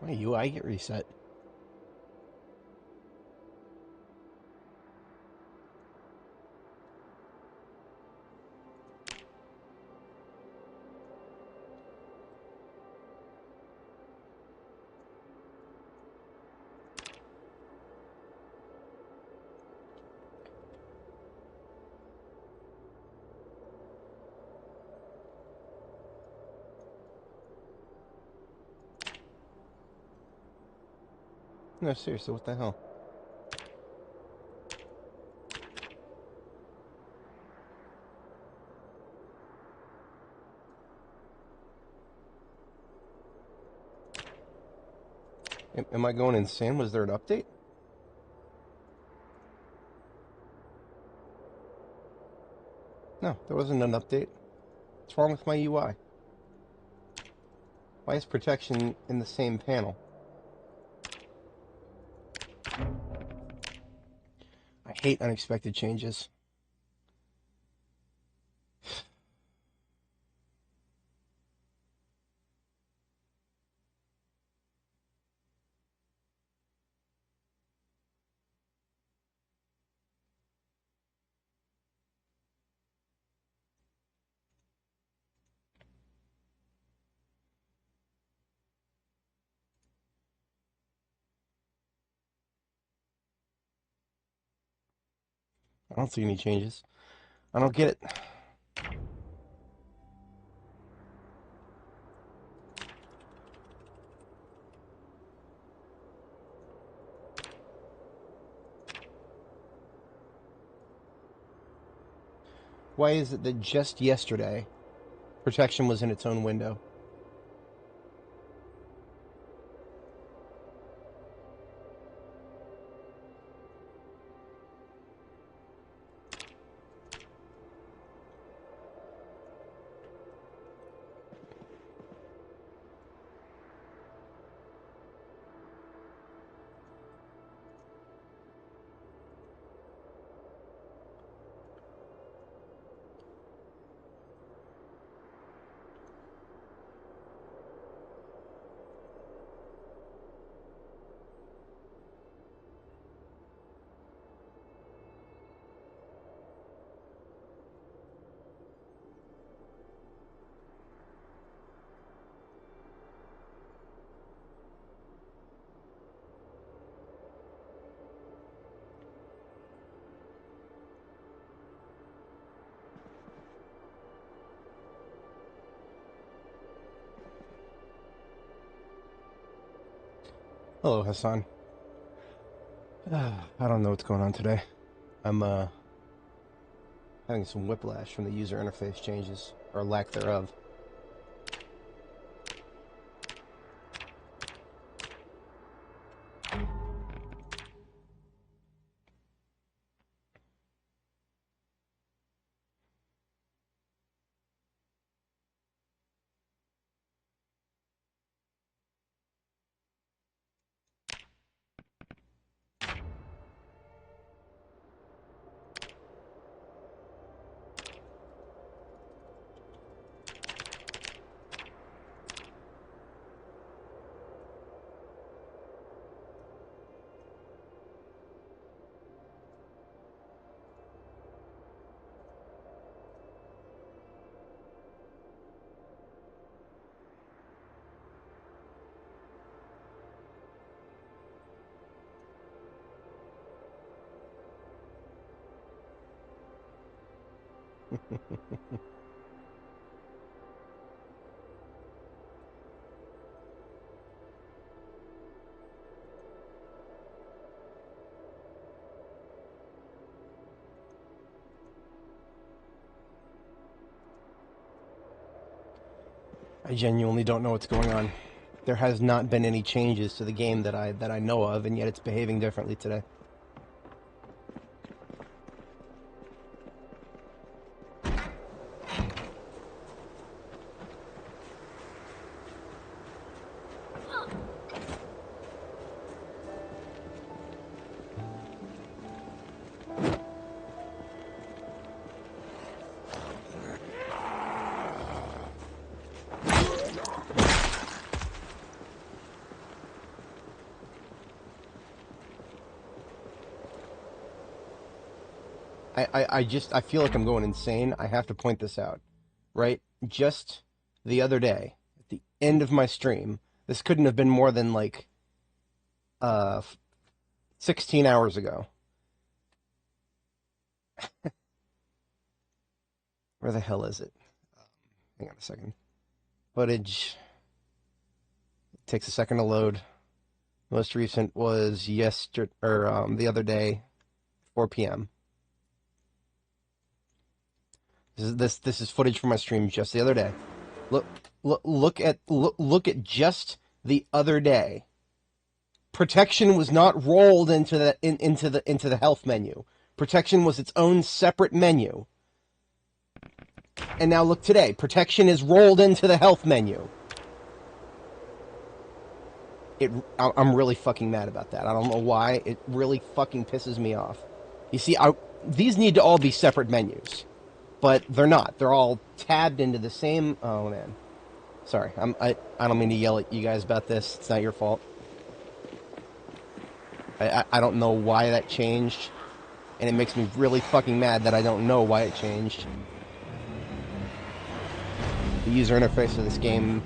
My UI get reset. No, seriously, what the hell? Am I going insane? Was there an update? No, there wasn't an update. What's wrong with my UI? Why is protection in the same panel? I hate unexpected changes. I don't see any changes. I don't get it. Why is it that just yesterday, protection was in its own window? Hello, Hassan. I don't know what's going on today. I'm having some whiplash from the user interface changes, or lack thereof. I genuinely don't know what's going on. There has not been any changes to the game that I know of, and yet it's behaving differently today. I feel like I'm going insane. I have to point this out, right? Just the other day, at the end of my stream, this couldn't have been more than like 16 hours ago. Where the hell is it? Hang on a second. Footage. It takes a second to load. Most recent was yesterday, or the other day, 4 p.m. This is footage from my stream just the other day. Look at just the other day. Protection was not rolled into the health menu. Protection was its own separate menu. And now look today. Protection is rolled into the health menu. I'm really fucking mad about that. I don't know why. It really fucking pisses me off. You see, these need to all be separate menus. But they're not. They're all tabbed into the same... Oh, man. Sorry. I don't mean to yell at you guys about this. It's not your fault. I don't know why that changed. And it makes me really fucking mad that I don't know why it changed. The user interface of this game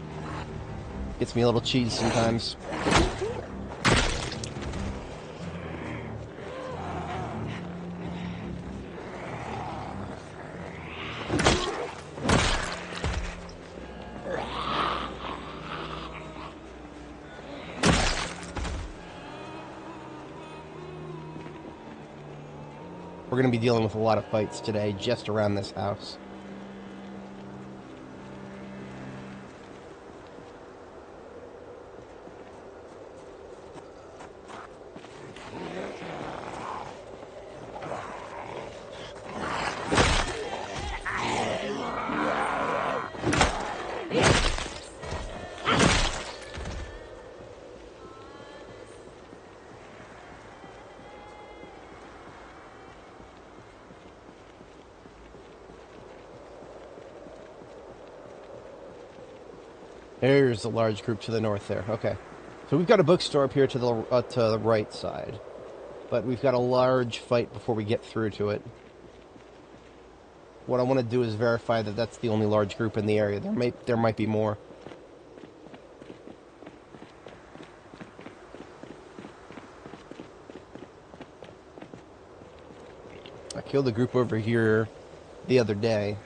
gets me a little cheesed sometimes. We're going to be dealing with a lot of fights today just around this house. There's a large group to the north there. Okay. So we've got a bookstore up here to the right side. But we've got a large fight before we get through to it. What I want to do is verify that that's the only large group in the area. There might be more. I killed a group over here the other day.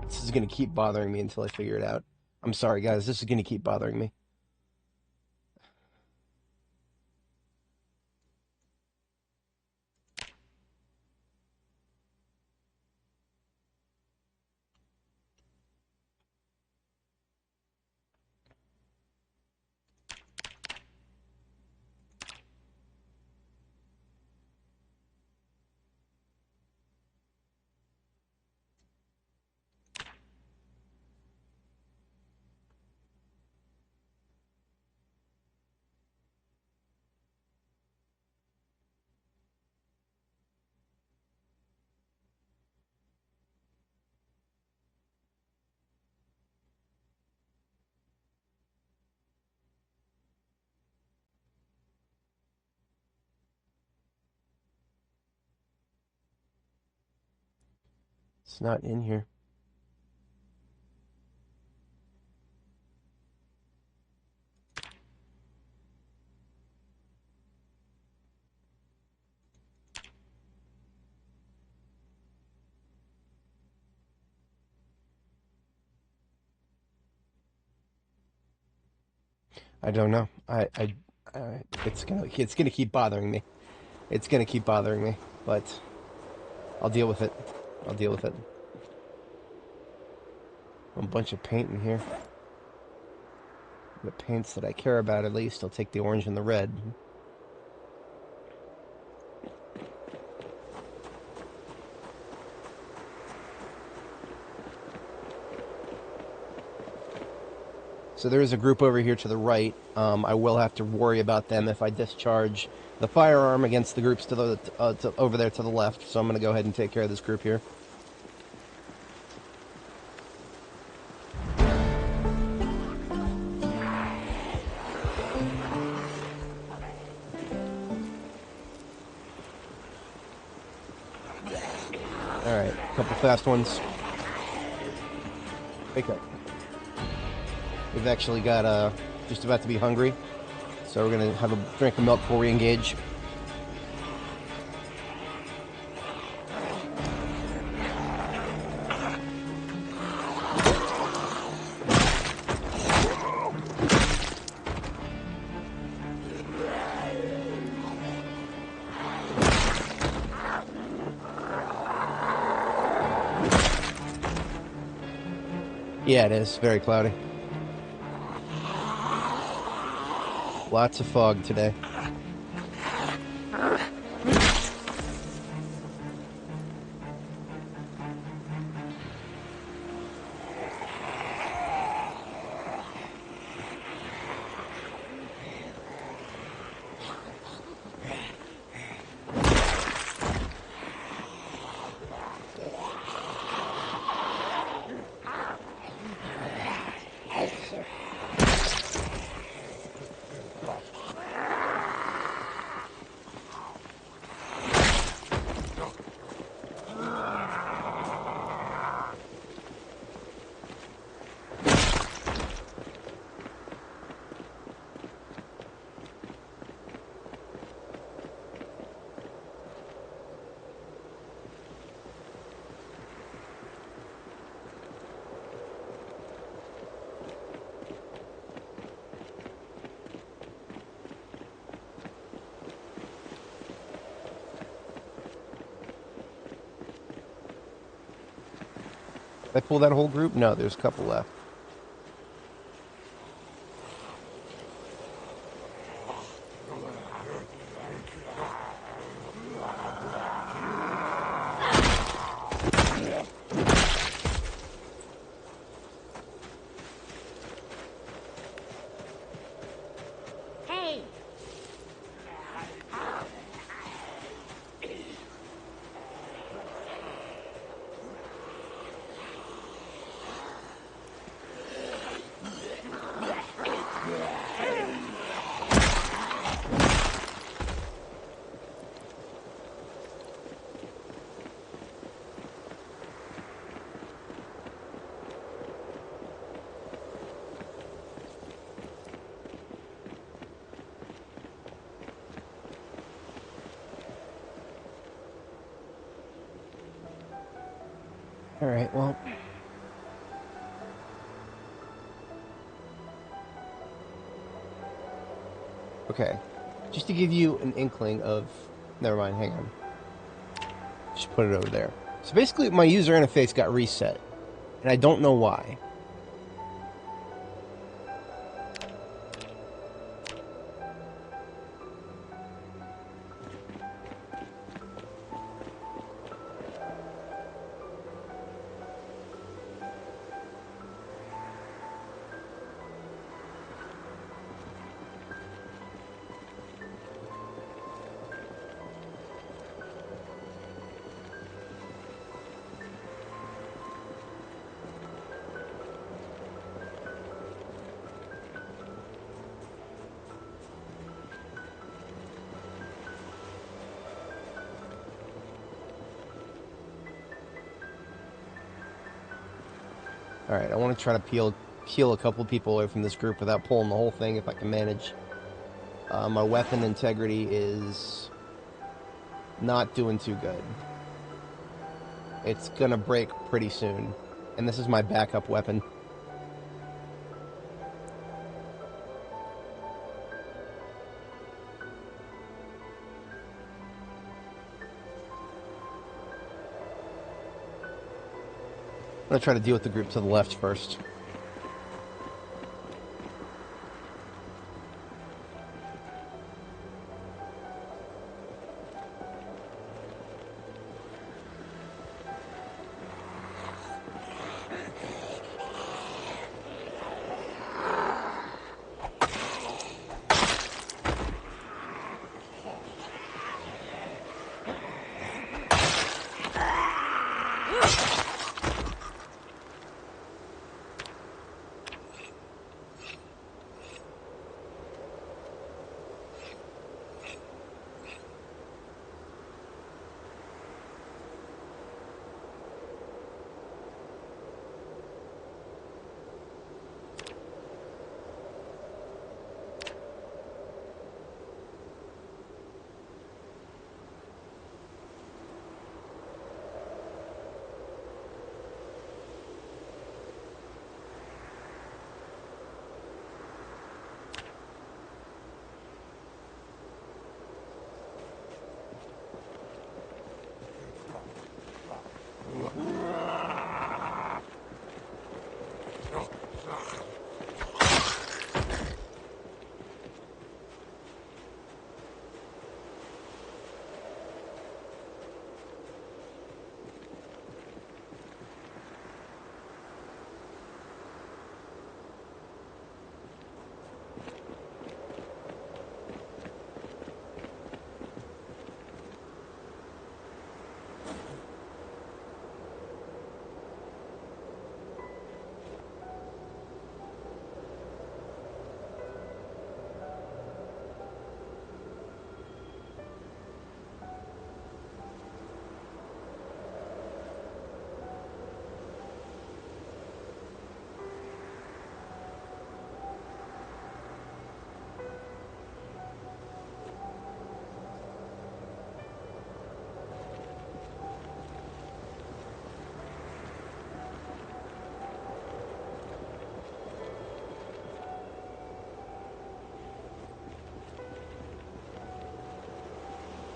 This is going to keep bothering me until I figure it out. I'm sorry, guys. This is going to keep bothering me. It's not in here. I don't know. It's gonna keep bothering me. It's gonna keep bothering me, but I'll deal with it. I'll deal with it. A bunch of paint in here. The paints that I care about, at least. I'll take the orange and the red. So there is a group over here to the right. I will have to worry about them if I discharge the firearm against the groups to the over there to the left. So I'm going to go ahead and take care of this group here. couple fast ones. Wake up. We've actually got just about to be hungry, so we're gonna have a drink of milk before we engage. Yeah, it is. Very cloudy. Lots of fog today. Did I pull that whole group? No, there's a couple left. Alright, well. Okay. Just to give you an inkling of... Never mind, hang on. Just put it over there. So basically, my user interface got reset. And I don't know why. Alright, I want to try to peel a couple people away from this group without pulling the whole thing if I can manage. My weapon integrity is not doing too good. It's gonna break pretty soon. And this is my backup weapon. I'm gonna try to deal with the group to the left first.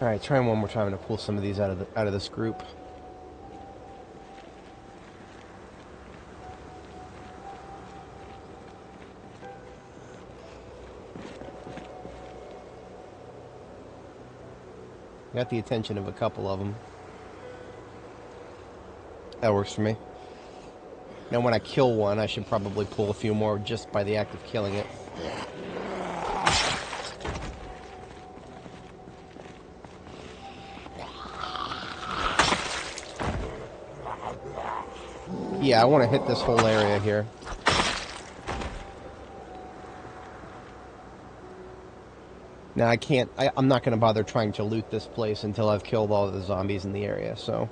All right, trying one more time to pull some of these out of this group. Got the attention of a couple of them. That works for me. Now when I kill one, I should probably pull a few more just by the act of killing it. Yeah, I want to hit this whole area here. Now I can't, I'm not going to bother trying to loot this place until I've killed all of the zombies in the area, so...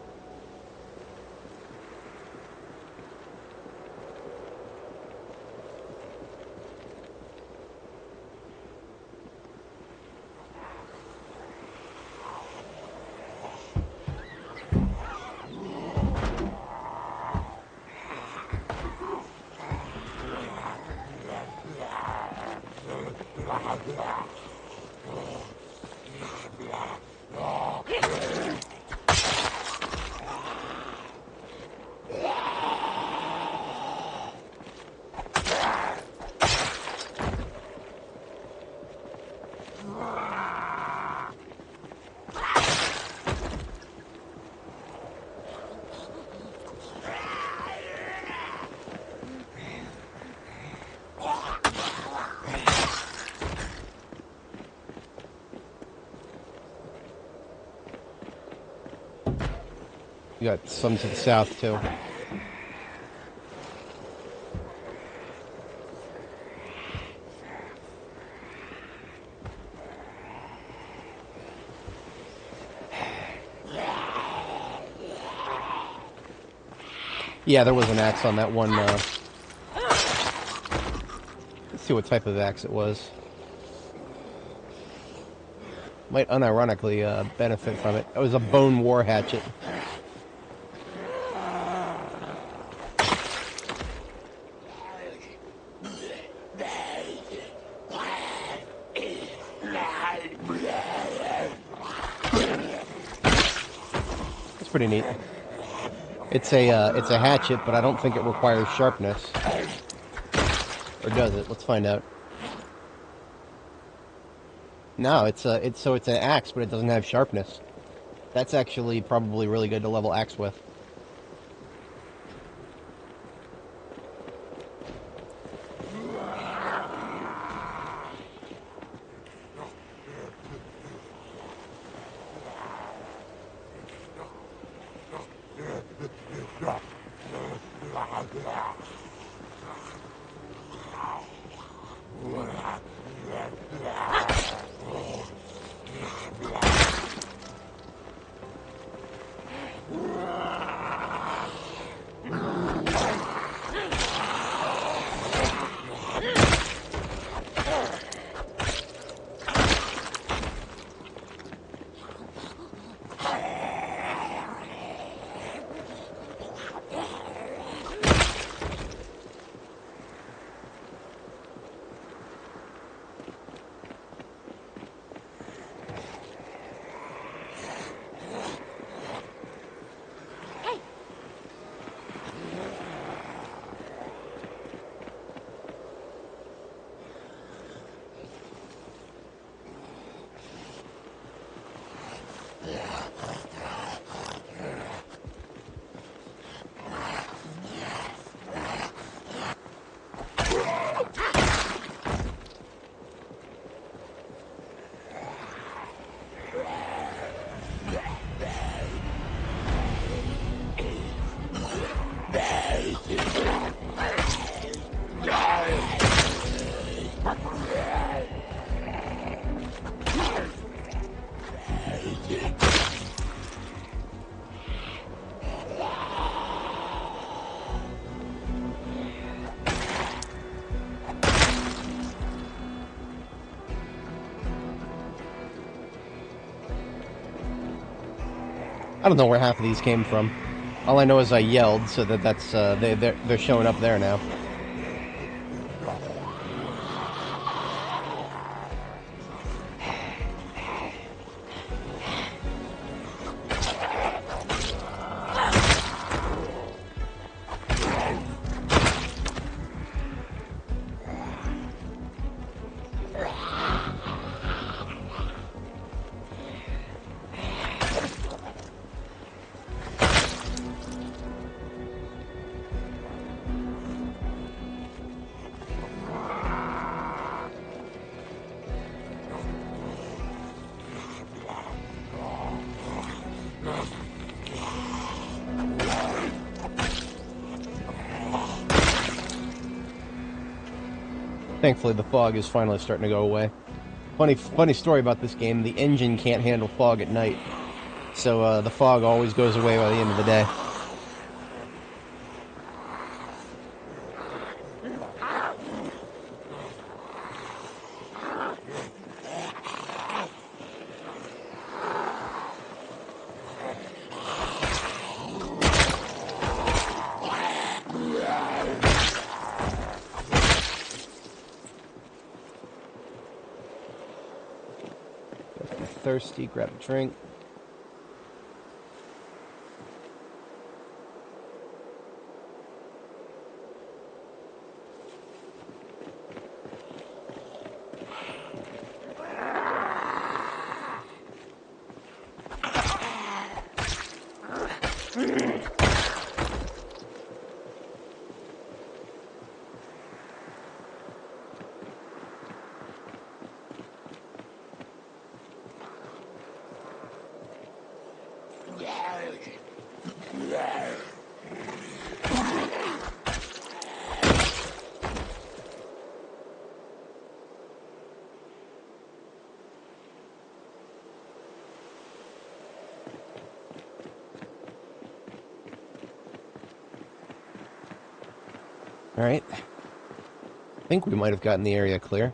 You got some to the south, too. Yeah, there was an axe on that one, let's see what type of axe it was. Might unironically benefit from it. It was a bone war hatchet. It's pretty neat. It's a hatchet, but I don't think it requires sharpness. Or does it? Let's find out. No, it's an axe, but it doesn't have sharpness. That's actually probably really good to level axe with. I don't know where half of these came from. All I know is I yelled, so that's they're showing up there now. Thankfully, the fog is finally starting to go away. Funny story about this game. The engine can't handle fog at night, so the fog always goes away by the end of the day. If you're thirsty, grab a drink. Alright. I think we might have gotten the area clear.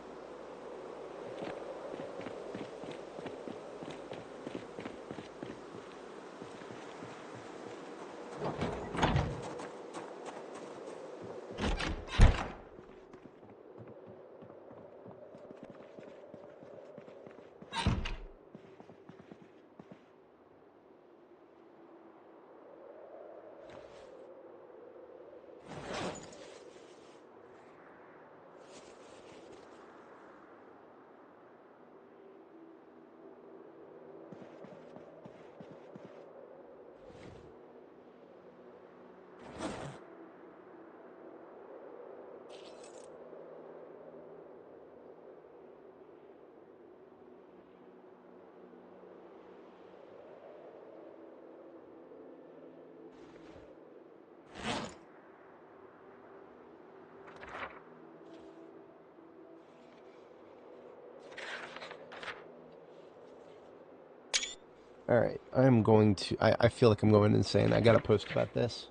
Alright, I'm going to... I feel like I'm going insane. I gotta post about this.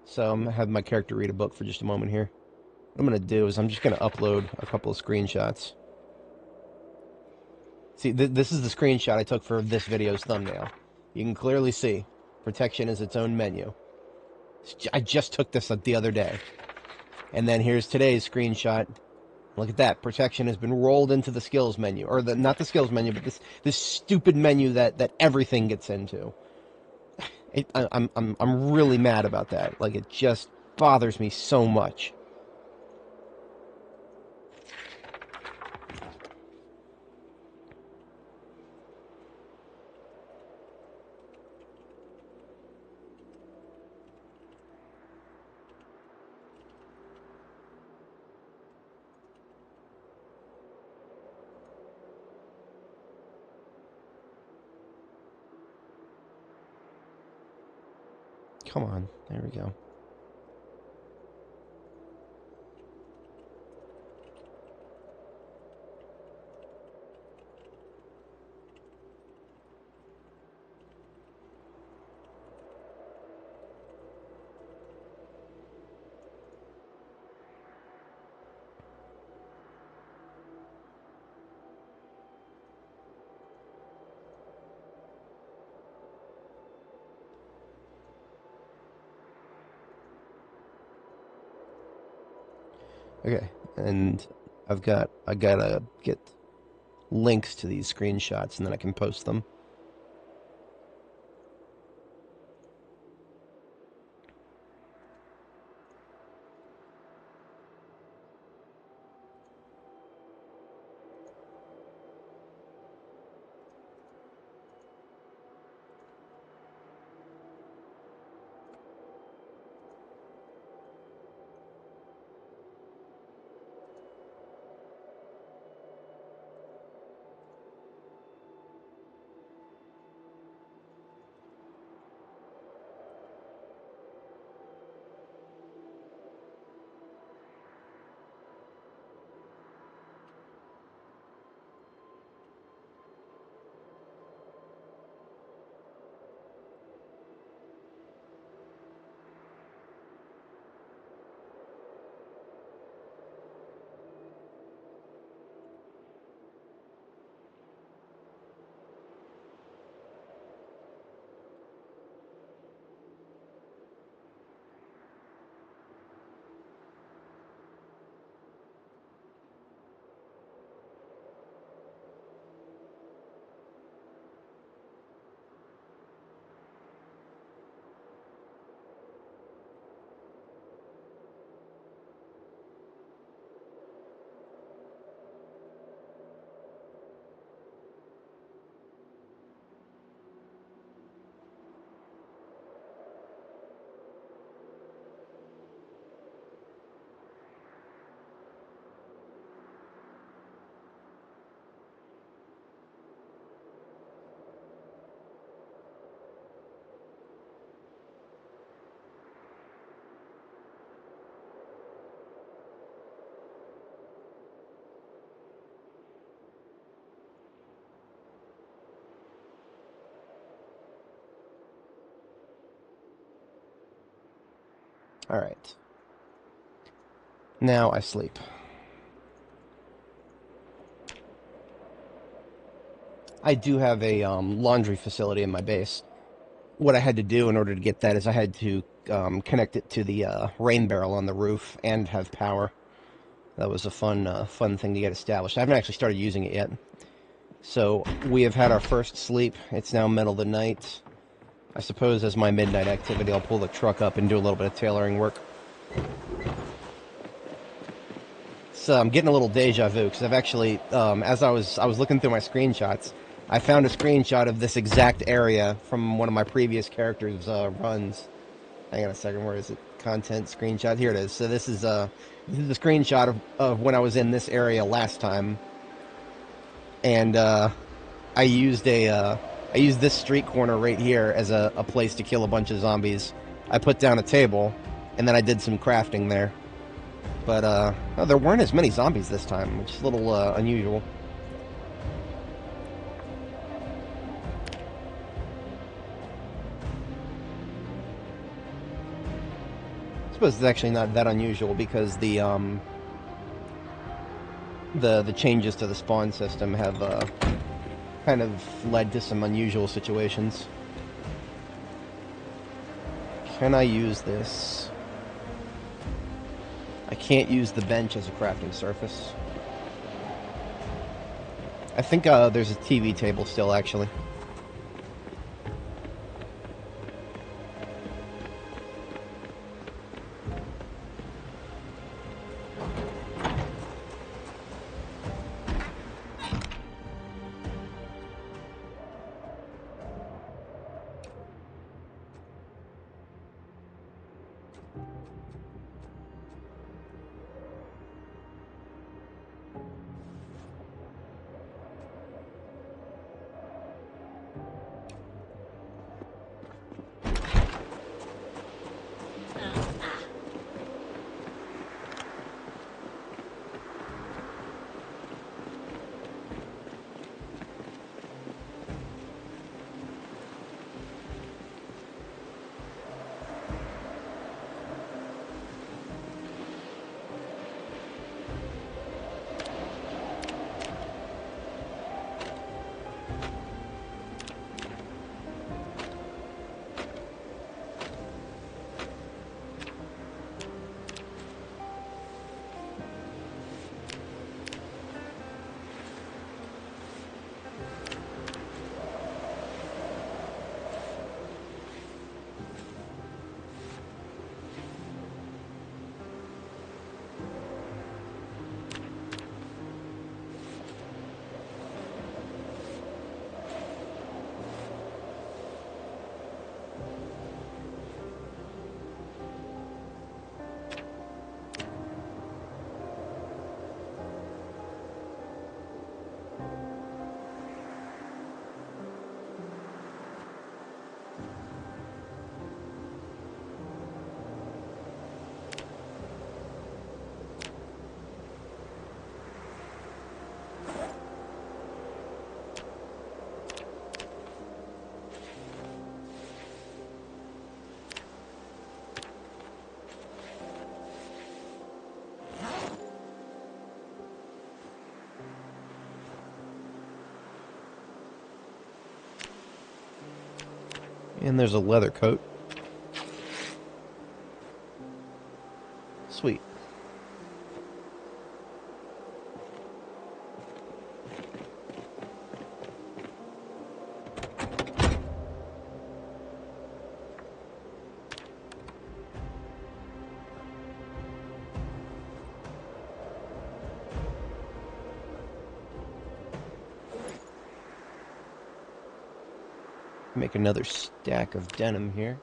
So I'm gonna have my character read a book for just a moment here. What I'm gonna do is I'm just gonna upload a couple of screenshots. See, this is the screenshot I took for this video's thumbnail. You can clearly see protection is its own menu. I just took this the other day. And then here's today's screenshot. Look at that. Protection has been rolled into the skills menu. Or not the skills menu, but this stupid menu that everything gets into. I'm really mad about that. Like, it just bothers me so much. Come on. There we go. Okay, and I gotta get links to these screenshots and then I can post them. Alright. Now I sleep. I do have a laundry facility in my base. What I had to do in order to get that is I had to connect it to the rain barrel on the roof and have power. That was a fun thing to get established. I haven't actually started using it yet. So we have had our first sleep. It's now middle of the night. I suppose as my midnight activity, I'll pull the truck up and do a little bit of tailoring work. So I'm getting a little deja vu because I've actually, as I was looking through my screenshots, I found a screenshot of this exact area from one of my previous characters' runs. Hang on a second, where is it? Content screenshot. Here it is. So this is a screenshot of when I was in this area last time, and I used this street corner right here as a place to kill a bunch of zombies. I put down a table, and then I did some crafting there. But oh, there weren't as many zombies this time, which is a little unusual. I suppose it's actually not that unusual because the changes to the spawn system have kind of led to some unusual situations. Can I use this? I can't use the bench as a crafting surface. I think there's a TV table still, actually. And there's a leather coat. Sweet. Make another stack of denim here.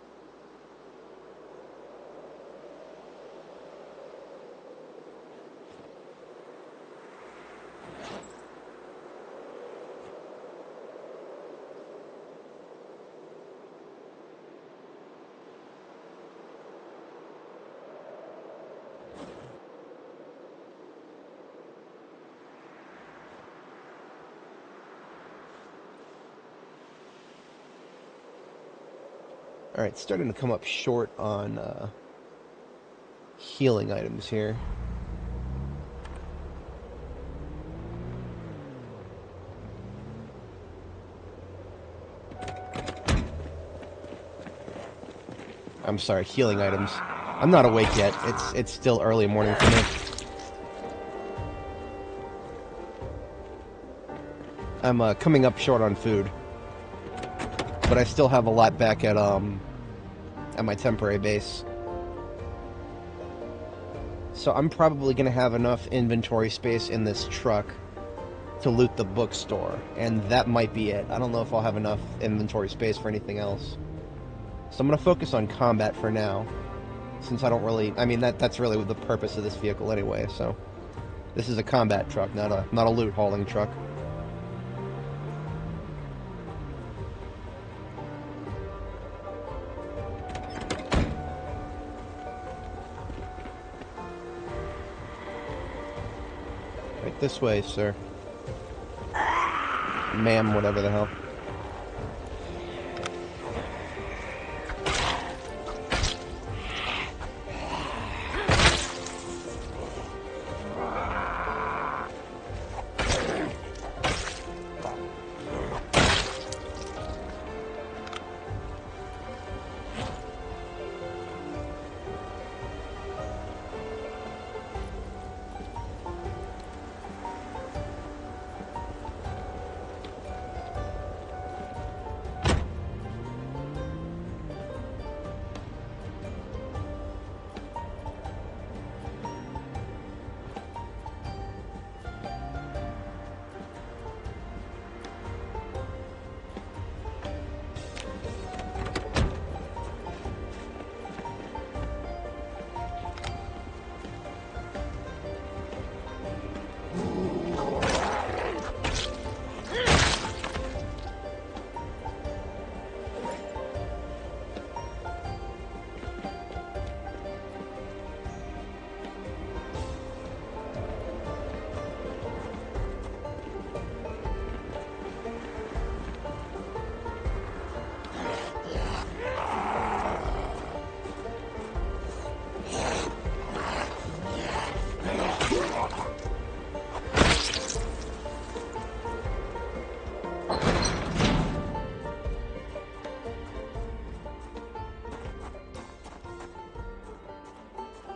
Alright, starting to come up short on healing items here. I'm sorry, healing items. I'm not awake yet. It's still early morning for me. I'm coming up short on food, but I still have a lot back at my temporary base. So I'm probably gonna have enough inventory space in this truck to loot the bookstore, and that might be it. I don't know if I'll have enough inventory space for anything else. So I'm going to focus on combat for now, since I don't really... I mean, that's really the purpose of this vehicle anyway, so... This is a combat truck, not a loot-hauling truck. Right this way, sir. Ma'am, whatever the hell.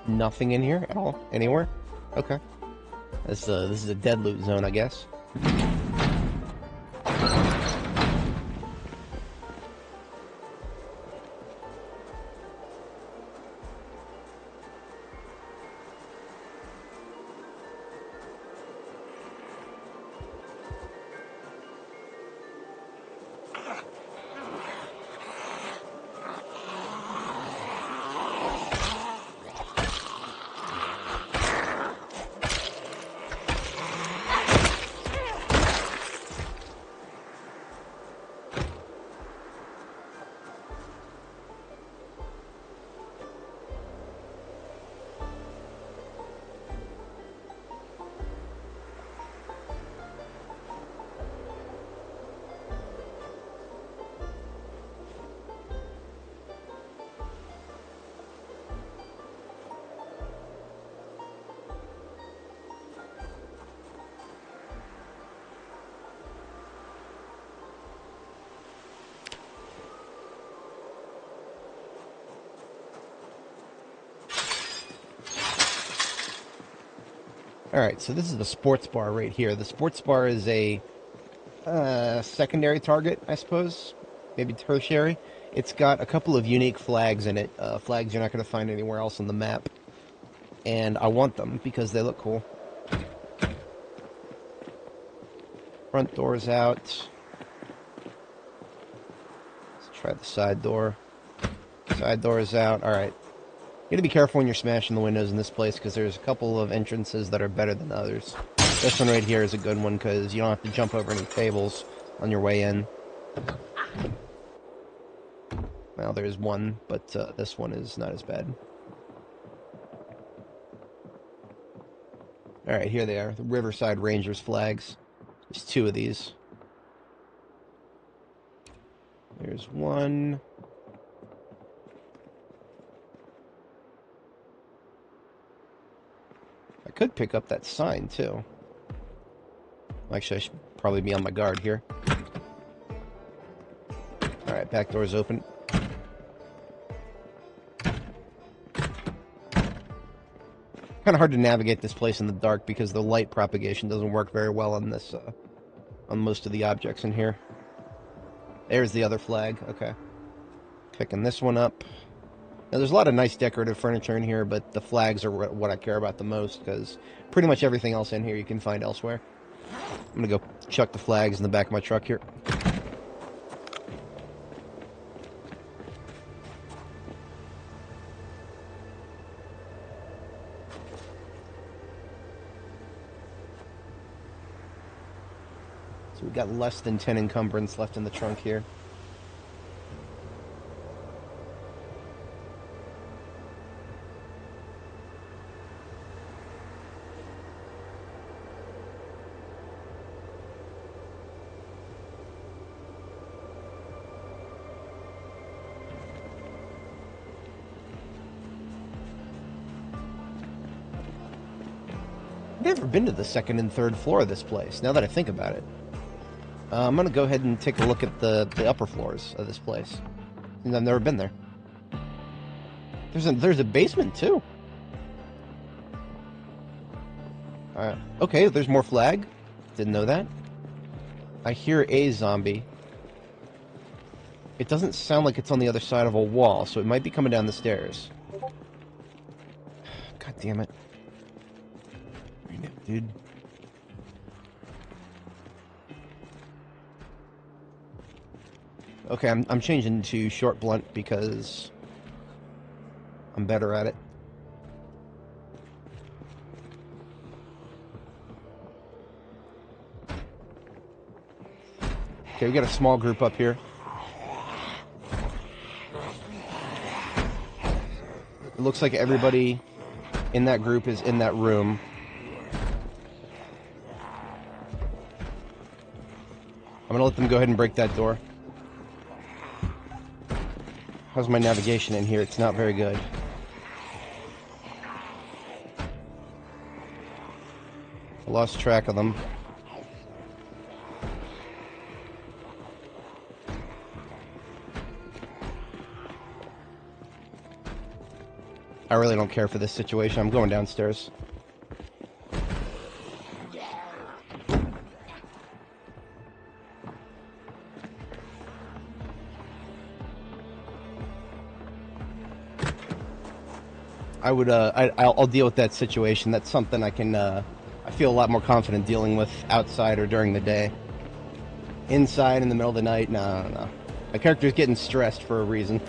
Nothing in here at all? Anywhere? Okay. This is a dead loot zone, I guess. Alright, so this is the sports bar right here. The sports bar is a secondary target, I suppose. Maybe tertiary. It's got a couple of unique flags in it. Flags you're not going to find anywhere else on the map. And I want them because they look cool. Front door's out. Let's try the side door. Side door is out. Alright. You gotta be careful when you're smashing the windows in this place, because there's a couple of entrances that are better than others. This one right here is a good one, because you don't have to jump over any tables on your way in. Well, there's one, but this one is not as bad. Alright, here they are. The Riverside Rangers flags. There's two of these. There's one. could pick up that sign, too. Actually, I should probably be on my guard here. Alright, back door's open. Kind of hard to navigate this place in the dark because the light propagation doesn't work very well on this, on most of the objects in here. There's the other flag. Okay. Picking this one up. Now, there's a lot of nice decorative furniture in here, but the flags are what I care about the most, because pretty much everything else in here you can find elsewhere. I'm going to go chuck the flags in the back of my truck here. So we've got less than 10 encumbrance left in the trunk here. I've never been to the second and third floor of this place, now that I think about it. I'm going to go ahead and take a look at the upper floors of this place. And I've never been there. There's a basement, too. Okay, there's more flag. Didn't know that. I hear a zombie. It doesn't sound like it's on the other side of a wall, so it might be coming down the stairs. God damn it. Dude. Okay, I'm changing to short blunt because I'm better at it. Okay, we got a small group up here. It looks like everybody in that group is in that room. I'm gonna let them go ahead and break that door. How's my navigation in here? It's not very good. I lost track of them. I really don't care for this situation. I'm going downstairs. I'll deal with that situation. That's something I can, I feel a lot more confident dealing with outside or during the day. Inside in the middle of the night, no. My character's getting stressed for a reason.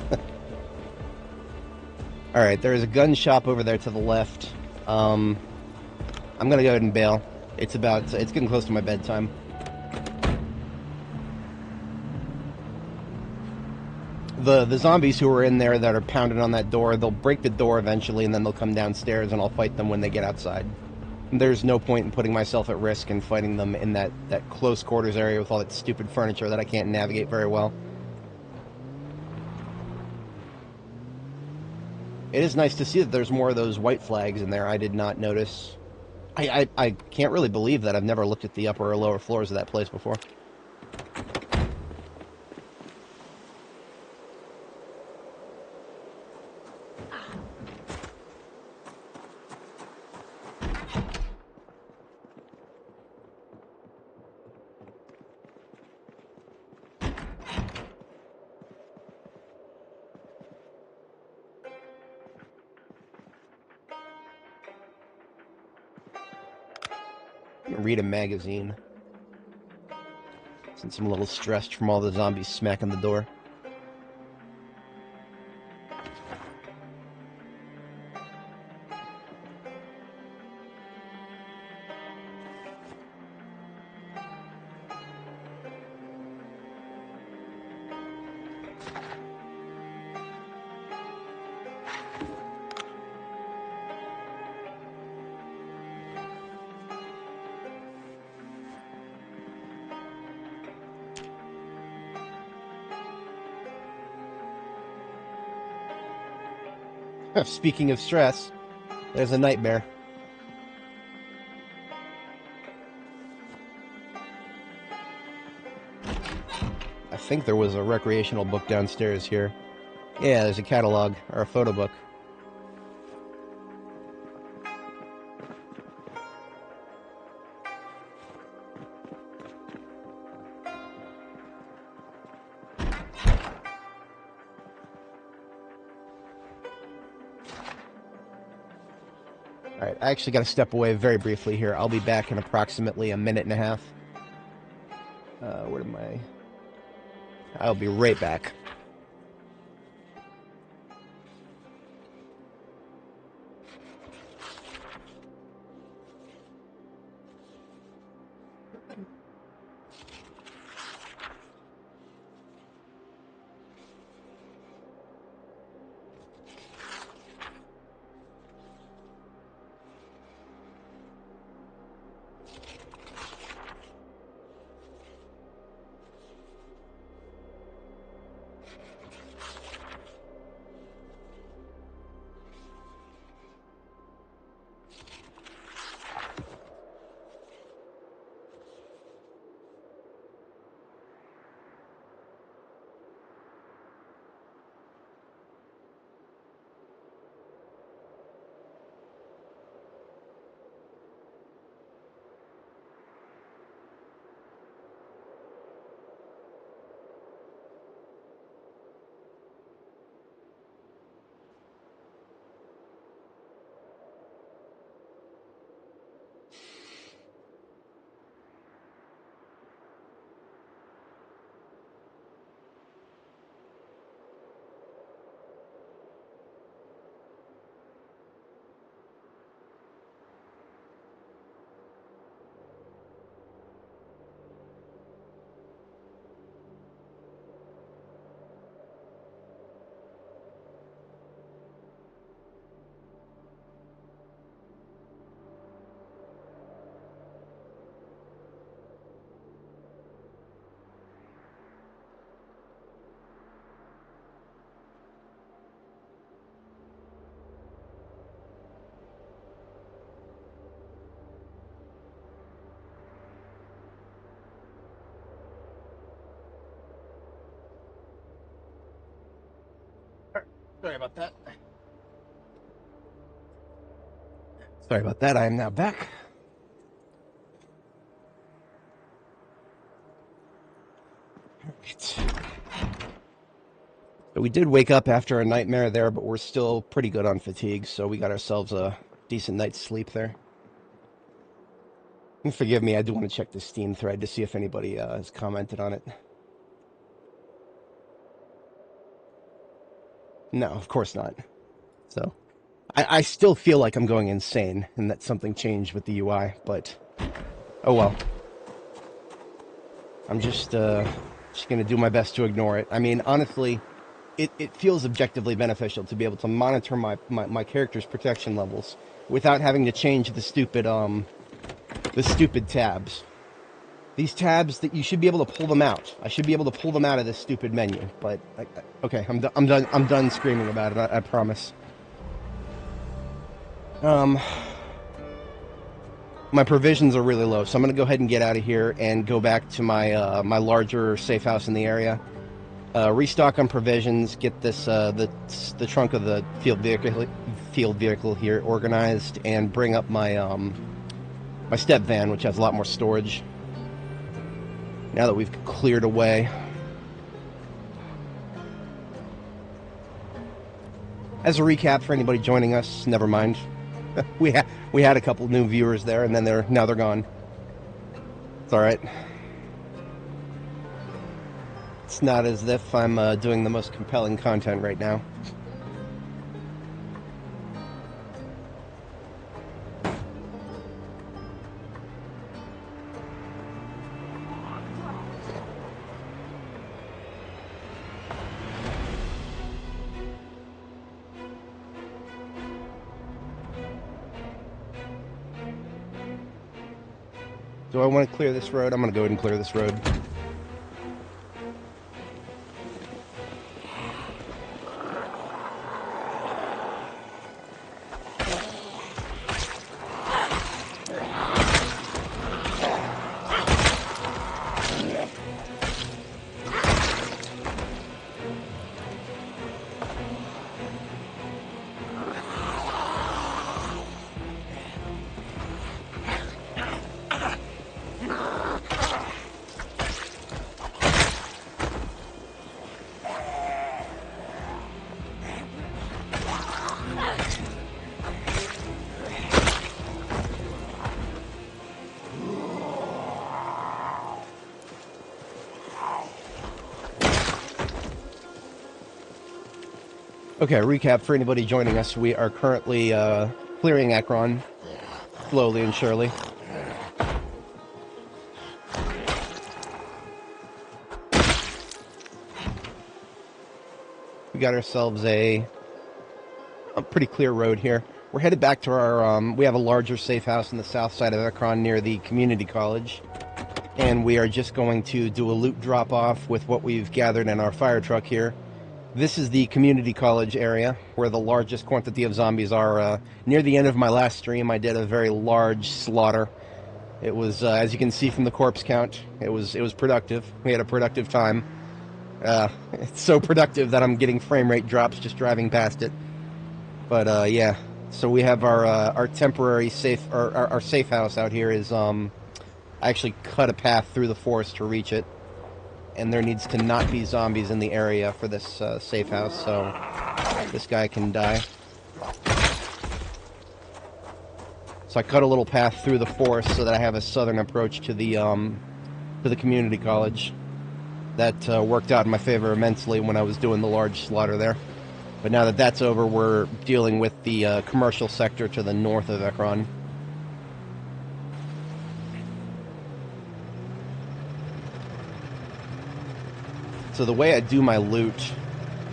Alright, there is a gun shop over there to the left. I'm gonna go ahead and bail. It's getting close to my bedtime. The zombies who are in there that are pounding on that door, they'll break the door eventually, and then they'll come downstairs, and I'll fight them when they get outside. There's no point in putting myself at risk and fighting them in that close quarters area with all that stupid furniture that I can't navigate very well. It is nice to see that there's more of those white flags in there. I did not notice. I can't really believe that I've never looked at the upper or lower floors of that place before. Read a magazine. Since I'm a little stressed from all the zombies smacking the door. Speaking of stress, there's a nightmare. think there was a recreational book downstairs here. Yeah, there's a catalog, or a photo book. Alright, I actually got to step away very briefly here. I'll be back in approximately a minute and a half. Where am I? I'll be right back. Sorry about that. Sorry about that. I am now back. Right. So we did wake up after a nightmare there, but we're still pretty good on fatigue, so we got ourselves a decent night's sleep there. And forgive me, I do want to check the Steam thread to see if anybody has commented on it. No, of course not. So, I still feel like I'm going insane and that something changed with the UI, but oh well. I'm just going to do my best to ignore it. I mean, honestly, it feels objectively beneficial to be able to monitor my character's protection levels without having to change the stupid tabs. These tabs that you should be able to pull them out. I should be able to pull them out of this stupid menu, but okay, I'm done screaming about it. I promise. My provisions are really low, so I'm gonna go ahead and get out of here and go back to my my larger safe house in the area. Restock on provisions. Get this the trunk of the field vehicle here organized, and bring up my my step van, which has a lot more storage. Now that we've cleared away. As a recap for anybody joining us, never mind. we had a couple new viewers there, and then now they're gone. It's all right. It's not as if I'm doing the most compelling content right now. Do I want to clear this road? I'm going to go ahead and clear this road. Okay, recap for anybody joining us. We are currently clearing Ekron, slowly and surely. We got ourselves a pretty clear road here. We're headed back to our, we have a larger safe house in the south side of Ekron near the community college. And we are just going to do a loot drop-off with what we've gathered in our fire truck here. This is the community college area where the largest quantity of zombies are. Near the end of my last stream, I did a very large slaughter. It was, as you can see from the corpse count, it was productive. We had a productive time. It's so productive that I'm getting frame rate drops just driving past it. But yeah, so we have our temporary safe, our safe house out here is I actually cut a path through the forest to reach it, and there needs to not be zombies in the area for this safe house, so this guy can die. So I cut a little path through the forest so that I have a southern approach to the community college. That worked out in my favor immensely when I was doing the large slaughter there. But now that that's over, we're dealing with the commercial sector to the north of Ekron. So the way I do my loot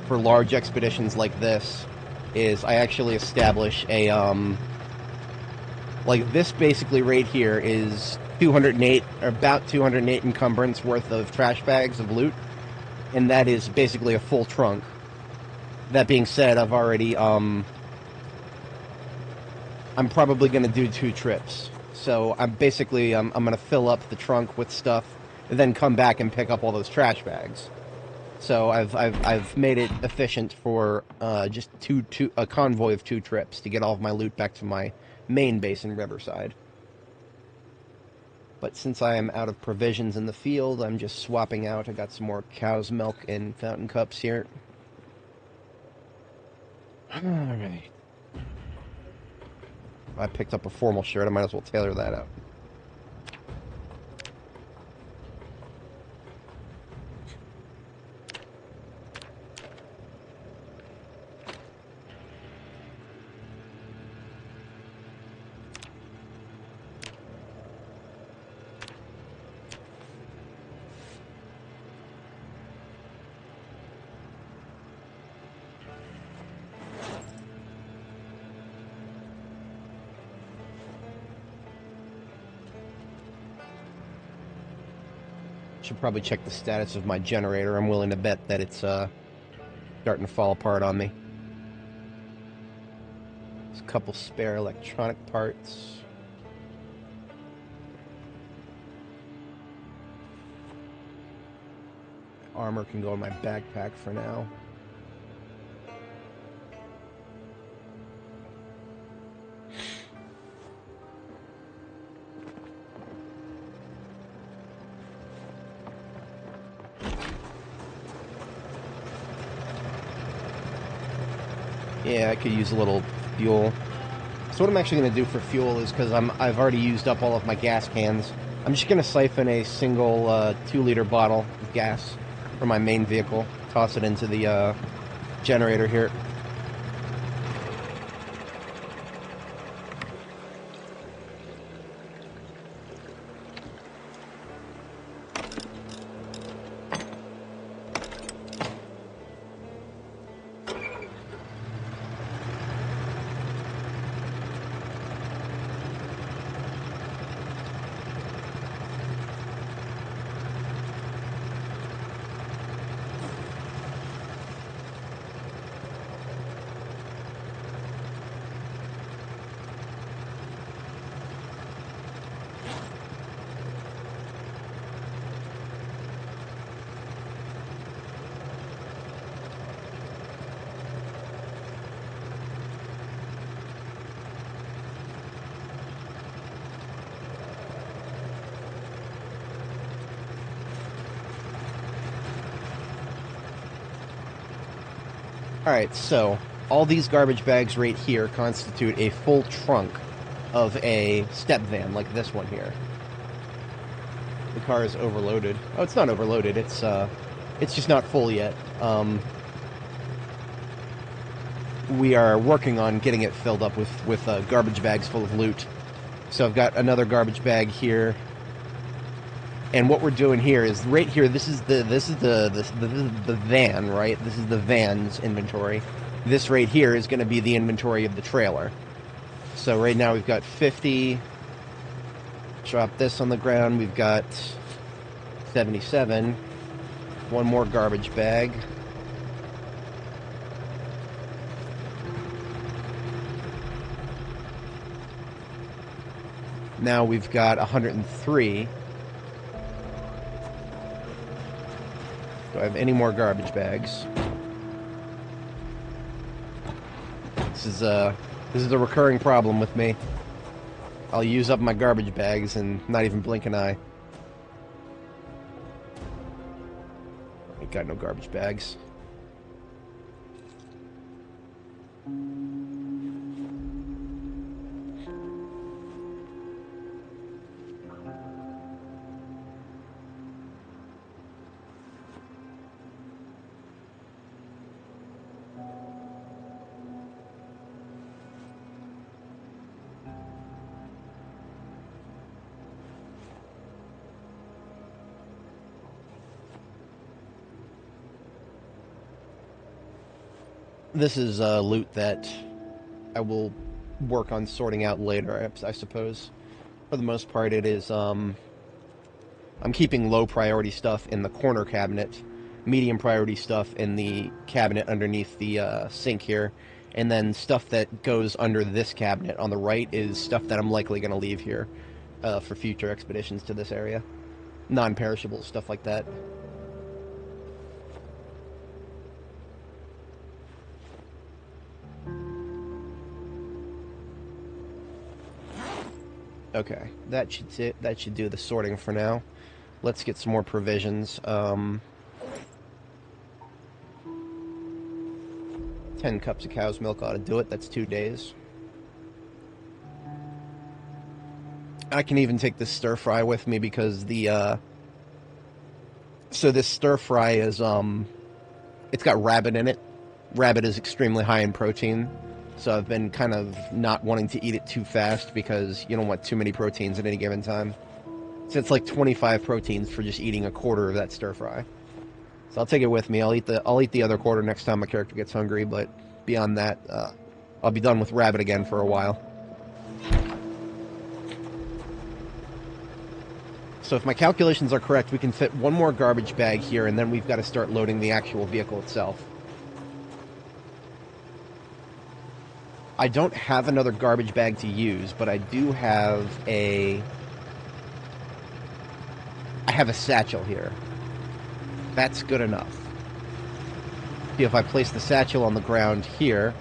for large expeditions like this is I actually establish a, like this basically right here is 208, or about 208 encumbrance worth of trash bags of loot, and that is basically a full trunk. That being said, I've already, I'm probably going to do 2 trips. So I'm basically, I'm going to fill up the trunk with stuff, and then come back and pick up all those trash bags. So I've made it efficient for just a convoy of 2 trips to get all of my loot back to my main base in Riverside. But since I am out of provisions in the field, I'm just swapping out. I got some more cow's milk in fountain cups here. Alright. I picked up a formal shirt, I might as well tailor that out. Should probably check the status of my generator. I'm willing to bet that it's starting to fall apart on me. There's a couple spare electronic parts. Armor can go in my backpack for now. Yeah, I could use a little fuel. So what I'm actually going to do for fuel is, because I've already used up all of my gas cans, I'm just going to siphon a single 2-liter bottle of gas from my main vehicle, toss it into the generator here. Alright, so all these garbage bags right here constitute a full trunk of a step van, like this one here. The car is overloaded. Oh, it's not overloaded, it's just not full yet. we are working on getting it filled up with garbage bags full of loot. So I've got another garbage bag here, and what we're doing here is right here. This is the van, right? This is the van's inventory. This right here is going to be the inventory of the trailer. So right now we've got 50. Drop this on the ground. We've got 77. One more garbage bag. Now we've got 103. Do I have any more garbage bags? This is a recurring problem with me. I'll use up my garbage bags and not even blink an eye. I got no garbage bags. This is loot that I will work on sorting out later, I suppose. For the most part, it is, I'm keeping low priority stuff in the corner cabinet, medium priority stuff in the cabinet underneath the sink here, and then stuff that goes under this cabinet on the right is stuff that I'm likely going to leave here for future expeditions to this area. Non-perishable, stuff like that. Okay, that should do the sorting for now. Let's get some more provisions. 10 cups of cow's milk ought to do it. That's 2 days. I can even take this stir fry with me because the so this stir fry is it's got rabbit in it. Rabbit is extremely high in protein. So I've been kind of not wanting to eat it too fast because you don't want too many proteins at any given time. So it's like 25 proteins for just eating a quarter of that stir fry. So I'll take it with me. I'll eat the other quarter next time my character gets hungry, but beyond that, I'll be done with rabbit again for a while. So if my calculations are correct, we can fit one more garbage bag here, and then we've got to start loading the actual vehicle itself. I don't have another garbage bag to use, but I do have I have a satchel here. That's good enough. See, if I place the satchel on the ground here,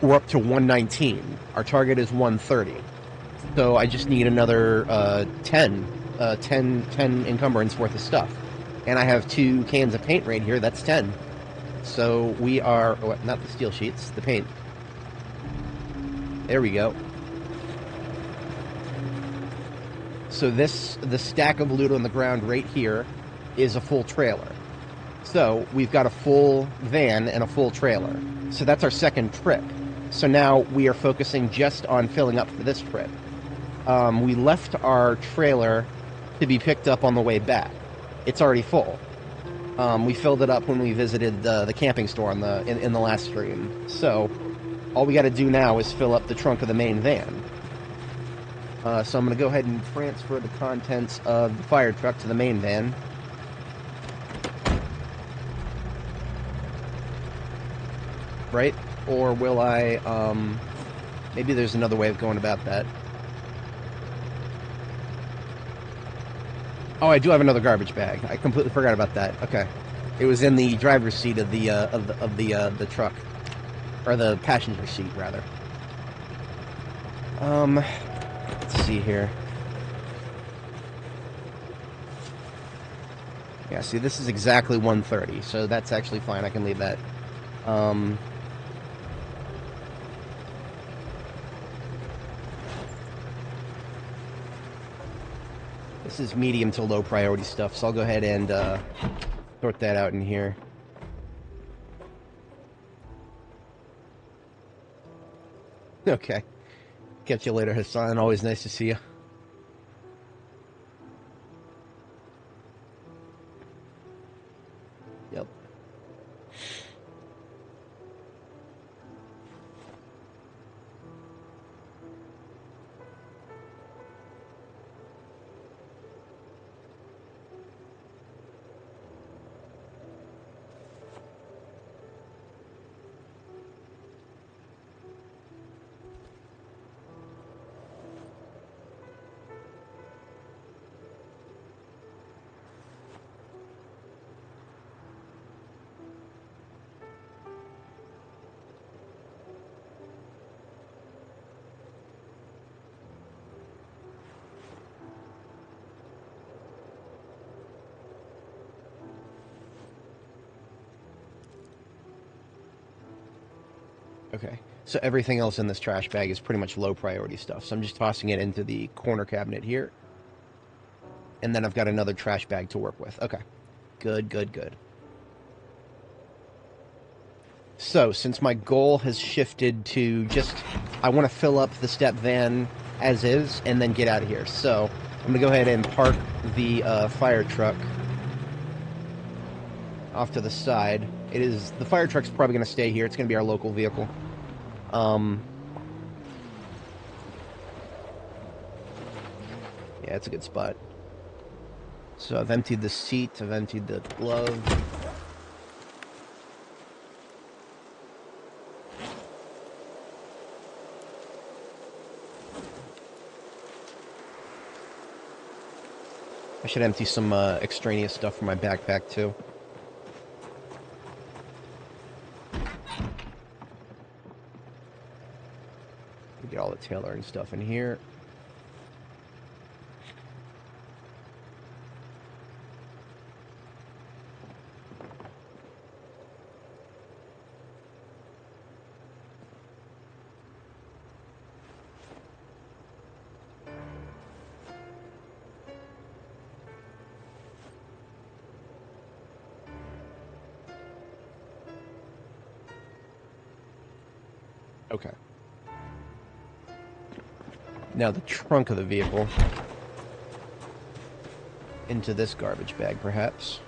we're up to 119. Our target is 130. So I just need another 10 encumbrance worth of stuff. And I have 2 cans of paint right here. That's 10. So we are, not the steel sheets, the paint. There we go. So the stack of loot on the ground right here is a full trailer. So we've got a full van and a full trailer. So that's our second trip. So now we are focusing just on filling up for this trip. We left our trailer to be picked up on the way back. It's already full. We filled it up when we visited the camping store in the last stream. So all we got to do now is fill up the trunk of the main van. So I'm going to go ahead and transfer the contents of the fire truck to the main van. Right? Or will I, maybe there's another way of going about that. Oh, I do have another garbage bag. I completely forgot about that. Okay. It was in the driver's seat of the truck. Or the passenger seat, rather. Let's see here. Yeah, see, this is exactly 130, so that's actually fine. I can leave that. This is medium to low priority stuff, so I'll go ahead and sort that out in here. Okay. Catch you later, Hassan. Always nice to see you. Yep. Okay. So everything else in this trash bag is pretty much low priority stuff. So I'm just tossing it into the corner cabinet here. And then I've got another trash bag to work with. Okay. Good, good, good. So, since my goal has shifted to just, I want to fill up the step van as is and then get out of here. So, I'm going to go ahead and park the fire truck off to the side. The fire truck's probably going to stay here. It's going to be our local vehicle. Yeah, it's a good spot. So I've emptied the seat, I've emptied the glove. I should empty some extraneous stuff from my backpack too. Get all the tailoring stuff in here. Okay. Now the trunk of the vehicle. Into this garbage bag, perhaps.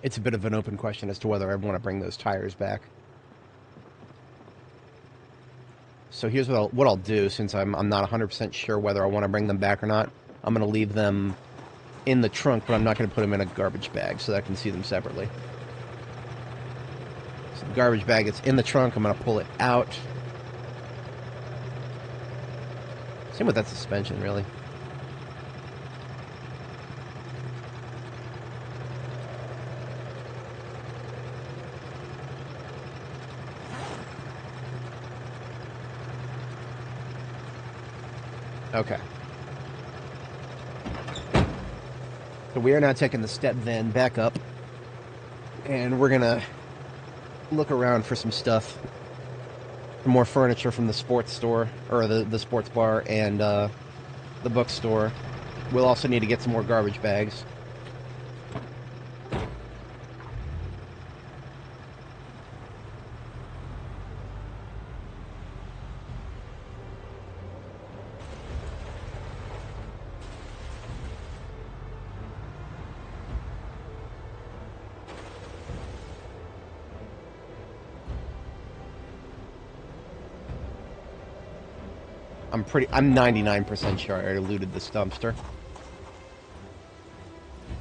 It's a bit of an open question as to whether I want to bring those tires back. So here's what I'll do, since I'm not 100% sure whether I want to bring them back or not. I'm going to leave them in the trunk, but I'm not going to put them in a garbage bag so that I can see them separately. So the garbage bag that's in the trunk, I'm going to pull it out. Same with that suspension, really. Okay. So we are now taking the step van back up, and we're gonna look around for some stuff, more furniture from the sports store, or the sports bar, and the bookstore. We'll also need to get some more garbage bags. I'm 99% sure I already looted this dumpster.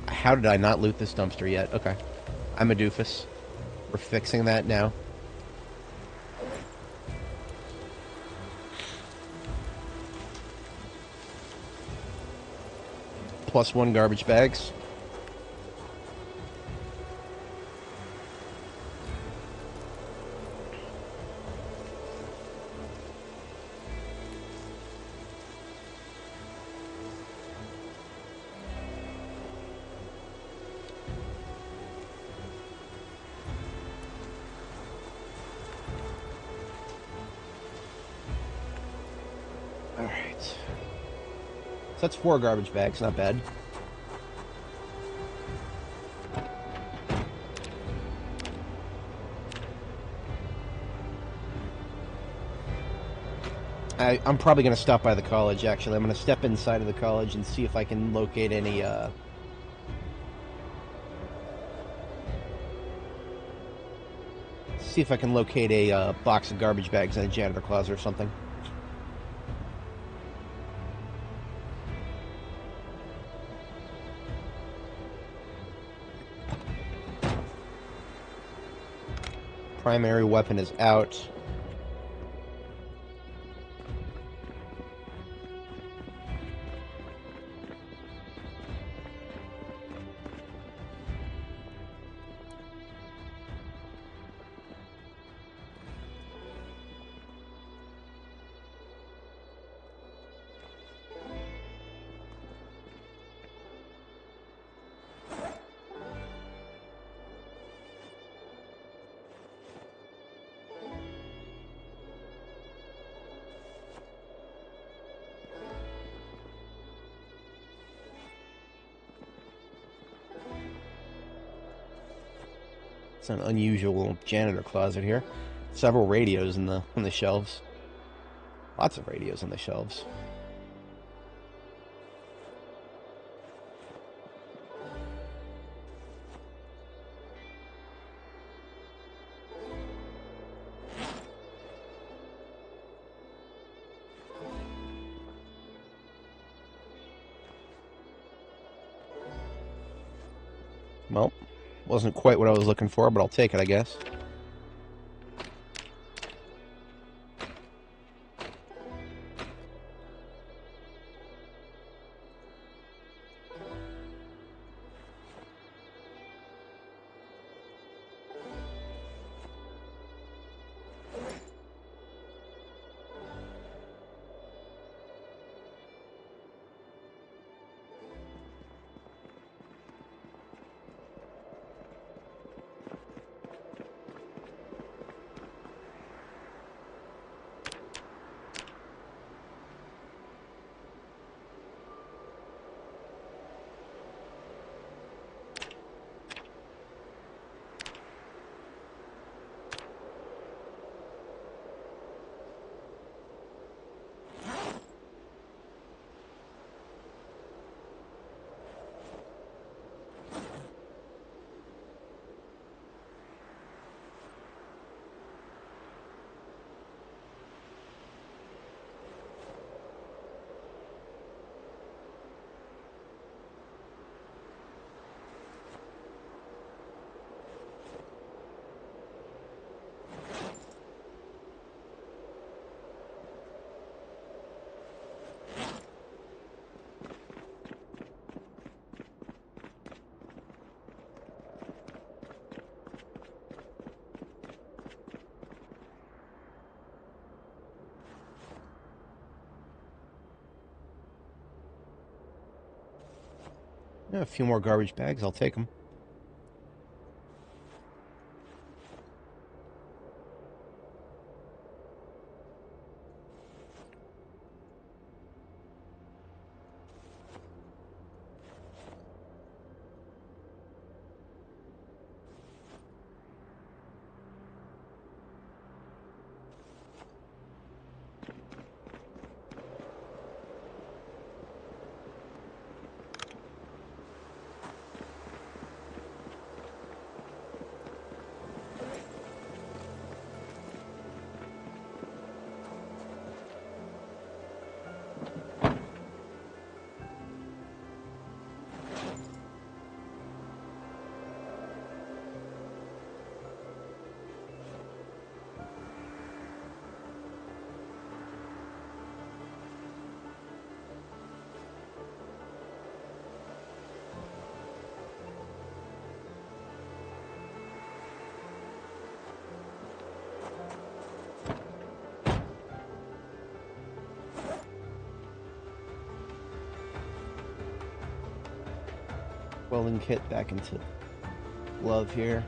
How did I not loot this dumpster yet? Okay. I'm a doofus. We're fixing that now. +1 garbage bags. Alright. So that's 4 garbage bags, not bad. I'm probably going to stop by the college, actually. I'm going to step inside of the college and see if I can locate any, see if I can locate a box of garbage bags in a janitor closet or something. Primary weapon is out. It's an unusual janitor closet here. Several radios in the shelves. Lots of radios on the shelves. Well, wasn't quite what I was looking for, but I'll take it, I guess. Yeah, a few more garbage bags, I'll take them. Welding kit back into glove here.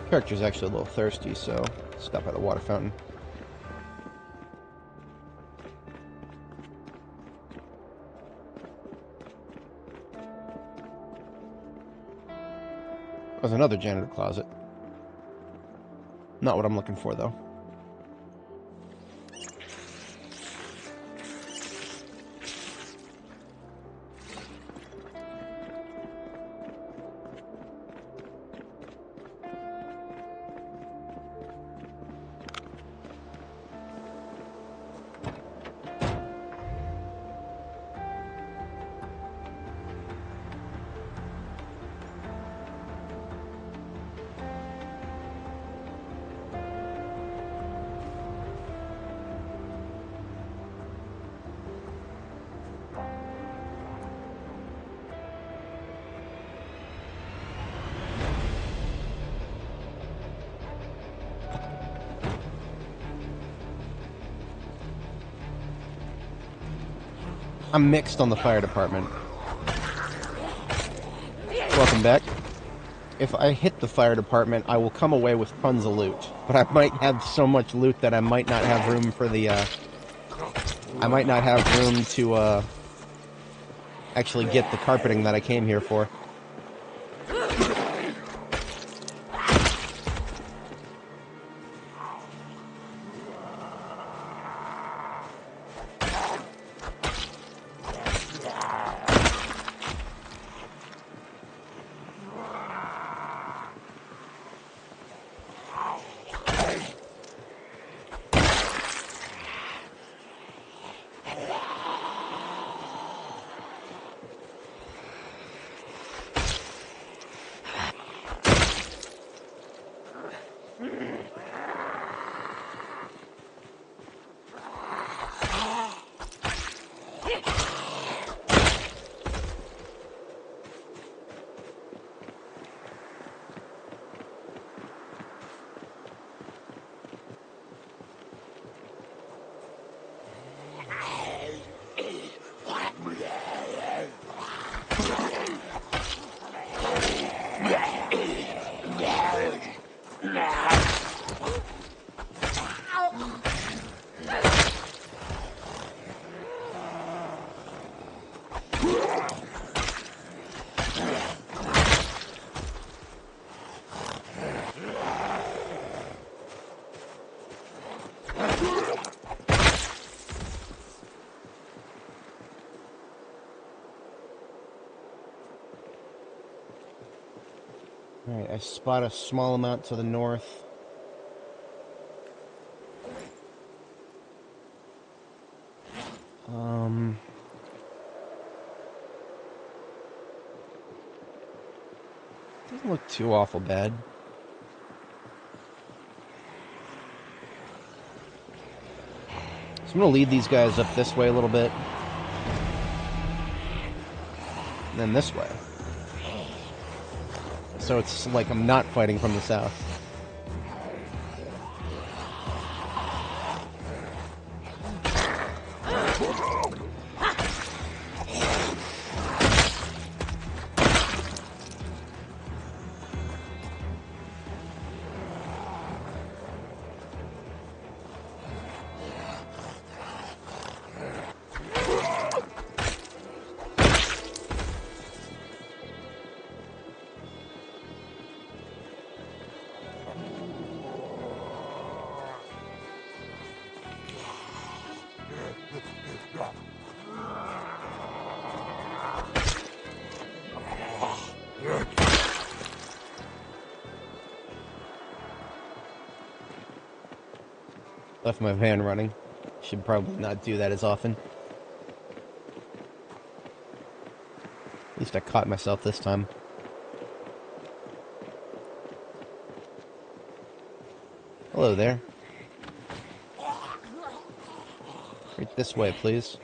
Character's actually a little thirsty, so stop by the water fountain. There's another janitor closet. Not what I'm looking for, though. I'm mixed on the fire department. Welcome back. If I hit the fire department, I will come away with tons of loot. But I might have so much loot that I might not have room for the, I might not have room to, actually get the carpeting that I came here for. Alright, I spot a small amount to the north. Doesn't look too awful bad. So I'm gonna lead these guys up this way a little bit. And then this way. So it's like I'm not fighting from the south. Left my van running. Should probably not do that as often. At least I caught myself this time. Hello there. This way, please.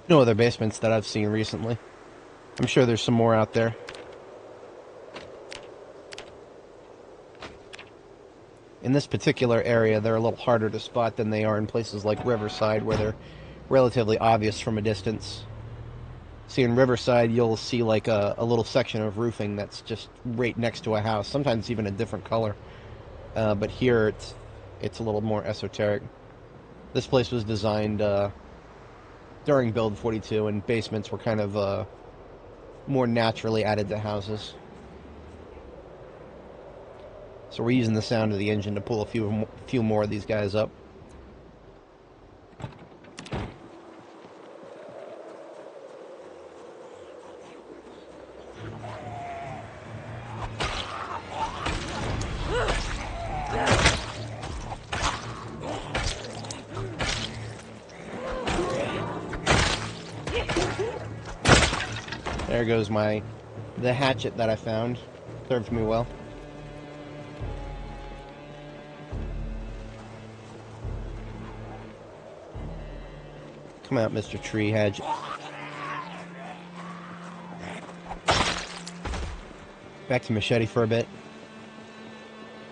No other basements that I've seen recently. I'm sure there's some more out there. In this particular area, they're a little harder to spot than they are in places like Riverside, where they're relatively obvious from a distance. See, in Riverside, you'll see like a little section of roofing that's just right next to a house, sometimes even a different color. But here, it's a little more esoteric. This place was designed during Build 42, and basements were kind of more naturally added to houses. So we're using the sound of the engine to pull a few more of these guys up. There goes the hatchet that I found. Served me well. Come out, Mr. Tree Hedge. Back to machete for a bit.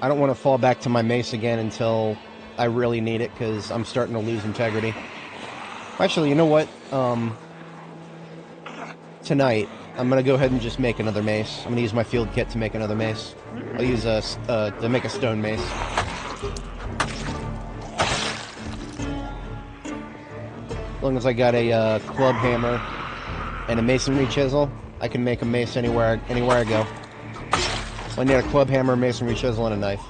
I don't want to fall back to my mace again until I really need it, because I'm starting to lose integrity. Actually, you know what? Tonight, I'm going to go ahead and just make another mace. I'm going to use my field kit to make another mace. I'll use to make a stone mace. As long as I got a club hammer and a masonry chisel, I can make a mace anywhere I go. So I need a club hammer, masonry chisel, and a knife.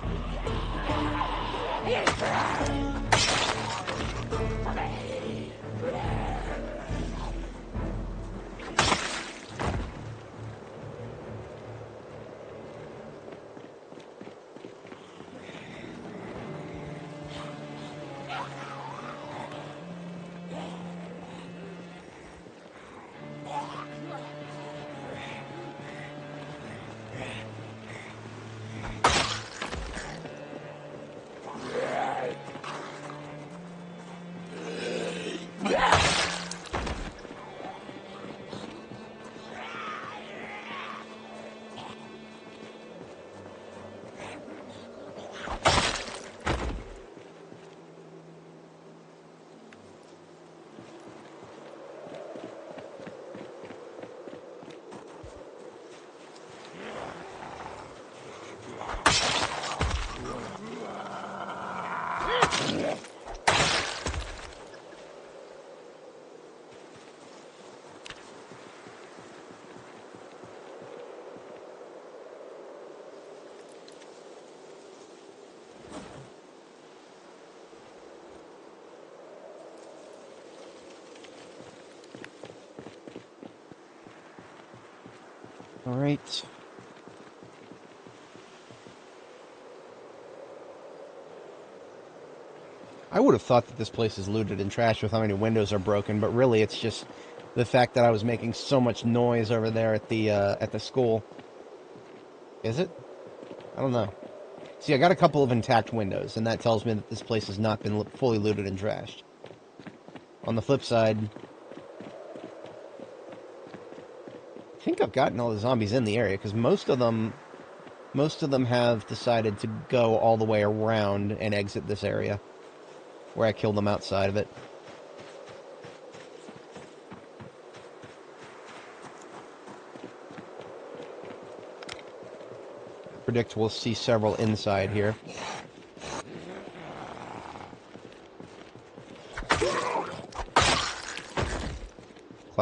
Alright. I would have thought that this place is looted and trashed with how many windows are broken, but really it's just the fact that I was making so much noise over there at the school. Is it? I don't know. See, I got a couple of intact windows, and that tells me that this place has not been fully looted and trashed. On the flip side, I think I've gotten all the zombies in the area, because most of them have decided to go all the way around and exit this area, where I killed them outside of it. I predict we'll see several inside here.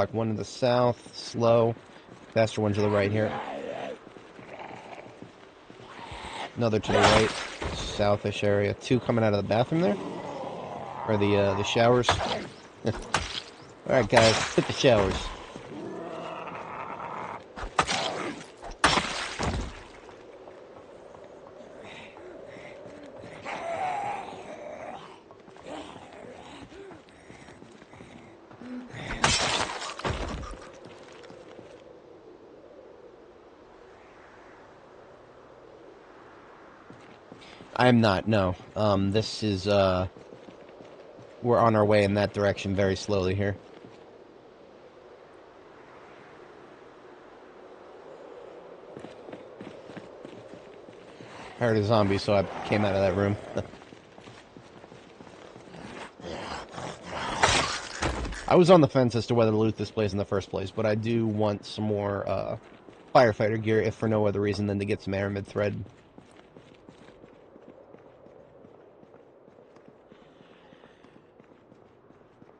o'clock. One to the south, slow. Faster one to the right here. Another to the right, southish area. 2 coming out of the bathroom there, or the showers. All right, guys, hit the showers. I'm not, no. This is, we're on our way in that direction very slowly here. I heard a zombie, so I came out of that room. I was on the fence as to whether to loot this place in the first place, but I do want some more, firefighter gear, if for no other reason than to get some aramid thread.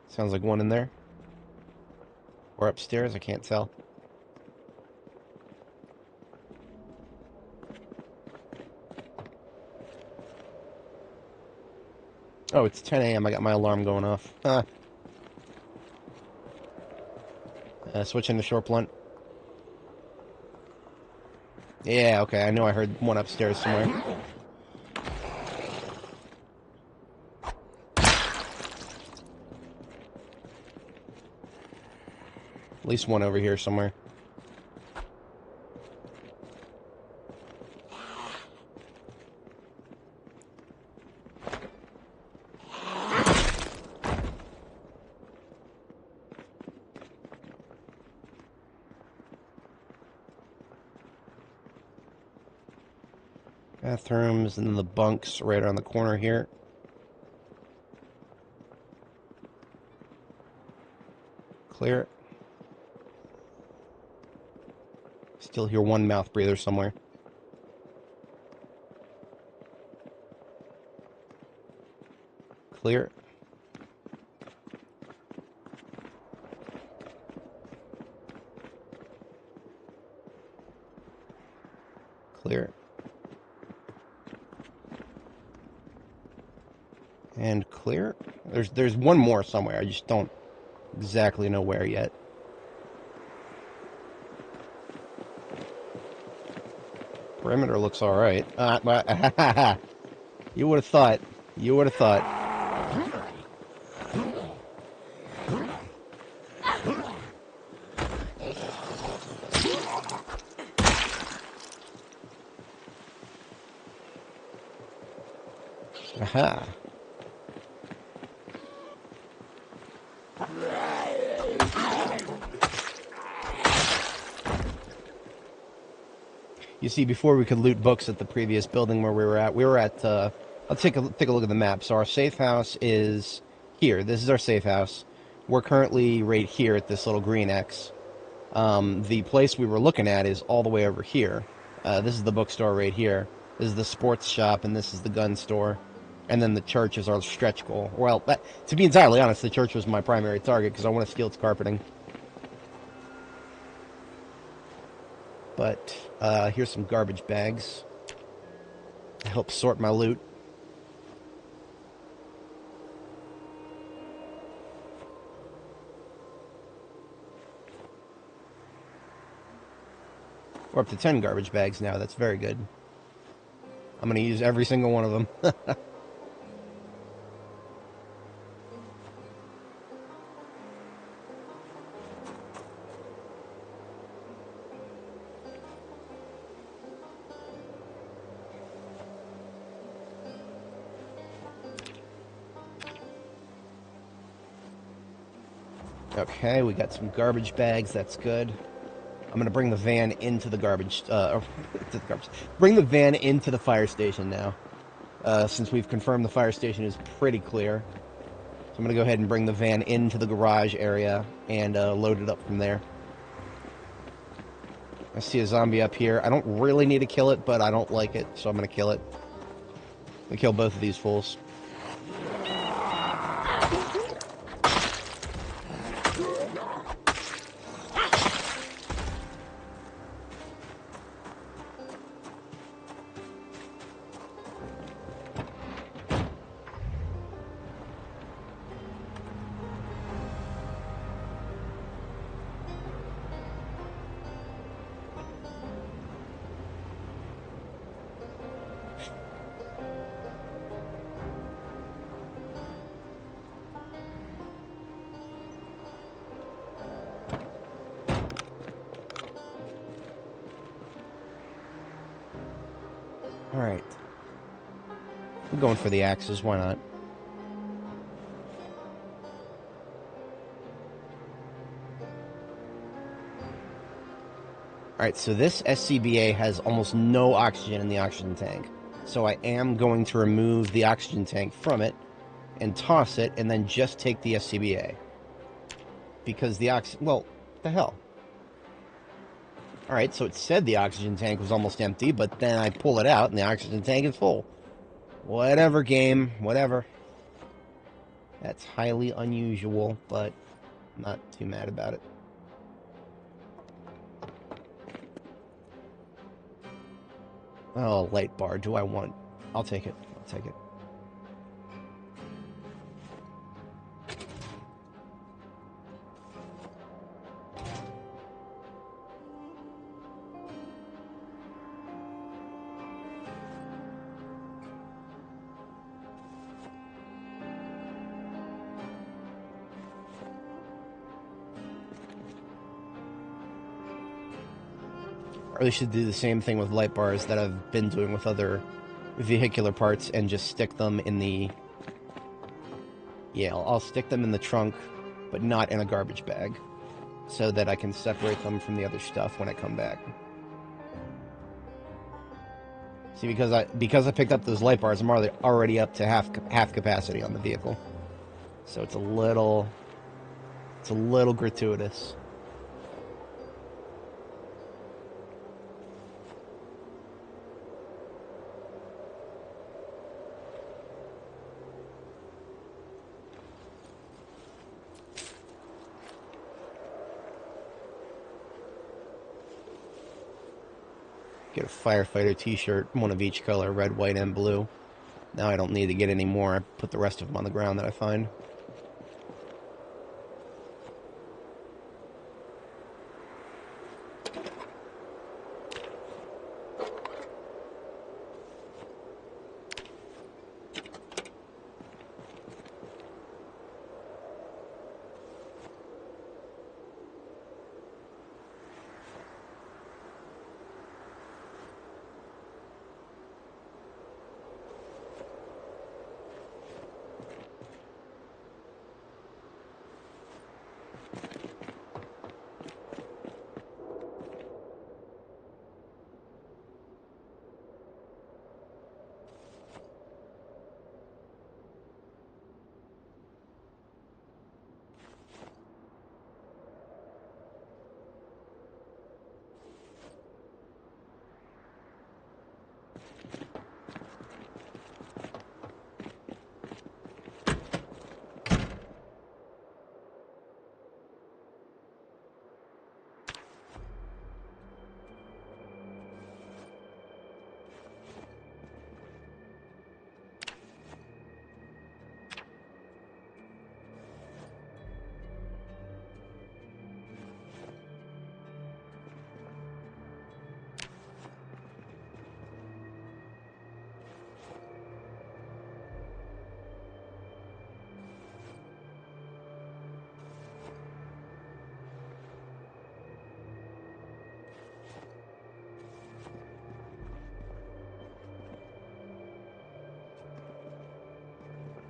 Sounds like one in there. Or upstairs, I can't tell. Oh, it's 10 a.m. I got my alarm going off. Switching to short blunt. Yeah, okay, I know I heard one upstairs somewhere. At least one over here somewhere. Bathrooms, and then the bunks right around the corner here. Clear. Still hear one mouth breather somewhere. Clear. Clear. And clear. There's one more somewhere. I just don't exactly know where yet. Perimeter looks all right. You would have thought. You would have thought. Aha. You see, before we could loot books at the previous building where we were at, I'll take a look at the map. So our safe house is here. This is our safe house. We're currently right here at this little green X. The place we were looking at is all the way over here. This is the bookstore right here. This is the sports shop, and this is the gun store. And then the church is our stretch goal. Well, to be entirely honest, the church was my primary target because I want to steal its carpeting. But here's some garbage bags to help sort my loot. We're up to 10 garbage bags now. That's very good. I'm going to use every single one of them. Okay, we got some garbage bags. That's good. I'm going to bring the van into the garbage, bring the van into the fire station now, since we've confirmed the fire station is pretty clear. So I'm going to go ahead and bring the van into the garage area and load it up from there. I see a zombie up here. I don't really need to kill it, but I don't like it, so I'm going to kill it. I'm going to kill both of these fools. Alright. I'm going for the axes, why not? Alright, so this SCBA has almost no oxygen in the oxygen tank. So I am going to remove the oxygen tank from it and toss it and then just take the SCBA. Because the well, the hell. Alright, so it said the oxygen tank was almost empty, but then I pull it out and the oxygen tank is full. Whatever, game, whatever. That's highly unusual, but I'm not too mad about it. Oh, light bar, do I want... I'll take it, I'll take it. I really should do the same thing with light bars that I've been doing with other vehicular parts and just stick them in the... Yeah, I'll stick them in the trunk, but not in a garbage bag, so that I can separate them from the other stuff when I come back. See, because I picked up those light bars, I'm already up to half capacity on the vehicle. So it's a little gratuitous. Get a firefighter t-shirt, one of each color, red, white, and blue. Now I don't need to get any more. I put the rest of them on the ground that I find.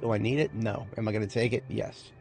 Do I need it? No. Am I going to take it? Yes.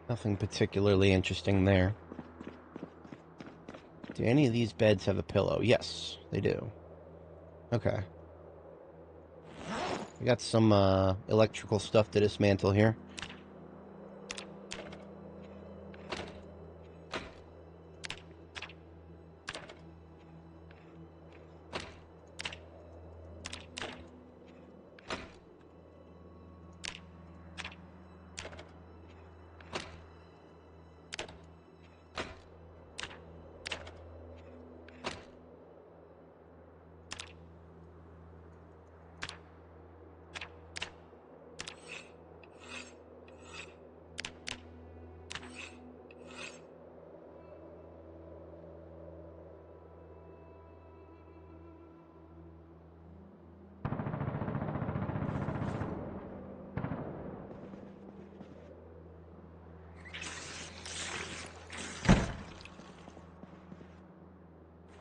Nothing particularly interesting there. Do any of these beds have a pillow? Yes, they do. Okay. We got some electrical stuff to dismantle here.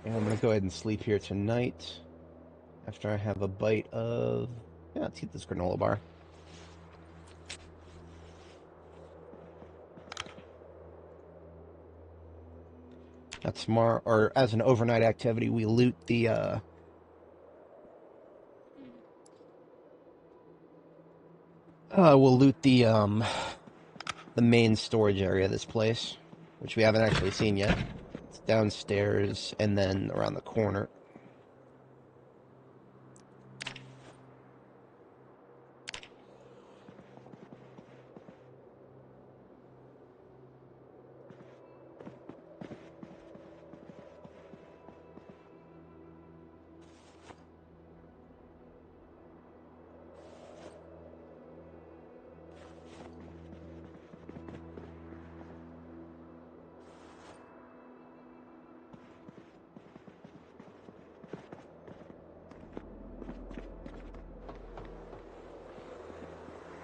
And I'm going to go ahead and sleep here tonight after I have a bite of... Yeah, let's eat this granola bar. That's tomorrow, or as an overnight activity, we loot the, we'll loot the main storage area of this place, which we haven't actually seen yet. It's downstairs and then around the corner.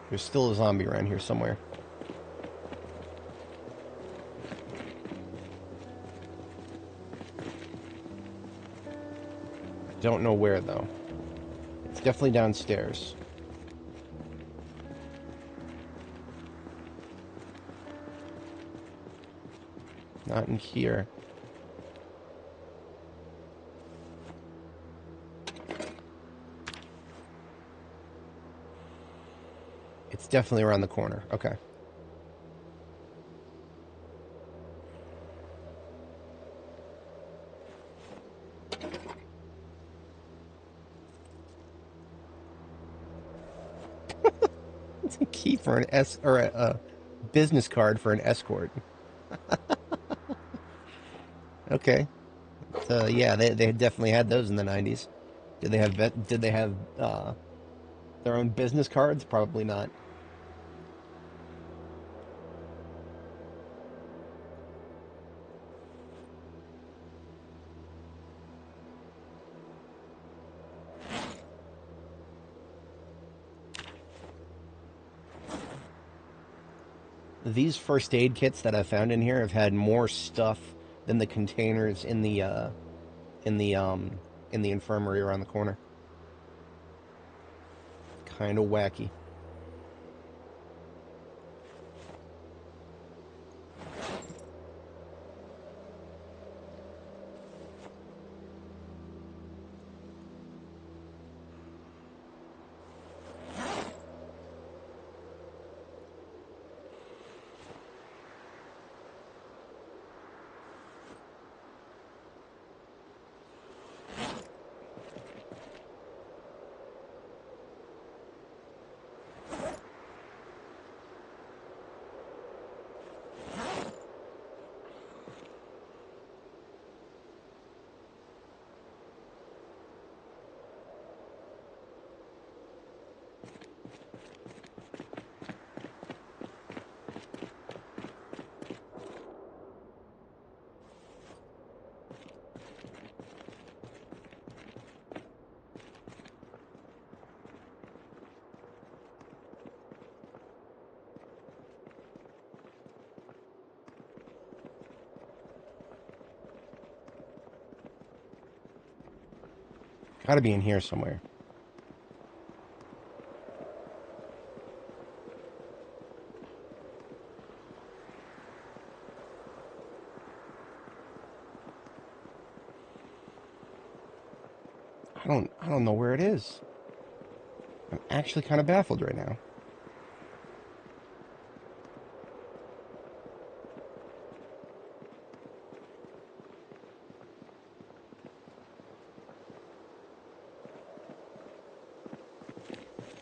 There's still a zombie around here somewhere. I don't know where, though. It's definitely downstairs. Not in here. It's definitely around the corner. Okay. It's a key for an or a business card for an escort. Okay. Yeah, they definitely had those in the 90s. Did they have their own business cards? Probably not. These first aid kits that I found in here have had more stuff than the containers in in the um the infirmary around the corner. Kind of wacky. Gotta be in here somewhere. I don't know where it is. I'm actually kind of baffled right now.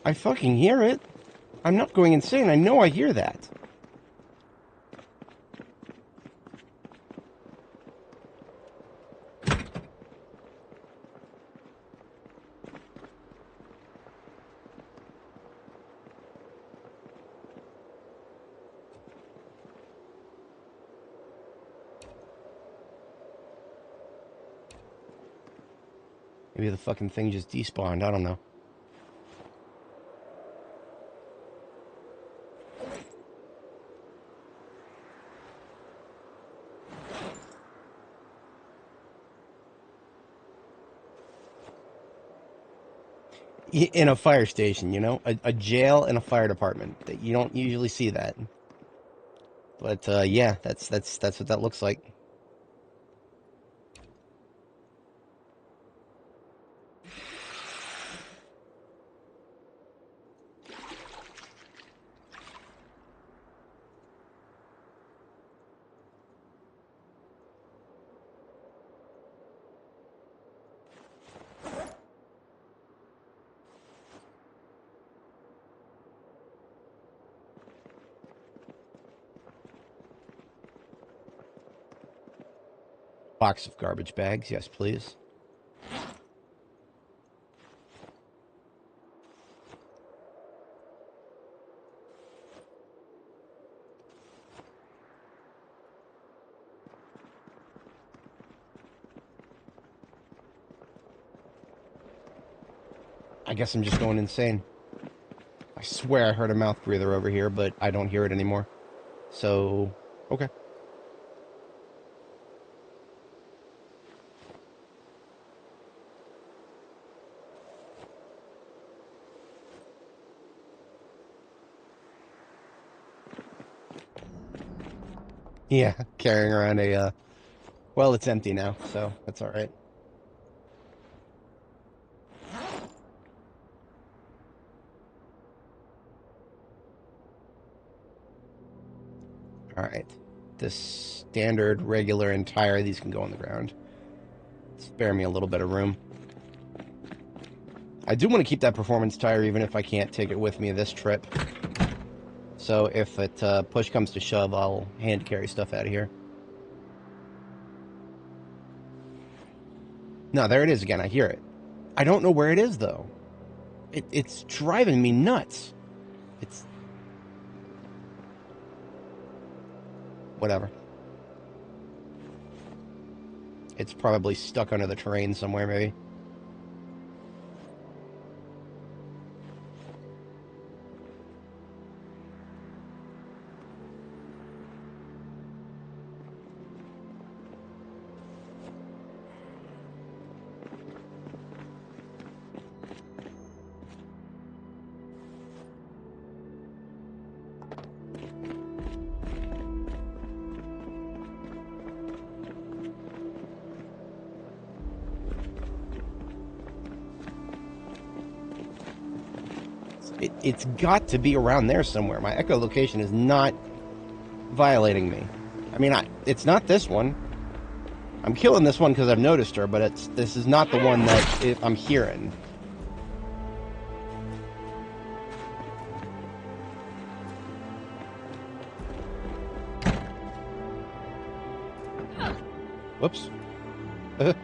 I fucking hear it. I'm not going insane. I know I hear that. Maybe the fucking thing just despawned. I don't know. In a fire station, you know? A jail and a fire department. That you don't usually see that. But, yeah, that's what that looks like. Box of garbage bags, yes, please. I guess I'm just going insane. I swear I heard a mouth breather over here, but I don't hear it anymore. So, okay. Yeah, carrying around a, well, it's empty now, so that's alright. Alright. This standard, regular, and tire, these can go on the ground. Spare me a little bit of room. I do want to keep that performance tire even if I can't take it with me this trip. So if it push comes to shove, I'll hand carry stuff out of here. No, there it is again. I hear it. I don't know where it is, though. It's driving me nuts. It's... whatever. It's probably stuck under the terrain somewhere, maybe. It's got to be around there somewhere. My echolocation is not violating me. I mean, it's not this one. I'm killing this one because I've noticed her, but this is not the one that I'm hearing. Whoops. That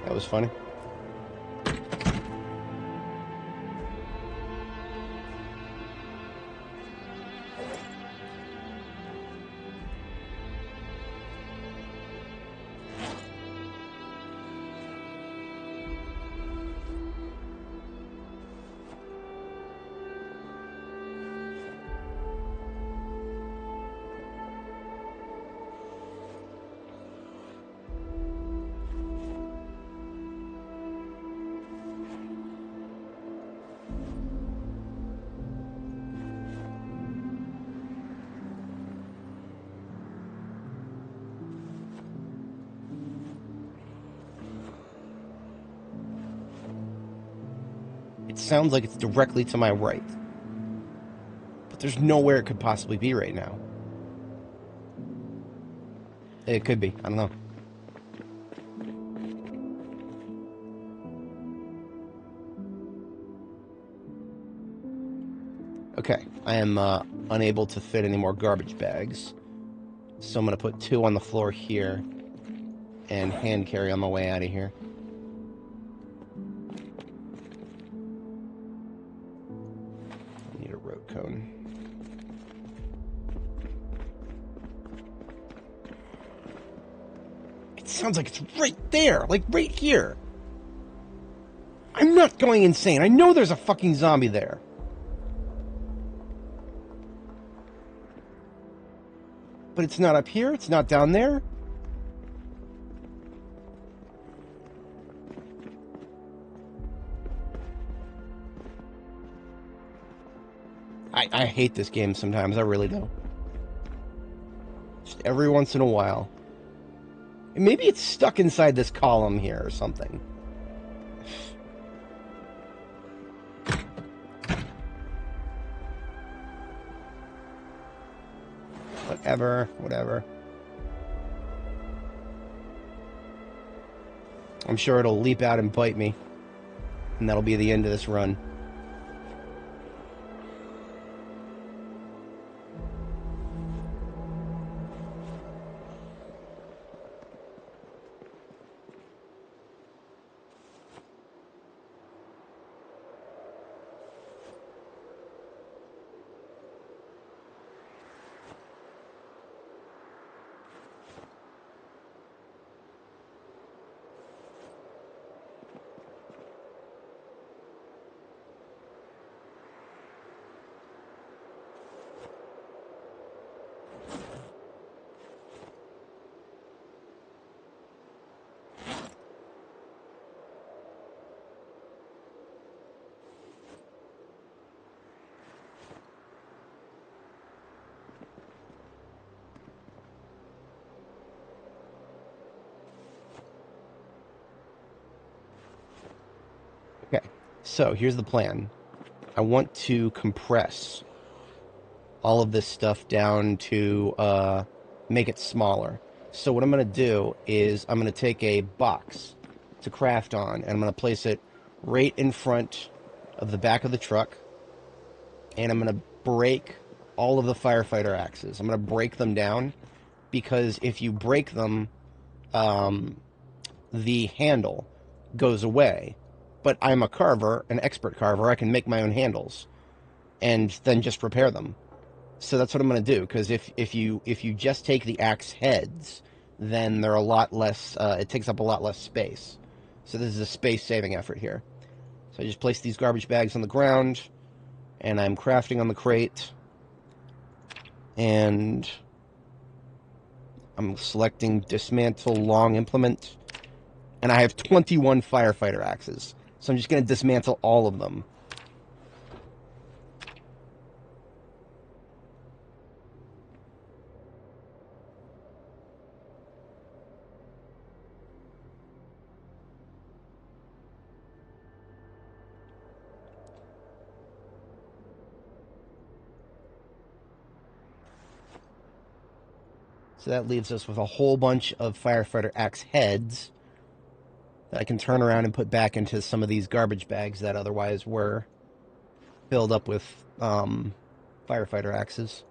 was funny. sounds like it's directly to my right. But there's nowhere it could possibly be right now. It could be. I don't know. Okay, I am unable to fit any more garbage bags. So I'm going to put 2 on the floor here and hand carry on my way out of here. I need a road cone. It sounds like it's right there, like right here. I'm not going insane. I know there's a fucking zombie there. But it's not up here, it's not down there. I hate this game sometimes, I really do. Just every once in a while. Maybe it's stuck inside this column here or something. Whatever. I'm sure it'll leap out and bite me. And that'll be the end of this run. Okay, so here's the plan. I want to compress all of this stuff down to make it smaller. So what I'm going to do is I'm going to take a box to craft on, and I'm going to place it right in front of the back of the truck, and I'm going to break all of the firefighter axes. I'm going to break them down, because if you break them, the handle goes away. But I'm a carver, an expert carver. I can make my own handles and then just repair them. So that's what I'm going to do, because if you just take the axe heads, then they're a lot less, it takes up a lot less space. So this is a space-saving effort here. So I just place these garbage bags on the ground, and I'm crafting on the crate, and I'm selecting dismantle long implement, and I have 21 firefighter axes. So I'm just going to dismantle all of them. So that leaves us with a whole bunch of firefighter axe heads that I can turn around and put back into some of these garbage bags that otherwise were filled up with firefighter axes.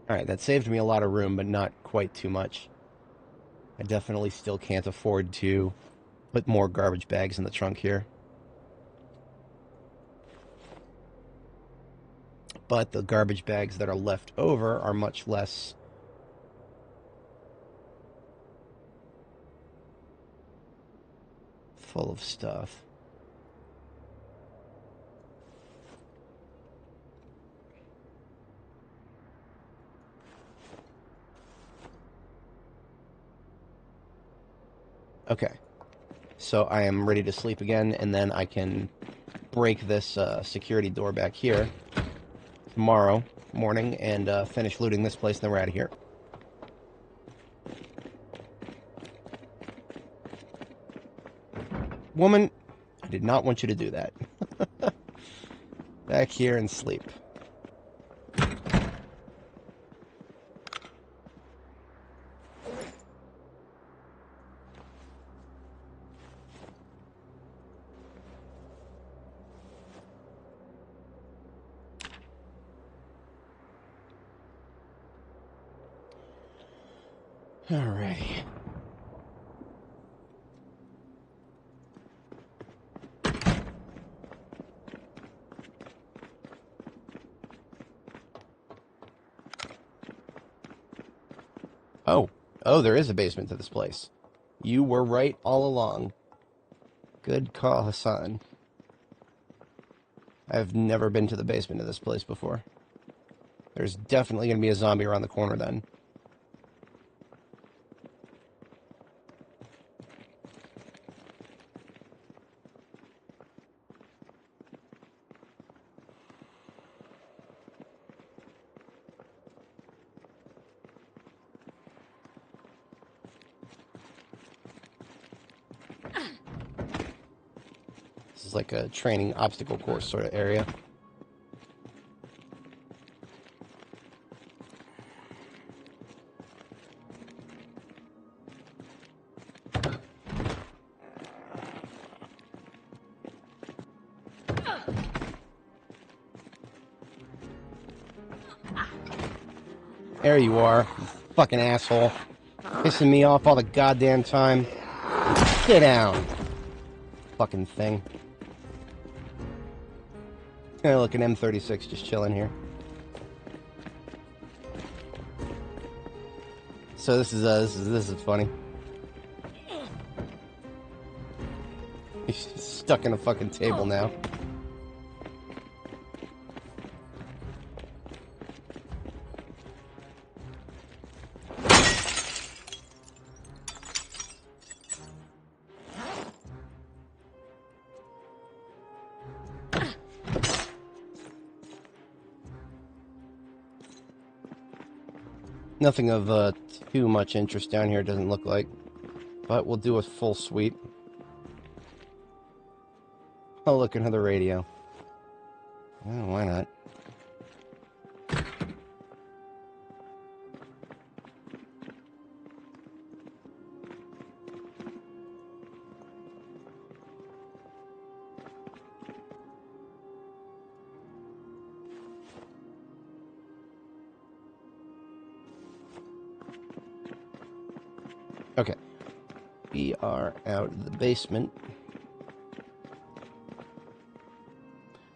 Alright, that saved me a lot of room, but not quite too much. I definitely still can't afford to put more garbage bags in the trunk here. but the garbage bags that are left over are much less full of stuff. Okay, so I am ready to sleep again, and then I can break this security door back here tomorrow morning and finish looting this place, and then we're out of here. Woman, I did not want you to do that. Back here and sleep. Alrighty. Oh, there is a basement to this place. You were right all along. Good call, Hassan. I've never been to the basement of this place before. There's definitely going to be a zombie around the corner then. This is like a training obstacle course sort of area. There you are, you fucking asshole. Pissing me off all the goddamn time. Sit down. Fucking thing. Hey, look, an M36 just chilling here. So this is funny. He's stuck in a fucking table now. Nothing of too much interest down here, doesn't look like. But we'll do a full sweep. Oh, look, another radio. Well, why not? Okay. We are out of the basement.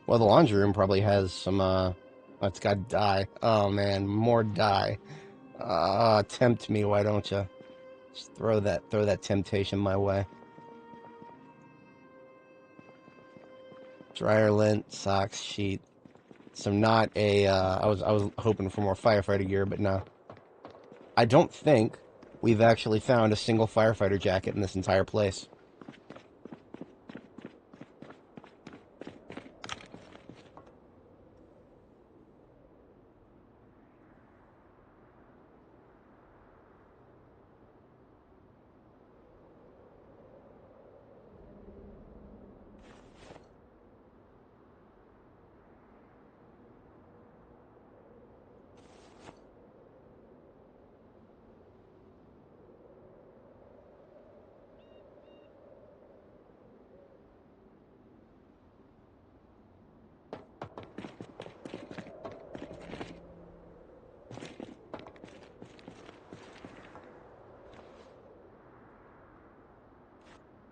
Well, the laundry room probably has some, it's got dye. Oh, man, more dye. Tempt me, why don't you? Just throw that temptation my way. Dryer lint, socks, sheet. Some not a, I was hoping for more firefighter gear, but no. I don't think we've actually found a single firefighter jacket in this entire place.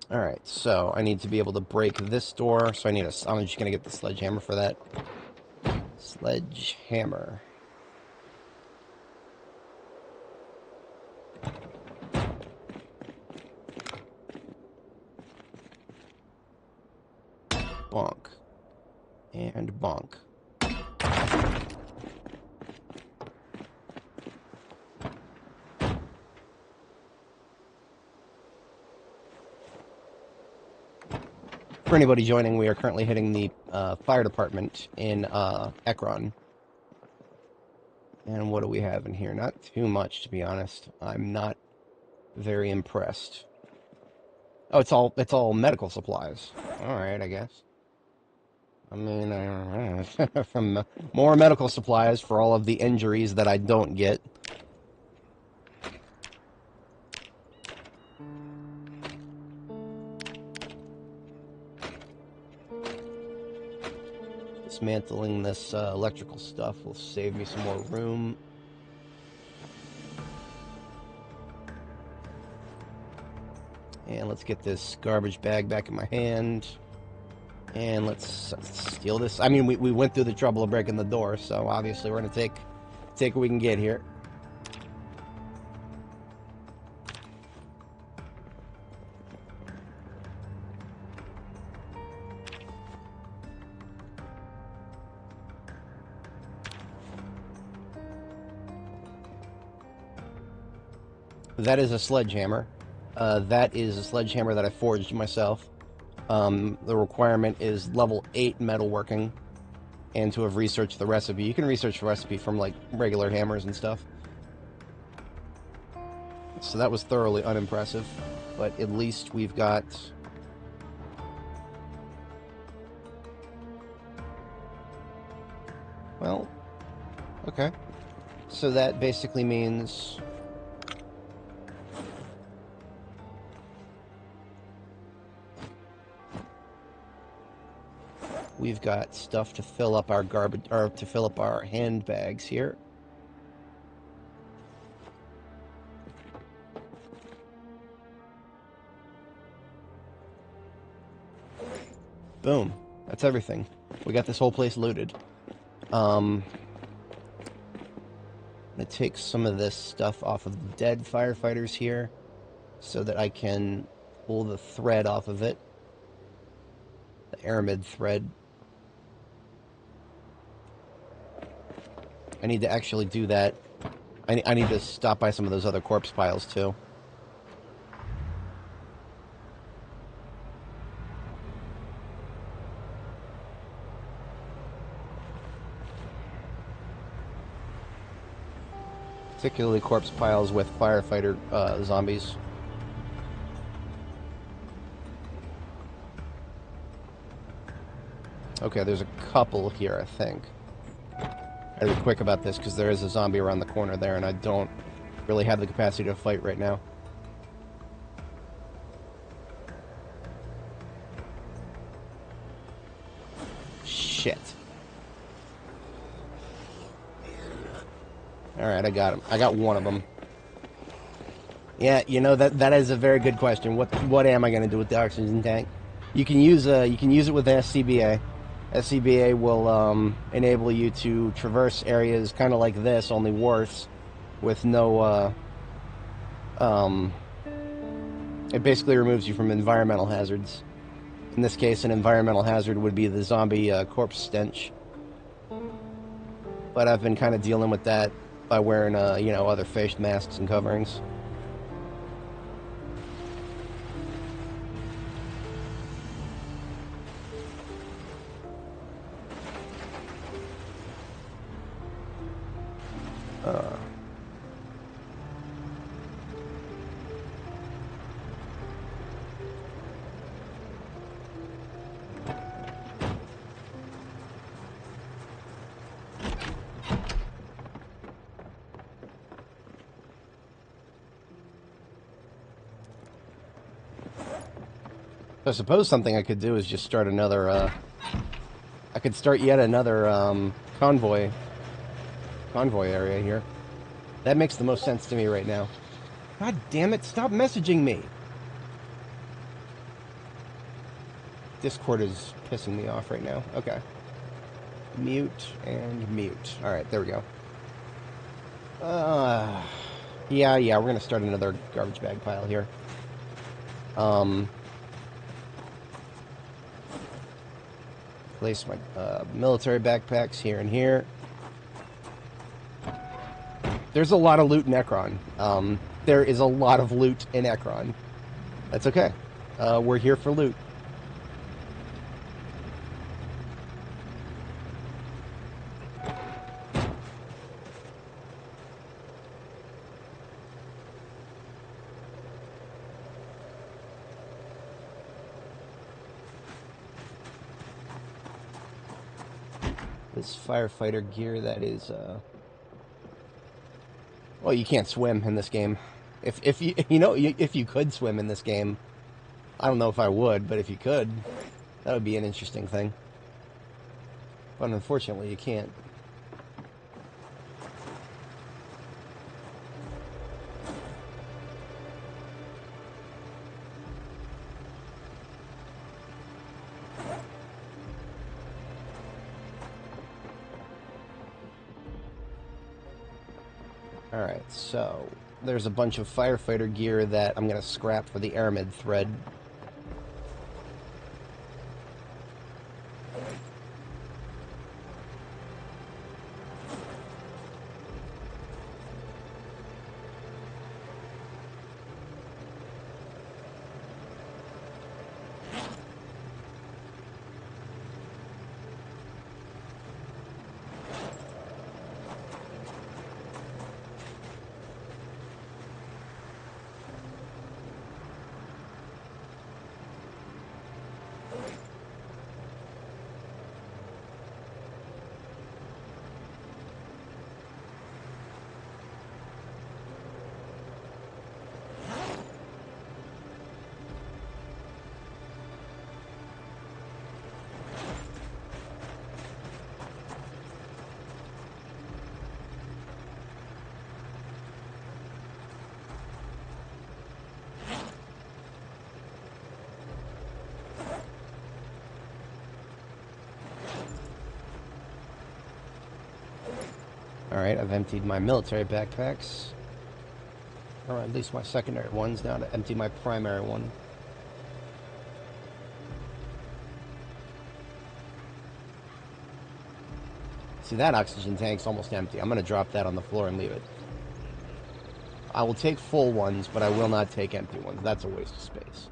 Alright, so I need to be able to break this door, so I'm just going to get the sledgehammer for that. Sledgehammer. Bonk. And bonk. For anybody joining, we are currently hitting the fire department in Ekron. And what do we have in here? Not too much, to be honest. I'm not very impressed. Oh, it's all medical supplies. All right, I guess. I mean, from more medical supplies for all of the injuries that I don't get. Dismantling this electrical stuff will save me some more room. And let's get this garbage bag back in my hand. And let's steal this. I mean, we went through the trouble of breaking the door, so obviously we're going to take what we can get here. That is a sledgehammer. That is a sledgehammer that I forged myself. The requirement is level 8 metalworking, and to have researched the recipe. You can research the recipe from, like, regular hammers and stuff. So that was thoroughly unimpressive, but at least we've got... Well, okay. So that basically means... We've got stuff to fill up our garbage, or to fill up our handbags here. Boom. That's everything. We got this whole place looted. I'm gonna take some of this stuff off of the dead firefighters here, so that I can pull the thread off of it. The aramid thread. I need to actually do that. I need to stop by some of those other corpse piles, too. Particularly corpse piles with firefighter zombies. Okay, there's a couple here, I think. I gotta be quick about this, because there is a zombie around the corner there, and I don't really have the capacity to fight right now. Shit. Alright, I got him. I got one of them. Yeah, you know, that is a very good question. What am I gonna do with the oxygen tank? You can use it with SCBA. SCBA will enable you to traverse areas kind of like this, only worse, with no... it basically removes you from environmental hazards. In this case, an environmental hazard would be the zombie corpse stench. But I've been kind of dealing with that by wearing, you know, other face masks and coverings. I suppose something I could do is just start another, I could start yet another, convoy area here. That makes the most sense to me right now. God damn it, stop messaging me! Discord is pissing me off right now. Okay. Mute and mute. Alright, there we go. Yeah, we're gonna start another garbage bag pile here. Place my military backpacks here and here. There's a lot of loot in Ekron. There is a lot of loot in Ekron. That's okay. We're here for loot. This firefighter gear, that is, well, you can't swim in this game. If you if you could swim in this game, I don't know if I would, but if you could, that would be an interesting thing. But unfortunately, you can't. Alright, so there's a bunch of firefighter gear that I'm going to scrap for the aramid thread. Alright, I've emptied my military backpacks. Or at least my secondary ones, now to empty my primary one. See, that oxygen tank's almost empty. I'm going to drop that on the floor and leave it. I will take full ones, but I will not take empty ones. That's a waste of space.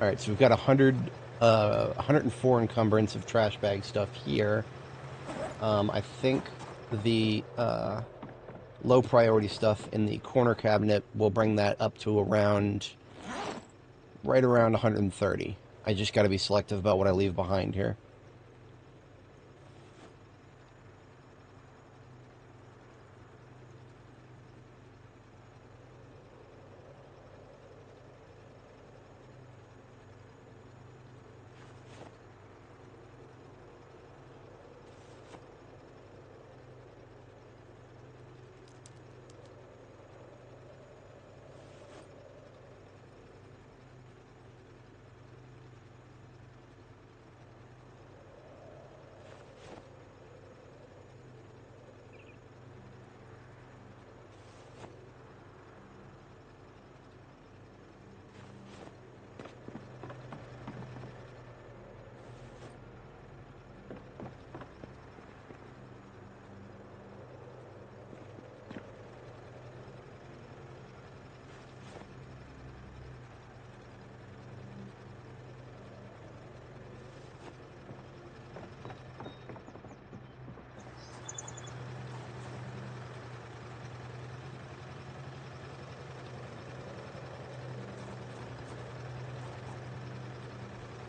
Alright, so we've got 100 104 encumbrance of trash bag stuff here. I think the low priority stuff in the corner cabinet will bring that up to around, right around 130. I just got to be selective about what I leave behind here.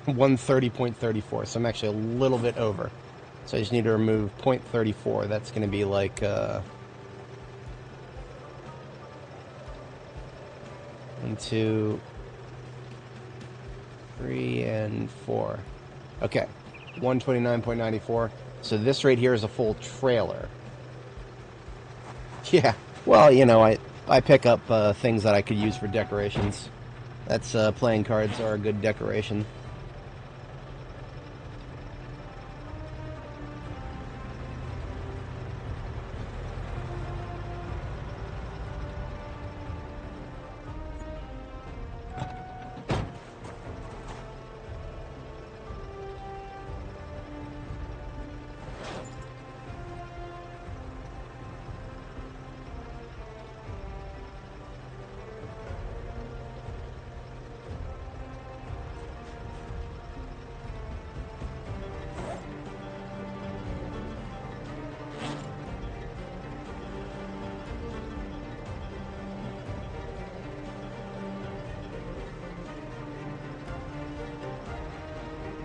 .34, so I'm actually a little bit over. So I just need to remove .34. That's going to be like 1, 2, 3, and 4. Okay, 129.94. So this right here is a full trailer. Yeah, well, you know, I pick up things that I could use for decorations. That's playing cards are a good decoration.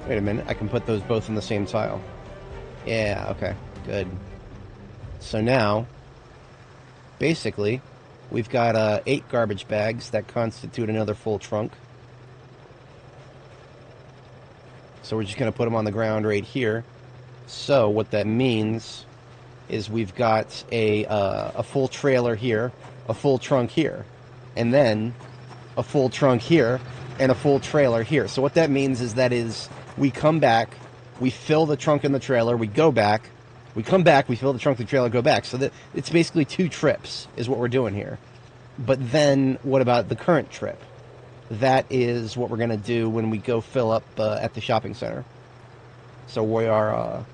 Wait a minute, I can put those both in the same tile. Yeah, okay, good. So now, basically, we've got 8 garbage bags that constitute another full trunk. So we're just going to put them on the ground right here. So what that means is we've got a full trailer here, a full trunk here, and then a full trunk here, and a full trailer here. So what that means is we come back, we fill the trunk and the trailer, we go back, we come back, we fill the trunk and the trailer, go back. So that it's basically 2 trips is what we're doing here. But then what about the current trip? That is what we're going to do when we go fill up at the shopping center. So we are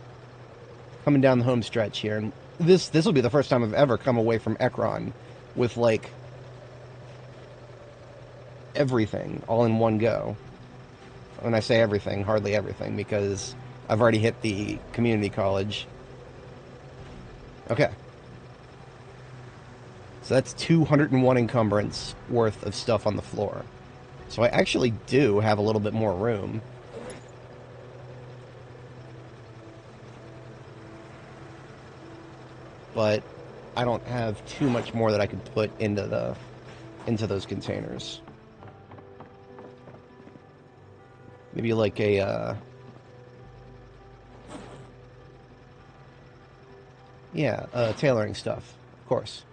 coming down the home stretch here. And this will be the first time I've ever come away from Ekron with, like, everything all in one go. When I say everything, hardly everything, because I've already hit the community college. Okay. So that's 201 encumbrance worth of stuff on the floor. So I actually do have a little bit more room. But I don't have too much more that I could put into those containers. Maybe like a tailoring stuff, of course.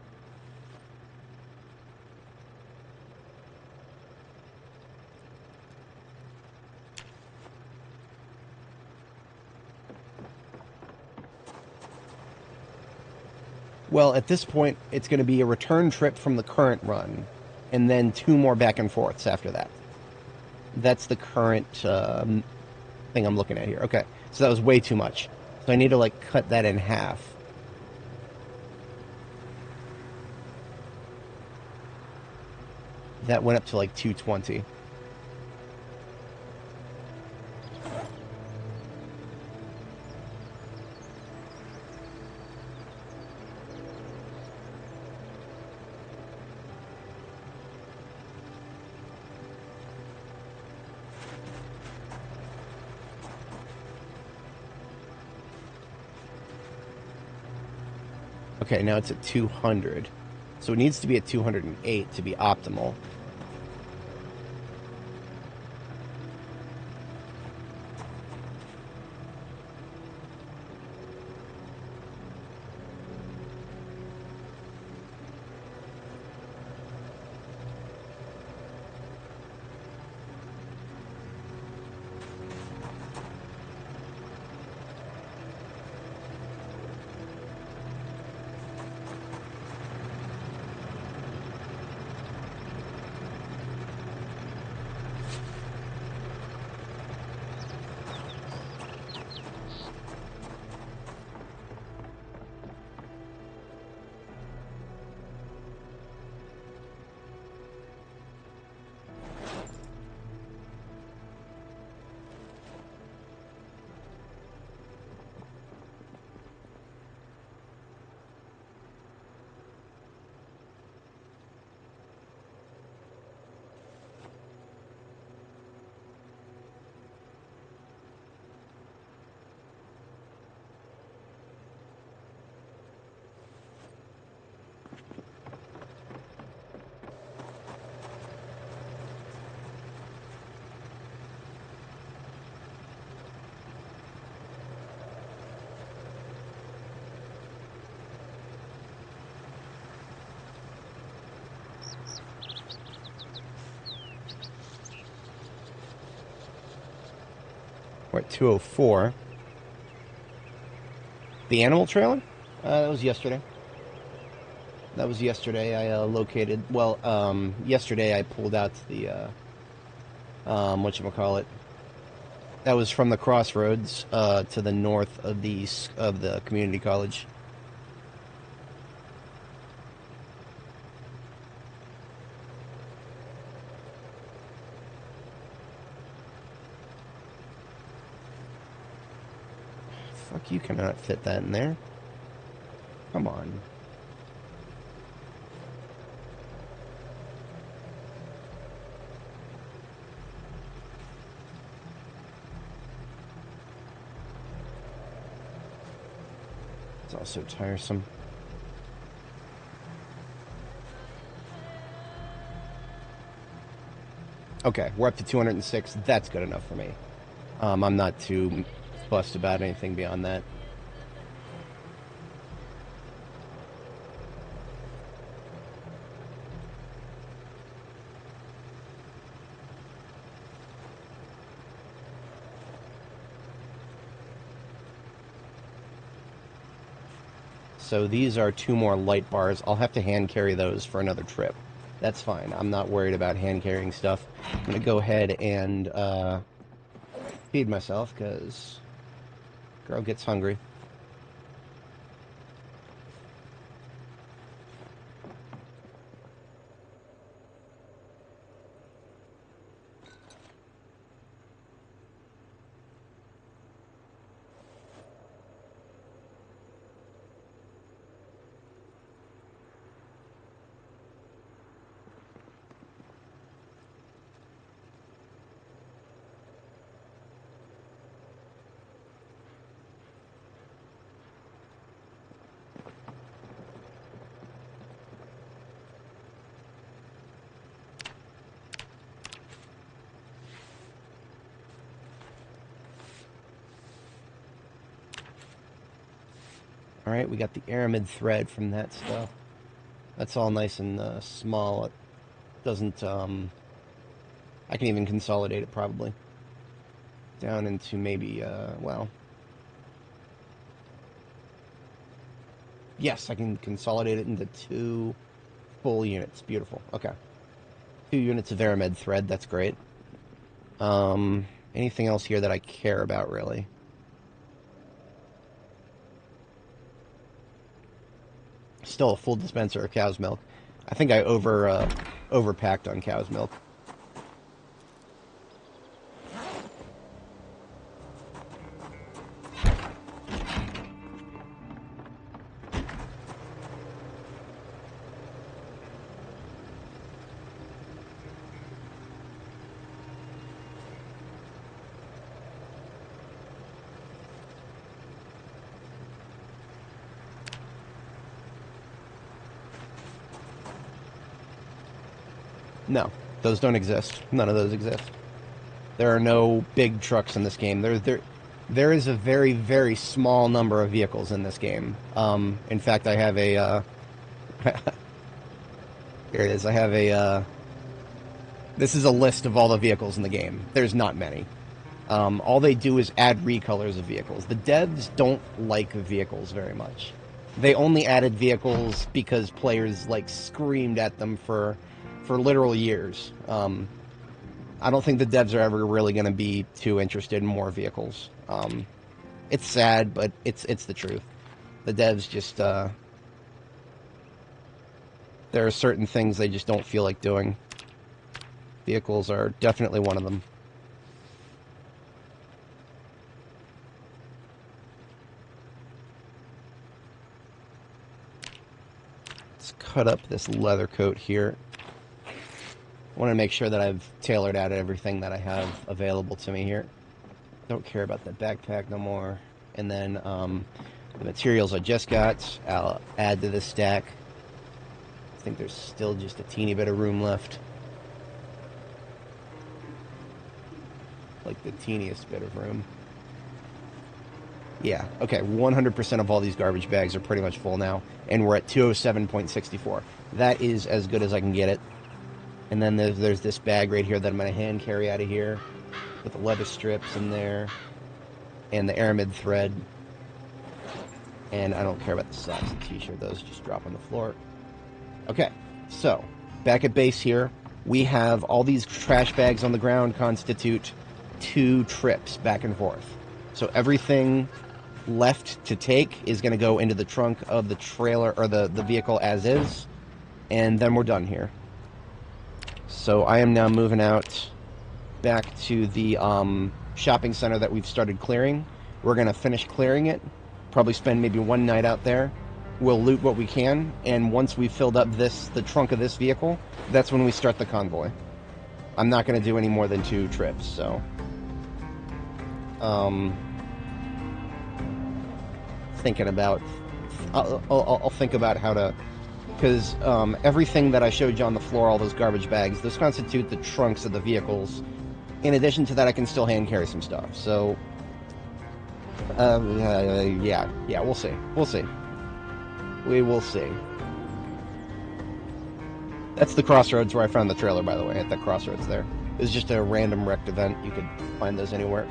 Well, at this point, it's going to be a return trip from the current run, and then 2 more back and forths after that. That's the current thing I'm looking at here. Okay, so that was way too much. So I need to, like, cut that in half. That went up to, like, 220. Okay, now it's at 200. So it needs to be at 208 to be optimal. We're at 204. The animal trailer? That was yesterday. That was yesterday. I located. Well, yesterday I pulled out the whatchamacallit. That was from the crossroads to the north of the community college. Fuck, you cannot fit that in there. Come on. It's also tiresome. Okay, we're up to 206. That's good enough for me. I'm not too fussed about anything beyond that. So these are 2 more light bars. I'll have to hand carry those for another trip. That's fine. I'm not worried about hand carrying stuff. I'm going to go ahead and feed myself because girl gets hungry. Alright, we got the aramid thread from that stuff. That's all nice and small. It doesn't, I can even consolidate it probably. Down into maybe, well... Yes, I can consolidate it into 2 full units. Beautiful. Okay. 2 units of aramid thread, that's great. Anything else here that I care about, really? Still a full dispenser of cow's milk. I think I overpacked on cow's milk. No, those don't exist. None of those exist. There are no big trucks in this game. There is a very, very small number of vehicles in this game. In fact, I have a, here it is. I have a, this is a list of all the vehicles in the game. There's not many. All they do is add recolors of vehicles. The devs don't like vehicles very much. They only added vehicles because players, like, screamed at them for literal years. I don't think the devs are ever really going to be too interested in more vehicles. It's sad, but it's the truth. The devs just, there are certain things they just don't feel like doing. Vehicles are definitely one of them. Let's cut up this leather coat here. I want to make sure that I've tailored out everything that I have available to me here. Don't care about that backpack no more. And then the materials I just got, I'll add to this stack. I think there's still just a teeny bit of room left. Like the teeniest bit of room. Yeah, okay, 100% of all these garbage bags are pretty much full now. And we're at 207.64. That is as good as I can get it. And then there's this bag right here that I'm going to hand carry out of here. With the leather strips in there. And the aramid thread. And I don't care about the socks and t-shirt. Those just drop on the floor. Okay, so, back at base here. We have all these trash bags on the ground constitute 2 trips back and forth. So everything left to take is going to go into the trunk of the trailer, or the vehicle as is. And then we're done here. So I am now moving out back to the shopping center that we've started clearing. We're going to finish clearing it. Probably spend maybe one night out there. We'll loot what we can. And once we've filled up the trunk of this vehicle, that's when we start the convoy. I'm not going to do any more than 2 trips, so... thinking about... I'll think about how to... Because everything that I showed you on the floor, all those garbage bags, those constitute the trunks of the vehicles. In addition to that, I can still hand carry some stuff. So, yeah, we'll see. We'll see. We will see. That's the crossroads where I found the trailer, by the way, at that crossroads there. It was just a random wrecked event. You could find those anywhere.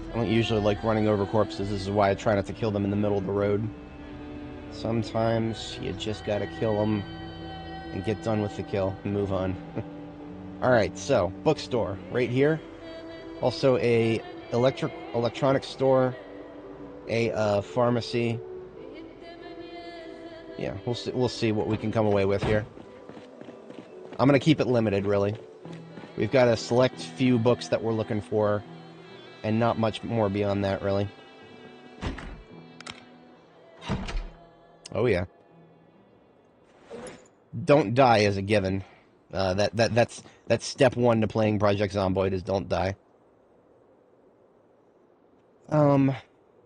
I don't usually like running over corpses. This is why I try not to kill them in the middle of the road. Sometimes you just gotta kill them and get done with the kill and move on. Alright, so, bookstore right here. Also a electronic store, a pharmacy. Yeah, we'll see what we can come away with here. I'm gonna keep it limited, really. We've got a select few books that we're looking for, and not much more beyond that, really. Oh yeah. Don't die as a given. That's step 1 to playing Project Zomboid, is don't die.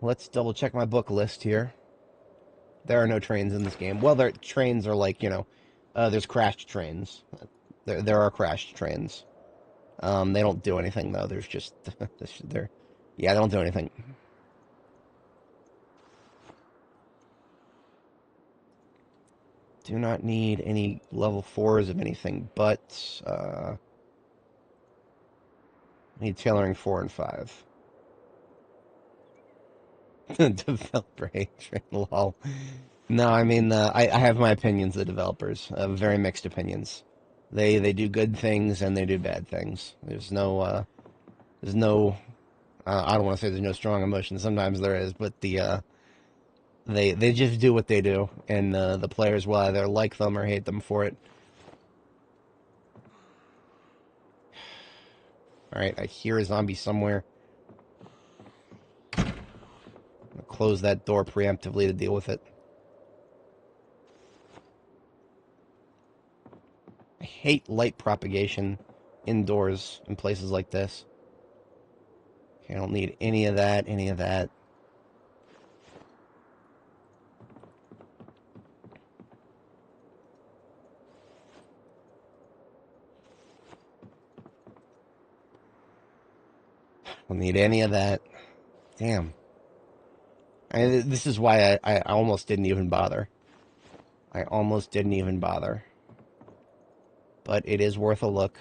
Let's double check my book list here. There are no trains in this game. Well, trains are like, you know, there's crashed trains. There are crashed trains. They don't do anything, though. There's just... yeah, they don't do anything. Do not need any level 4s of anything, but... need tailoring 4 and 5. Developer hatred, lol. No, I mean, I have my opinions of developers. Very mixed opinions. They do good things and they do bad things. There's no, I don't want to say there's no strong emotion. Sometimes there is, but the They just do what they do, and the players will either like them or hate them for it. All right, I hear a zombie somewhere. I'm gonna close that door preemptively to deal with it. I hate light propagation indoors in places like this. Okay, I don't need any of that, any of that. Don't need any of that. Damn. This is why I almost didn't even bother. I almost didn't even bother. But it is worth a look.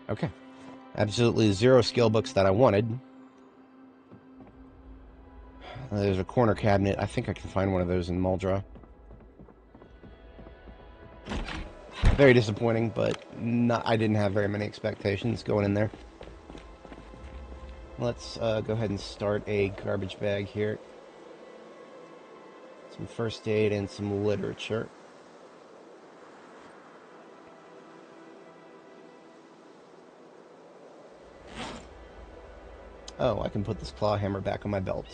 Okay. Absolutely zero skill books that I wanted. There's a corner cabinet. I think I can find one of those in Muldraugh. Very disappointing, but I didn't have very many expectations going in there. Let's go ahead and start a garbage bag here. Some first aid and some literature. Oh, I can put this claw hammer back on my belt.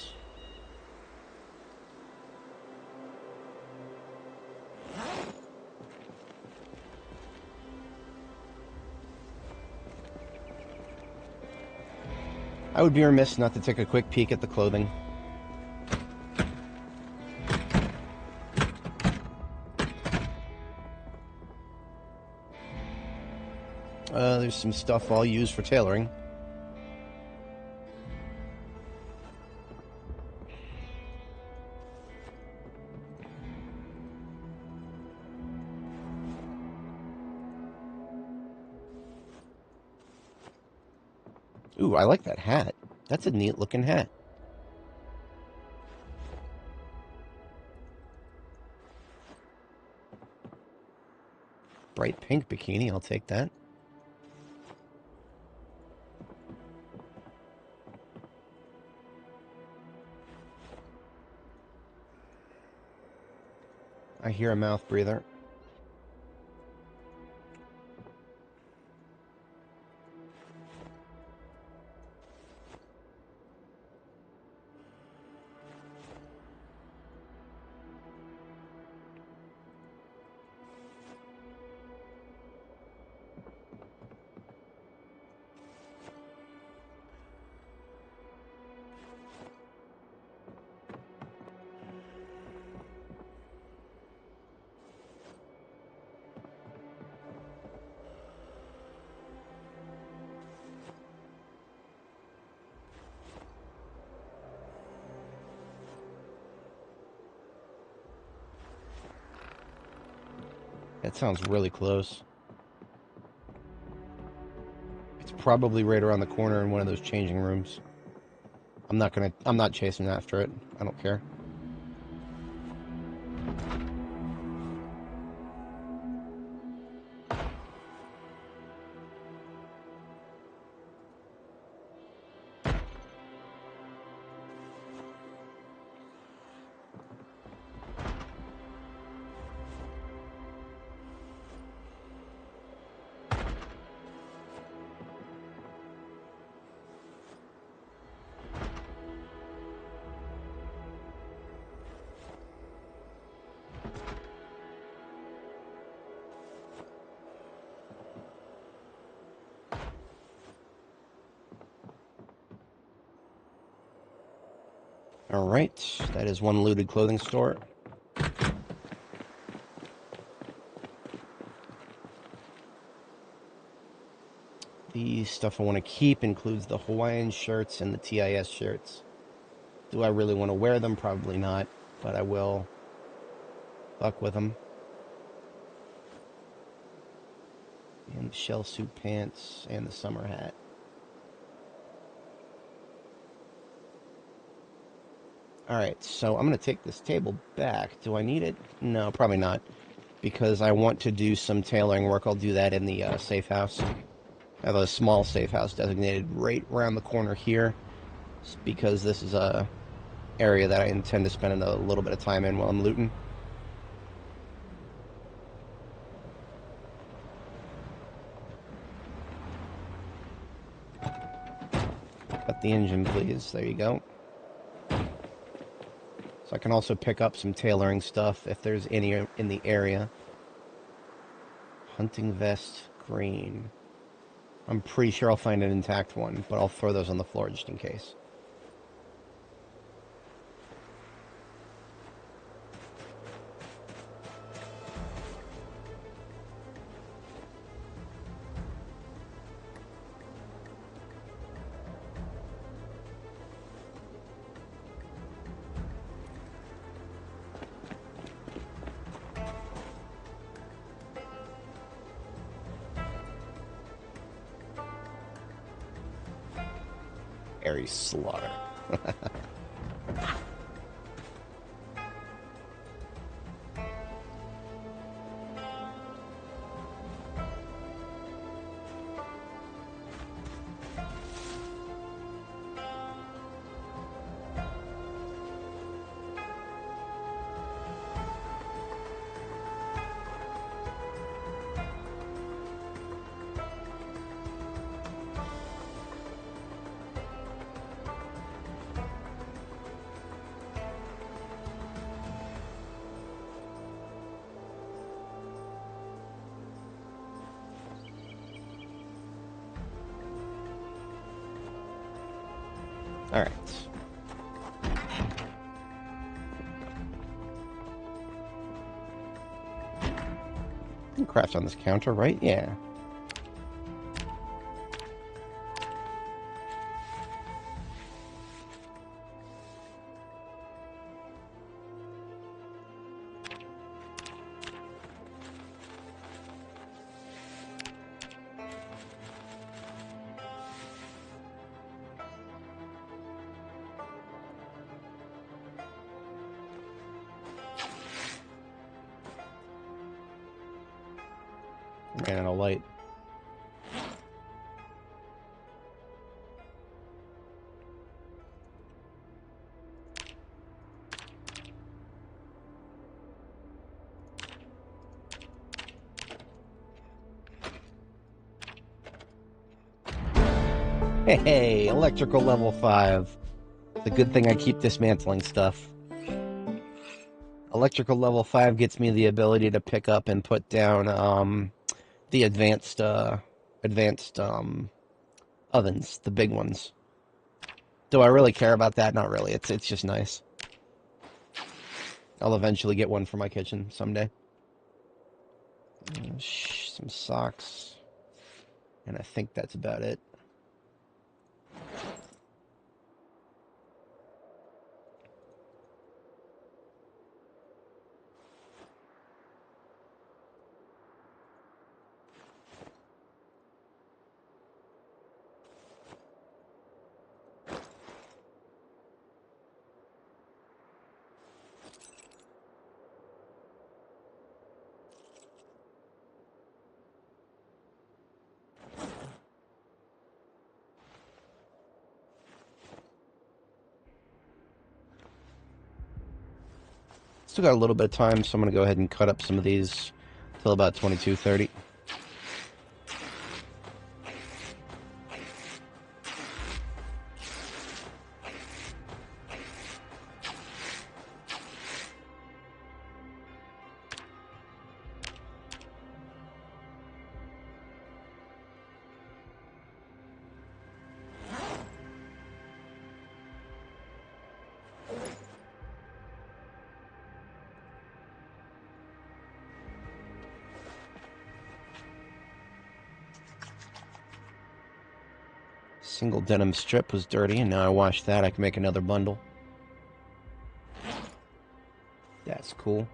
I would be remiss not to take a quick peek at the clothing. There's some stuff I'll use for tailoring. Ooh, I like that hat. That's a neat looking hat. Bright pink bikini, I'll take that. I hear a mouth breather. That sounds really close. It's probably right around the corner in one of those changing rooms. I'm not chasing after it. I don't care. Alright, that is one looted clothing store. The stuff I want to keep includes the Hawaiian shirts and the TIS shirts. Do I really want to wear them? Probably not, but I will fuck with them. And the shell suit pants and the summer hat. Alright, so I'm going to take this table back. Do I need it? No, probably not. Because I want to do some tailoring work. I'll do that in the safe house. I have a small safe house designated right around the corner here. Because this is a area that I intend to spend a little bit of time in while I'm looting. Cut the engine, please. There you go. So I can also pick up some tailoring stuff if there's any in the area. Hunting vest, green. I'm pretty sure I'll find an intact one, but I'll throw those on the floor just in case. Airy slaughter. Alright. You can craft on this counter, right? Yeah. Ran out of light. Hey, electrical level 5. It's a good thing I keep dismantling stuff. Electrical level 5 gets me the ability to pick up and put down the advanced ovens, the big ones. Do I really care about that? Not really. It's just nice. I'll eventually get one for my kitchen someday. Some socks. And I think that's about it. Still got a little bit of time, so I'm going to go ahead and cut up some of these till about 22:30. Single denim strip was dirty, and now I washed that. I can make another bundle. That's cool.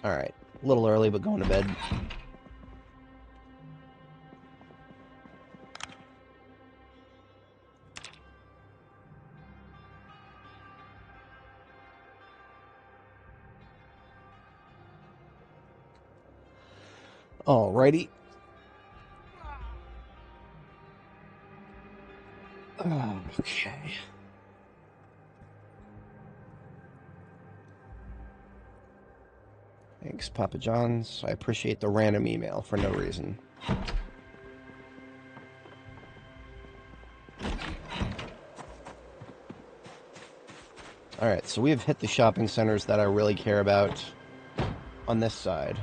Alright. A little early, but going to bed. Alrighty. Okay. Thanks, Papa John's. I appreciate the random email for no reason. Alright, so we have hit the shopping centers that I really care about on this side.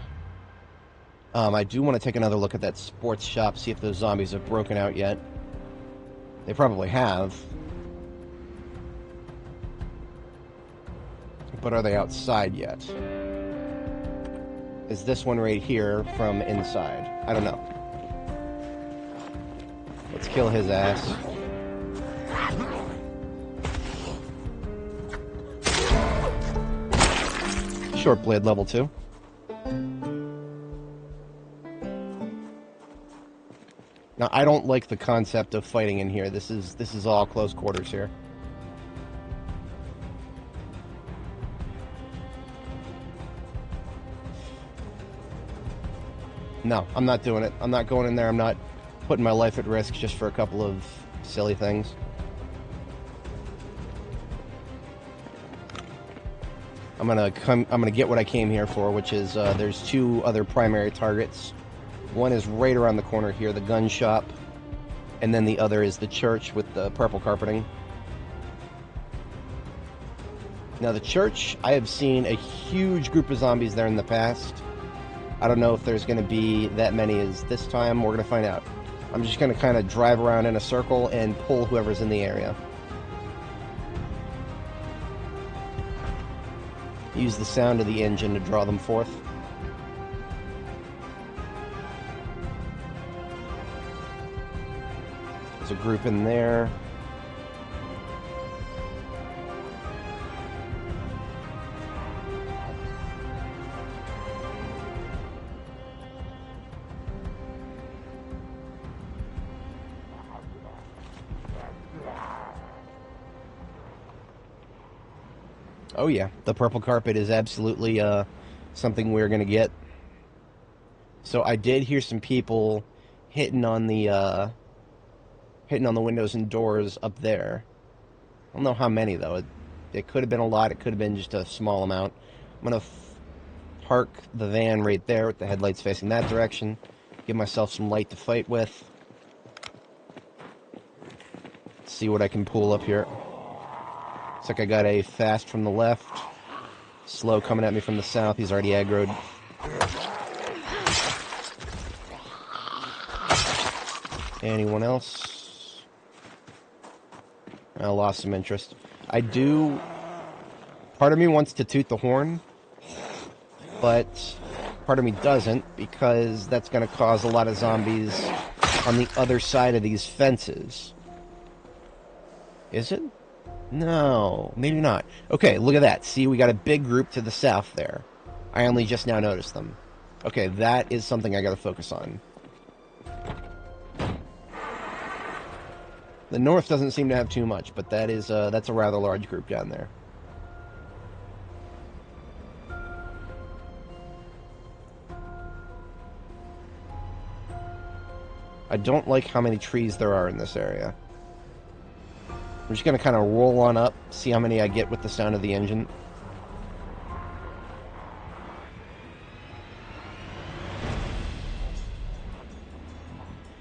I do want to take another look at that sports shop, see if those zombies have broken out yet. They probably have. But are they outside yet? Is this one right here from inside? I don't know. Let's kill his ass. Short blade level 2. Now, I don't like the concept of fighting in here. This is all close quarters here. No, I'm not doing it. I'm not going in there. I'm not putting my life at risk just for a couple of silly things. I'm gonna get what I came here for, which is there's two other primary targets. One is right around the corner here, the gun shop, and then the other is the church with the purple carpeting. Now the church, I have seen a huge group of zombies there in the past. I don't know if there's going to be that many as this time. We're going to find out. I'm just going to kind of drive around in a circle and pull whoever's in the area. Use the sound of the engine to draw them forth. There's a group in there. Oh yeah, the purple carpet is absolutely something we're going to get. So I did hear some people hitting on the windows and doors up there. I don't know how many though. It could have been a lot. It could have been just a small amount. I'm going to park the van right there with the headlights facing that direction. Give myself some light to fight with. See what I can pull up here. Looks like I got a fast from the left. Slow coming at me from the south. He's already aggroed. Anyone else? I lost some interest. I do... Part of me wants to toot the horn, but part of me doesn't, because that's going to cause a lot of zombies on the other side of these fences. Is it? No, maybe not. Okay, look at that. See, we got a big group to the south there. I only just now noticed them. Okay, that is something I got to focus on. The north doesn't seem to have too much, but that is that's a rather large group down there. I don't like how many trees there are in this area. I'm just going to kind of roll on up, see how many I get with the sound of the engine.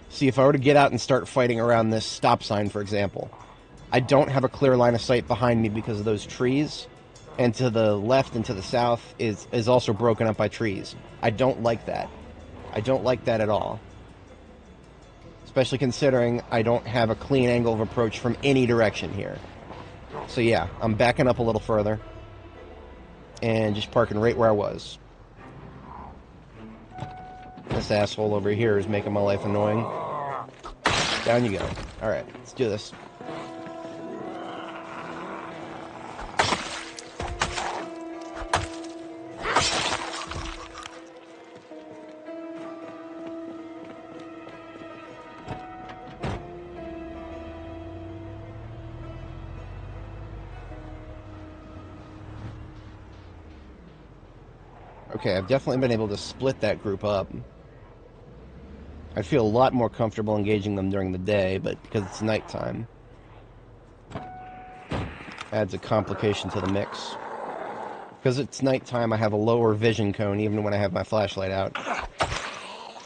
See, if I were to get out and start fighting around this stop sign, for example, I don't have a clear line of sight behind me because of those trees, and to the left and to the south is also broken up by trees. I don't like that. I don't like that at all. Especially considering I don't have a clean angle of approach from any direction here. So yeah, I'm backing up a little further. And just parking right where I was. This asshole over here is making my life annoying. Down you go. Alright, let's do this. Okay, I've definitely been able to split that group up. I feel a lot more comfortable engaging them during the day, but because it's nighttime, adds a complication to the mix. Because it's nighttime, I have a lower vision cone even when I have my flashlight out.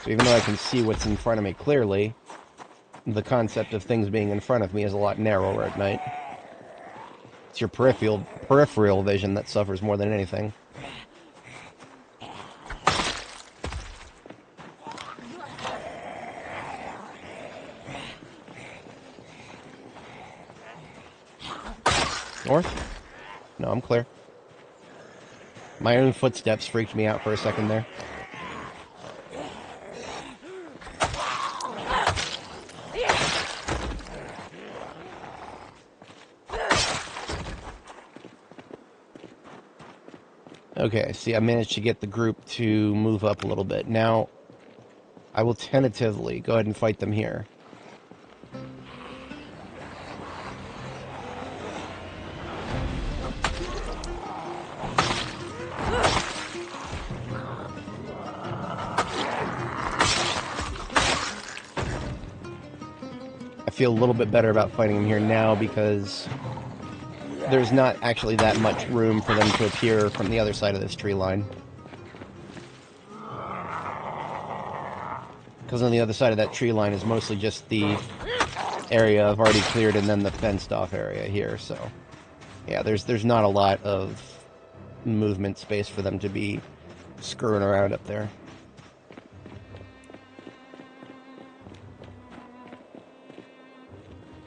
So even though I can see what's in front of me clearly, the concept of things being in front of me is a lot narrower at night. It's your peripheral vision that suffers more than anything. North? No, I'm clear. My own footsteps freaked me out for a second there. Okay, see, I managed to get the group to move up a little bit. Now, I will tentatively go ahead and fight them here. I feel a little bit better about fighting them here now because there's not actually that much room for them to appear from the other side of this tree line. Because on the other side of that tree line is mostly just the area I've already cleared and then the fenced off area here, so yeah, there's not a lot of movement space for them to be screwing around up there.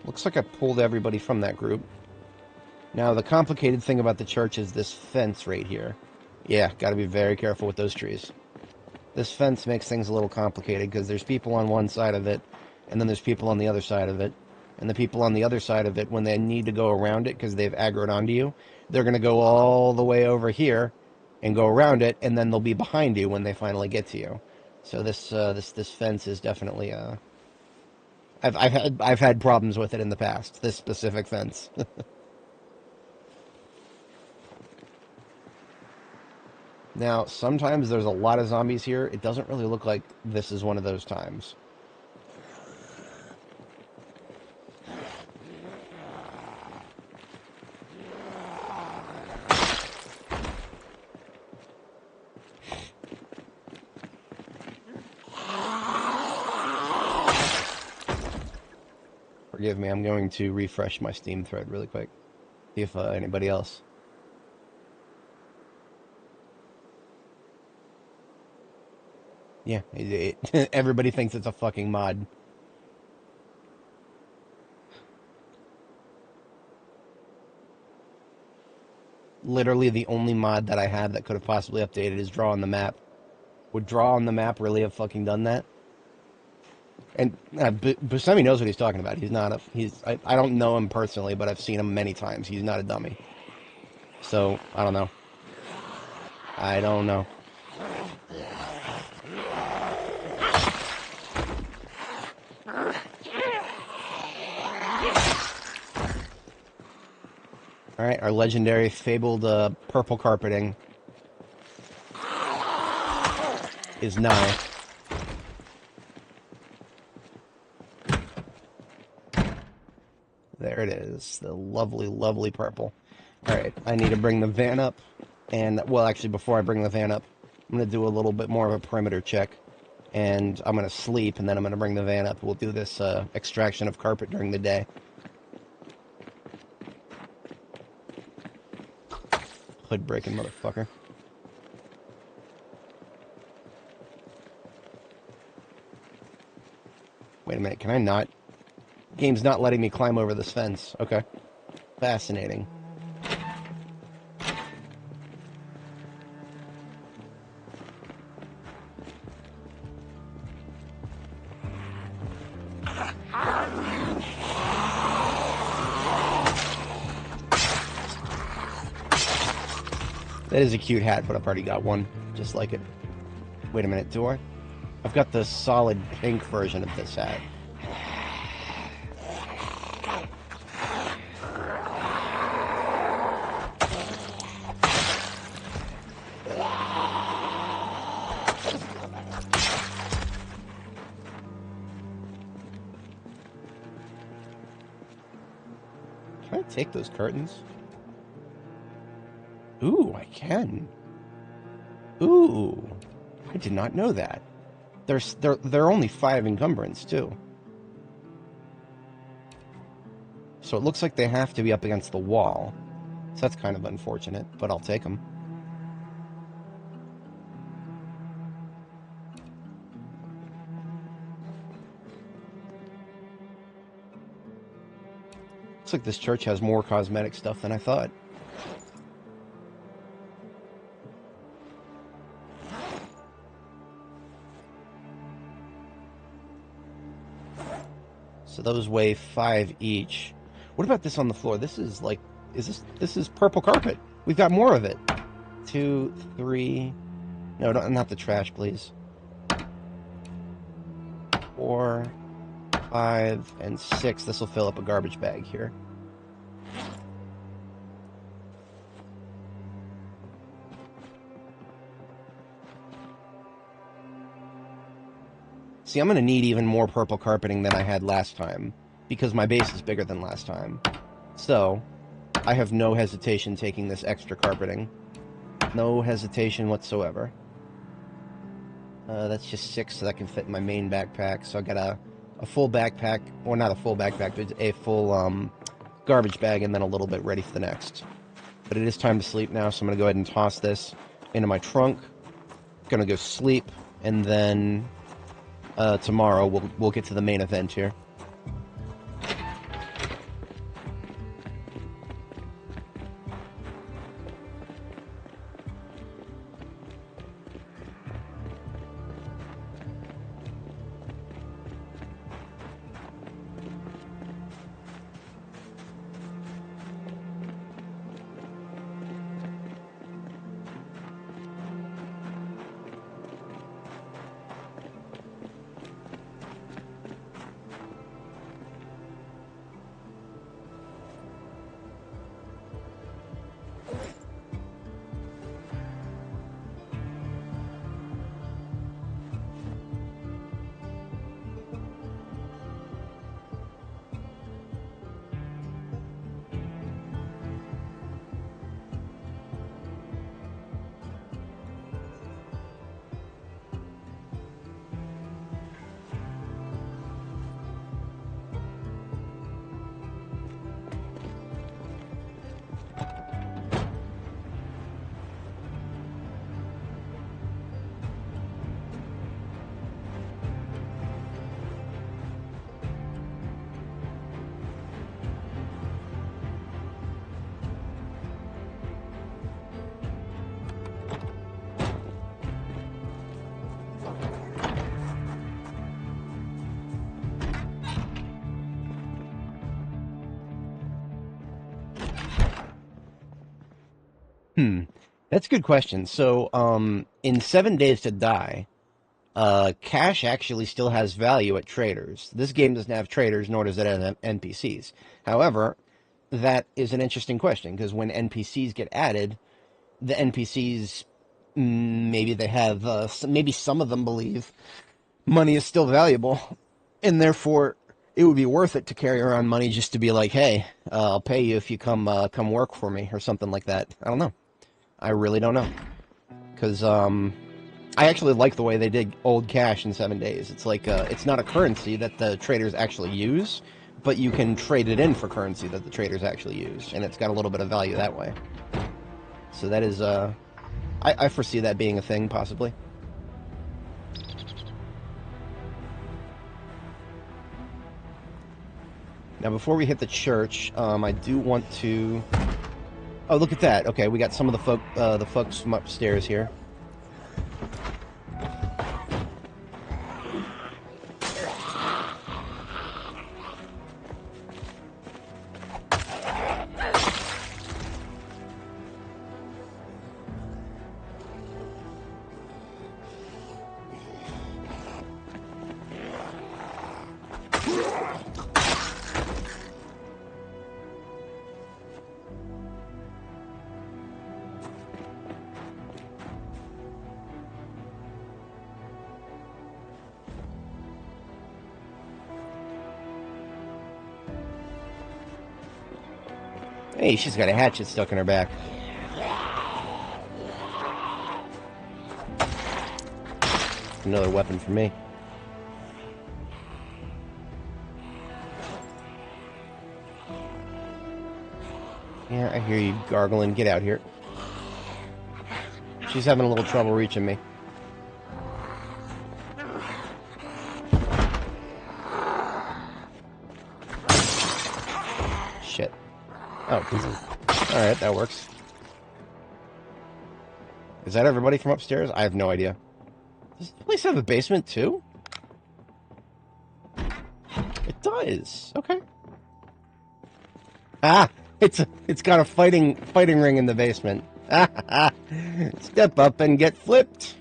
Looks like I pulled everybody from that group. Now, the complicated thing about the church is this fence right here. Yeah, gotta be very careful with those trees. This fence makes things a little complicated because there's people on one side of it, and then there's people on the other side of it. And the people on the other side of it, when they need to go around it because they've aggroed onto you, they're going to go all the way over here and go around it, and then they'll be behind you when they finally get to you. So this fence is definitely I've had problems with it in the past. This specific fence. Now, sometimes there's a lot of zombies here. It doesn't really look like this is one of those times. Forgive me, I'm going to refresh my Steam thread really quick. See if anybody else. Yeah, everybody thinks it's a fucking mod. Literally the only mod that I have that could have possibly updated is Draw on the Map. Would Draw on the Map really have fucking done that? And Buscemi knows what he's talking about. He's not I don't know him personally, but I've seen him many times. He's not a dummy. So, I don't know. I don't know. Alright, our legendary fabled purple carpeting is nigh. There it is. The lovely, lovely purple. Alright, I need to bring the van up. And, well, actually, before I bring the van up, I'm going to do a little bit more of a perimeter check. And I'm going to sleep, and then I'm going to bring the van up. We'll do this extraction of carpet during the day. Hood breaking motherfucker. Wait a minute, can I not? Game's not letting me climb over this fence. Okay. Fascinating. That is a cute hat, but I've already got one just like it. Wait a minute, do I? I've got the solid pink version of this hat. Can I take those curtains? Ooh, I can. Ooh, I did not know that. They're only 5 encumbrance too. So it looks like they have to be up against the wall. So that's kind of unfortunate, but I'll take them. Looks like this church has more cosmetic stuff than I thought. So those weigh 5 each. What about this on the floor? This is like, this is purple carpet. We've got more of it. 2, 3. No, not the trash, please. 4, 5, and 6. This will fill up a garbage bag here. See, I'm going to need even more purple carpeting than I had last time, because my base is bigger than last time. So, I have no hesitation taking this extra carpeting. No hesitation whatsoever. That's just 6, so that can fit in my main backpack. So I got a full backpack, or not a full backpack, but a full garbage bag, and then a little bit ready for the next. But it is time to sleep now, so I'm going to go ahead and toss this into my trunk. Going to go sleep, and then tomorrow we'll get to the main event here. That's a good question. So, in 7 Days to Die, cash actually still has value at traders. This game doesn't have traders, nor does it have NPCs. However, that is an interesting question, because when NPCs get added, the NPCs, maybe they have, maybe some of them believe money is still valuable, and therefore it would be worth it to carry around money just to be like, hey, I'll pay you if you come work for me, or something like that. I don't know. I really don't know. Because, I actually like the way they did old cash in 7 days. It's like, it's not a currency that the traders actually use, but you can trade it in for currency that the traders actually use, and it's got a little bit of value that way. So that is, I foresee that being a thing, possibly. Now, before we hit the church, I do want to... Oh, look at that. Okay, we got some of the folks from upstairs here. Hey, she's got a hatchet stuck in her back. Another weapon for me. Yeah, I hear you gargling. Get out here. She's having a little trouble reaching me. Shit. Oh, alright, that works. Is that everybody from upstairs? I have no idea. Does this place have a basement, too? It does. Okay. Ah! It's got a fighting ring in the basement. Step up and get flipped.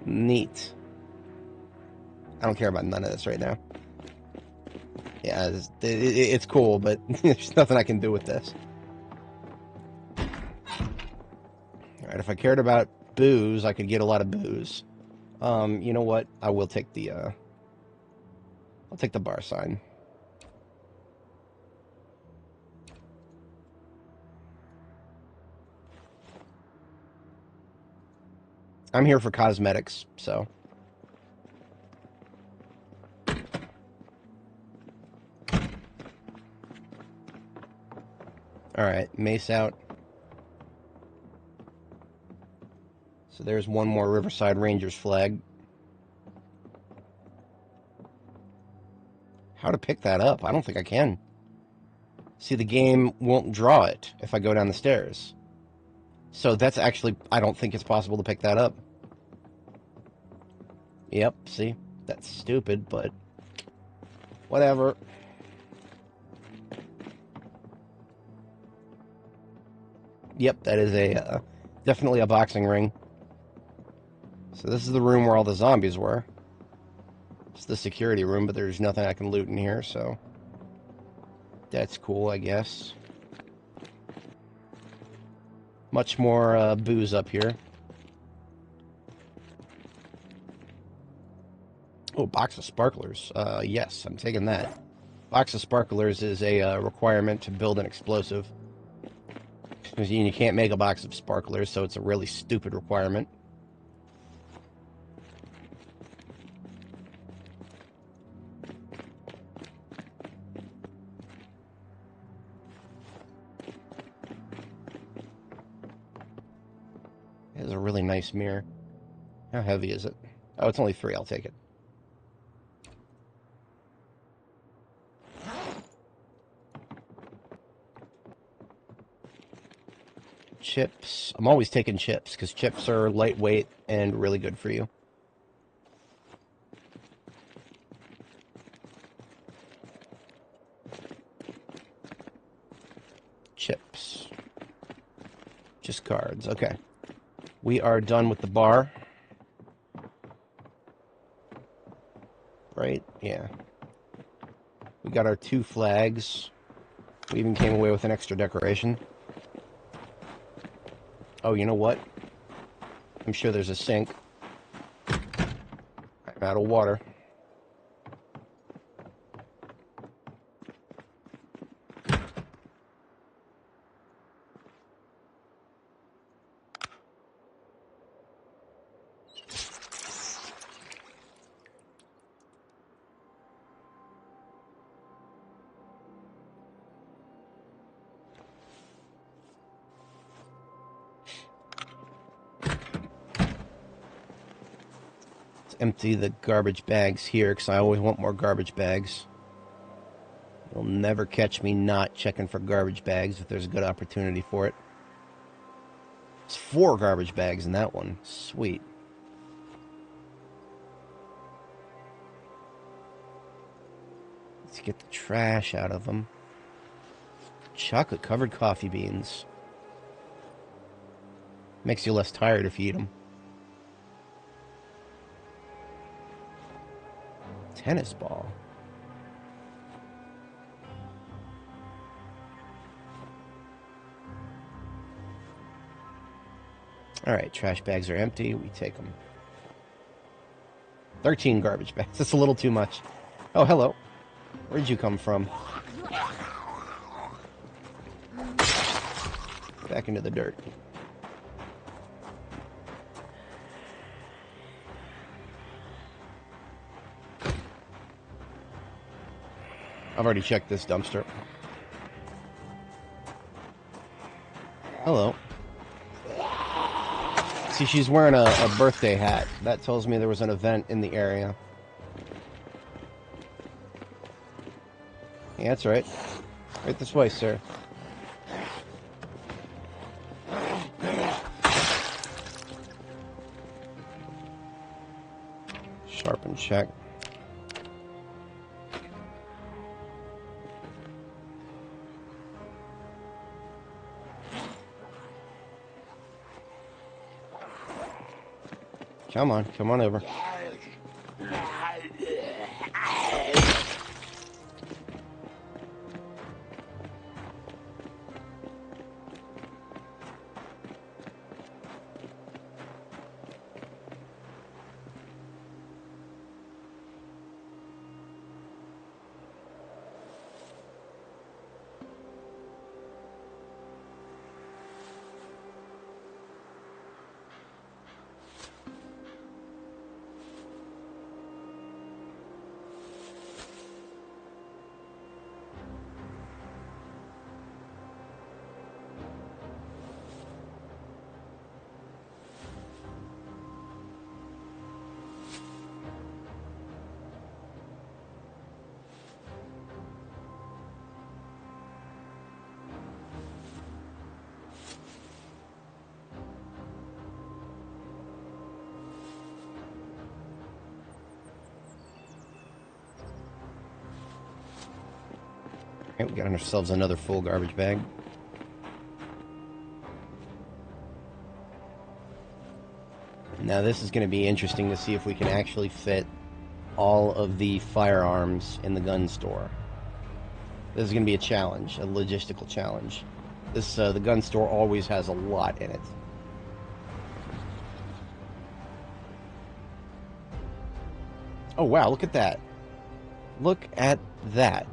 Neat. I don't care about none of this right now. Yeah, it's cool, but there's nothing I can do with this. Alright, if I cared about booze, I could get a lot of booze. You know what? I will take the, I'll take the bar sign. I'm here for cosmetics, so... Alright, mace out. So there's one more Riverside Rangers flag. How to pick that up? I don't think I can. See, the game won't draw it if I go down the stairs. So that's actually... I don't think it's possible to pick that up. Yep, see? That's stupid, but... whatever. Yep, that is a... definitely a boxing ring. So this is the room where all the zombies were. It's the security room, but there's nothing I can loot in here, so... that's cool, I guess. Much more booze up here. Oh, box of sparklers. Yes, I'm taking that. Box of sparklers is a requirement to build an explosive. Because you can't make a box of sparklers, so it's a really stupid requirement. It is a really nice mirror. How heavy is it? Oh, it's only 3. I'll take it. Chips. I'm always taking chips, because chips are lightweight and really good for you. Chips. Just cards. Okay. We are done with the bar. Right? Yeah. We got our 2 flags. We even came away with an extra decoration. Oh, you know what? I'm sure there's a sink. I'm out of water. Empty the garbage bags here, because I always want more garbage bags. You'll never catch me not checking for garbage bags if there's a good opportunity for it. There's 4 garbage bags in that one. Sweet. Let's get the trash out of them. Chocolate-covered coffee beans. Makes you less tired if you eat them. Tennis ball. Alright, trash bags are empty. We take them. 13 garbage bags. That's a little too much. Oh, hello. Where'd you come from? Back into the dirt. I've already checked this dumpster. Hello. See, she's wearing a birthday hat. That tells me there was an event in the area. Yeah, that's right. Right this way, sir. Sharpen check. Come on over. Okay, we got ourselves another full garbage bag. Now this is going to be interesting to see if we can actually fit all of the firearms in the gun store. This is going to be a challenge, a logistical challenge. This the gun store always has a lot in it. Oh wow, look at that. Look at that.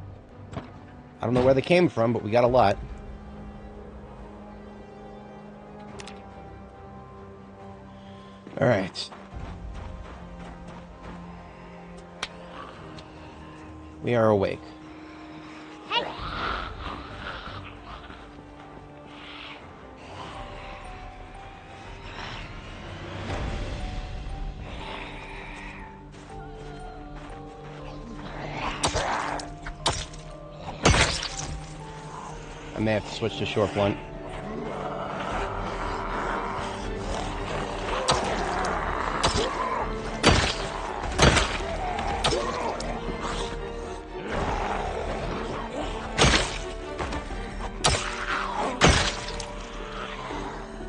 I don't know where they came from, but we got a lot. Alright. We are awake. I may have to switch to short blunt.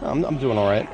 I'm doing all right.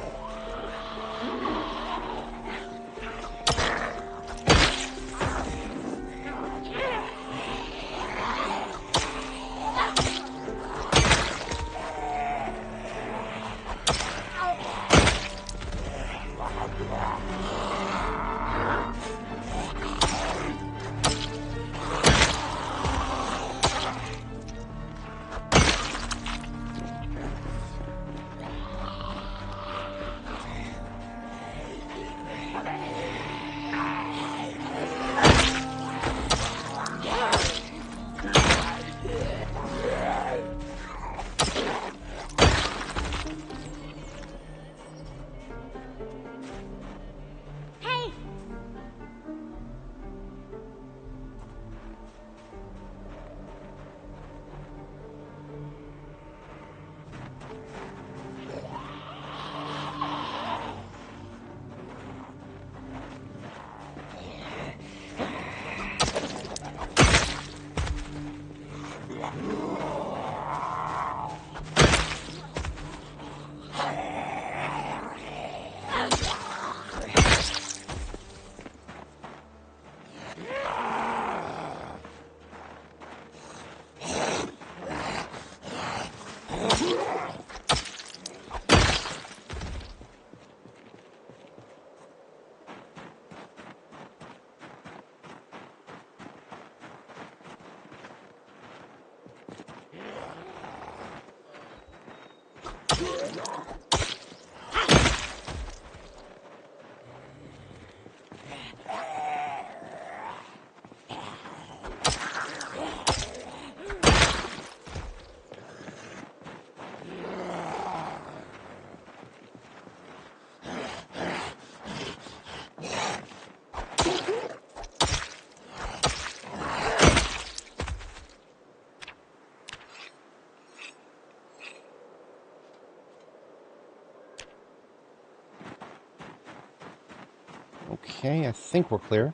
Okay, I think we're clear.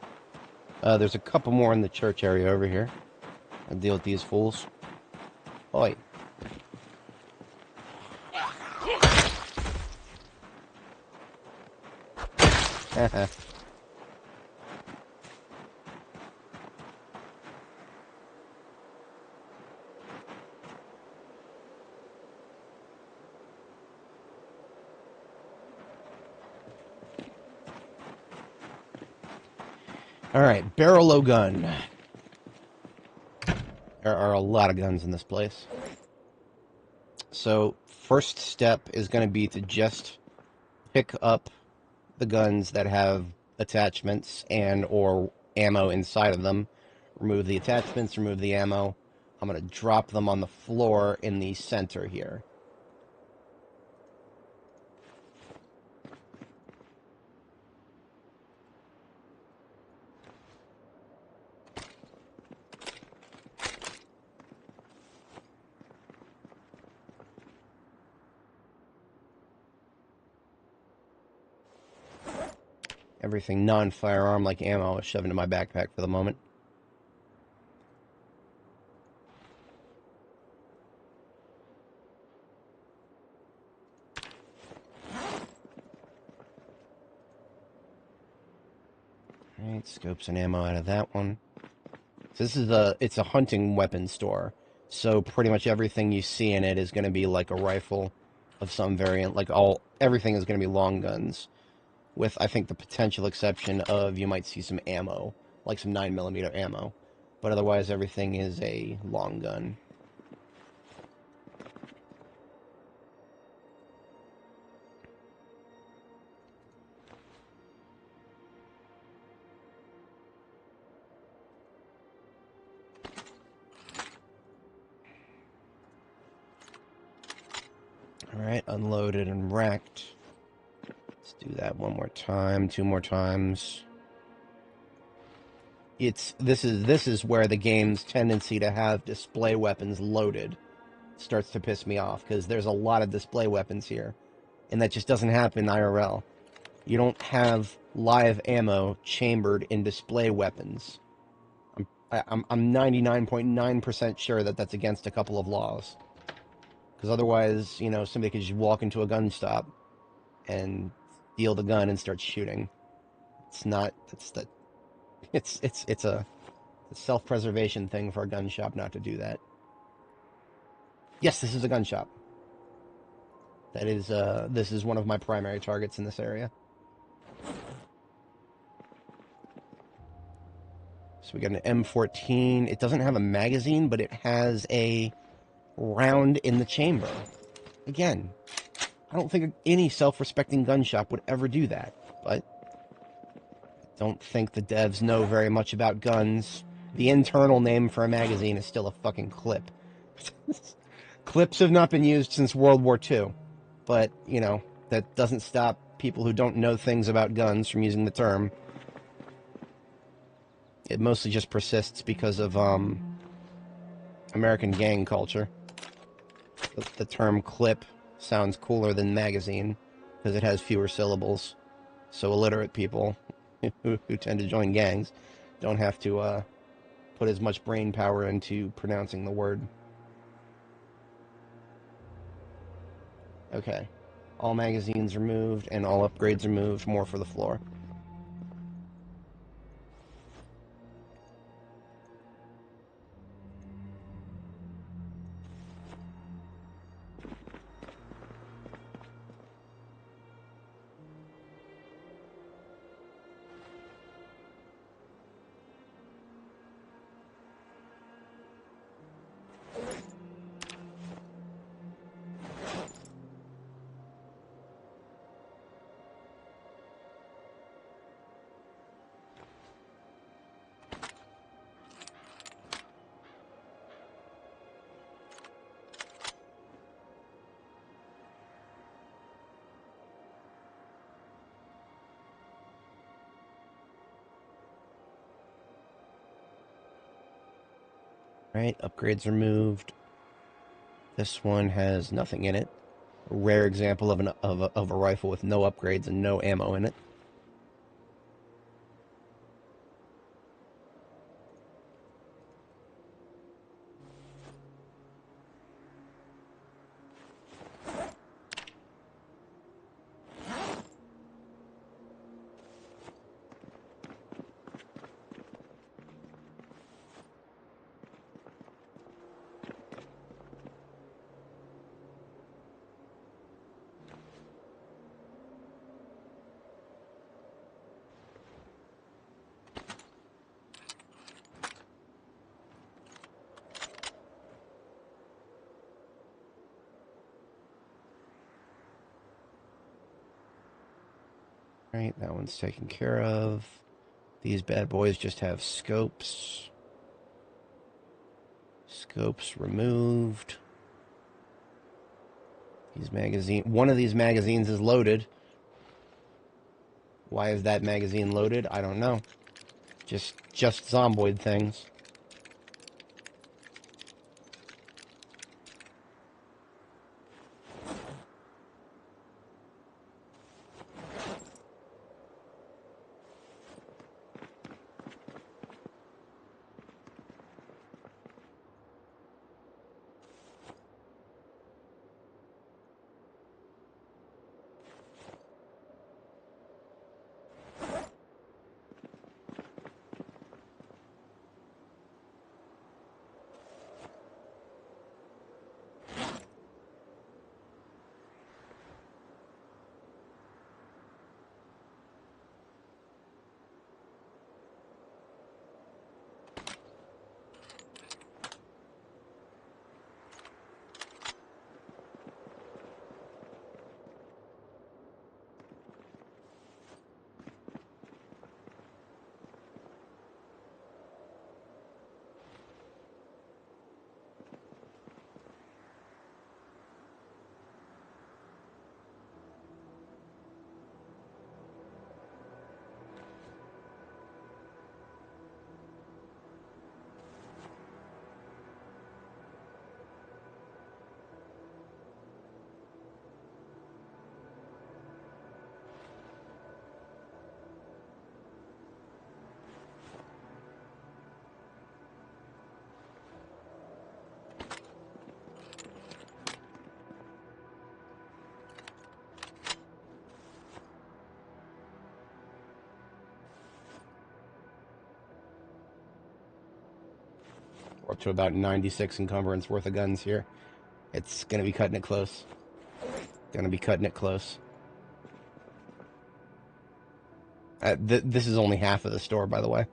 There's a couple more in the church area over here. I'll deal with these fools. Oi. Alright, barrel-o gun. There are a lot of guns in this place. So, first step is going to be to just pick up the guns that have attachments and or ammo inside of them. Remove the attachments, remove the ammo. I'm going to drop them on the floor in the center here. Everything non-firearm like ammo is shoved into my backpack for the moment. Alright, scopes and ammo out of that one. So this is it's a hunting weapon store. So pretty much everything you see in it is going to be like a rifle of some variant. Everything is going to be long guns. With, I think, the potential exception of you might see some ammo, like some 9mm ammo. But otherwise, everything is a long gun. Alright, unloaded and racked. Let's do that one more time, 2 more times. This is where the game's tendency to have display weapons loaded starts to piss me off, because there's a lot of display weapons here, and that just doesn't happen IRL. You don't have live ammo chambered in display weapons. I'm 99.9% sure that that's against a couple of laws, because otherwise, you know, somebody could just walk into a gun stop and steal the gun and start shooting. It's not. It's a self-preservation thing for a gun shop not to do that. Yes, this is a gun shop. That is, this is one of my primary targets in this area. So we got an M14. It doesn't have a magazine, but it has a round in the chamber. Again, I don't think any self-respecting gun shop would ever do that, but I don't think the devs know very much about guns. The internal name for a magazine is still a fucking clip. Clips have not been used since World War II, but, you know, that doesn't stop people who don't know things about guns from using the term. It mostly just persists because of American gang culture. The term clip sounds cooler than magazine because it has fewer syllables. So illiterate people who tend to join gangs don't have to put as much brain power into pronouncing the word. Okay. All magazines removed and all upgrades removed. More for the floor. Right, upgrades removed. This one has nothing in it. A rare example of a rifle with no upgrades and no ammo in it. Right, that one's taken care of. These bad boys just have scopes. Scopes removed. One of these magazines is loaded. Why is that magazine loaded? I don't know. Just Zomboid things. We're up to about 96 encumbrance worth of guns here. It's going to be cutting it close. Going to be cutting it close. This is only half of the store, by the way.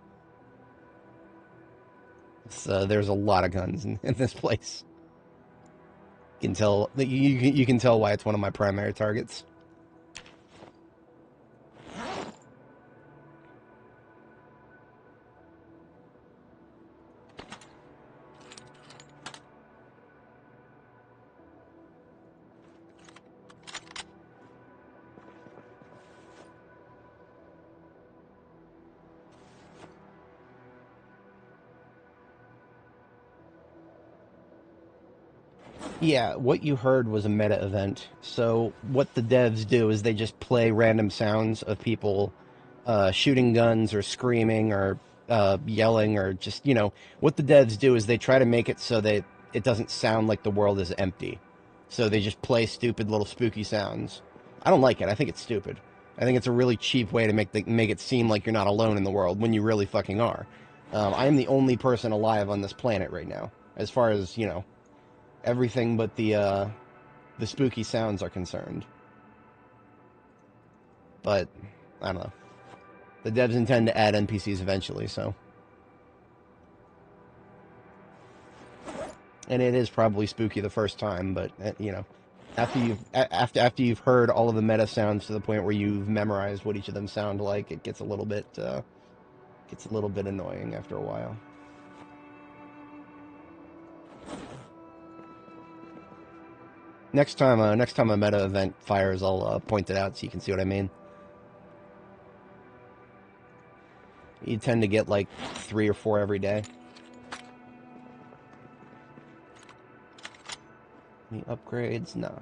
There's a lot of guns in this place. You can tell you can tell why it's one of my primary targets. Yeah, what you heard was a meta event. So what the devs do is they just play random sounds of people shooting guns or screaming or yelling or just, what the devs do is they try to make it so that it doesn't sound like the world is empty. So they just play stupid little spooky sounds. I don't like it. I think it's stupid. I think it's a really cheap way to make it seem like you're not alone in the world when you really fucking are. I am the only person alive on this planet right now, as far as, everything but the spooky sounds are concerned. But I don't know. The devs intend to add NPCs eventually, so. And it is probably spooky the first time, but after you've heard all of the meta sounds to the point where you've memorized what each of them sound like, it gets a little bit annoying after a while. Next time a meta event fires, I'll point it out so you can see what I mean. You tend to get like 3 or 4 every day. Any upgrades? No.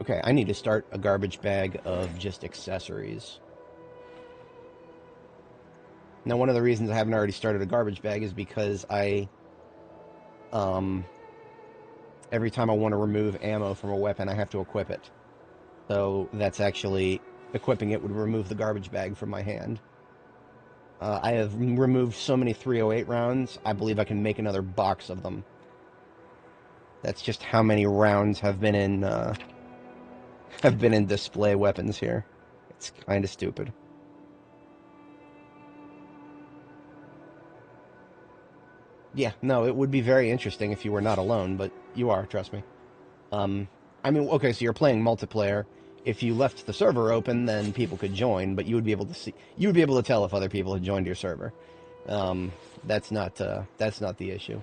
Okay, I need to start a garbage bag of just accessories. Now, one of the reasons I haven't already started a garbage bag is because every time I want to remove ammo from a weapon, I have to equip it. So that's actually equipping it would remove the garbage bag from my hand. I have removed so many 308 rounds, I believe I can make another box of them. That's just how many rounds have been in display weapons here. It's kind of stupid. Yeah, no, it would be very interesting if you were not alone, but you are, trust me. I mean, okay, so you're playing multiplayer. If you left the server open, then people could join, but you would be able to see, you would be able to tell if other people had joined your server. That's not the issue.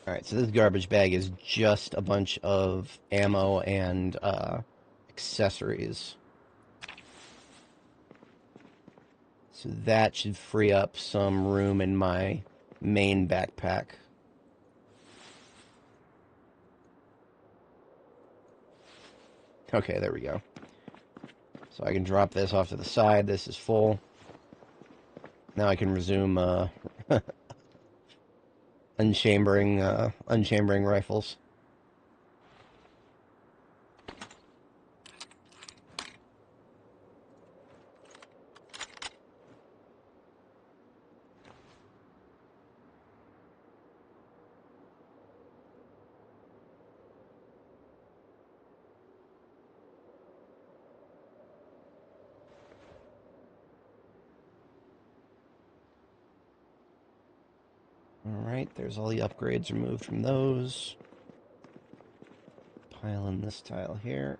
All right, so this garbage bag is just a bunch of ammo and accessories. So that should free up some room in my main backpack. Okay, there we go. So I can drop this off to the side. This is full. Now I can resume unchambering rifles. Alright, there's all the upgrades removed from those. Pile in this tile here.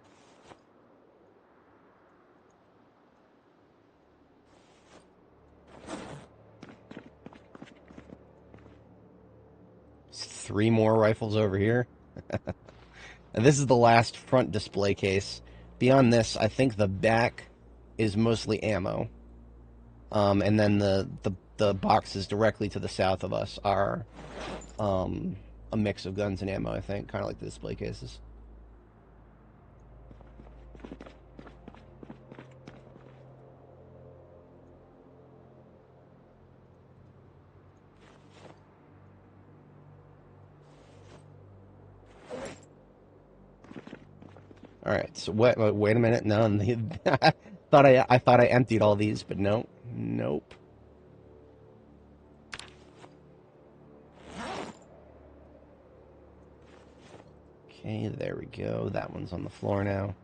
There's 3 more rifles over here. And this is the last front display case. Beyond this, I think the back is mostly ammo. And then the boxes directly to the south of us are a mix of guns and ammo, I think, kind of like the display cases. All right, so wait a minute. No, I thought I emptied all these, but no, nope. Okay, there we go. That one's on the floor now.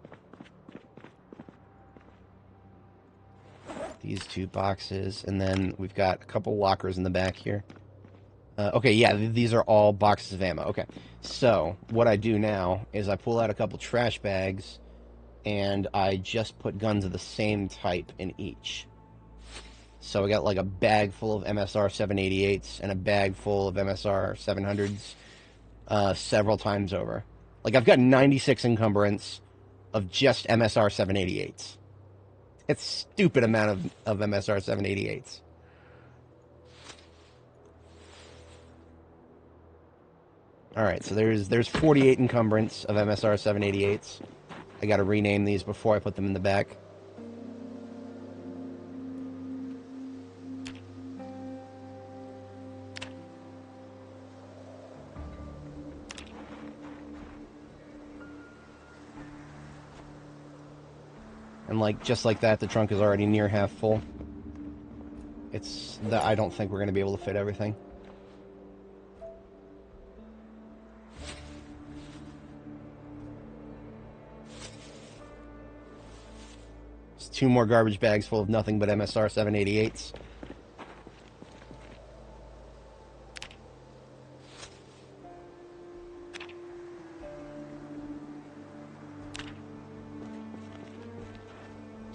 These 2 boxes, and then we've got a couple lockers in the back here. Okay, yeah, these are all boxes of ammo. Okay, so what I do now is I pull out a couple trash bags, and I just put guns of the same type in each. So I got like a bag full of MSR 788s and a bag full of MSR 700s several times over. Like, I've got 96 encumbrance of just MSR 788s. It's a stupid amount of MSR 788s. Alright, so there's 48 encumbrance of MSR 788s. I gotta rename these before I put them in the back. And just like that, the trunk is already near half full. I don't think we're gonna be able to fit everything. There's 2 more garbage bags full of nothing but MSR 788s.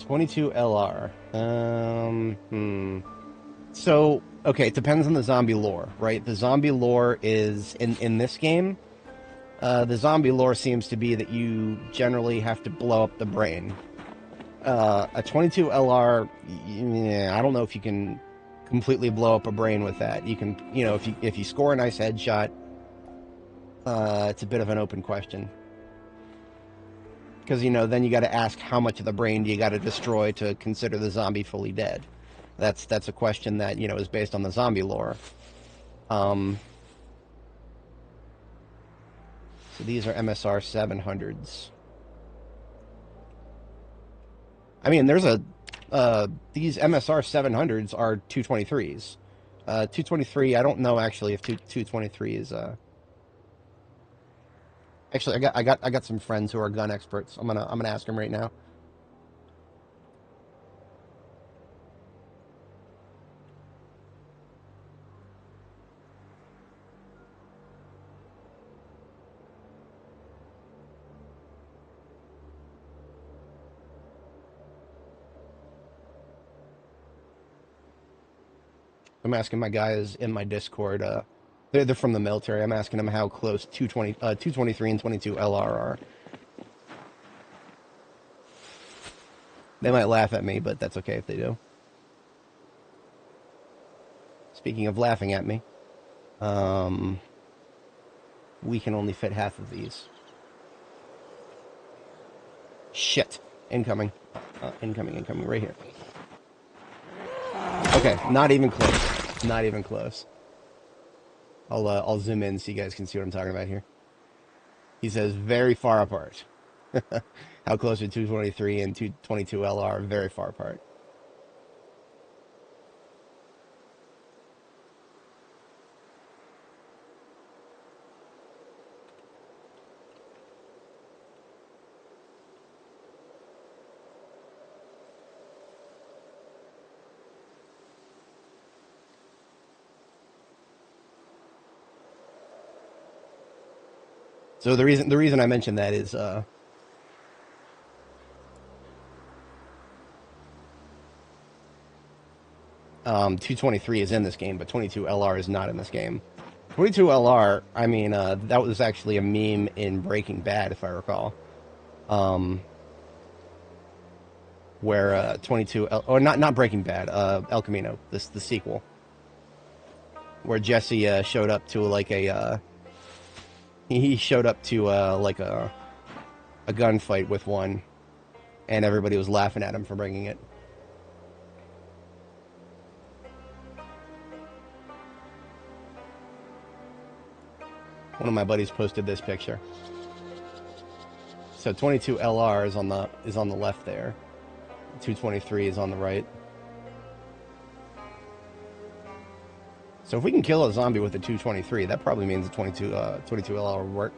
.22 LR. So, okay, it depends on the zombie lore, right? The zombie lore is, in this game, the zombie lore seems to be that you generally have to blow up the brain. A .22 LR, yeah, I don't know if you can completely blow up a brain with that. You can, if you score a nice headshot, it's a bit of an open question. Because, you know, then you got to ask how much of the brain do you got to destroy to consider the zombie fully dead. That's a question that, you know, is based on the zombie lore. So these are MSR 700s. I mean, there's these MSR 700s are 223s. 223, I don't know actually if 223 is, actually, I got some friends who are gun experts. I'm gonna ask them right now. I'm asking my guys in my Discord. They're from the military. I'm asking them how close 223 and 22 LR are. They might laugh at me, but that's okay if they do. Speaking of laughing at me, we can only fit half of these. Shit. Incoming. Incoming, right here. Okay, not even close. Not even close. I'll zoom in so you guys can see what I'm talking about here. He says very far apart. How close are 223 and 222 LR? Very far apart. So the reason I mentioned that is 223 is in this game, but 22 LR is not in this game. 22 LR, I mean, that was actually a meme in Breaking Bad, if I recall. Where 22, or not Breaking Bad, El Camino, the sequel, where Jesse showed up to like he showed up to like a gunfight with one, and everybody was laughing at him for bringing it. One of my buddies posted this picture. So 22 LR is on the left there. 223 is on the right. So if we can kill a zombie with a 223, that probably means a 22 LR would work.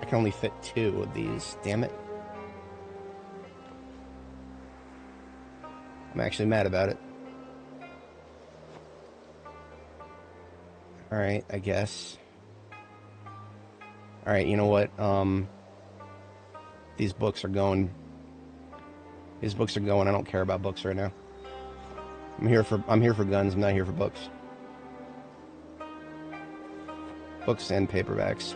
I can only fit 2 of these. Damn it. I'm actually mad about it. Alright, I guess. Alright, you know what? These books are going. I don't care about books right now. I'm here for guns, I'm not here for books. Books and paperbacks.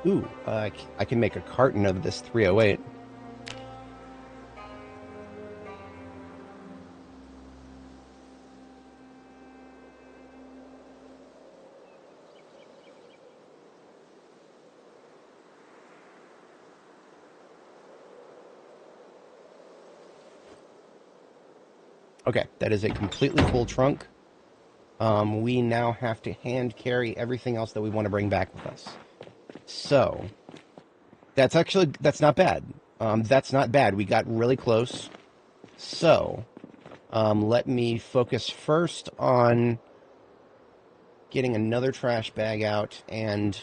Ooh, I can make a carton of this 308. Okay, that is a completely full trunk. We now have to hand carry everything else that we want to bring back with us. So, that's not bad. That's not bad. We got really close. So, let me focus first on getting another trash bag out and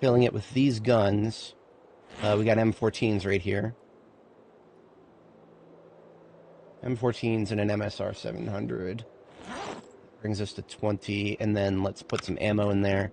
filling it with these guns. We got M14s right here. M14s and an MSR 700. Brings us to 20, and then let's put some ammo in there.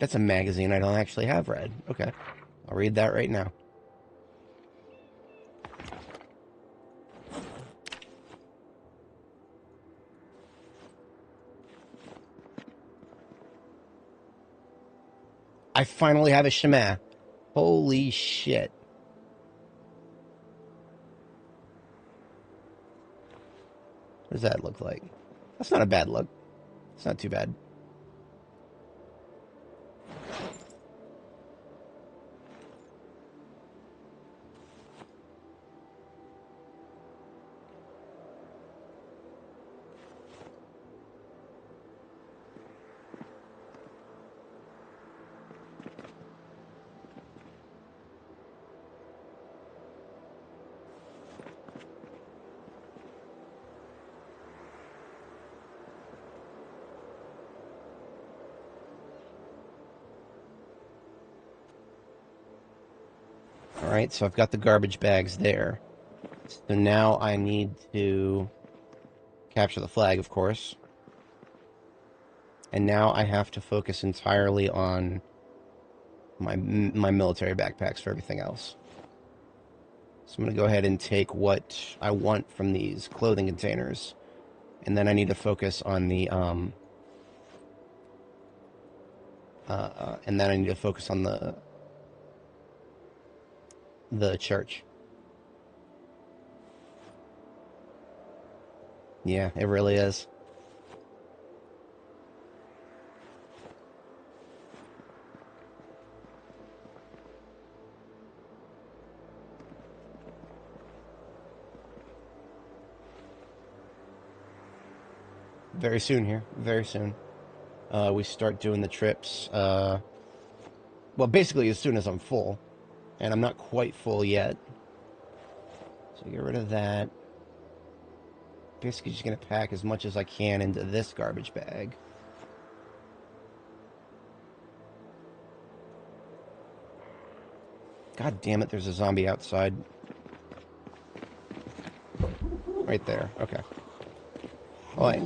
That's a magazine I don't actually have read. Okay. I'll read that right now. I finally have a Shema. Holy shit. What does that look like? That's not a bad look. It's not too bad. Alright, so I've got the garbage bags there. So now I need to capture the flag, of course. And now I have to focus entirely on my military backpacks for everything else. So I'm going to go ahead and take what I want from these clothing containers. And then I need to focus on the, the church. Yeah, it really is. Very soon here. Very soon. We start doing the trips. Well, basically as soon as I'm full. And I'm not quite full yet. So get rid of that. Basically just going to pack as much as I can into this garbage bag. God damn it, there's a zombie outside. Right there. Okay. Oi.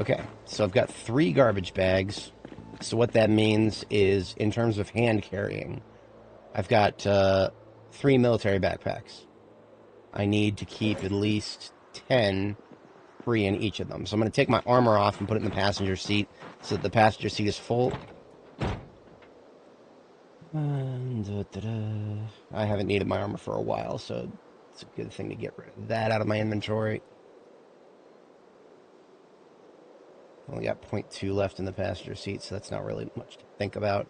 Okay, so I've got 3 garbage bags. So what that means is, in terms of hand carrying, I've got 3 military backpacks. I need to keep at least 10 free in each of them. So I'm going to take my armor off and put it in the passenger seat so that the passenger seat is full. I haven't needed my armor for a while, so it's a good thing to get rid of that out of my inventory. Only got 0.2 left in the passenger seat, so that's not really much to think about.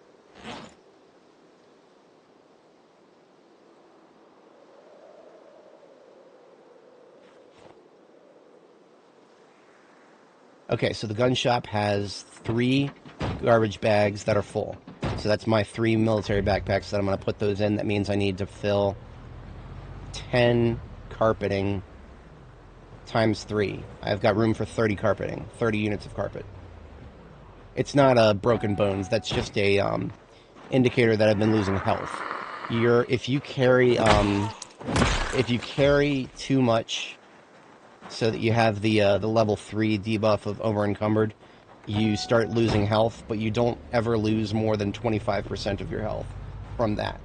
Okay, so the gun shop has 3 garbage bags that are full. So that's my 3 military backpacks that I'm going to put those in. That means I need to fill 10 carpeting times 3. I've got room for 30 carpeting, 30 units of carpet. It's not broken bones. That's just a indicator that I've been losing health. If you carry too much, so that you have the level 3 debuff of over encumbered, you start losing health, but you don't ever lose more than 25% of your health from that.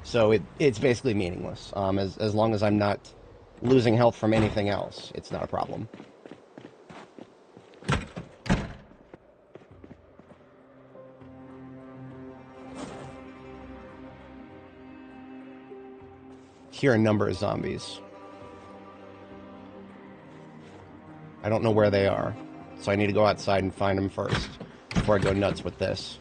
So it's basically meaningless. As long as I'm not losing health from anything else, it's not a problem. Here are a number of zombies. I don't know where they are, so I need to go outside and find them first before I go nuts with this.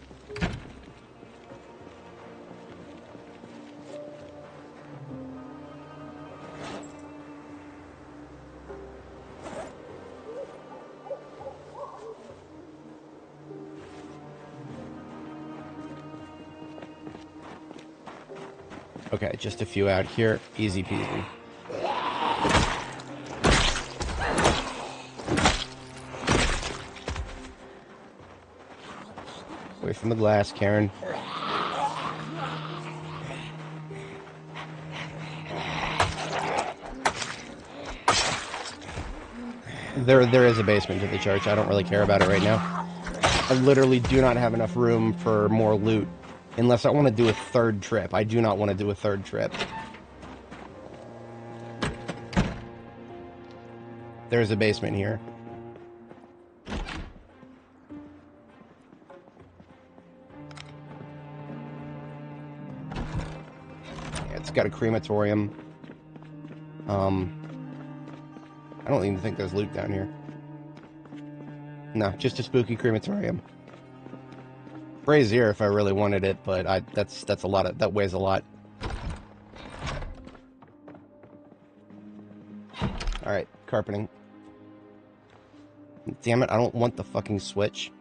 Okay, just a few out here. Easy peasy. Away from the glass, Karen. There is a basement to the church. I don't really care about it right now. I literally do not have enough room for more loot. Unless I want to do a third trip. I do not want to do a third trip. There's a basement here. Yeah, it's got a crematorium. I don't even think there's loot down here. No, just a spooky crematorium. Brazier if I really wanted it, but that's a lot of, that weighs a lot. Alright, carpeting. Damn it, I don't want the fucking switch.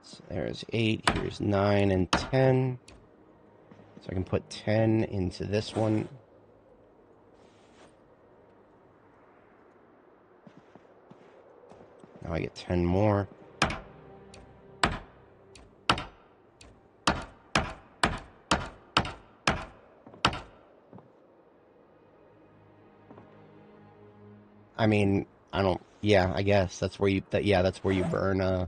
So there's 8, here's 9 and 10. So I can put 10 into this one. Now I get 10 more. I mean, I don't, yeah, I guess that's where you, that's where you burn,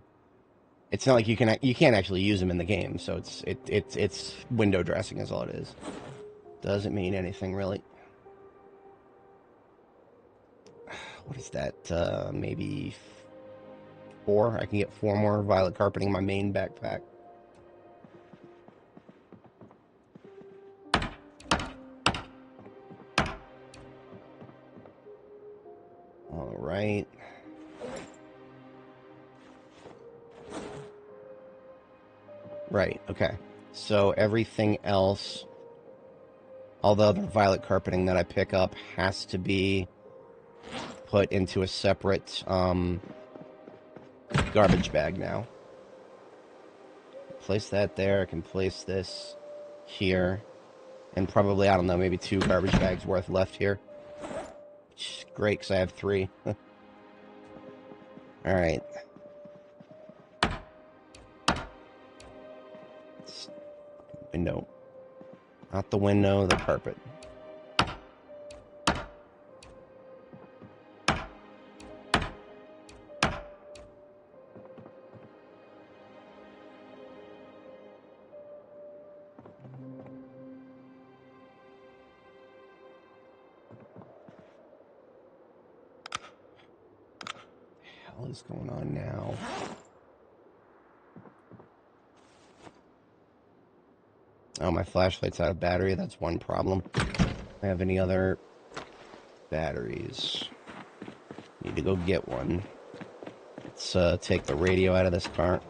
it's not like you can't actually use them in the game, so it's window dressing is all it is. Doesn't mean anything really. What is that? Maybe 4? I can get 4 more violet carpeting in my main backpack. All right. Right, okay. So everything else, all the other violet carpeting that I pick up has to be put into a separate garbage bag now. Place that there. I can place this here. And probably, I don't know, maybe 2 garbage bags worth left here. Great, because I have 3. Alright. Window. Not the window, the carpet. What is going on now? Oh, my flashlight's out of battery. That's one problem. Do I have any other batteries? Need to go get one. Let's take the radio out of this car.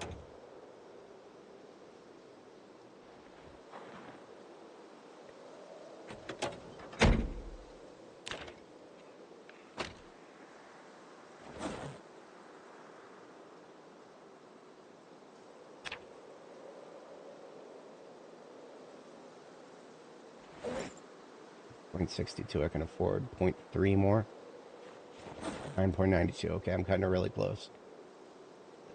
.62 I can afford. 0.3 more. 9.92. Okay, I'm kind of really close.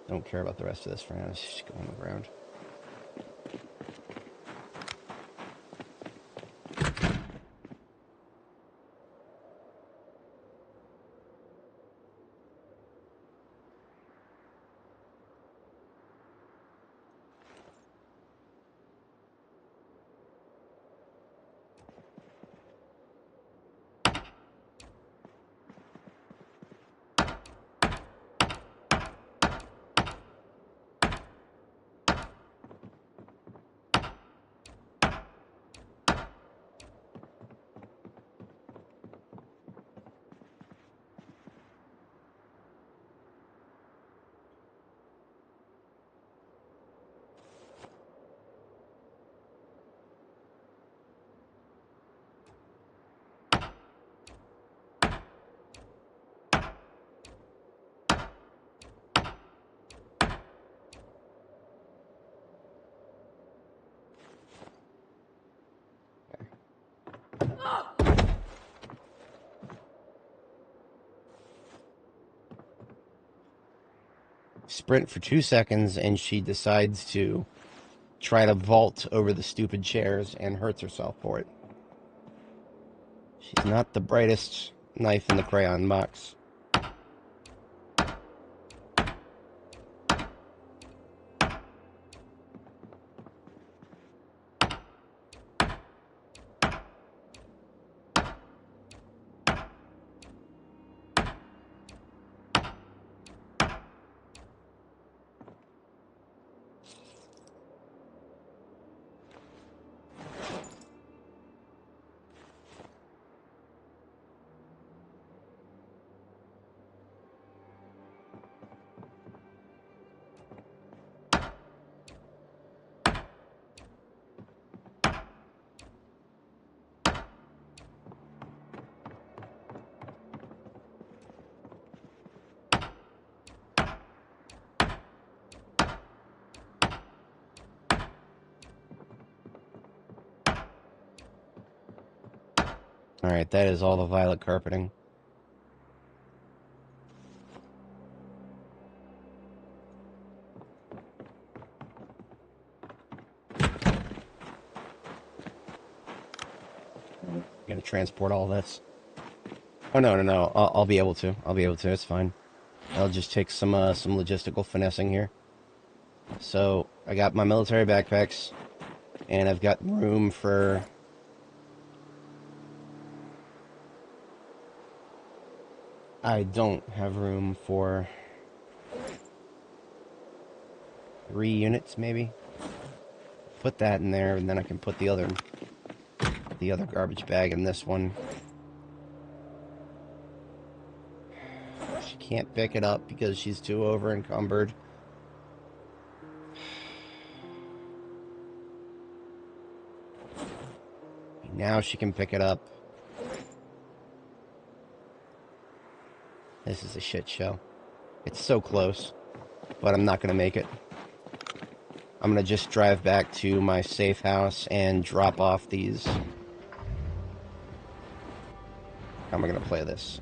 Don't care about the rest of this for now. Let's just go on the ground. Sprint for 2 seconds, and she decides to try to vault over the stupid chairs and hurts herself for it. She's not the brightest knife in the crayon box. Alright, that is all the violet carpeting. Gonna transport all this. Oh, no. I'll be able to. It's fine. I'll just take some logistical finessing here. So, I got my military backpacks, and I've got room for... I don't have room for 3 units, maybe. Put that in there, and then I can put the other garbage bag in this one. She can't pick it up because she's too over encumbered. Now she can pick it up. This is a shit show. It's so close, but I'm not going to make it. I'm going to just drive back to my safe house and drop off these. How am I going to play this?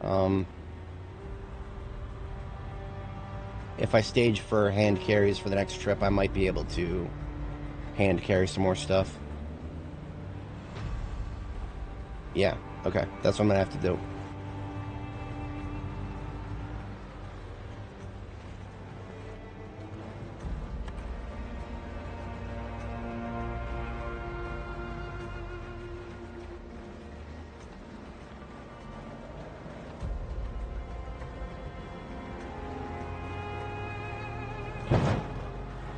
If I stage for hand carries for the next trip, I might be able to hand carry some more stuff. Yeah, okay. That's what I'm going to have to do.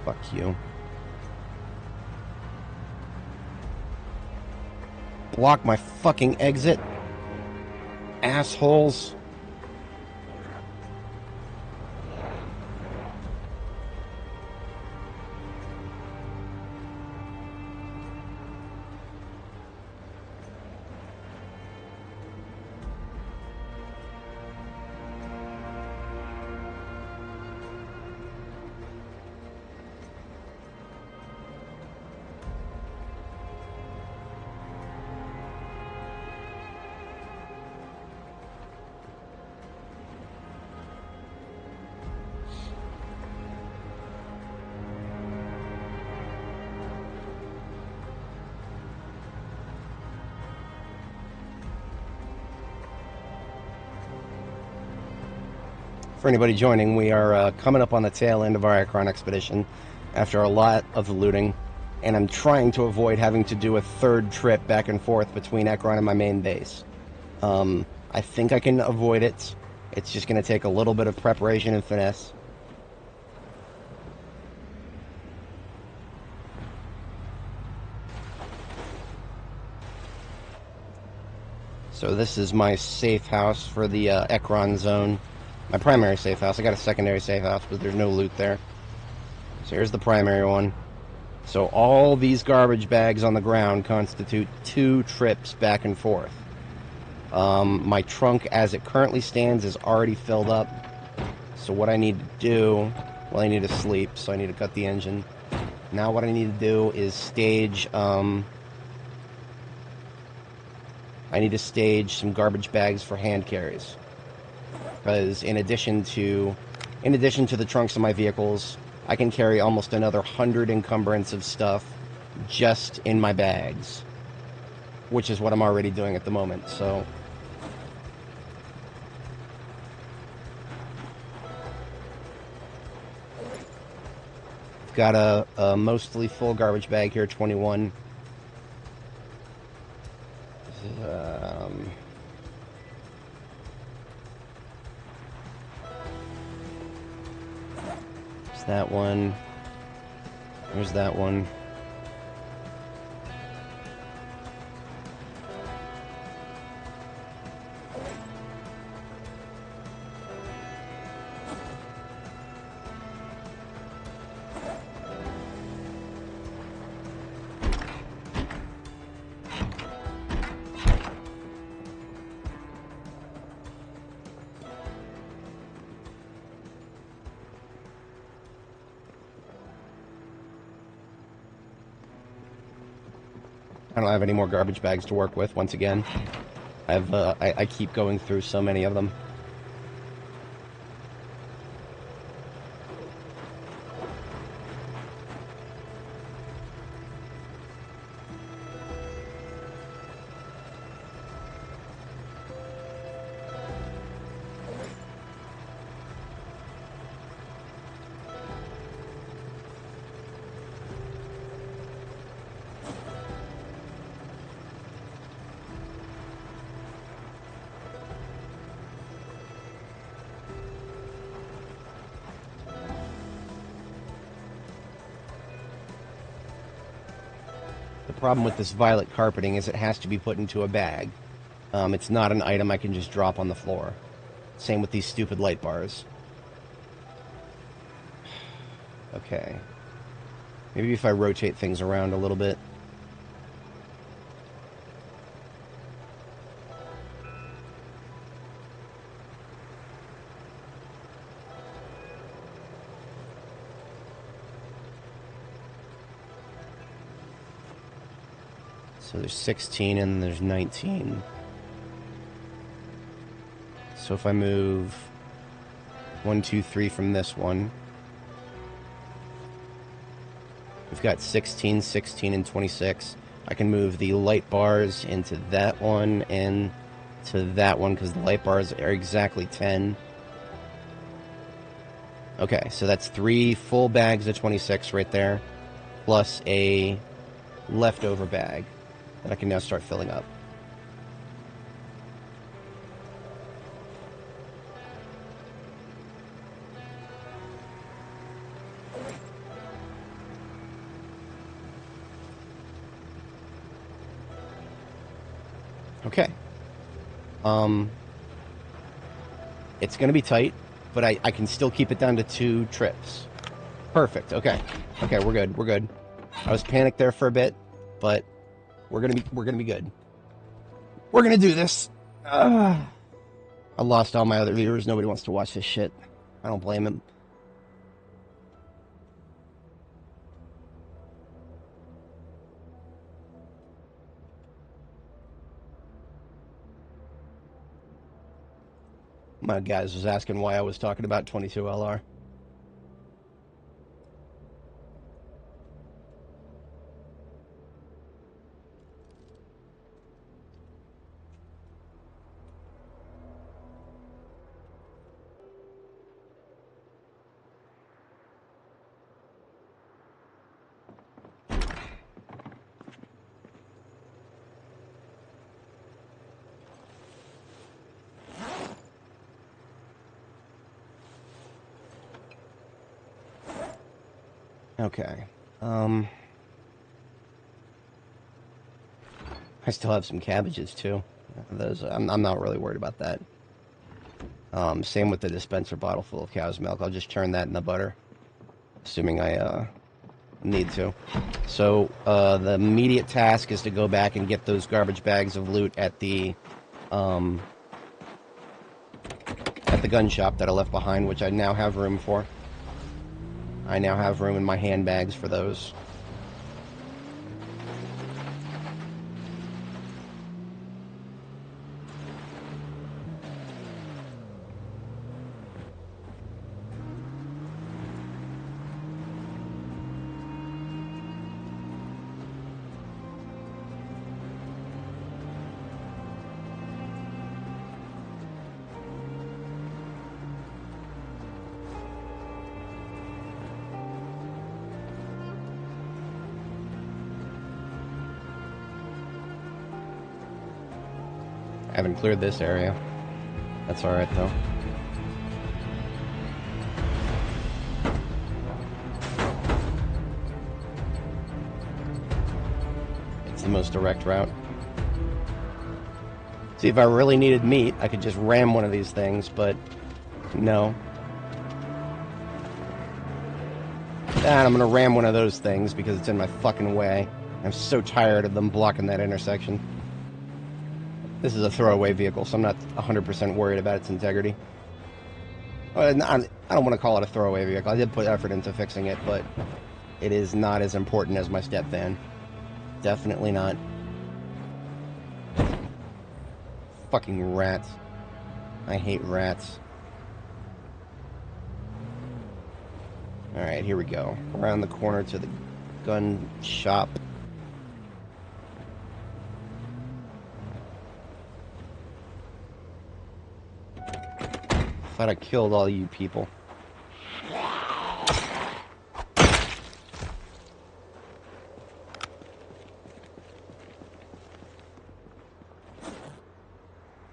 Fuck you. Block my fucking exit. Assholes. For anybody joining, we are coming up on the tail end of our Ekron expedition after a lot of looting, and I'm trying to avoid having to do a third trip back and forth between Ekron and my main base. I think I can avoid it. It's just going to take a little bit of preparation and finesse. So this is my safe house for the Ekron zone. My primary safe house. I got a secondary safe house, but there's no loot there. So here's the primary one. So all these garbage bags on the ground constitute 2 trips back and forth. My trunk, as it currently stands, is already filled up. So what I need to do... Well, I need to sleep, so I need to cut the engine. Now what I need to do is stage... I need to stage some garbage bags for hand carries. Because in addition to in addition to the trunks of my vehicles, I can carry almost another 100 encumbrance of stuff just in my bags, which is what I'm already doing at the moment, so... Got a mostly full garbage bag here, 21. There's that one. There's that one. I don't have any more garbage bags to work with, once again. I keep going through so many of them. The problem with this violet carpeting is it has to be put into a bag. It's not an item I can just drop on the floor. Same with these stupid light bars. Okay. Maybe if I rotate things around a little bit. So there's 16 and there's 19. So if I move 1, 2, 3 from this one, we've got 16, 16, and 26. I can move the light bars into that one and to that one because the light bars are exactly 10. Okay, so that's 3 full bags of 26 right there, plus a leftover bag that I can now start filling up. Okay. It's going to be tight, but I can still keep it down to 2 trips. Perfect. Okay. Okay, we're good. We're good. I was panicked there for a bit, but we're gonna be good. We're gonna do this. I lost all my other viewers. Nobody wants to watch this shit. I don't blame him. My guys was asking why I was talking about 22 LR. Okay. I still have some cabbages too. Those I'm not really worried about that. Same with the dispenser bottle full of cow's milk. I'll just turn that in the butter, assuming I need to. So the immediate task is to go back and get those garbage bags of loot at the gun shop that I left behind, which I now have room for. I now have room in my handbags for those. Haven't cleared this area. That's alright, though. It's the most direct route. See, if I really needed meat, I could just ram one of these things, but no. And I'm gonna ram one of those things because it's in my fucking way. I'm so tired of them blocking that intersection. This is a throwaway vehicle, so I'm not 100% worried about its integrity. I don't want to call it a throwaway vehicle. I did put effort into fixing it, but it is not as important as my step van. Definitely not. Fucking rats. I hate rats. Alright, here we go. Around the corner to the gun shop. Thought I killed all you people.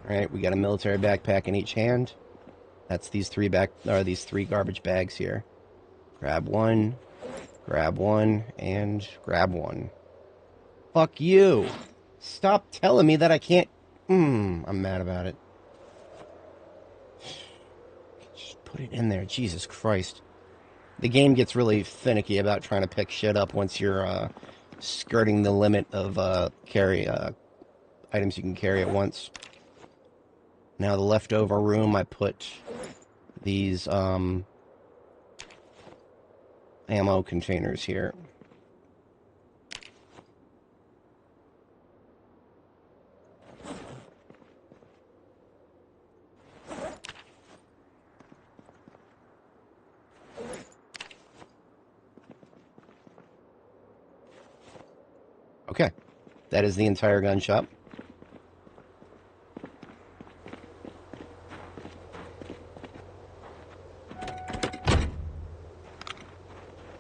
Alright, we got a military backpack in each hand. That's these three garbage bags here. Grab one, and grab one. Fuck you! Stop telling me that I can't... I'm mad about it. Just put it in there, Jesus Christ. The game gets really finicky about trying to pick shit up once you're skirting the limit of items you can carry at once. Now the leftover room, I put these ammo containers here. Okay, that is the entire gun shop.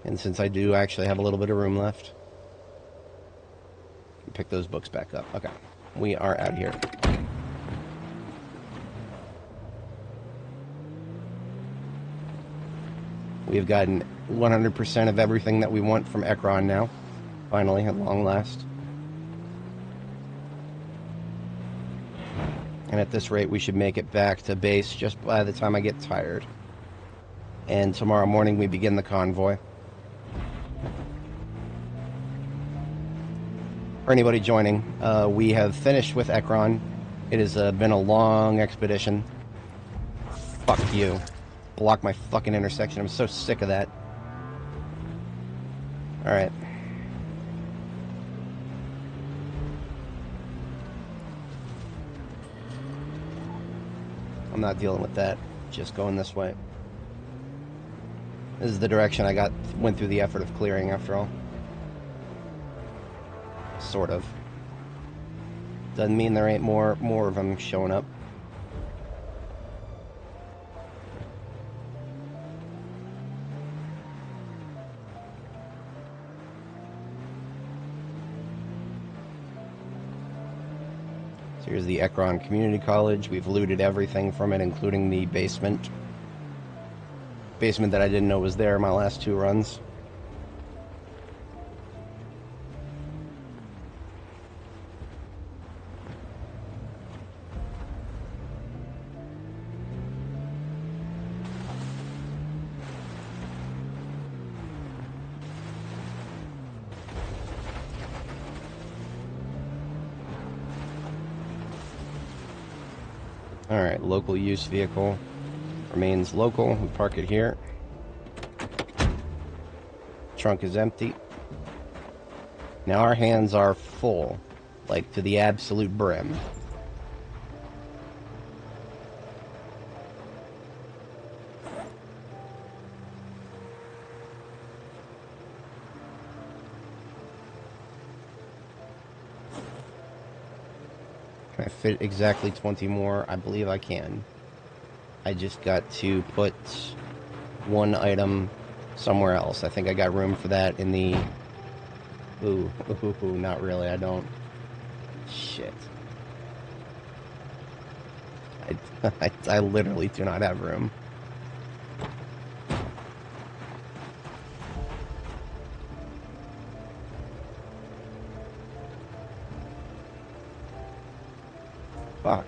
And since I do actually have a little bit of room left, pick those books back up. Okay, we are out here. We've gotten 100% of everything that we want from Ekron now. Finally, at long last. And at this rate, we should make it back to base just by the time I get tired. And tomorrow morning, we begin the convoy. For anybody joining, we have finished with Ekron. It has been a long expedition. Fuck you. Block my fucking intersection. I'm so sick of that. Alright. I'm not dealing with that. Just going this way. This is the direction I went through the effort of clearing after all. Sort of. Doesn't mean there ain't more of them showing up. So here's the Ekron Community College. We've looted everything from it, including the basement. Basement that I didn't know was there my last two runs. Alright, local use vehicle remains local. We park it here. Trunk is empty. Now our hands are full, like to the absolute brim. Can I fit exactly 20 more? I believe I can. I just got to put one item somewhere else. I think I got room for that in the... Ooh, not really, I don't. Shit. I literally do not have room. Fuck.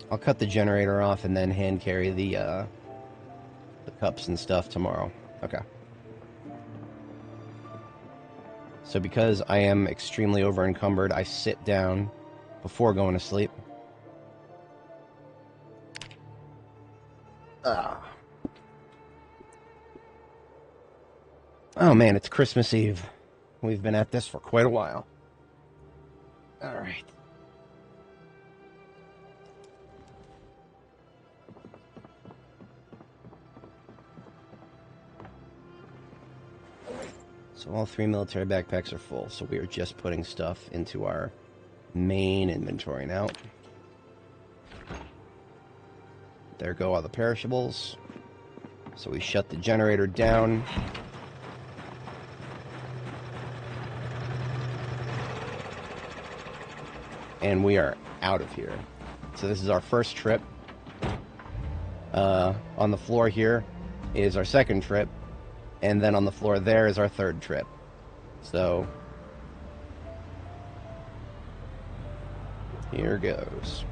I'll cut the generator off and then hand carry the cups and stuff tomorrow. Okay. So because I am extremely over encumbered, I sit down before going to sleep. Oh man, it's Christmas Eve. We've been at this for quite a while. Alright. So all 3 military backpacks are full, so we are just putting stuff into our main inventory now. There go all the perishables. So we shut the generator down. And we are out of here. So this is our first trip. On the floor here is our second trip. And then on the floor there is our third trip. So here goes.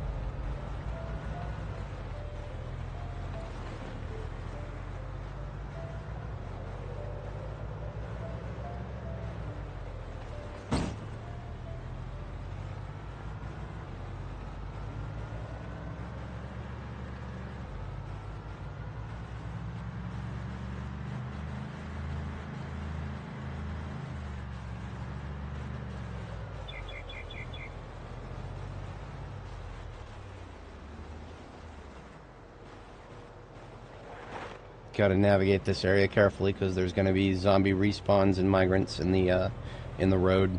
Got to navigate this area carefully because there's going to be zombie respawns and migrants in the road.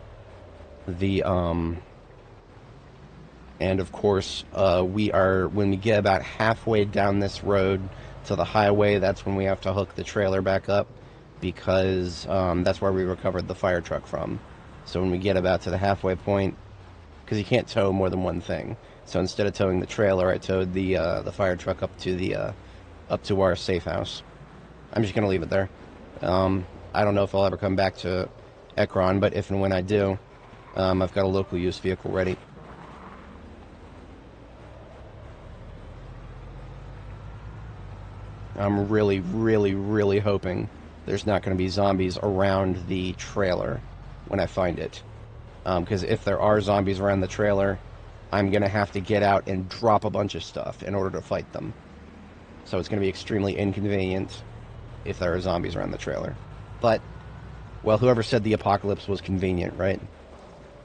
And of course, when we get about halfway down this road to the highway, that's when we have to hook the trailer back up because that's where we recovered the fire truck from. So when we get about to the halfway point, because you can't tow more than one thing, so instead of towing the trailer, I towed the fire truck up to our safe house. I'm just gonna leave it there. I don't know if I'll ever come back to Ekron, but if and when I do, I've got a local use vehicle ready. I'm really, really, really hoping there's not going to be zombies around the trailer when I find it. Because if there are zombies around the trailer, I'm going to have to get out and drop a bunch of stuff in order to fight them. So it's going to be extremely inconvenient if there are zombies around the trailer. But, well, whoever said the apocalypse was convenient, right?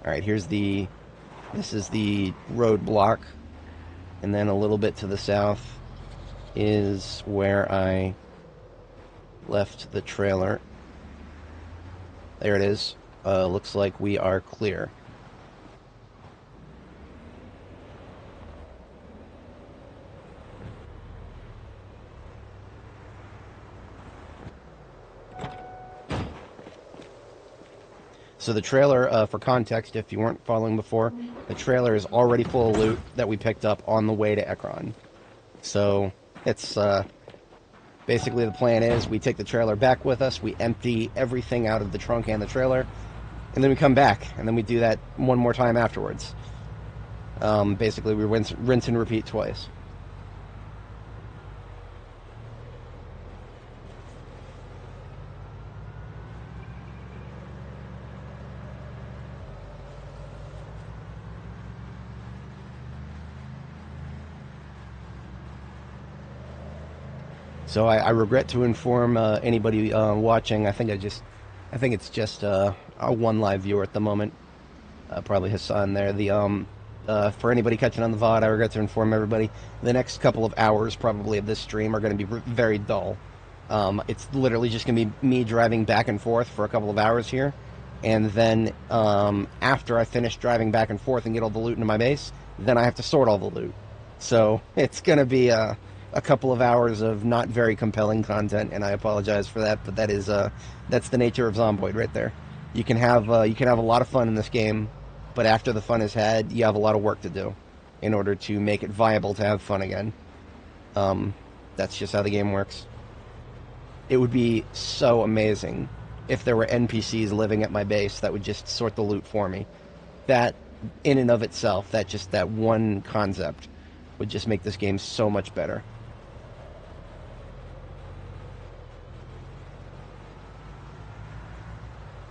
Alright, this is the roadblock. And then a little bit to the south is where I left the trailer. There it is. Looks like we are clear. So the trailer, for context, if you weren't following before, the trailer is already full of loot that we picked up on the way to Ekron. So it's basically the plan is we take the trailer back with us, we empty everything out of the trunk and the trailer, and then we come back, and then we do that one more time afterwards. Basically, we rinse and repeat twice. So I regret to inform anybody watching. I think it's just a one live viewer at the moment. Probably Hassan there. For anybody catching on the VOD, I regret to inform everybody the next couple of hours probably of this stream are going to be very dull. It's literally just going to be me driving back and forth for a couple of hours here, and then after I finish driving back and forth and get all the loot into my base, then I have to sort all the loot. So it's going to be a couple of hours of not very compelling content, and I apologize for that. But that's the nature of Zomboid right there. You can have a lot of fun in this game, but after the fun is had, you have a lot of work to do in order to make it viable to have fun again. That's just how the game works. It would be so amazing if there were NPCs living at my base that would just sort the loot for me. That, in and of itself, that one concept would just make this game so much better.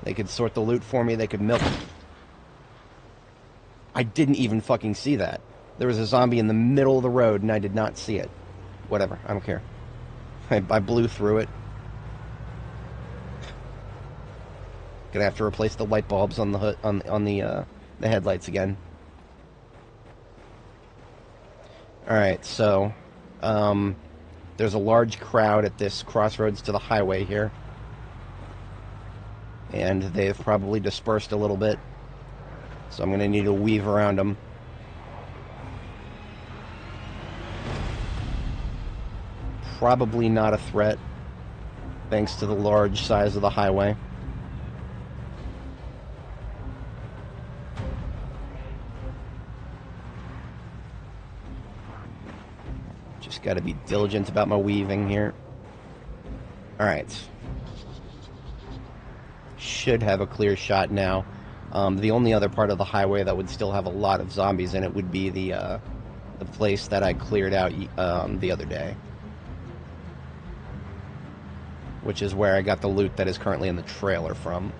They could sort the loot for me, they could milk. I didn't even fucking see that. There was a zombie in the middle of the road and I did not see it. Whatever, I don't care. I blew through it. Gonna have to replace the light bulbs on the hood, on the headlights again. Alright, so there's a large crowd at this crossroads to the highway here. And they've probably dispersed a little bit. So I'm going to need to weave around them. Probably not a threat, thanks to the large size of the highway. Just got to be diligent about my weaving here. Alright. Should have a clear shot now. The only other part of the highway that would still have a lot of zombies in it would be the place that I cleared out the other day. Which is where I got the loot that is currently in the trailer from.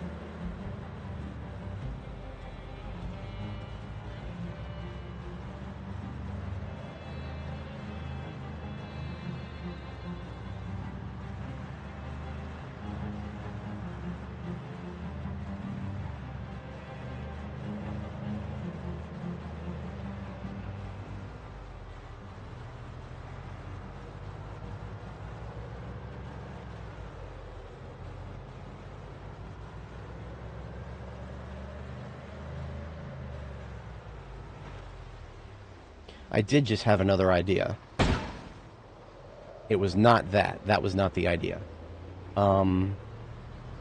I did just have another idea. It was not that. That was not the idea.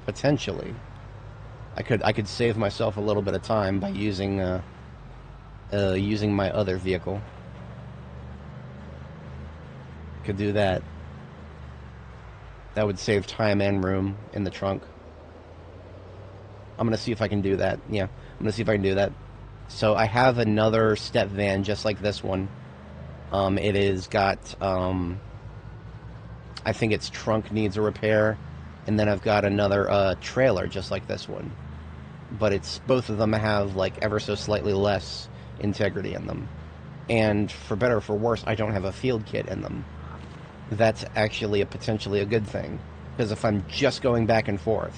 Potentially, I could save myself a little bit of time by using using my other vehicle. Could do that. That would save time and room in the trunk. I'm gonna see if I can do that. Yeah, I'm gonna see if I can do that. So I have another step van just like this one. It is got, I think its trunk needs a repair, and then I've got another trailer just like this one. But both of them have like ever so slightly less integrity in them. And for better or for worse, I don't have a field kit in them. That's actually potentially a good thing, because if I'm just going back and forth,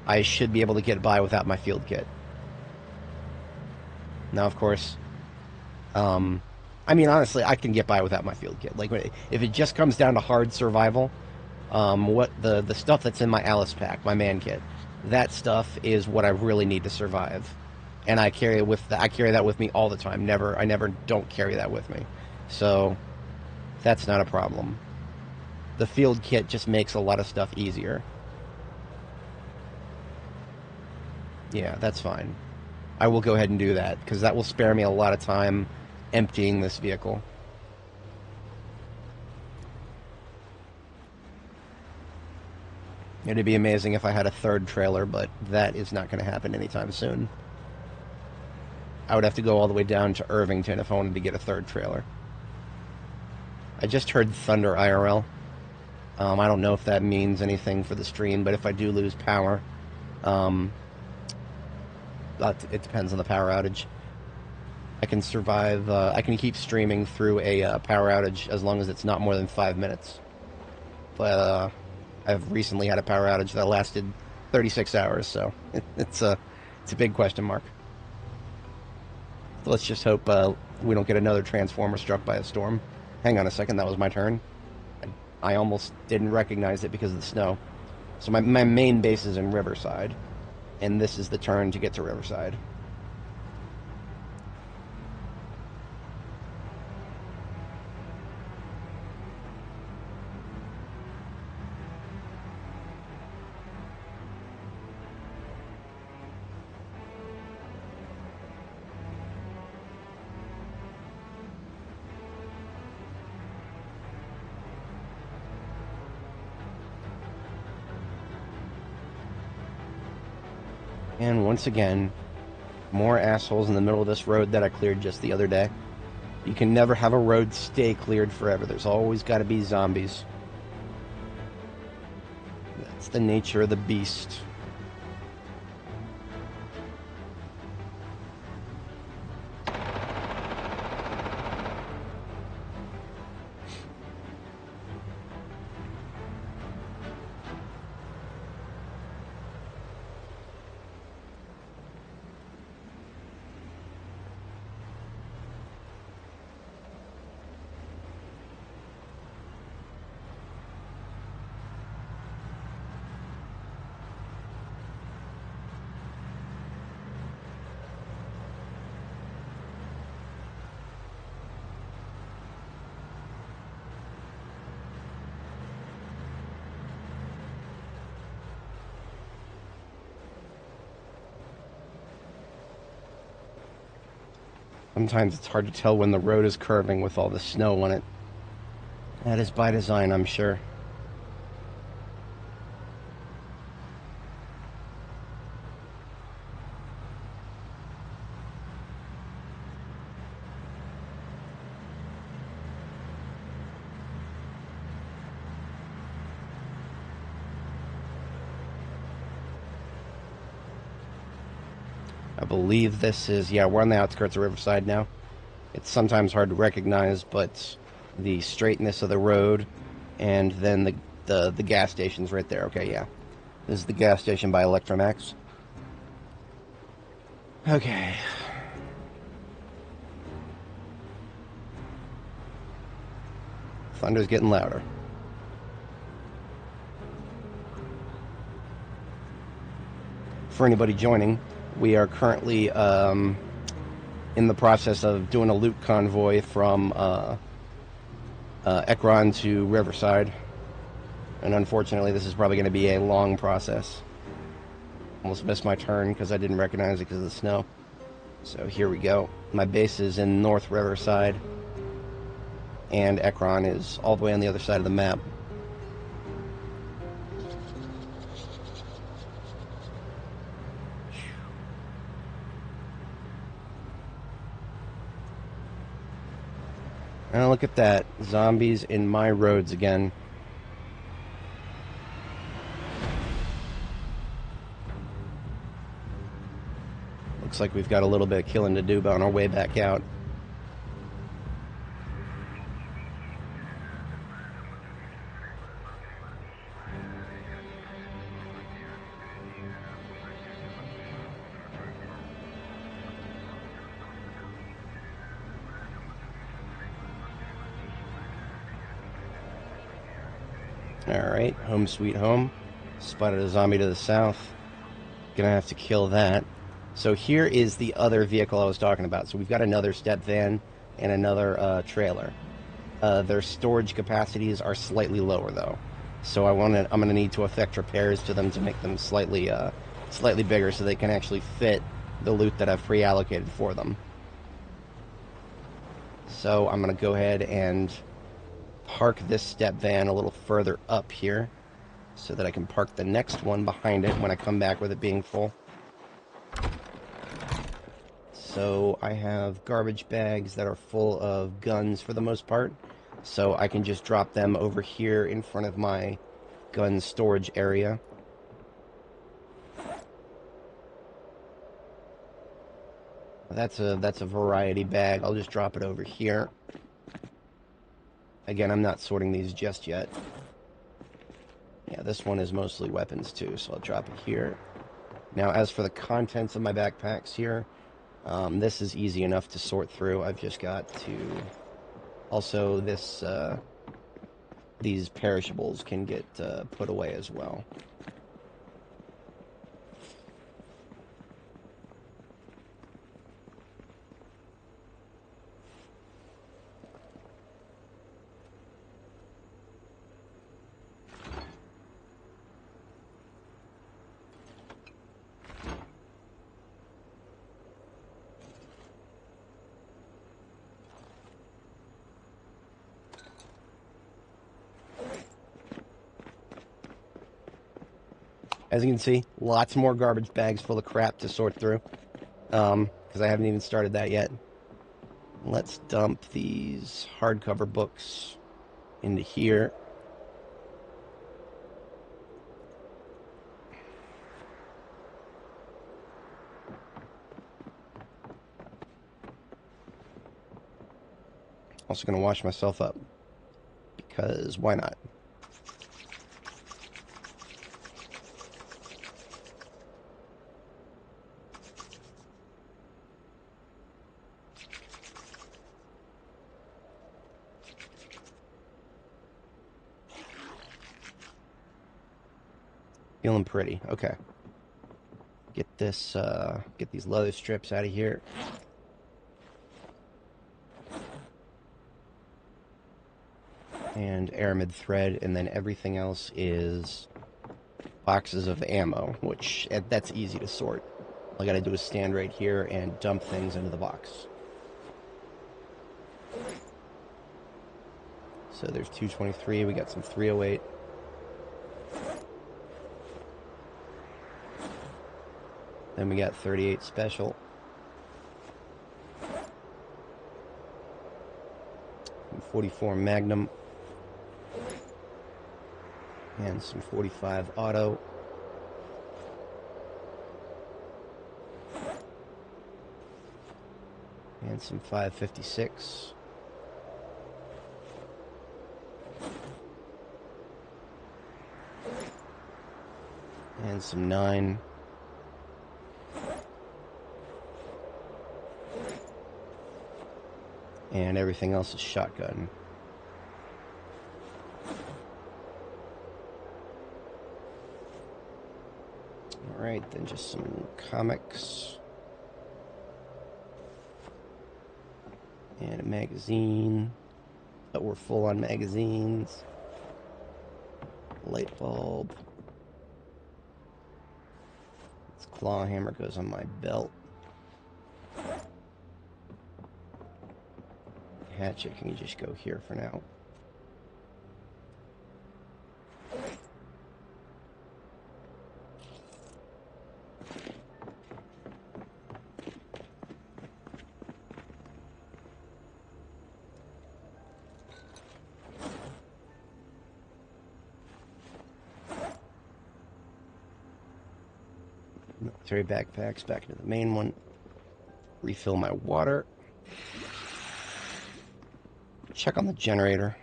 I should be able to get by without my field kit. Now, of course, I mean, honestly, I can get by without my field kit. Like, if it just comes down to hard survival, what the stuff that's in my Alice pack, my man kit, that stuff is what I really need to survive, and I carry that with me all the time. I never don't carry that with me, so that's not a problem. The field kit just makes a lot of stuff easier. Yeah, that's fine. I will go ahead and do that, because that will spare me a lot of time emptying this vehicle. It'd be amazing if I had a third trailer, but that is not going to happen anytime soon. I would have to go all the way down to Irvington if I wanted to get a third trailer. I just heard thunder IRL. I don't know if that means anything for the stream, but if I do lose power, it depends on the power outage. I can survive, I can keep streaming through a power outage as long as it's not more than 5 minutes. But I've recently had a power outage that lasted 36 hours, so it's a big question mark. So let's just hope we don't get another transformer struck by a storm. Hang on a second, that was my turn. I almost didn't recognize it because of the snow. So my main base is in Riverside, and this is the turn to get to Riverside. And once again, more assholes in the middle of this road that I cleared just the other day. You can never have a road stay cleared forever. There's always got to be zombies. That's the nature of the beast. Sometimes it's hard to tell when the road is curving with all the snow on it. That is by design, I'm sure. I believe this is, yeah, we're on the outskirts of Riverside now. It's sometimes hard to recognize, but the straightness of the road and then the gas station's right there. Okay, yeah. This is the gas station by Electromax. Okay. Thunder's getting louder. For anybody joining, we are currently in the process of doing a loot convoy from Ekron to Riverside. And unfortunately, this is probably going to be a long process. Almost missed my turn because I didn't recognize it because of the snow. So here we go. My base is in North Riverside, and Ekron is all the way on the other side of the map. And look at that. Zombies in my roads again. Looks like we've got a little bit of killing to do on our way back out. Alright, home sweet home. Spotted a zombie to the south. Gonna have to kill that. So here is the other vehicle I was talking about. So we've got another step van and another trailer. Their storage capacities are slightly lower though. So I'm gonna need to effect repairs to them to make them slightly bigger so they can actually fit the loot that I've pre-allocated for them. So I'm gonna go ahead and park this step van a little further up here so that I can park the next one behind it when I come back with it being full. So I have garbage bags that are full of guns for the most part, so I can just drop them over here in front of my gun storage area. That's a variety bag. I'll just drop it over here. Again, I'm not sorting these just yet. Yeah, this one is mostly weapons too, so I'll drop it here. Now, as for the contents of my backpacks here, this is easy enough to sort through. I've just got to... Also, these perishables can get put away as well. As you can see, lots more garbage bags full of crap to sort through. Because I haven't even started that yet. Let's dump these hardcover books into here. Also going to wash myself up, because why not? Feeling pretty. Okay. Get this, get these leather strips out of here. And aramid thread, and then everything else is boxes of ammo, which that's easy to sort. All I gotta do is stand right here and dump things into the box. So there's 223, we got some 308. Then we got 38 special. And 44 Magnum. And some 45 auto. And some 556. And some 9. And everything else is shotgun. Alright, then just some comics. And a magazine. But we're full on magazines. Light bulb. This claw hammer goes on my belt. Hatchet can just go here for now. Military backpacks back into the main one. Refill my water. Check on the generator.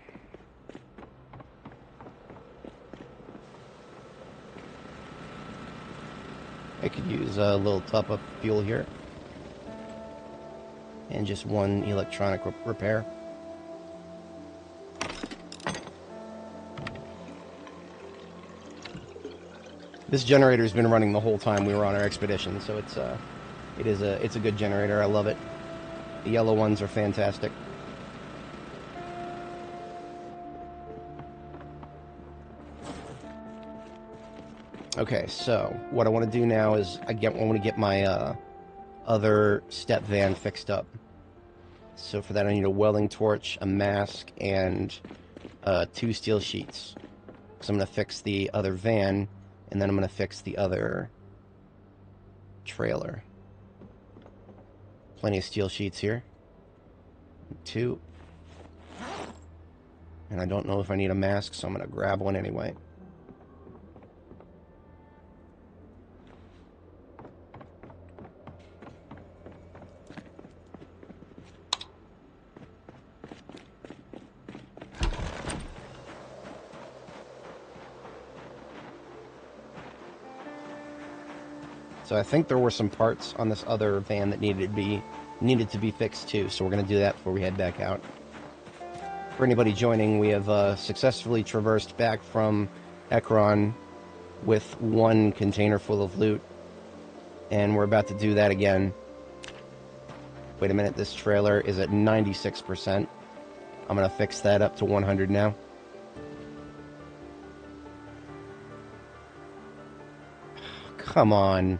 I could use a little top-up fuel here. And just one electronic repair. This generator's been running the whole time we were on our expedition, so it's a good generator. I love it. The yellow ones are fantastic. Okay, so what I want to do now is I want to get my other step van fixed up. So for that I need a welding torch, a mask, and 2 steel sheets. So I'm going to fix the other van, and then I'm going to fix the other trailer. Plenty of steel sheets here. 2. And I don't know if I need a mask, so I'm going to grab one anyway. So I think there were some parts on this other van that needed to be fixed too. So we're going to do that before we head back out. For anybody joining, we have successfully traversed back from Ekron with 1 container full of loot, and we're about to do that again. Wait a minute, this trailer is at 96%. I'm going to fix that up to 100 now. Come on.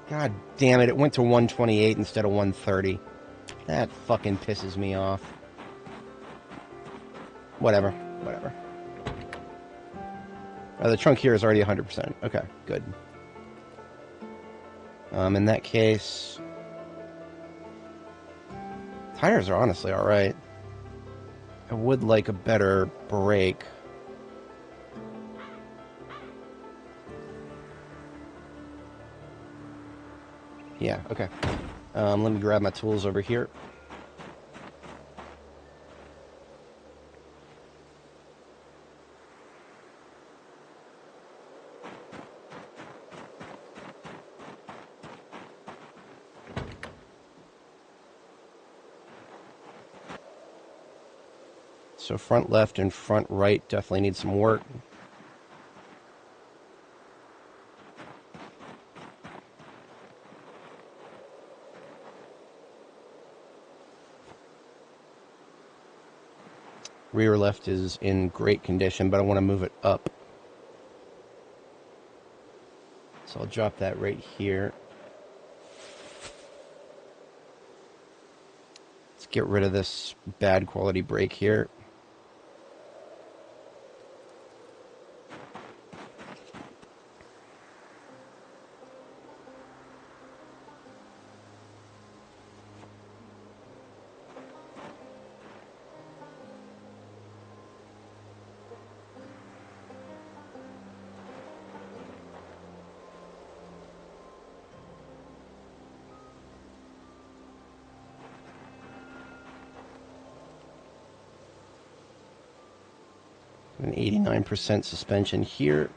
God damn it, it went to 128 instead of 130. That fucking pisses me off. Whatever. The trunk here is already 100%. Okay, good. In that case, tires are honestly alright. I would like a better brake. Yeah, okay. Let me grab my tools over here. So front left and front right definitely need some work. Rear left is in great condition, but I want to move it up. So I'll drop that right here. Let's get rid of this bad quality brake here. An 89% suspension here.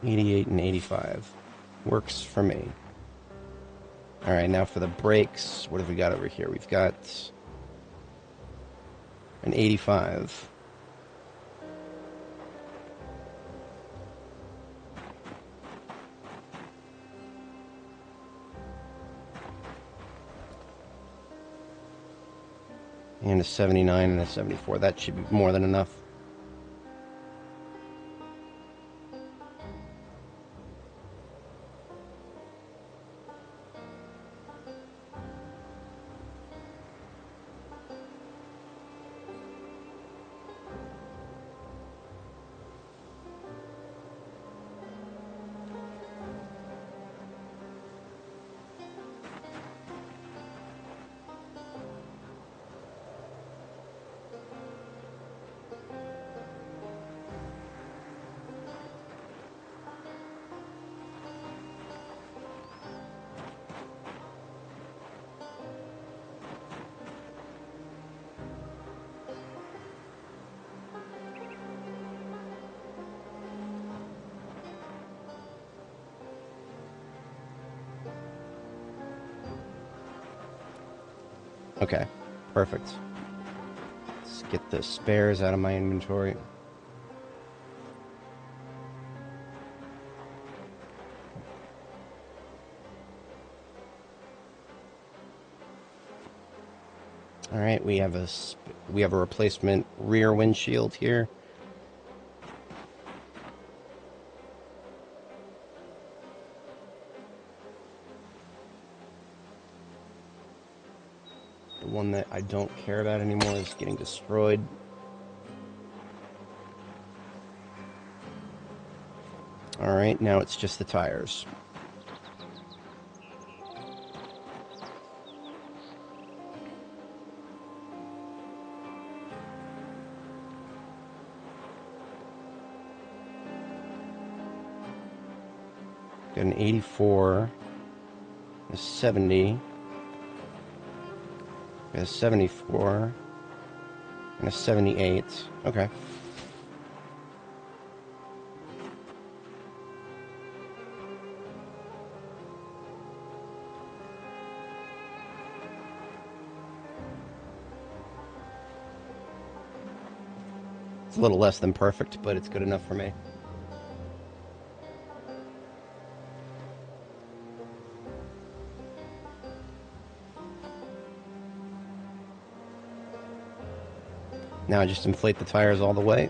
$88 and $85 works for me. All right, now for the brakes, what have we got over here? We've got an 85. And a 79 and a 74. That should be more than enough. Okay, perfect. Let's get the spares out of my inventory. All right, we have a replacement rear windshield here. The one that I don't care about anymore is getting destroyed. All right, now it's just the tires. Got an 84, a 70, a 74, and a 78. Okay. a little less than perfect, but it's good enough for me. Now I just inflate the tires all the way.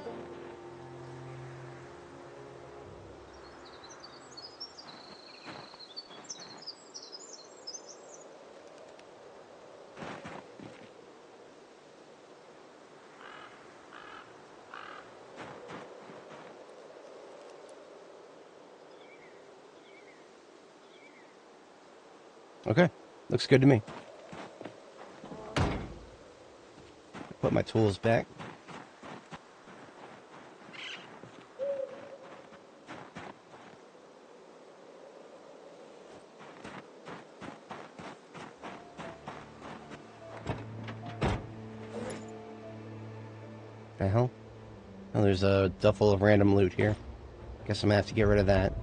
Okay, looks good to me. Put my tools back. The hell? Oh, there's a duffel of random loot here. Guess I'm gonna have to get rid of that.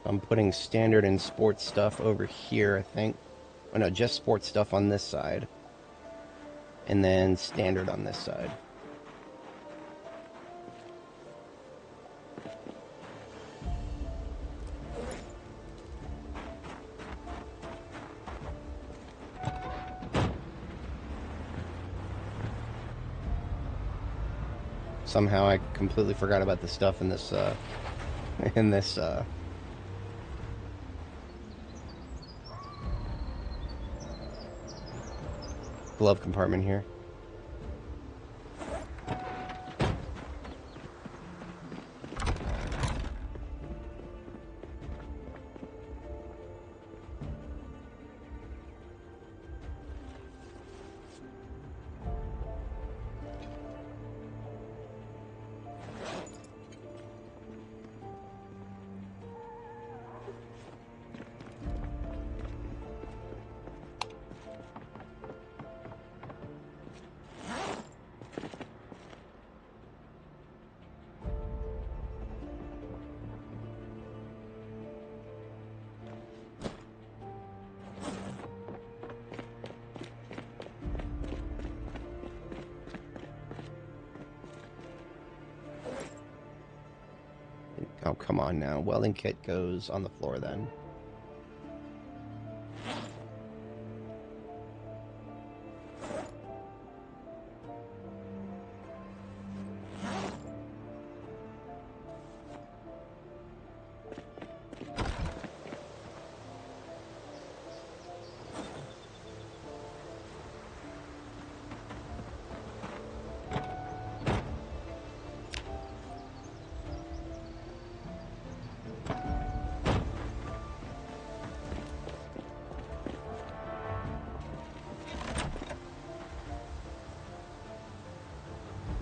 I'm putting standard and sports stuff over here, I think. Oh no, just sports stuff on this side. And then standard on this side. Somehow I completely forgot about the stuff in this, glove compartment here. Oh, come on now. Welding kit goes on the floor then.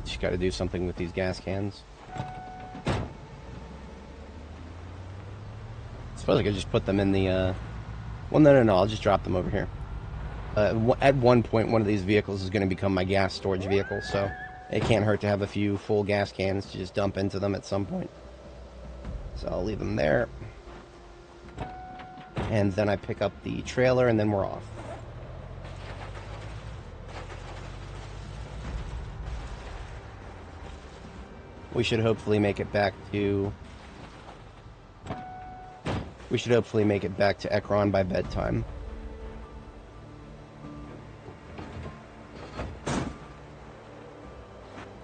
Just got to do something with these gas cans. I suppose I could just put them in the, well, no, I'll just drop them over here. At one point, one of these vehicles is going to become my gas storage vehicle, so it can't hurt to have a few full gas cans to just dump into them at some point. So I'll leave them there. And then I pick up the trailer, and then we're off. We should hopefully make it back to... We should hopefully make it back to Ekron by bedtime.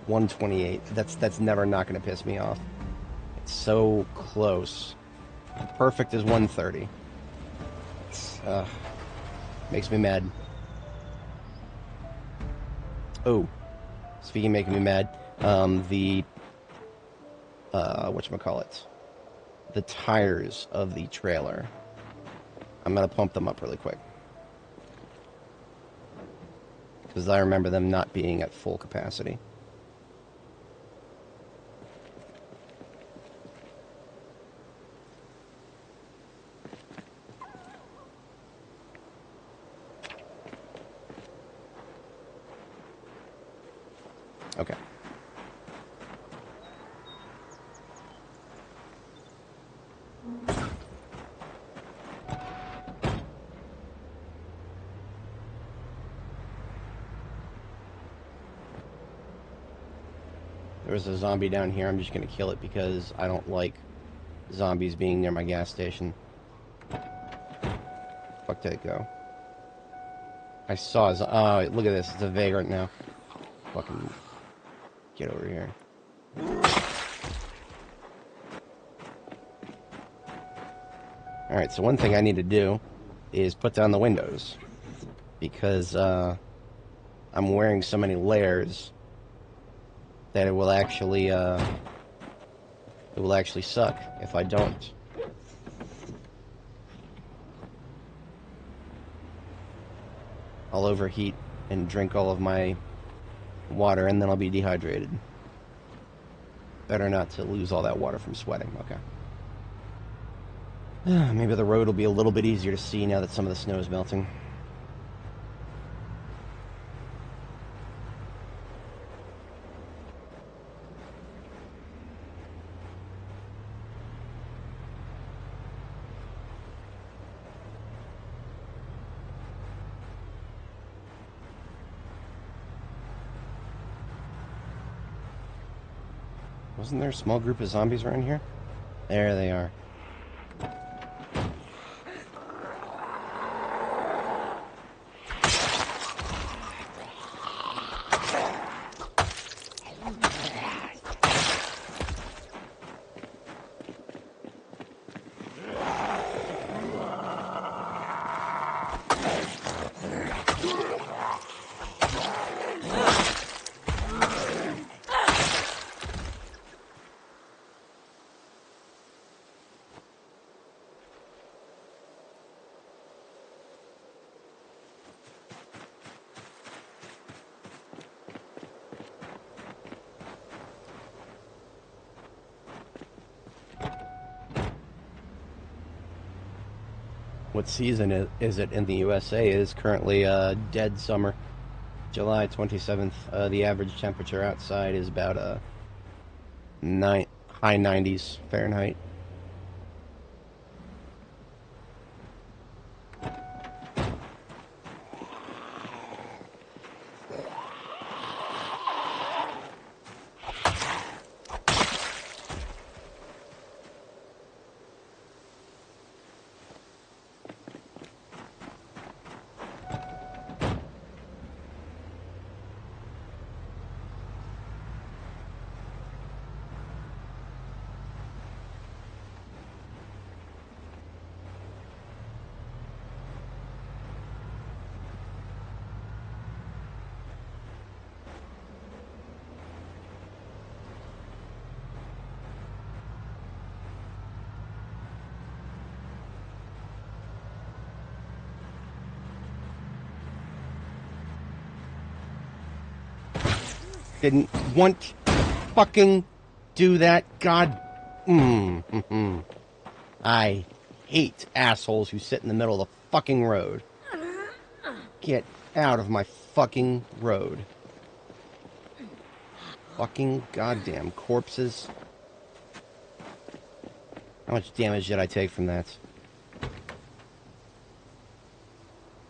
$128. That's never not going to piss me off. It's so close. The perfect is $130. Makes me mad. Oh, speaking of making me mad, whatchamacallit, the tires of the trailer. I'm gonna pump them up really quick. Because I remember them not being at full capacity. Okay. There's a zombie down here. I'm just going to kill it because I don't like zombies being near my gas station. Fuck did it go? I saw a oh, look at this. It's a vagrant now. Fucking get over here. Alright, so one thing I need to do is put down the windows. Because I'm wearing so many layers that it will actually suck if I don't. I'll overheat and drink all of my water, and then I'll be dehydrated. Better not to lose all that water from sweating. Okay. Maybe the road will be a little bit easier to see now that some of the snow is melting. Wasn't there a small group of zombies around here? There they are. What season is it in the USA? It is currently dead summer. July 27th. The average temperature outside is about high 90s Fahrenheit. Didn't want fucking do that. God. I hate assholes who sit in the middle of the fucking road. Get out of my fucking road. Fucking goddamn corpses. How much damage did I take from that?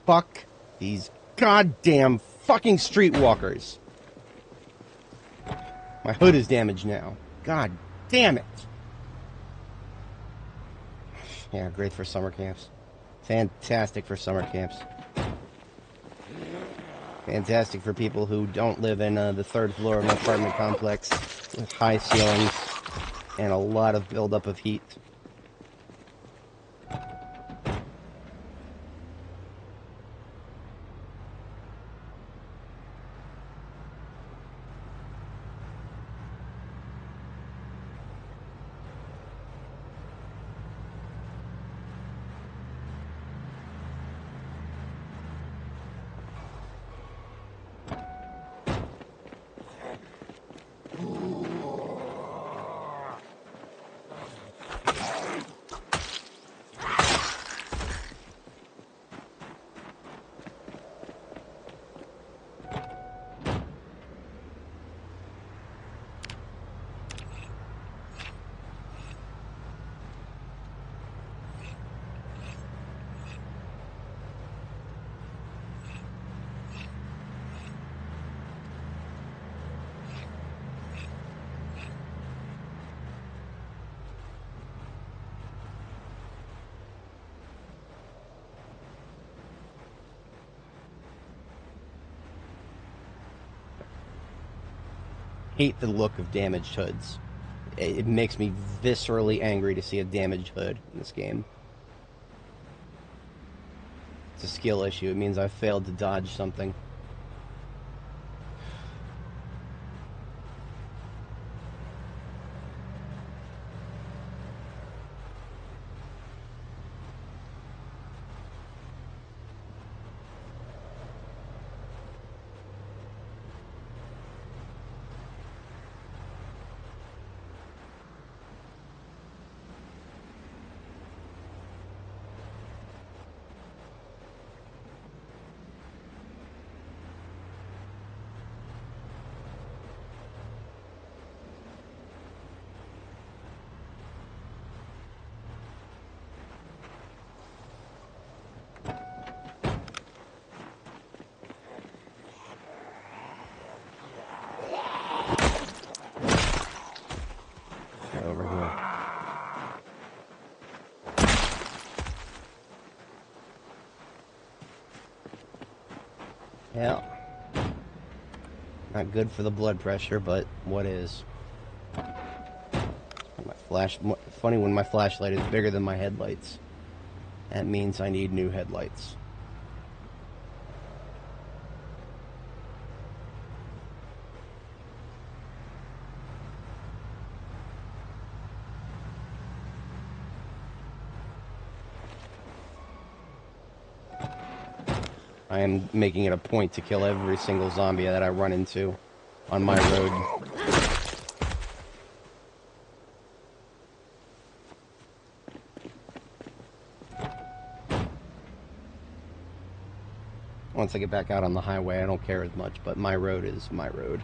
Fuck these goddamn fucking streetwalkers. My hood is damaged now. God damn it. Yeah, great for summer camps. Fantastic for summer camps. Fantastic for people who don't live in the third floor of an apartment complex with high ceilings and a lot of buildup of heat. hate the look of damaged hoods. It makes me viscerally angry to see a damaged hood in this game. It's a skill issue. It means I failed to dodge something. Over here. Yeah. Not good for the blood pressure, but what is? My flash. Funny when my flashlight is bigger than my headlights. That means I need new headlights. I am making it a point to kill every single zombie that I run into on my road. Once I get back out on the highway, I don't care as much, but my road is my road.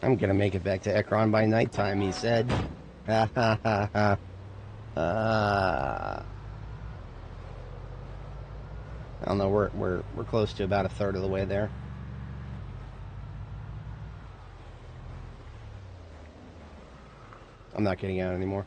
I'm gonna make it back to Ekron by nighttime, he said. Ha ha ha ha. I don't know, we're close to about a third of the way there. I'm not getting out anymore.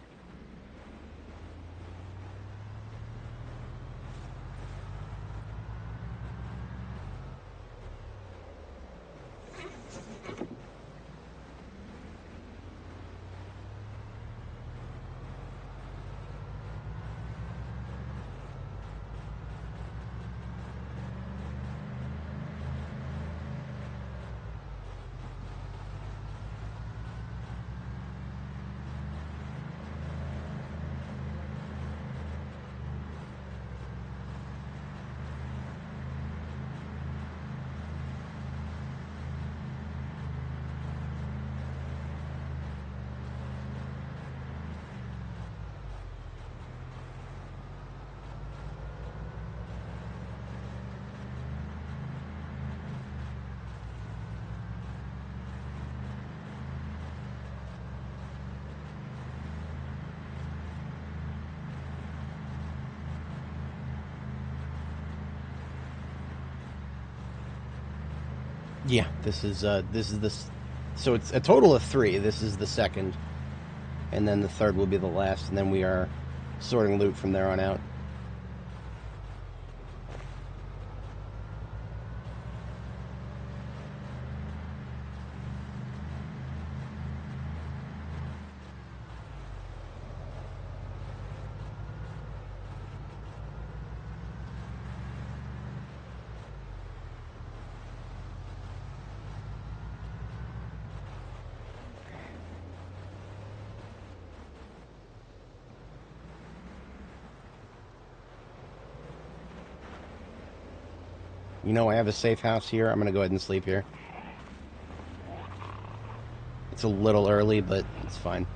Yeah, this is the, so it's a total of 3. This is the second, and then the third will be the last, and then we are sorting loot from there on out. You know, I have a safe house here. I'm going to go ahead and sleep here. It's a little early, but it's fine.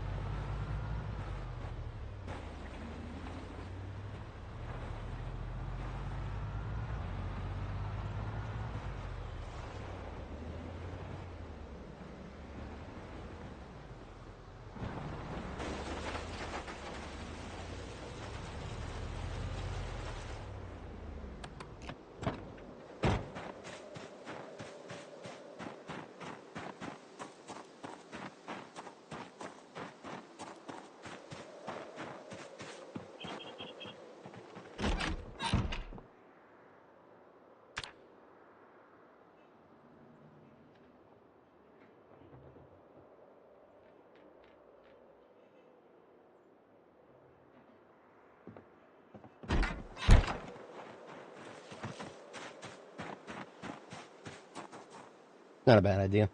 Not a bad idea.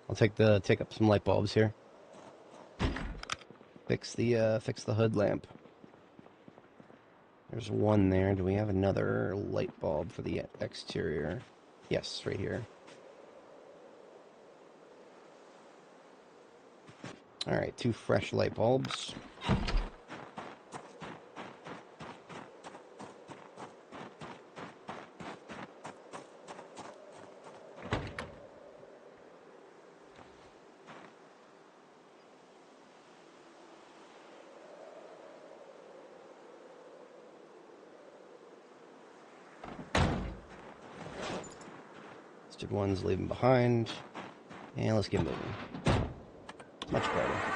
I'll take up some light bulbs here. Fix the hood lamp. There's one there. Do we have another light bulb for the exterior? Yes, right here. Alright, 2 fresh light bulbs. Ones leaving behind, and let's get moving. Much better.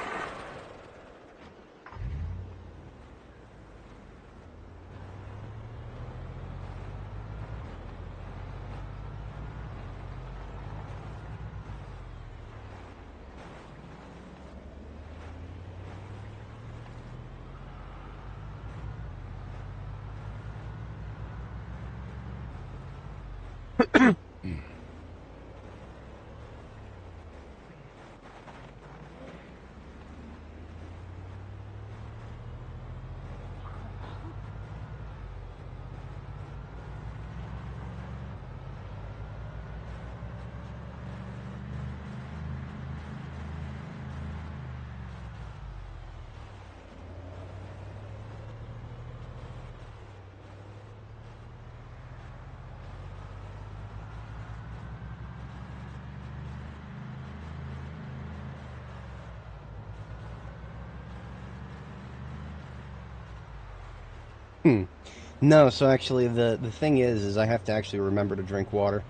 No, so actually the thing is I have to actually remember to drink water.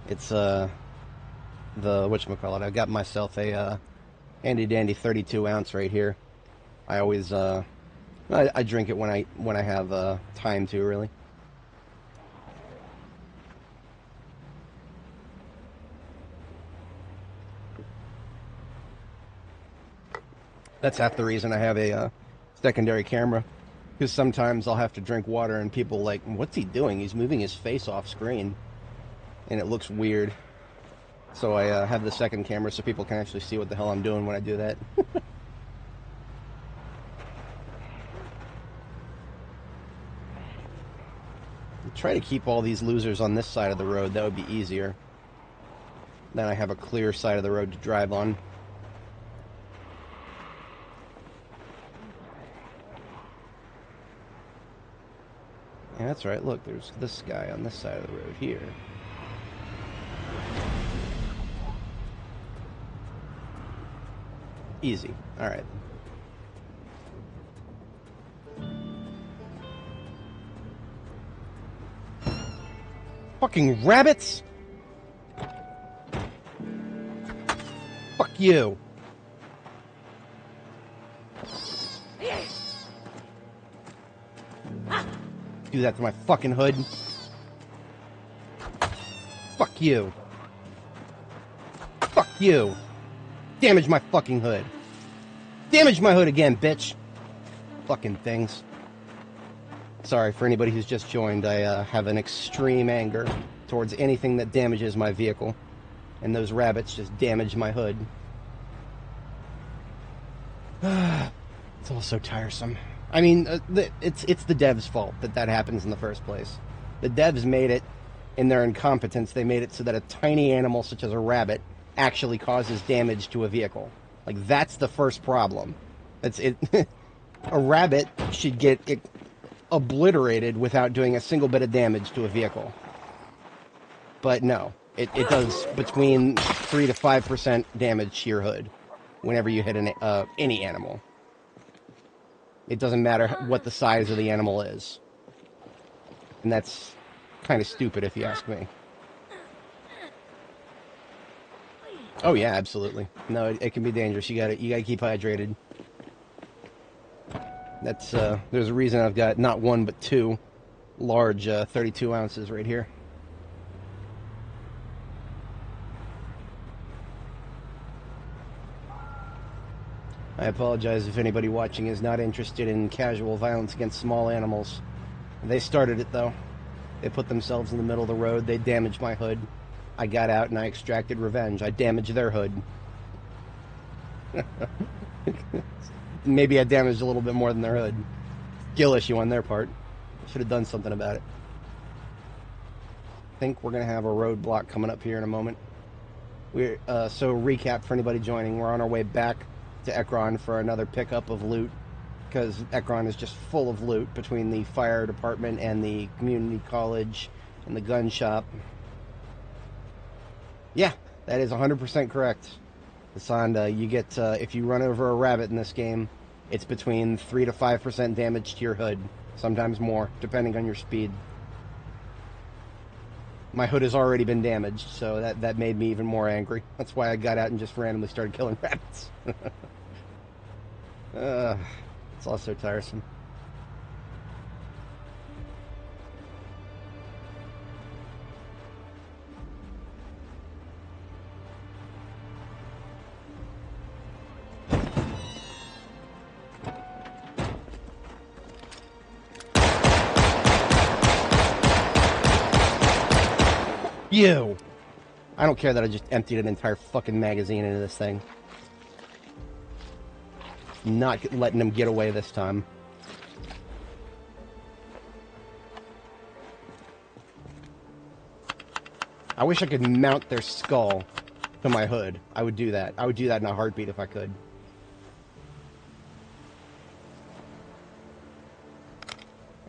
It's the whatchamacallit, I got myself a handy dandy 32 ounce right here. I always I drink it when I have time to, really. That's half the reason I have a secondary camera. Because sometimes I'll have to drink water and people like, what's he doing? He's moving his face off screen. And it looks weird. So I have the second camera so people can actually see what the hell I'm doing when I do that. Try to keep all these losers on this side of the road. That would be easier. Then I have a clear side of the road to drive on. Yeah, that's right. Look, there's this guy on this side of the road here. Easy. Alright. Fucking rabbits! Fuck you! Do that to my fucking hood. Fuck you. Fuck you. Damage my fucking hood. Damage my hood again, bitch. Fucking things. Sorry for anybody who's just joined. I have an extreme anger towards anything that damages my vehicle. And those rabbits just damage my hood. It's all so tiresome. I mean, it's the devs' fault that happens in the first place. The devs made it, in their incompetence, they made it so that a tiny animal such as a rabbit actually causes damage to a vehicle. Like, that's the first problem. That's it. A rabbit should get obliterated without doing a single bit of damage to a vehicle. But no, it does between 3 to 5% damage to your hood whenever you hit any animal. It doesn't matter what the size of the animal is. And that's kind of stupid if you ask me. Oh yeah, absolutely. No, it can be dangerous. You gotta keep hydrated. That's there's a reason I've got not one but 2 large 32 ounces right here. I apologize if anybody watching is not interested in casual violence against small animals. They started it, though. They put themselves in the middle of the road. They damaged my hood. I got out and I extracted revenge. I damaged their hood. Maybe I damaged a little bit more than their hood. Skill issue on their part. Should have done something about it. I think we're going to have a roadblock coming up here in a moment. So recap for anybody joining. We're on our way back to Ekron for another pickup of loot, because Ekron is just full of loot between the fire department and the community college and the gun shop. Yeah, that is 100% correct. Asanda, you get, if you run over a rabbit in this game, it's between 3 to 5% damage to your hood. Sometimes more, depending on your speed. My hood has already been damaged, so that made me even more angry. That's why I got out and just randomly started killing rabbits. It's all so tiresome. You! I don't care that I just emptied an entire fucking magazine into this thing. Not letting them get away this time. I wish I could mount their skull to my hood. I would do that. I would do that in a heartbeat if I could.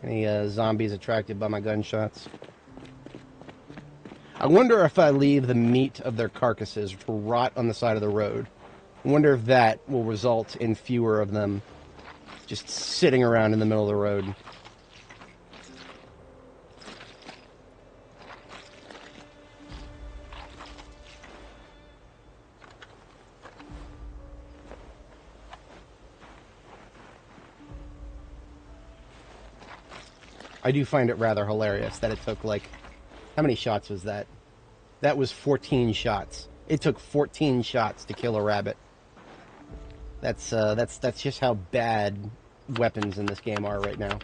Any zombies attracted by my gunshots? I wonder if I leave the meat of their carcasses to rot on the side of the road. I wonder if that will result in fewer of them just sitting around in the middle of the road. I do find it rather hilarious that it took, like, how many shots was that? That was 14 shots. It took 14 shots to kill a rabbit. That's just how bad weapons in this game are right now.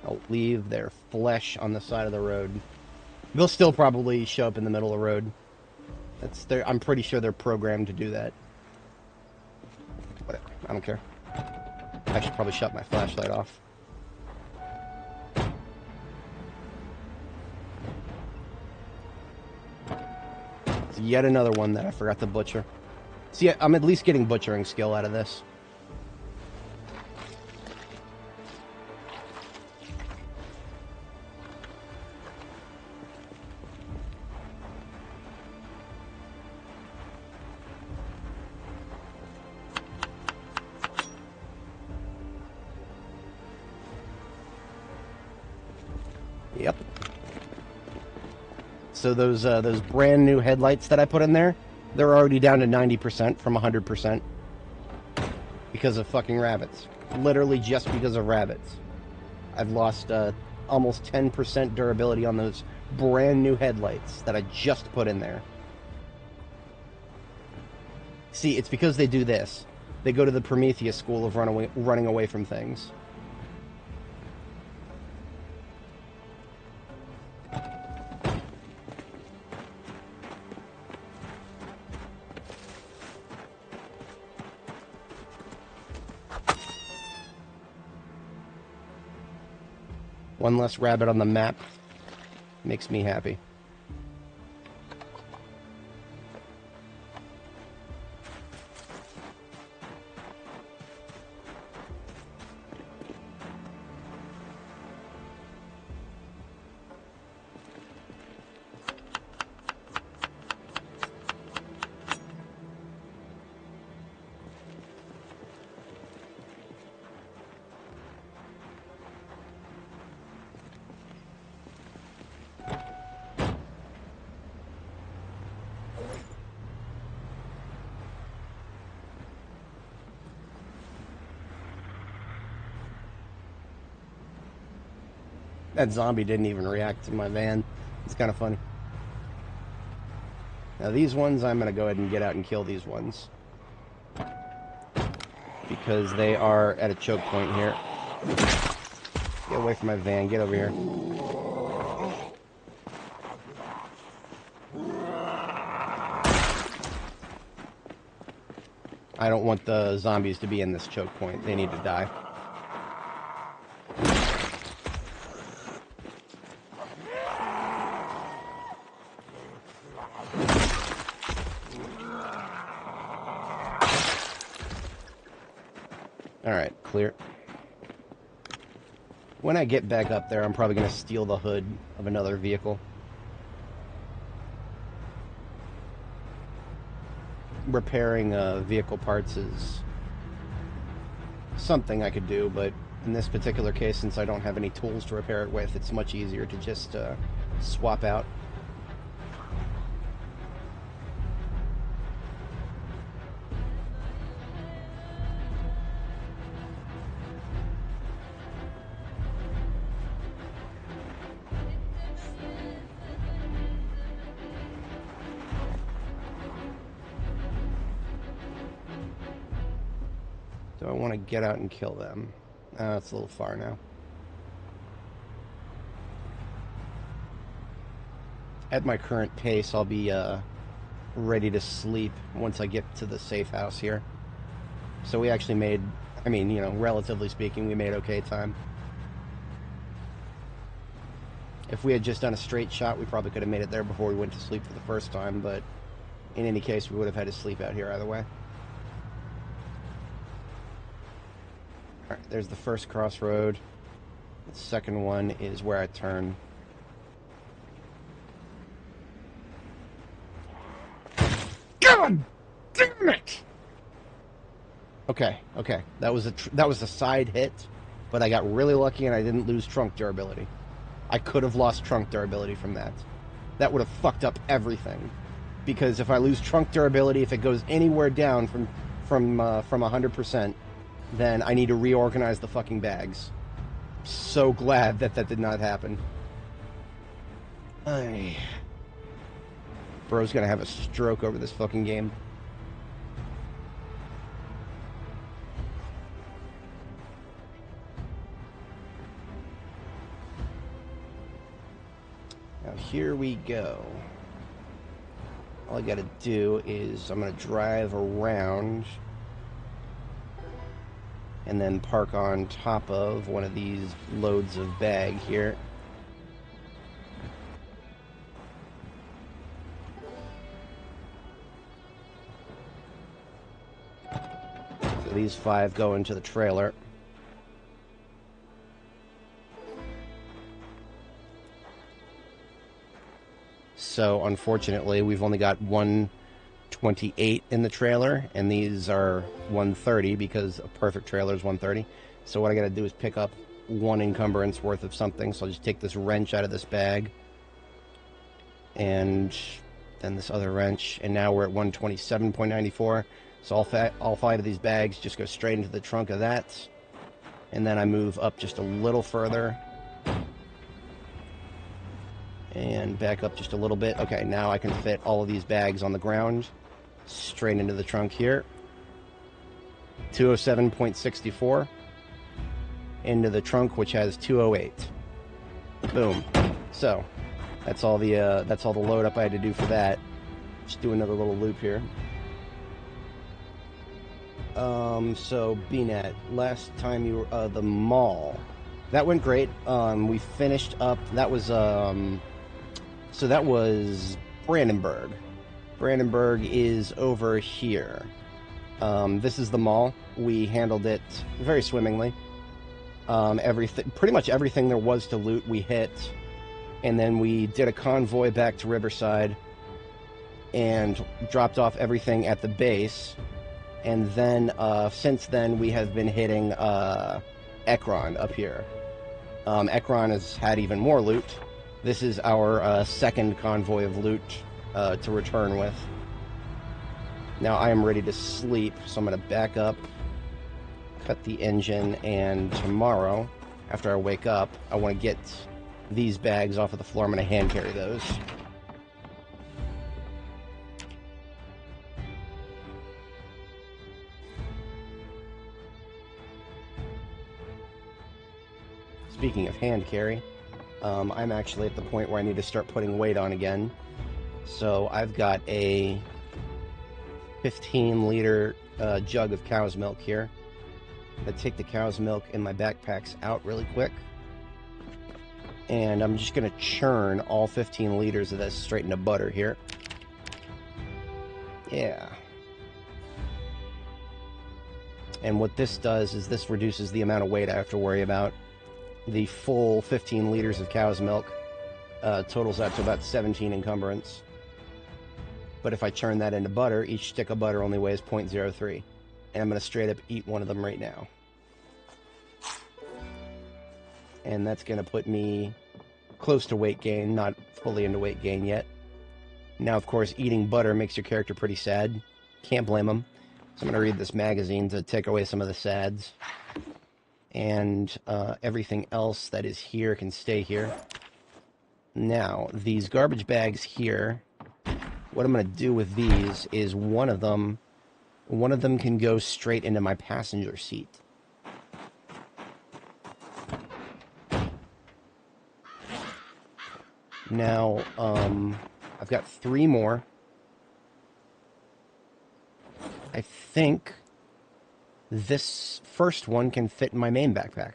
I'll leave their flesh on the side of the road. They'll still probably show up in the middle of the road. I'm pretty sure they're programmed to do that. Whatever. I don't care. I should probably shut my flashlight off. It's yet another one that I forgot to butcher. See, I'm at least getting butchering skill out of this. Yep. So those brand new headlights that I put in there, they're already down to 90% from 100% because of fucking rabbits. Literally just because of rabbits. I've lost almost 10% durability on those brand new headlights that I just put in there. See, it's because they do this. They go to the Prometheus school of running away from things. One less rabbit on the map makes me happy. That zombie didn't even react to my van. It's kind of funny. Now these ones, I'm going to go ahead and get out and kill these ones. because they are at a choke point here. Get away from my van. Get over here. I don't want the zombies to be in this choke point. They need to die. Alright, clear. When I get back up there, I'm probably going to steal the hood of another vehicle. Repairing vehicle parts is something I could do, but in this particular case, since I don't have any tools to repair it with, it's much easier to just swap out. Do I want to get out and kill them? It's a little far now. At my current pace, I'll be ready to sleep once I get to the safe house here. So we actually made, I mean, you know, relatively speaking, we made okay time. If we had just done a straight shot, we probably could have made it there before we went to sleep for the first time, but in any case, we would have had to sleep out here either way. Alright, there's the first crossroad. The second one is where I turn. God damn it! Okay. That was a side hit, but I got really lucky and I didn't lose trunk durability. I could have lost trunk durability from that. That would have fucked up everything. Because if I lose trunk durability, if it goes anywhere down from 100%, then I need to reorganize the fucking bags. So glad that did not happen. Bro's gonna have a stroke over this fucking game. Now here we go. All I gotta do is I'm gonna drive around and then park on top of one of these loads of bag here. So these 5 go into the trailer. So unfortunately, we've only got 128 in the trailer, and these are 130 because a perfect trailer is 130. So what I got to do is pick up 1 encumbrance worth of something. So I'll just take this wrench out of this bag, and then this other wrench, and now we're at 127.94. So all 5 of these bags just go straight into the trunk of that, and then I move up just a little further. And back up just a little bit. Okay, now I can fit all of these bags on the ground straight into the trunk here. 207.64 into the trunk, which has 208. Boom. So that's all the load up I had to do for that. Just do another little loop here. So BNet, last time you were the mall. That went great. We finished up. That was so that was Brandenburg. Brandenburg is over here. This is the mall. We handled it very swimmingly. Pretty much everything there was to loot, we hit. And then we did a convoy back to Riverside and dropped off everything at the base. And then, since then, we have been hitting Ekron up here. Ekron has had even more loot. This is our second convoy of loot to return with. Now I am ready to sleep, so I'm going to back up, cut the engine, and tomorrow, after I wake up, I want to get these bags off of the floor. I'm going to hand carry those. speaking of hand carry, I'm actually at the point where I need to start putting weight on again. So I've got a 15-liter jug of cow's milk here. I'm going to take the cow's milk in my backpacks out really quick. And I'm just going to churn all 15 liters of this straight into butter here. Yeah. And what this does is this reduces the amount of weight I have to worry about. The full 15 liters of cow's milk totals out to about 17 encumbrance. But if I churn that into butter, each stick of butter only weighs 0.03. And I'm going to straight up eat one of them right now. And that's going to put me close to weight gain, not fully into weight gain yet. Now, of course, eating butter makes your character pretty sad. Can't blame them. So I'm going to read this magazine to take away some of the sads. And everything else that is here can stay here. Now, these garbage bags here, what I'm going to do with these is one of them can go straight into my passenger seat. Now, I've got 3 more. I think this first one can fit in my main backpack.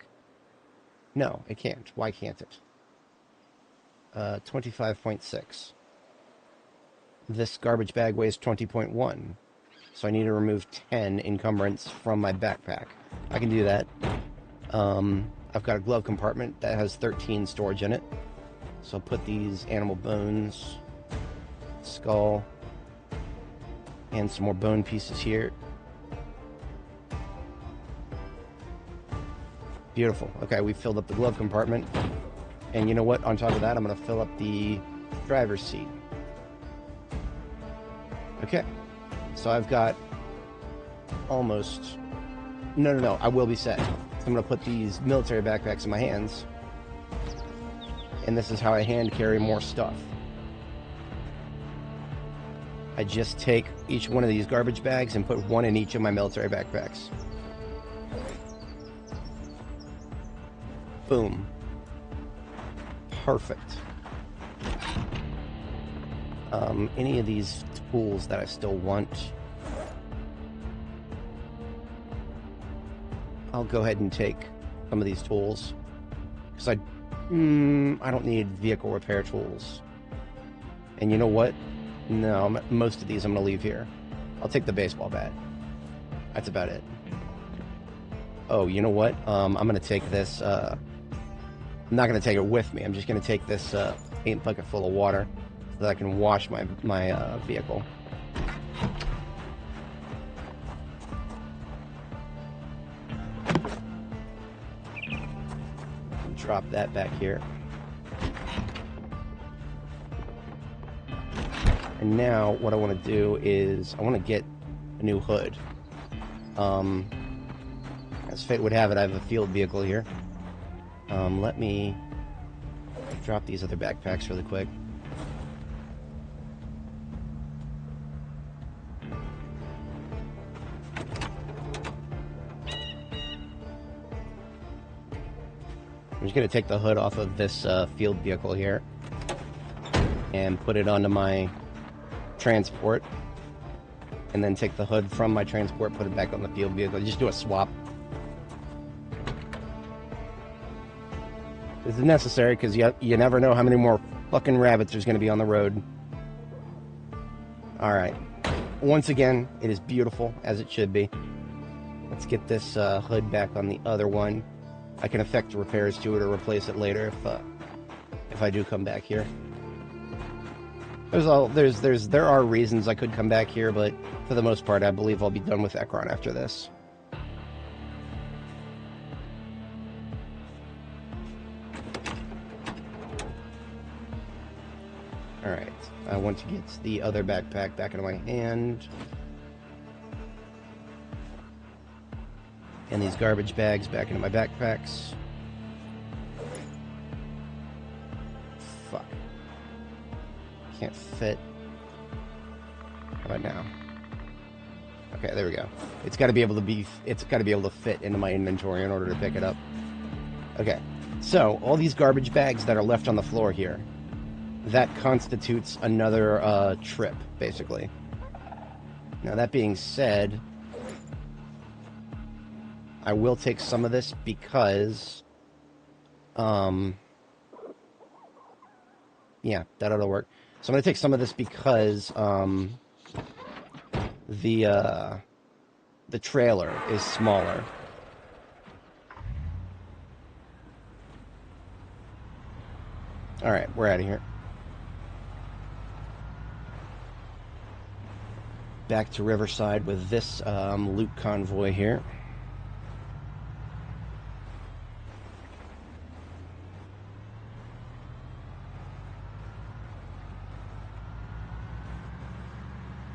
No, it can't. Why can't it? 25.6. This garbage bag weighs 20.1. So I need to remove 10 encumbrance from my backpack. I can do that. I've got a glove compartment that has 13 storage in it. So I'll put these animal bones, skull, and some more bone pieces here. Beautiful. Okay, we filled up the glove compartment. And you know what? On top of that, I'm going to fill up the driver's seat. Okay. So I've got almost... No. I will be set. So I'm going to put these military backpacks in my hands. And this is how I hand carry more stuff. I just take each one of these garbage bags and put one in each of my military backpacks. Boom. Perfect. Any of these tools that I still want, I'll go ahead and take some of these tools. Because I don't need vehicle repair tools. And you know what? No, most of these I'm going to leave here. I'll take the baseball bat. That's about it. Oh, you know what? I'm going to take this... I'm not going to take it with me. I'm just going to take this paint bucket full of water so that I can wash my vehicle. Drop that back here. And now what I want to do is I want to get a new hood. As fate would have it, I have a field vehicle here. Let me drop these other backpacks really quick. I'm just going to take the hood off of this field vehicle here and put it onto my transport, and then take the hood from my transport, put it back on the field vehicle. Just do a swap. This is necessary because you never know how many more fucking rabbits there's going to be on the road. Alright. Once again, it is beautiful, as it should be. Let's get this hood back on the other one. I can effect repairs to it or replace it later if I do come back here. There are reasons I could come back here, but for the most part, I believe I'll be done with Ekron after this. Alright, I want to get the other backpack back into my hand. And these garbage bags back into my backpacks. Fuck. Can't fit. How about now? Okay, there we go. It's got to be able to fit into my inventory in order to pick it up. Okay. So, all these garbage bags that are left on the floor here, that constitutes another trip, basically. Now, that being said, I will take some of this because, yeah, that ought to work. So I'm going to take some of this because, the trailer is smaller. Alright, we're out of here. Back to Riverside with this loot convoy here.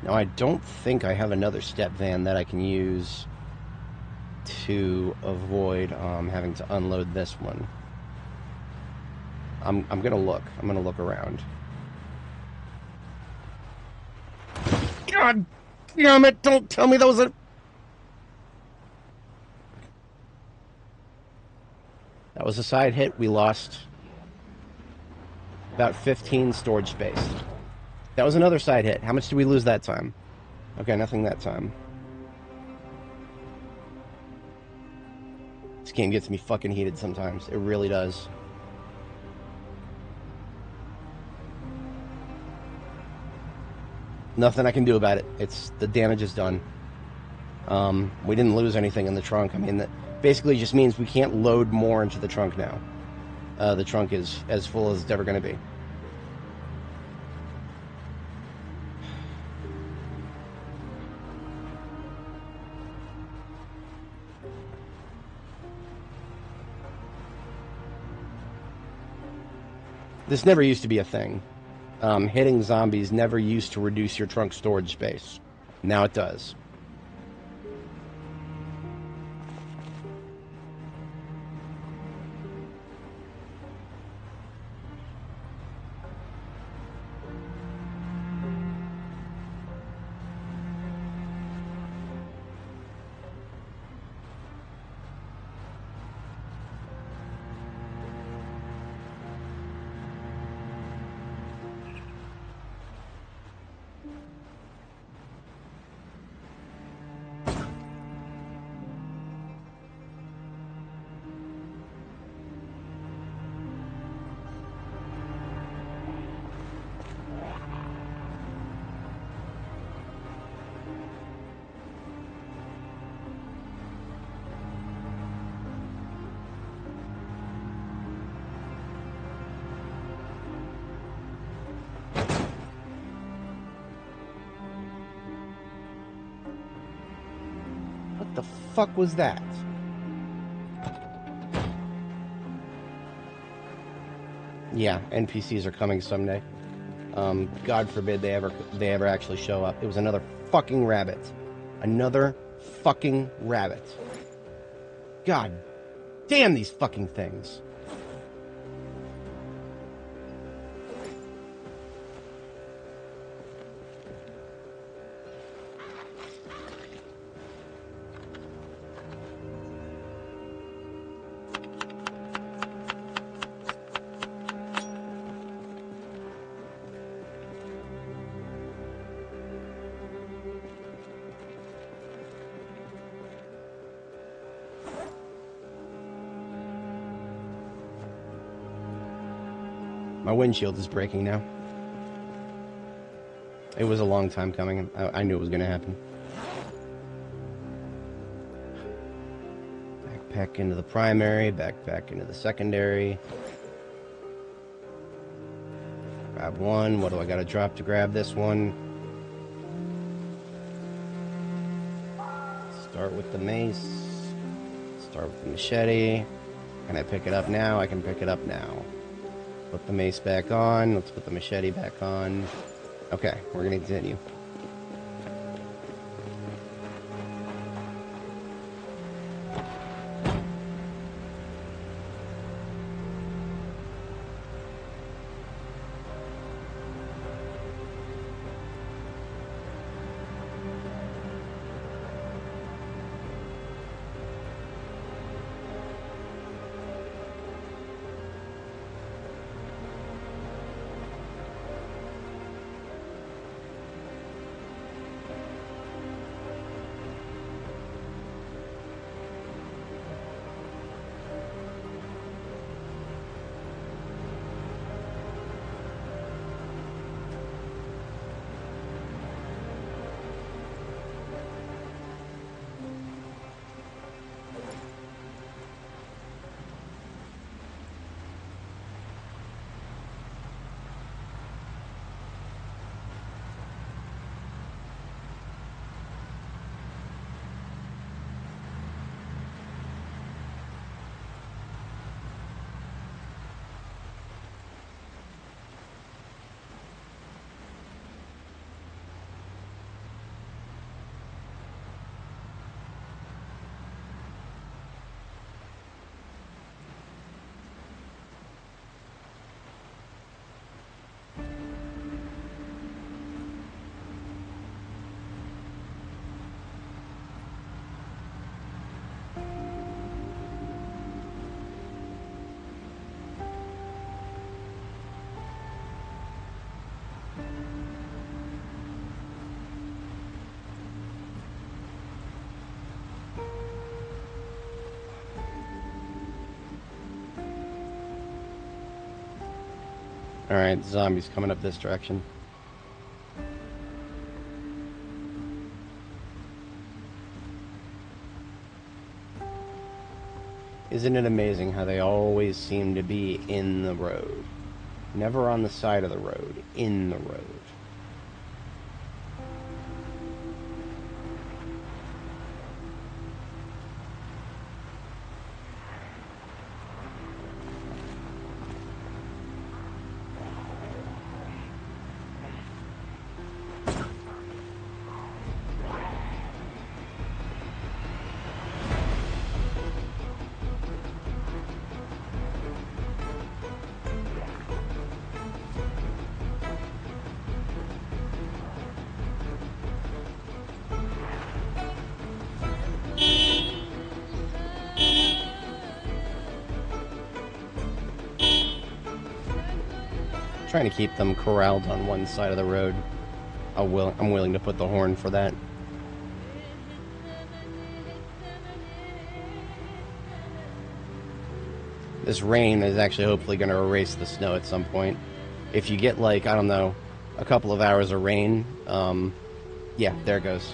Now, I don't think I have another step van that I can use to avoid having to unload this one. I'm gonna look. I'm gonna look around. God damn it! Don't tell me that was a... That was a side hit. We lost about 15 storage space. That was another side hit. How much did we lose that time? Okay, nothing that time. This game gets me fucking heated sometimes. It really does. Nothing I can do about it. It's... the damage is done. We didn't lose anything in the trunk. I mean, that basically just means we can't load more into the trunk now. The trunk is as full as it's ever going to be. This never used to be a thing. Hitting zombies never used to reduce your trunk storage space. Now it does. What the fuck was that? Yeah, NPCs are coming someday. God forbid they ever actually show up. It was another fucking rabbit. Another fucking rabbit. God damn these fucking things. My windshield is breaking now. It was a long time coming. I knew it was going to happen. Backpack into the primary, backpack into the secondary. Grab one. What do I got to drop to grab this one? Start with the mace. Start with the machete. Can I pick it up now? I can pick it up now. Put the mace back on. Let's put the machete back on. Okay, we're going to continue. Alright, zombies coming up this direction. Isn't it amazing how they always seem to be in the road? Never on the side of the road, in the road. Trying to keep them corralled on one side of the road. I'm willing to put the horn for that. This rain is actually hopefully going to erase the snow at some point. If you get, like, I don't know, a couple of hours of rain, yeah, there it goes.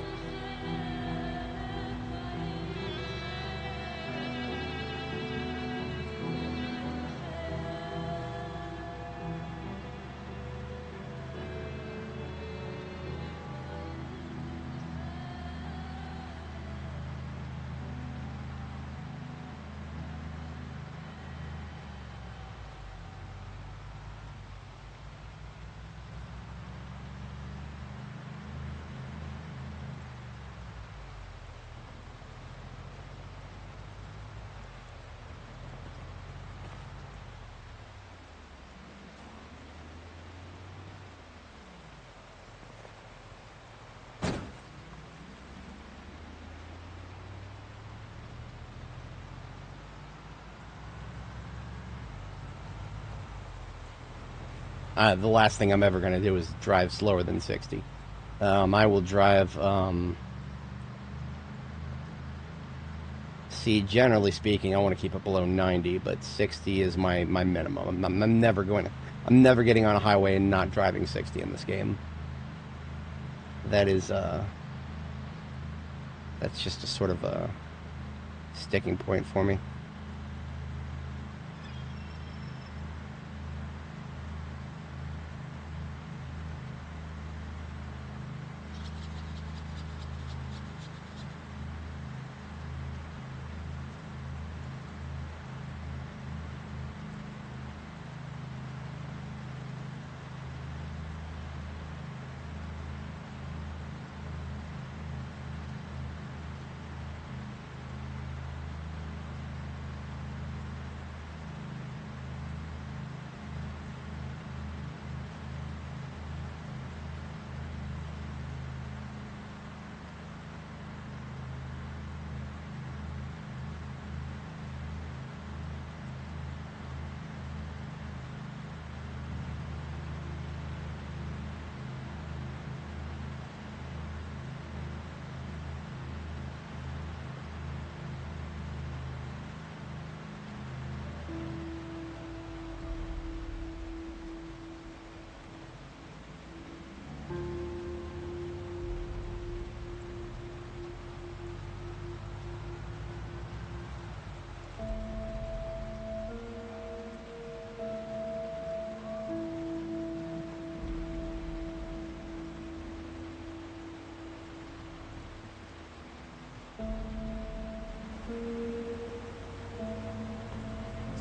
The last thing I'm ever going to do is drive slower than 60. I will drive, see, generally speaking, I want to keep it below 90, but 60 is my minimum. I'm never getting on a highway and not driving 60 in this game. That is, that's just a sort of a sticking point for me.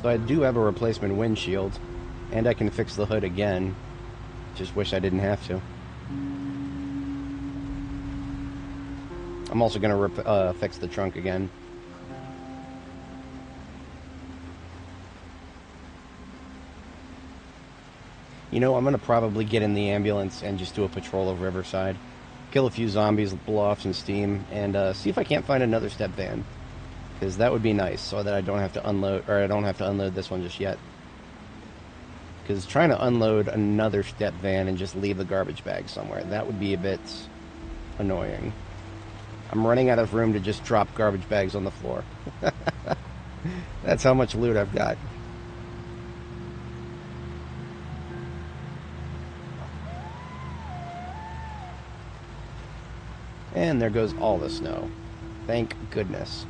So I do have a replacement windshield, and I can fix the hood again. Just wish I didn't have to. I'm also going to fix the trunk again. You know, I'm going to probably get in the ambulance and just do a patrol of Riverside. Kill a few zombies, blow off some steam, and see if I can't find another step van. Because that would be nice, so that I don't have to unload, or I don't have to unload this one just yet. Because trying to unload another step van and just leave the garbage bag somewhere, that would be a bit annoying. I'm running out of room to just drop garbage bags on the floor. That's how much loot I've got. And there goes all the snow. Thank goodness.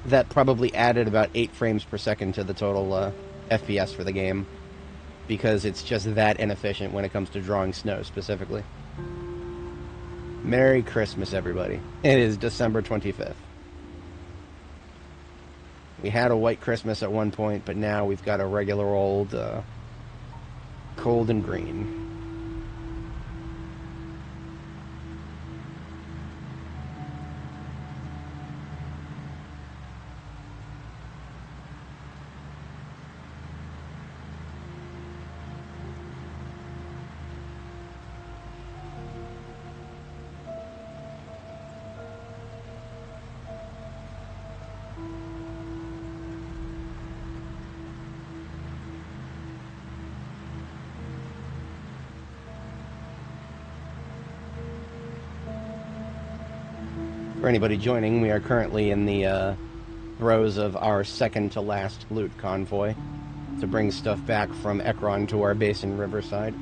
That probably added about 8 frames per second to the total FPS for the game, because it's just that inefficient when it comes to drawing snow specifically. Merry Christmas, everybody. It is December 25th. We had a white Christmas at one point, but now we've got a regular old cold and green. For anybody joining, we are currently in the throes of our second to last loot convoy to bring stuff back from Ekron to our base in Riverside.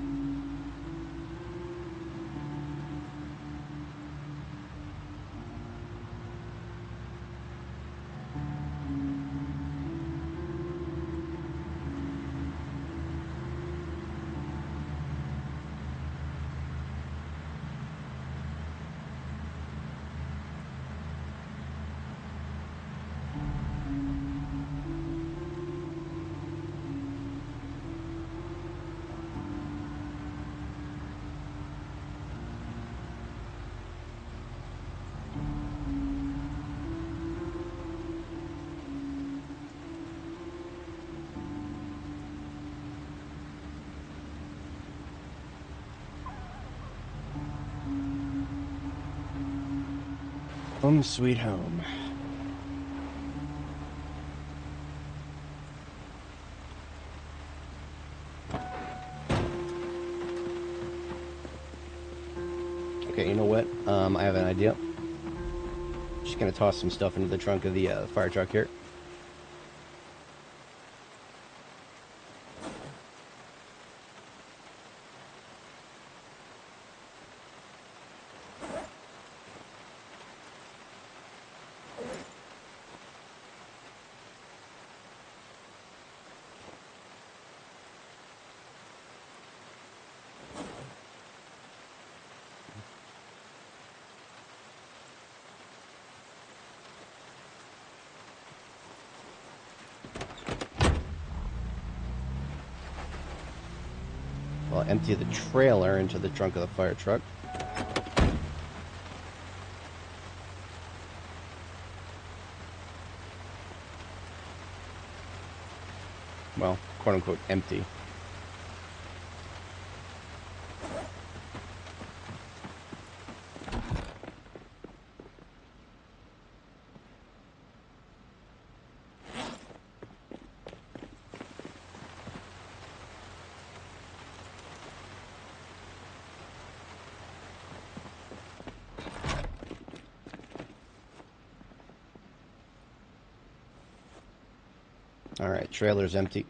Home sweet home. Okay, you know what? I have an idea. Just gonna toss some stuff into the trunk of the fire truck here. I'll empty the trailer into the trunk of the fire truck. Well, quote-unquote empty. Alright, trailer's empty.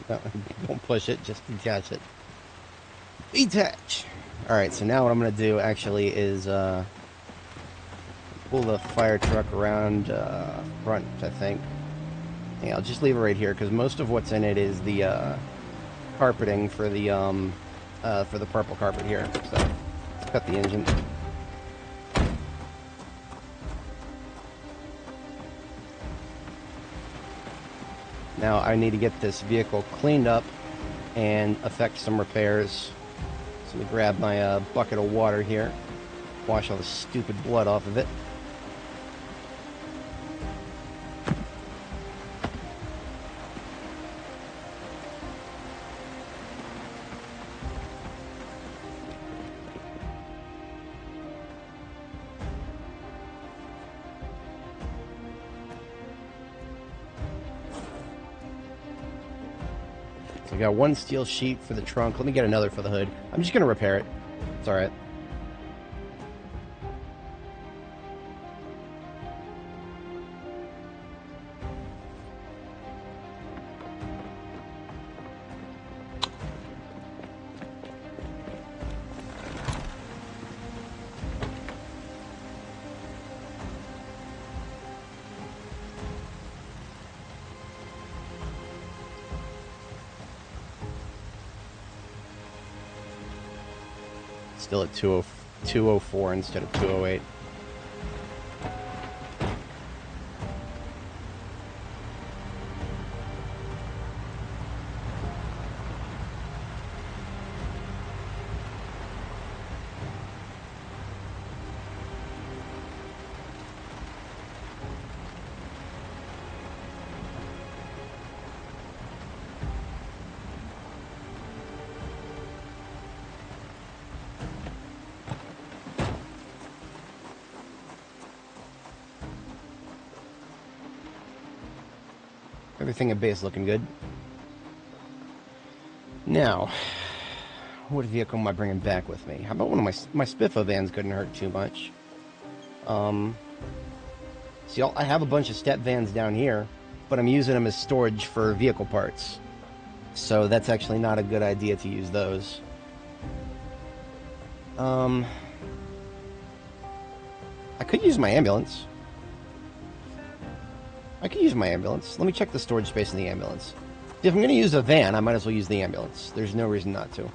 No, don't push it, just detach it. Detach! Alright, so now what I'm going to do actually is pull the fire truck around front, I think. Yeah, I'll just leave it right here, because most of what's in it is the carpeting for the purple carpet here. So, let's cut the engine. Now I need to get this vehicle cleaned up and effect some repairs. So let me grab my bucket of water here, wash all the stupid blood off of it. So I got one steel sheet for the trunk. Let me get another for the hood. I'm just going to repair it. It's alright. Still at 204 instead of 208. Everything at base looking good. Now, what vehicle am I bringing back with me? How about one of my Spiffa vans couldn't hurt too much. See, I have a bunch of step vans down here, but I'm using them as storage for vehicle parts. So that's actually not a good idea to use those. I could use my ambulance. Let me check the storage space in the ambulance. If I'm going to use a van, I might as well use the ambulance. There's no reason not to.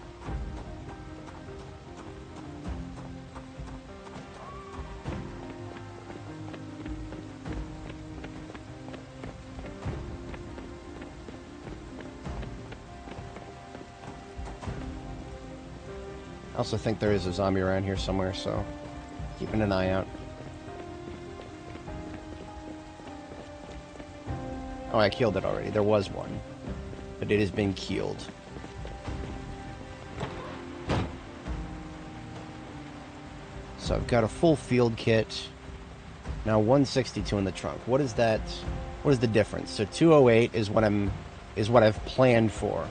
I also think there is a zombie around here somewhere, so keeping an eye out. Oh, I killed it already. There was one. But it has been killed. So I've got a full field kit. Now 162 in the trunk. What is that? What is the difference? So 208 is what I've planned for.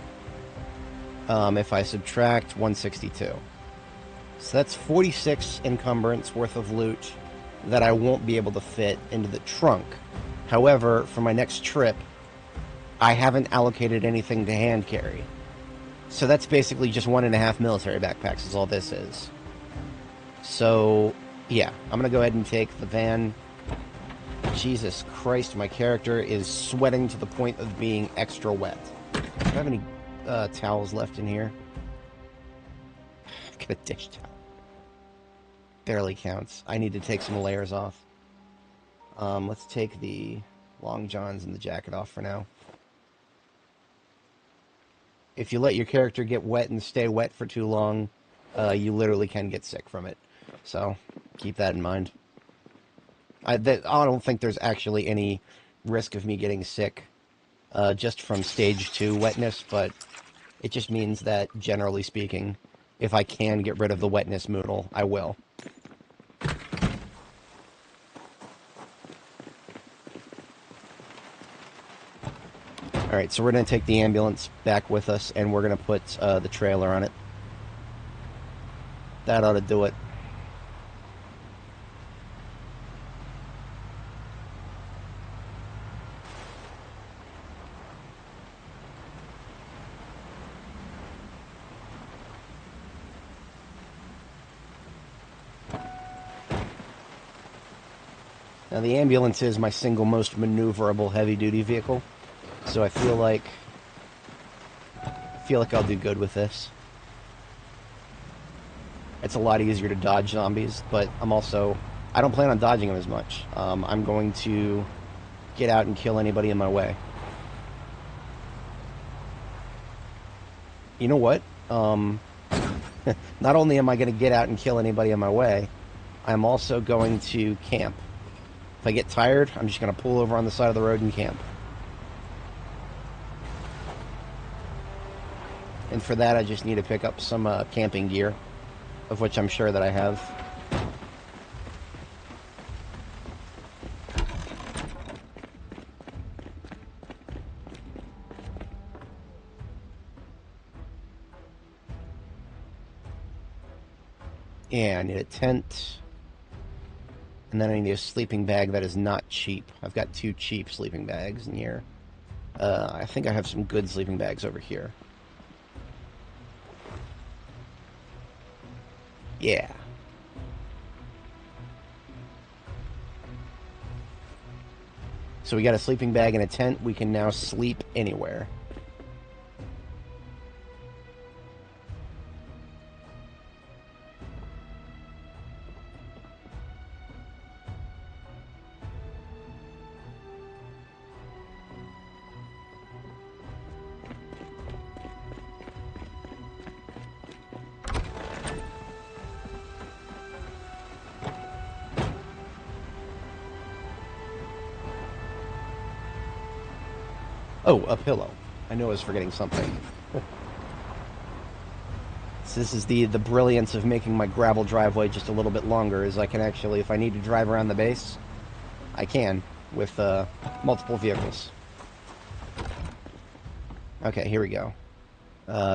If I subtract 162. So that's 46 encumbrance worth of loot that I won't be able to fit into the trunk. However, for my next trip, I haven't allocated anything to hand carry. So that's basically just 1.5 military backpacks is all this is. So, yeah, I'm going to go ahead and take the van. Jesus Christ, my character is sweating to the point of being extra wet. Do I have any towels left in here? Get a dish towel. Barely counts. I need to take some layers off. Let's take the long johns and the jacket off for now. If you let your character get wet and stay wet for too long, you literally can get sick from it. So, keep that in mind. I don't think there's actually any risk of me getting sick just from stage 2 wetness, but it just means that, generally speaking, if I can get rid of the wetness moodle, I will. Alright, so we're going to take the ambulance back with us, and we're going to put the trailer on it. That ought to do it. Now, the ambulance is my single most maneuverable heavy-duty vehicle, so I feel like I'll do good with this. It's a lot easier to dodge zombies, but I don't plan on dodging them as much. I'm going to get out and kill anybody in my way. You know what? Not only am I going to get out and kill anybody in my way, I'm also going to camp. If I get tired, I'm just going to pull over on the side of the road and camp. And for that, I just need to pick up some camping gear, of which I'm sure that I have. Yeah, I need a tent. And then I need a sleeping bag that is not cheap. I've got 2 cheap sleeping bags in here. I think I have some good sleeping bags over here. Yeah. So we got a sleeping bag and a tent. We can now sleep anywhere. Oh, a pillow. I knew I was forgetting something. So this is the brilliance of making my gravel driveway just a little bit longer, is I can actually, if I need to drive around the base, I can, with multiple vehicles. Okay, here we go.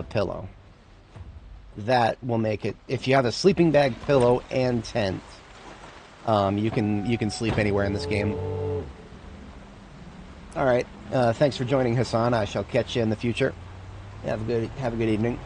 Pillow. That will make it, if you have a sleeping bag, pillow, and tent, you can sleep anywhere in this game. Alright, thanks for joining, Hassan. I shall catch you in the future. Have a good evening.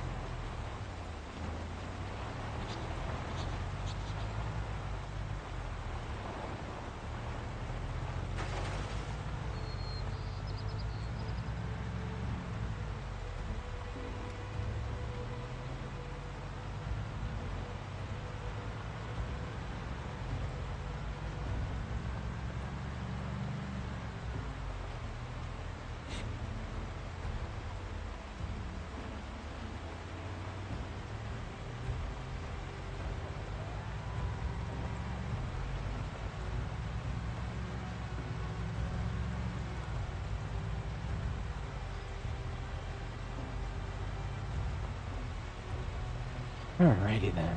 Alrighty then.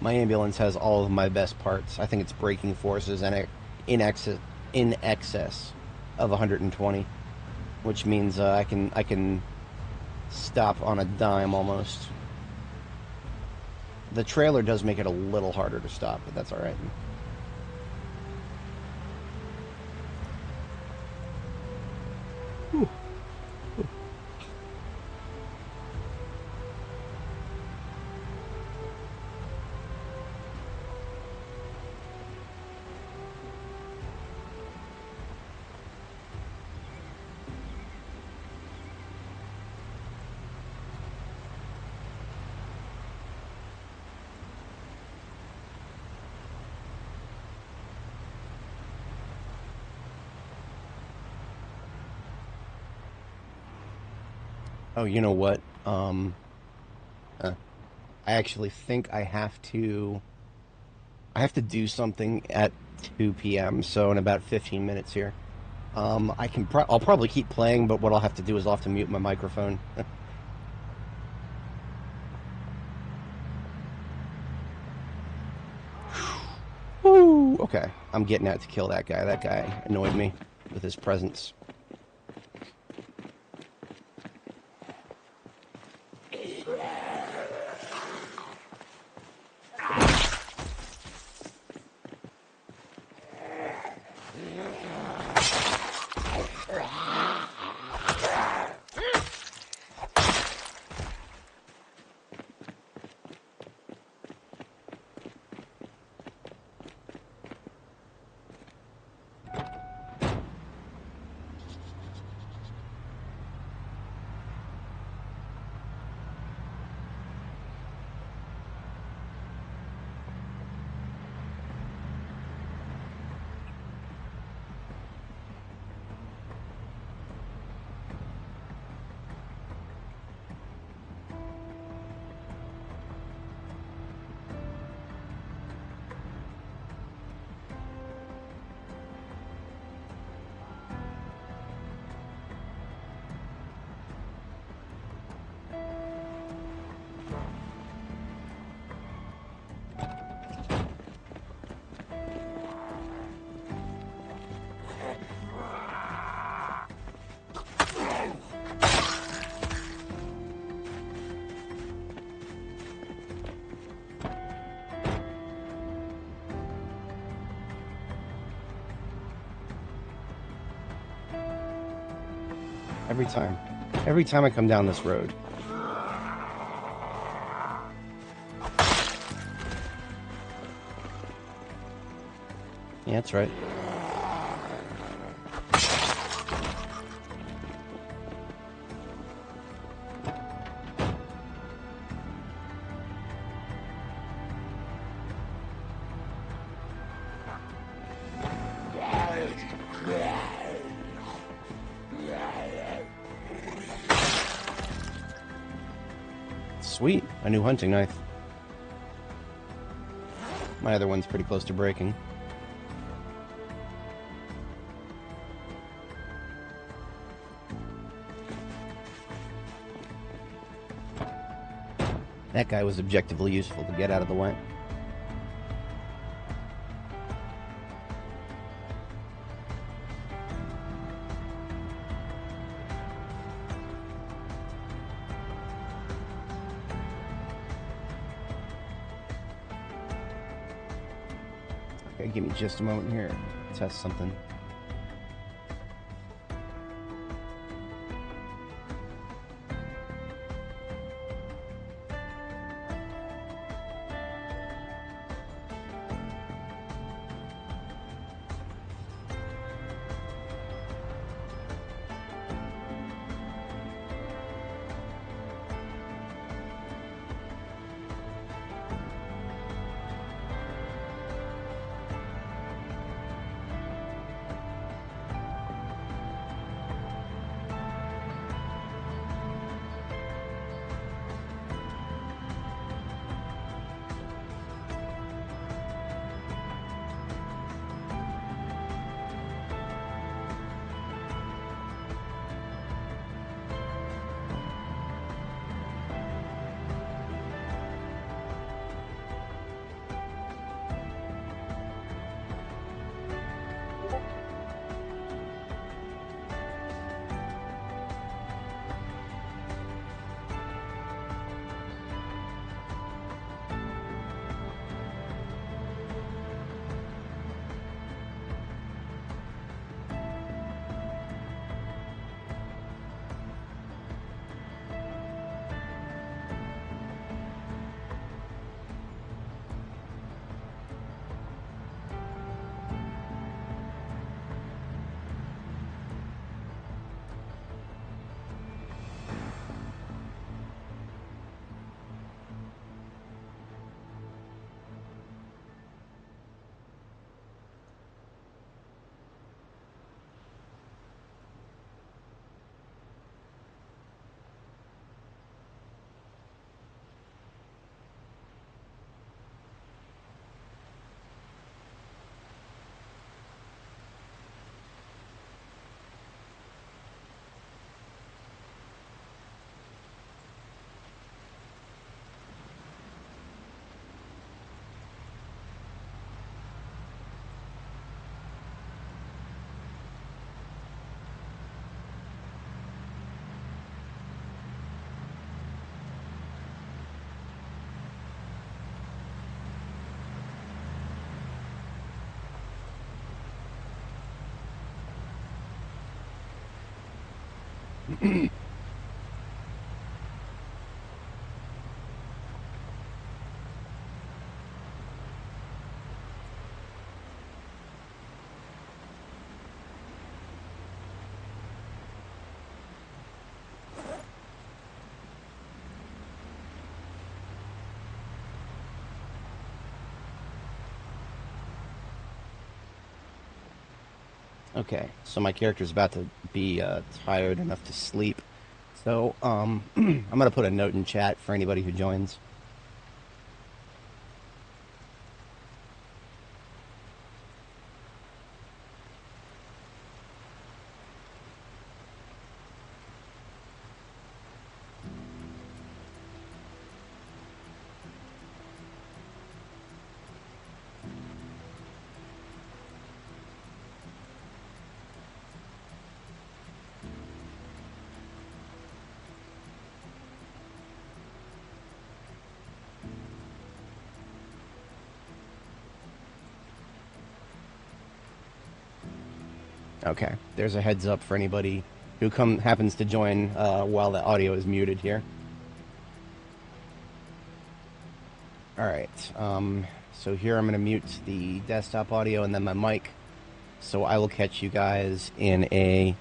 My ambulance has all of my best parts. I think its braking force is in excess of 120, which means I can stop on a dime almost. The trailer does make it a little harder to stop, but that's all right. Whew. Oh, you know what? I actually think I have to do something at 2 p.m. So in about 15 minutes here. I'll probably keep playing, but what I'll have to do is I'll have to mute my microphone. Woo! Okay, I'm getting out to kill that guy. That guy annoyed me with his presence. Every time I come down this road. Yeah, that's right. Sweet, a new hunting knife. My other one's pretty close to breaking. That guy was objectively useful to get out of the way. Okay, give me just a moment here. Test something. Okay, so my character's about to be tired enough to sleep. So, I'm gonna put a note in chat for anybody who joins. Okay, there's a heads up for anybody who happens to join while the audio is muted here. Alright, so here I'm going to mute the desktop audio and then my mic, so I will catch you guys in a...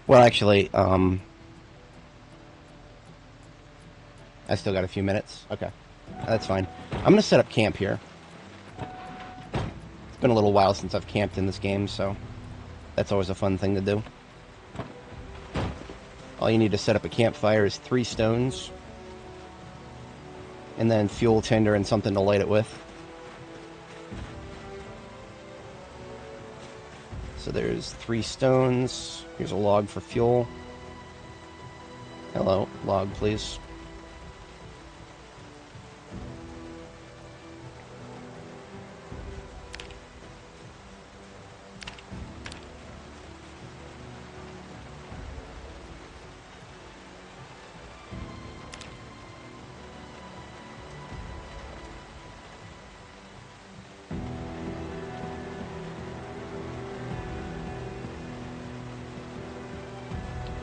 Well, actually, I still got a few minutes. Okay, that's fine. I'm going to set up camp here. It's been a little while since I've camped in this game, so that's always a fun thing to do. All you need to set up a campfire is 3 stones. And then fuel, tinder, and something to light it with. So there's 3 stones. Here's a log for fuel. Hello, log, please.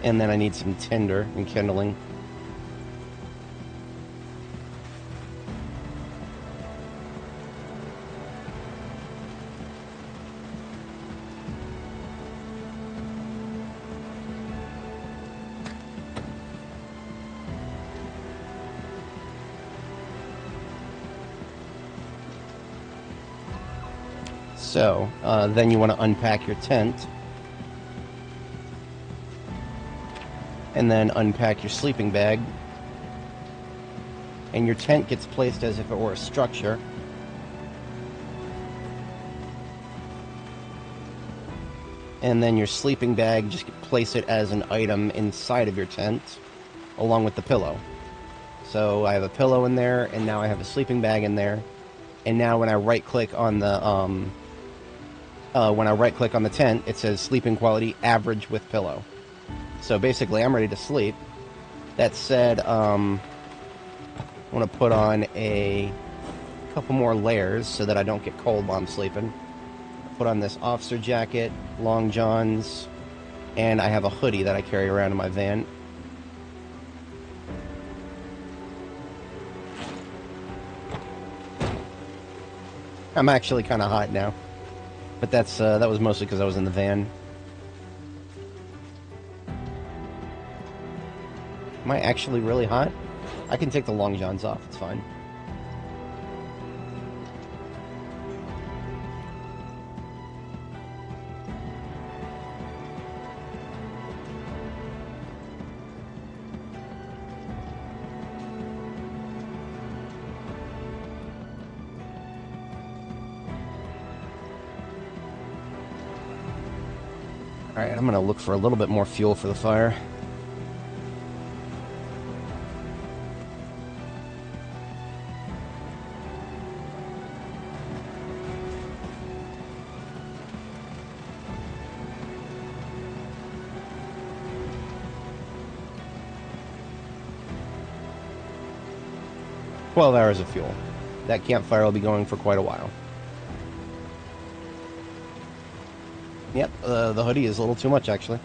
And then I need some tinder and kindling. So, then you want to unpack your tent. And then unpack your sleeping bag. And your tent gets placed as if it were a structure. And then your sleeping bag, just place it as an item inside of your tent, along with the pillow. So I have a pillow in there, and now I have a sleeping bag in there. And now when I right-click on the tent, it says sleeping quality average with pillow. So basically, I'm ready to sleep. That said, I want to put on a couple more layers so that I don't get cold while I'm sleeping. Put on this officer jacket, long johns, and I have a hoodie that I carry around in my van. I'm actually kind of hot now, but that was mostly because I was in the van. Am I actually really hot? I can take the long johns off, it's fine. Alright, I'm gonna look for a little bit more fuel for the fire. "12 hours of fuel. That campfire will be going for quite a while." Yep, the hoodie is a little too much, actually.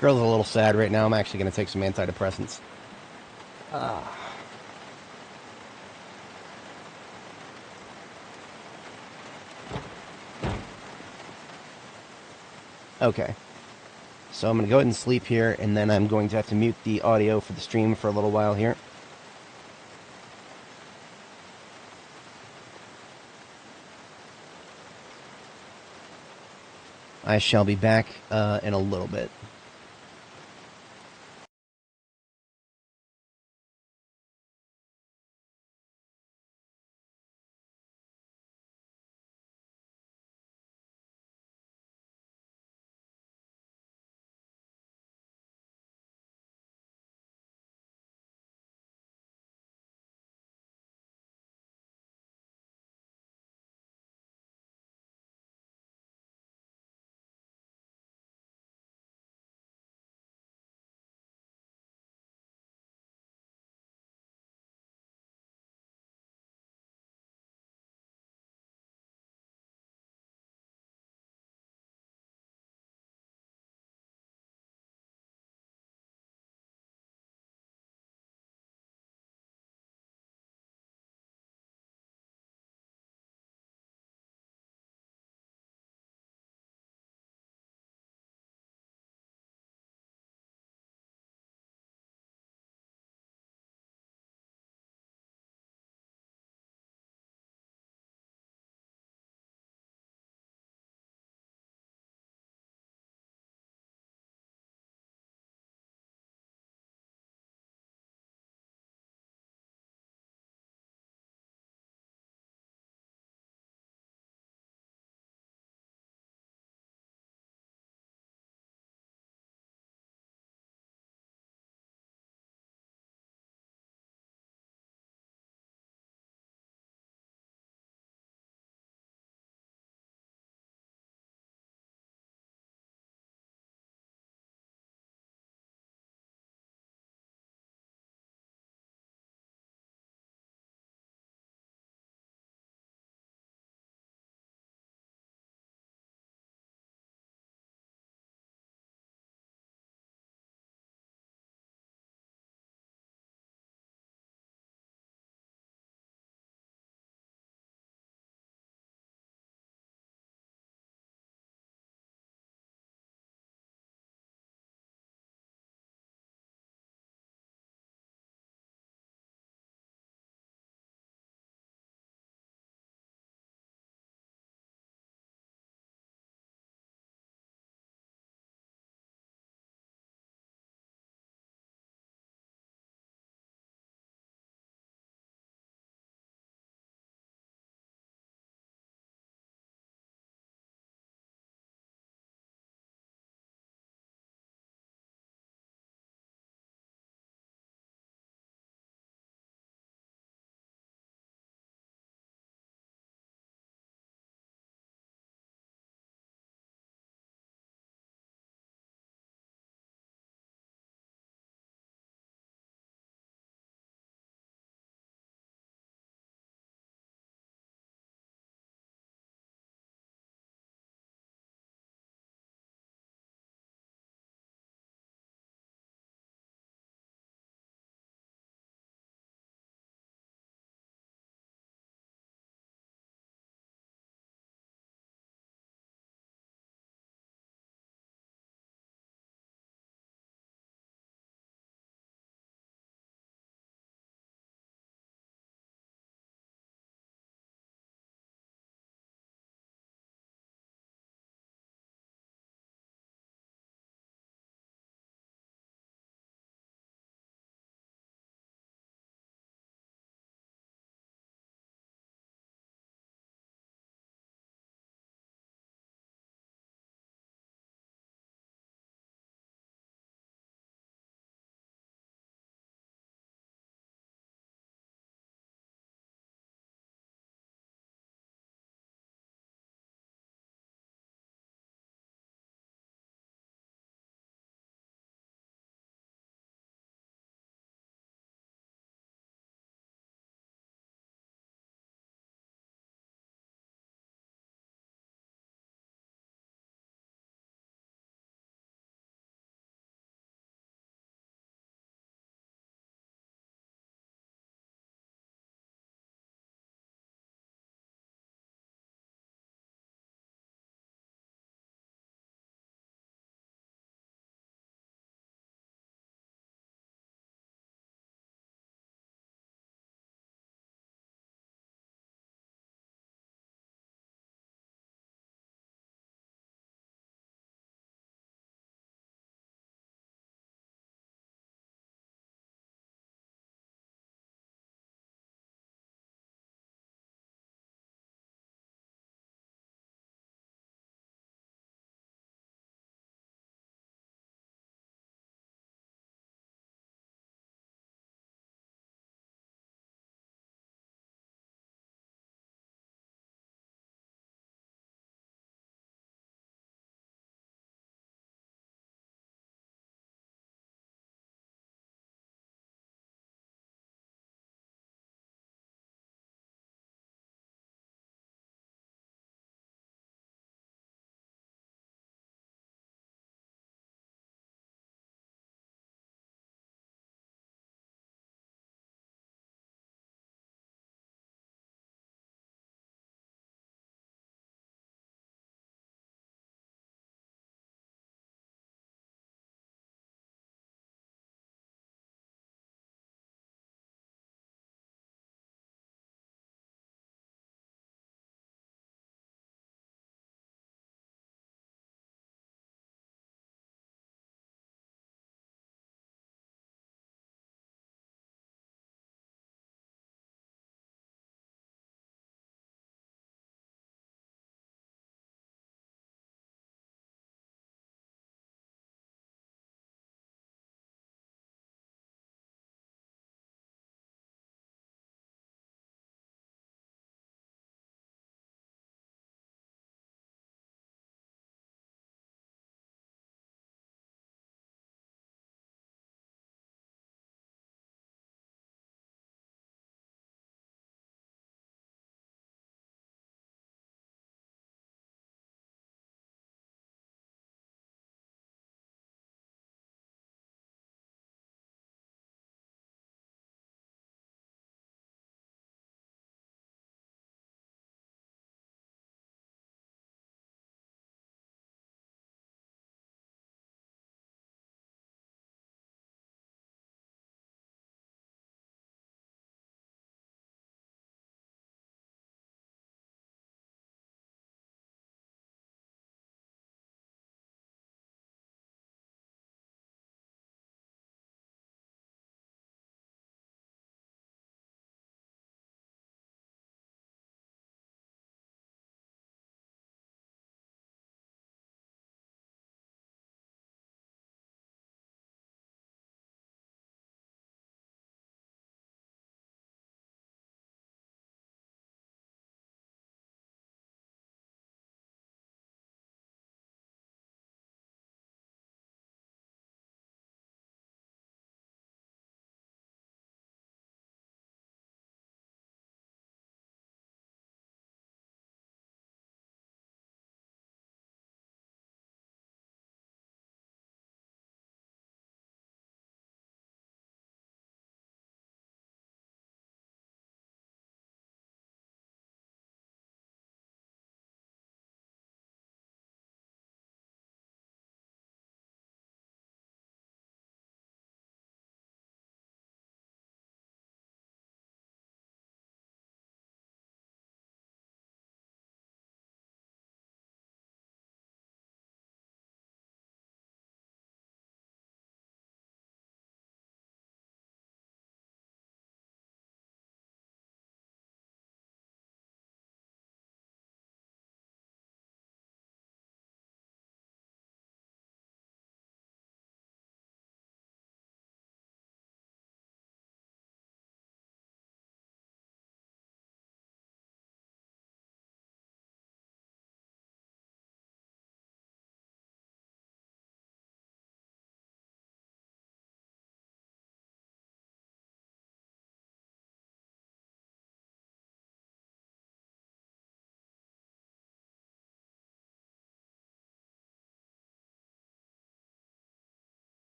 Girl's a little sad right now. I'm actually going to take some antidepressants. Okay. So I'm going to go ahead and sleep here, and then I'm going to have to mute the audio for the stream for a little while here. I shall be back in a little bit.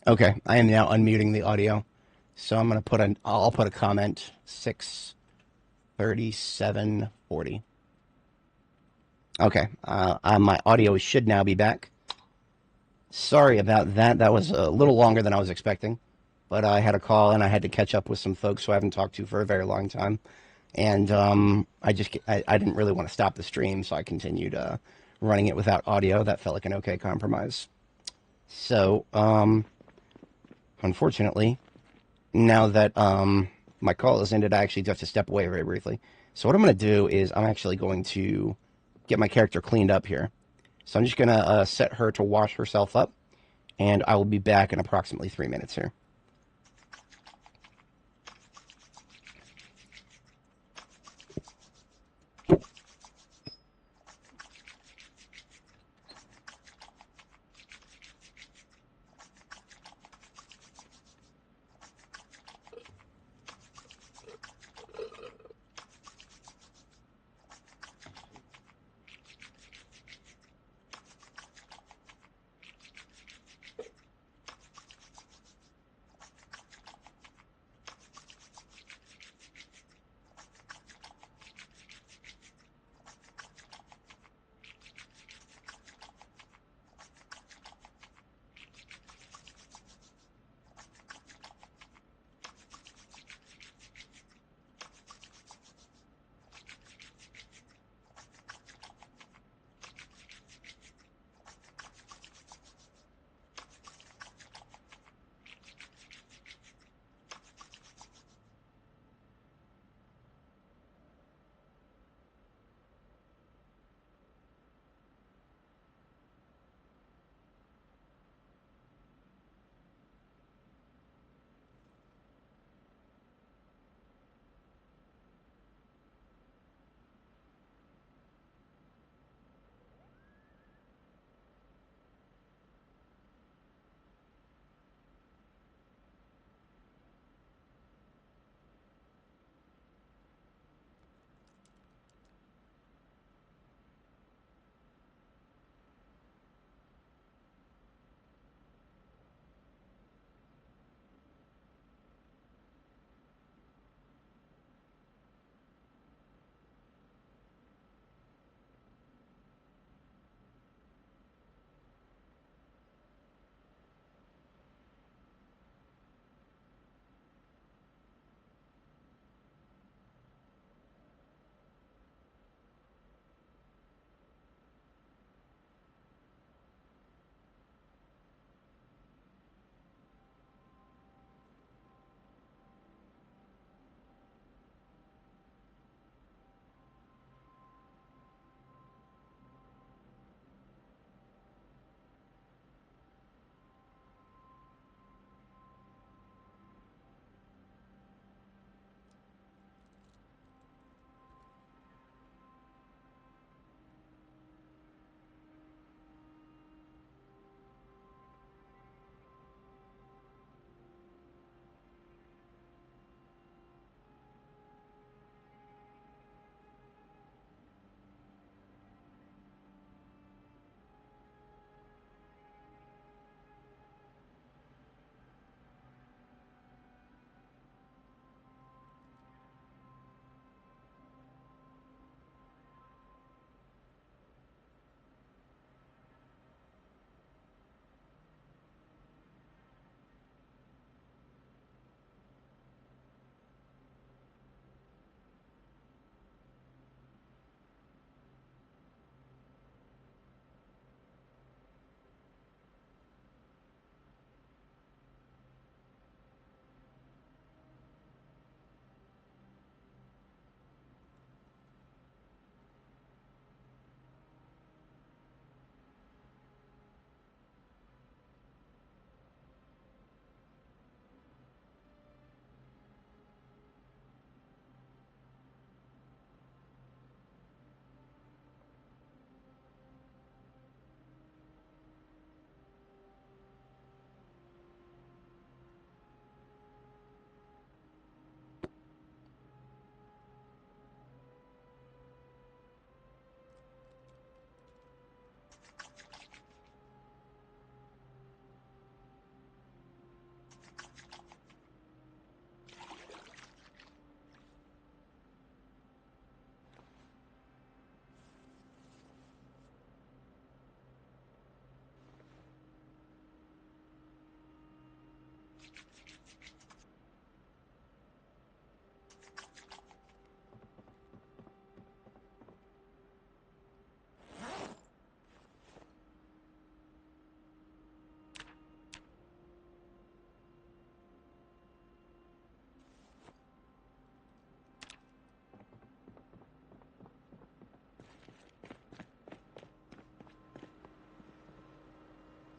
Okay, I am now unmuting the audio. So I'm gonna put I'll put a comment 6:37:40. Okay, my audio should now be back. Sorry about that. That was a little longer than I was expecting, but I had a call and I had to catch up with some folks who I haven't talked to for a very long time, and I didn't really want to stop the stream, so I continued running it without audio. That felt like an okay compromise. So unfortunately, now that my call is ended, I actually do have to step away very briefly. So what I'm going to do is I'm actually going to get my character cleaned up here. So I'm just going to set her to wash herself up, and I will be back in approximately 3 minutes here.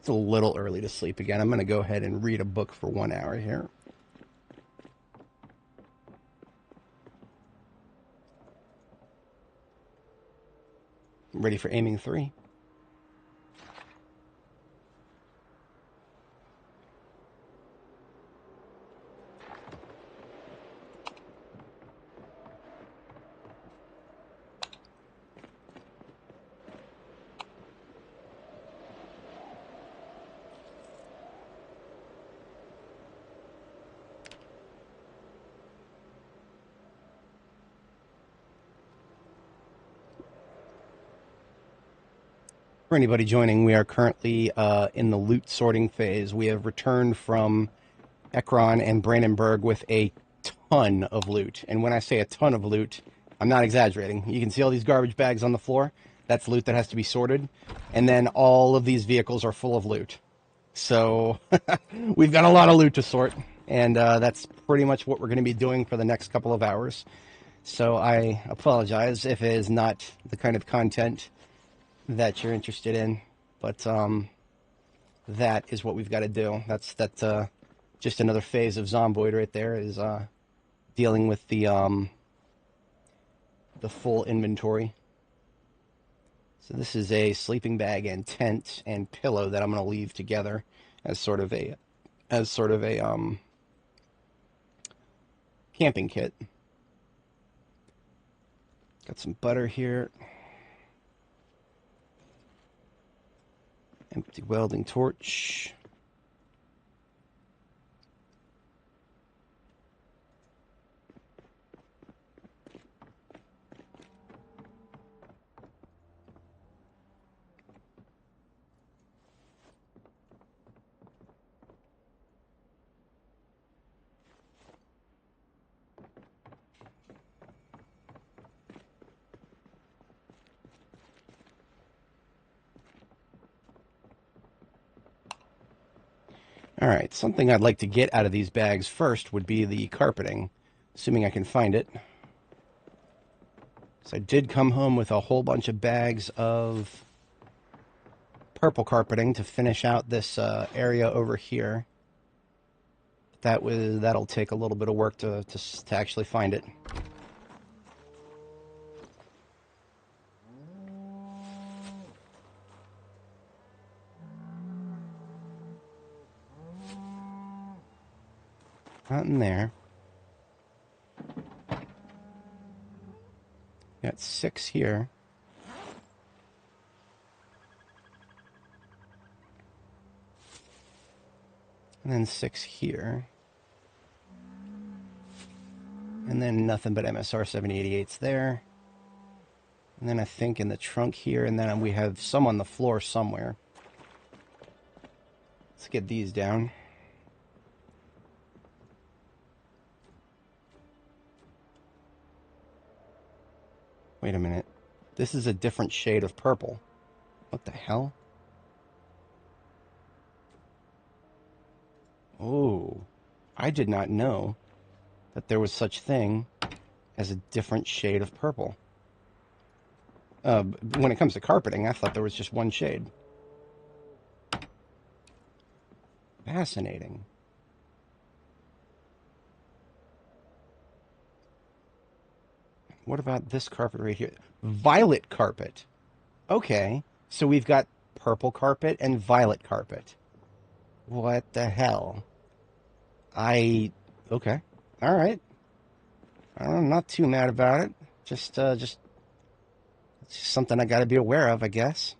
It's a little early to sleep again. I'm going to go ahead and read a book for 1 hour here. Ready for aiming 3. For anybody joining, we are currently in the loot sorting phase. We have returned from Ekron and Brandenburg with a ton of loot. And when I say a ton of loot, I'm not exaggerating. You can see all these garbage bags on the floor. That's loot that has to be sorted. And then all of these vehicles are full of loot. So we've got a lot of loot to sort. And that's pretty much what we're going to be doing for the next couple of hours. So I apologize if it is not the kind of content that you're interested in, but that is what we've got to do. That's just another phase of Zomboid right there, is dealing with the full inventory. So this is a sleeping bag and tent and pillow that I'm going to leave together as sort of a camping kit. Got some butter here. Empty welding torch. All right, something I'd like to get out of these bags first would be the carpeting, assuming I can find it. So I did come home with a whole bunch of bags of purple carpeting to finish out this area over here. That'll take a little bit of work to actually find it. Not in there. Got 6 here. And then 6 here. And then nothing but MSR 7088s there. And then I think in the trunk here, and then we have some on the floor somewhere. Let's get these down. Wait a minute. This is a different shade of purple. What the hell? Oh, I did not know that there was such thing as a different shade of purple. When it comes to carpeting, I thought there was just one shade. Fascinating. What about this carpet right here? Violet carpet. Okay, so we've got purple carpet and violet carpet. What the hell? Okay. All right. I'm not too mad about it. Just it's just something I got to be aware of, I guess.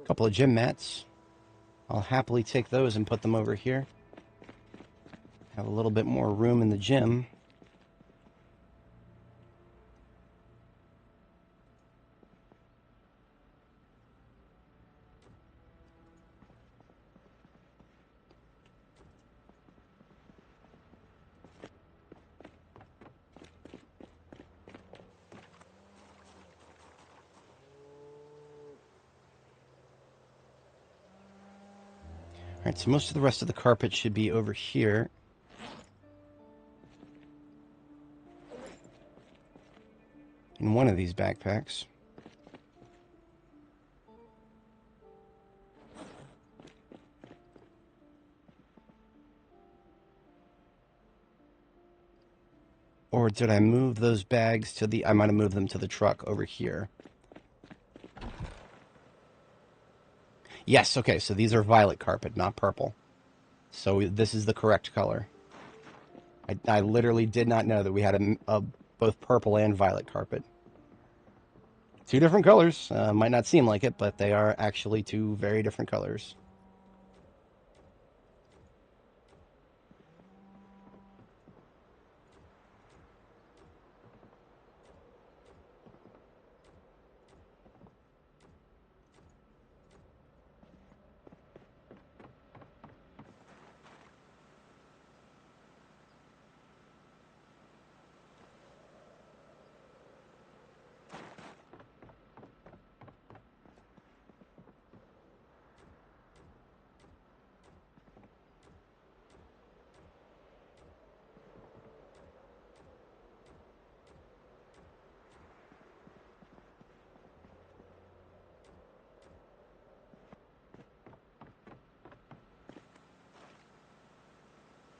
Couple of gym mats. I'll happily take those and put them over here. Have a little bit more room in the gym. Alright, so most of the rest of the carpet should be over here. In one of these backpacks. Or did I move those bags to the... I might have moved them to the truck over here. Yes, okay, so these are violet carpet, not purple. So this is the correct color. I literally did not know that we had a both purple and violet carpet. Two different colors. Might not seem like it, but they are actually two very different colors.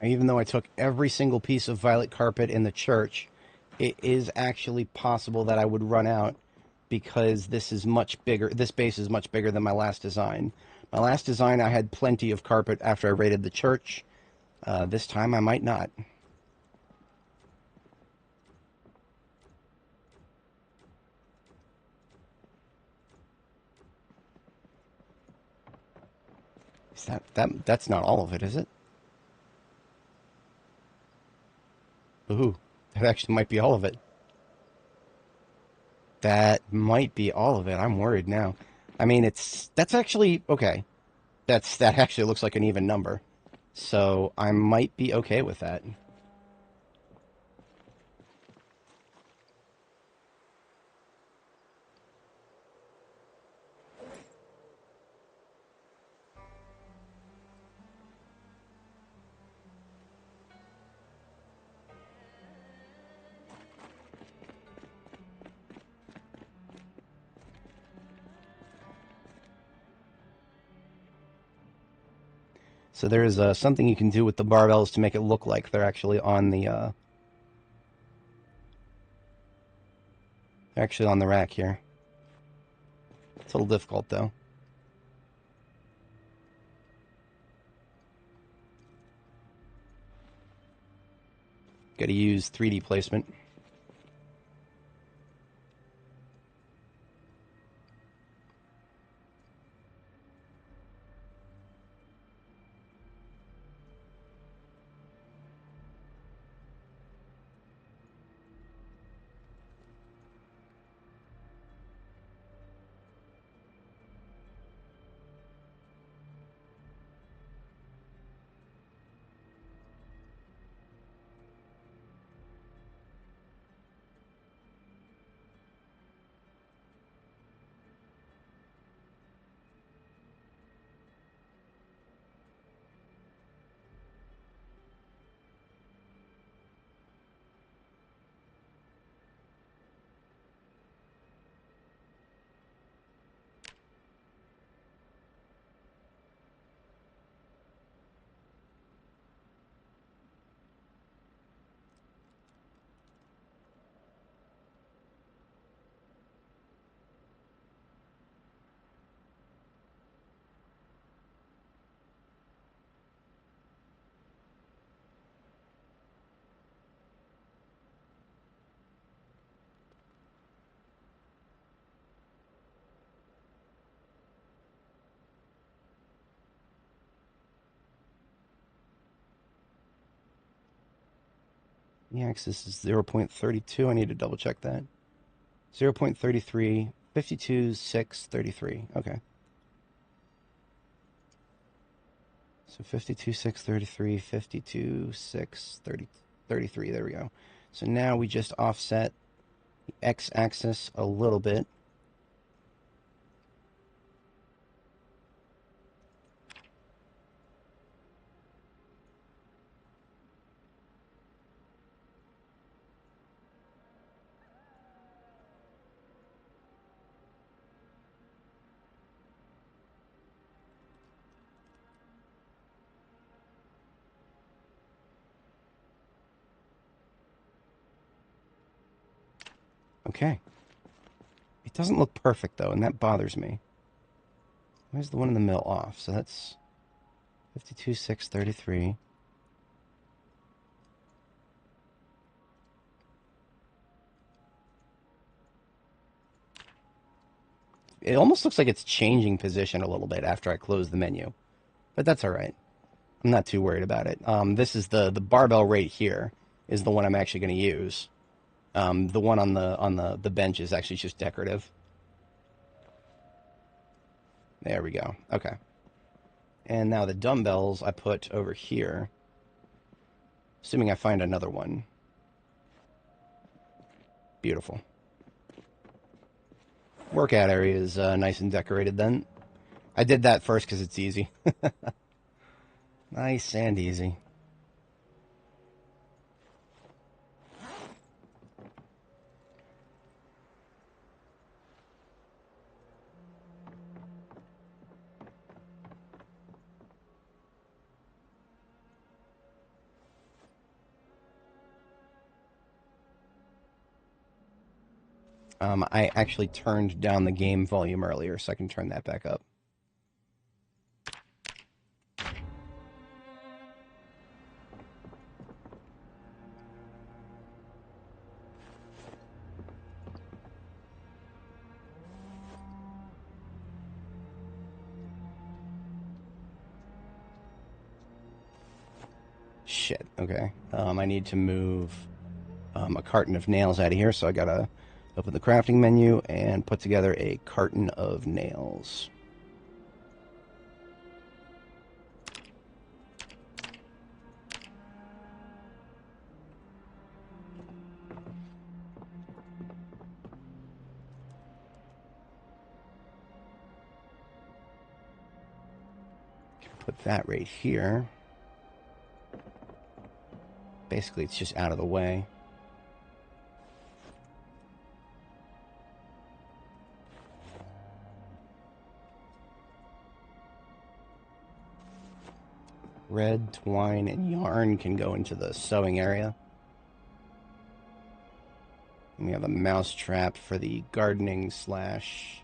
Even though I took every single piece of violet carpet in the church, it is actually possible that I would run out because this is much bigger. This base is much bigger than my last design. My last design, I had plenty of carpet after I raided the church. This time, I might not. Is that's not all of it, is it? Ooh, that actually might be all of it. That might be all of it. I'm worried now. I mean, that's actually okay. That actually looks like an even number. So I might be okay with that. So there is something you can do with the barbells to make it look like they're actually on the rack here. It's a little difficult though. Got to use 3D placement. The axis is 0.32. I need to double check that. 0.33, 52, 6, 33. Okay. So 52, 6, 33, 52, 6, 30, 33. There we go. So now we just offset the x-axis a little bit. Okay. It doesn't look perfect, though, and that bothers me. Where's the one in the middle off? So that's 52, 6, 33. It almost looks like it's changing position a little bit after I close the menu. But that's all right. I'm not too worried about it. This is the barbell right here is the one I'm actually going to use. The one on the bench is actually just decorative. There we go. Okay. And now the dumbbells I put over here. Assuming I find another one. Beautiful. Workout area is nice and decorated then. I did that first because it's easy. Nice and easy. I actually turned down the game volume earlier, so I can turn that back up. Shit, okay. I need to move a carton of nails out of here, so I gotta open the crafting menu and put together a carton of nails. Put that right here. Basically, it's just out of the way. Red twine and yarn can go into the sewing area. And we have a mouse trap for the gardening slash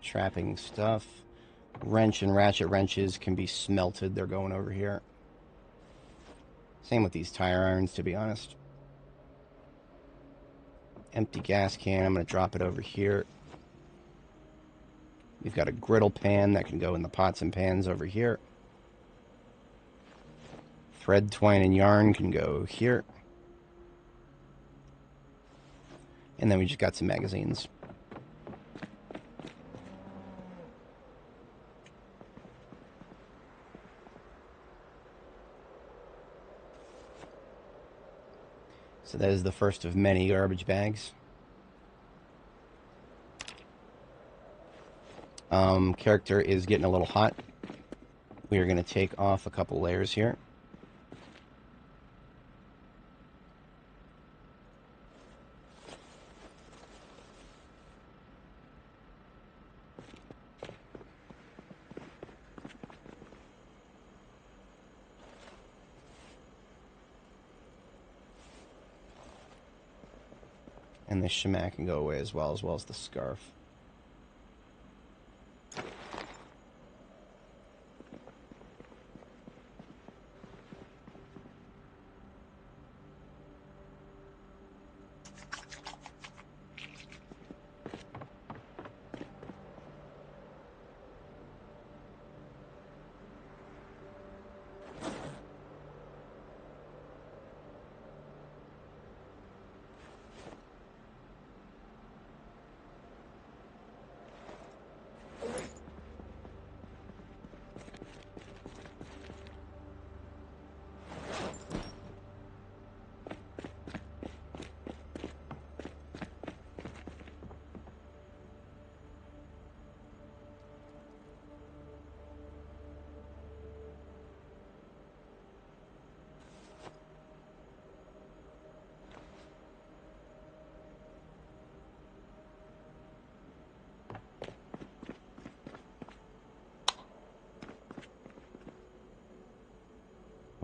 trapping stuff. Wrench and ratchet wrenches can be smelted. They're going over here. Same with these tire irons, to be honest. Empty gas can. I'm going to drop it over here. We've got a griddle pan that can go in the pots and pans over here. Thread, twine, and yarn can go here. And then we just got some magazines. So that is the first of many garbage bags. Character is getting a little hot. We are going to take off a couple layers here. And the shamak can go away as well as the scarf.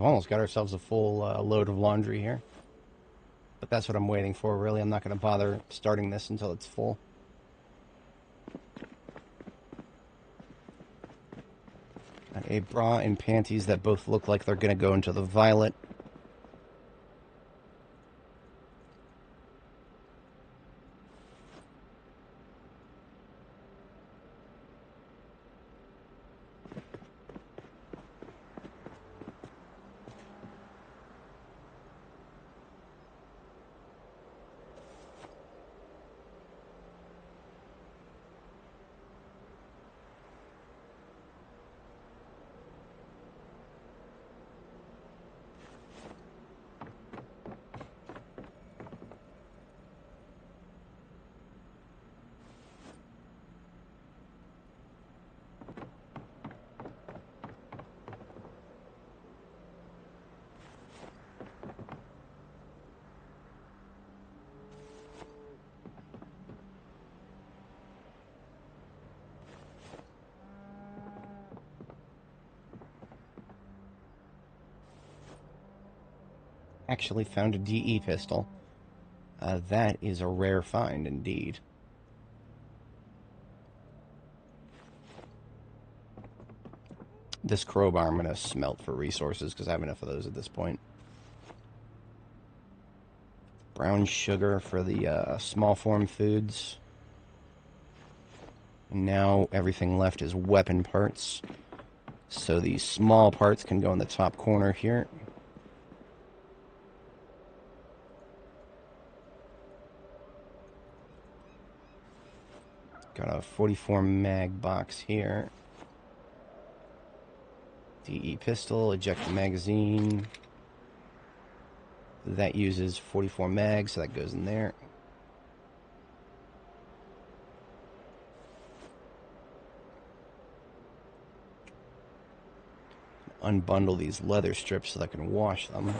Almost got ourselves a full load of laundry here. But that's what I'm waiting for, really. I'm not going to bother starting this until it's full. Got a bra and panties that both look like they're going to go into the violet. Actually found a DE pistol. That is a rare find indeed. This crowbar I'm going to smelt for resources because I have enough of those at this point. Brown sugar for the small form foods. And now everything left is weapon parts. So the small parts can go in the top corner here. Got a 44 mag box here. DE pistol, eject the magazine. That uses 44 mag, so that goes in there. Unbundle these leather strips so that I can wash them.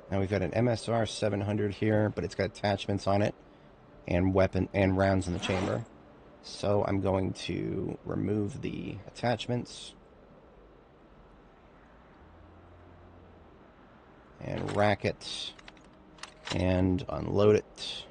Now we've got an MSR 700 here, but it's got attachments on it and weapon and rounds in the chamber. So I'm going to remove the attachments and rack it and unload it.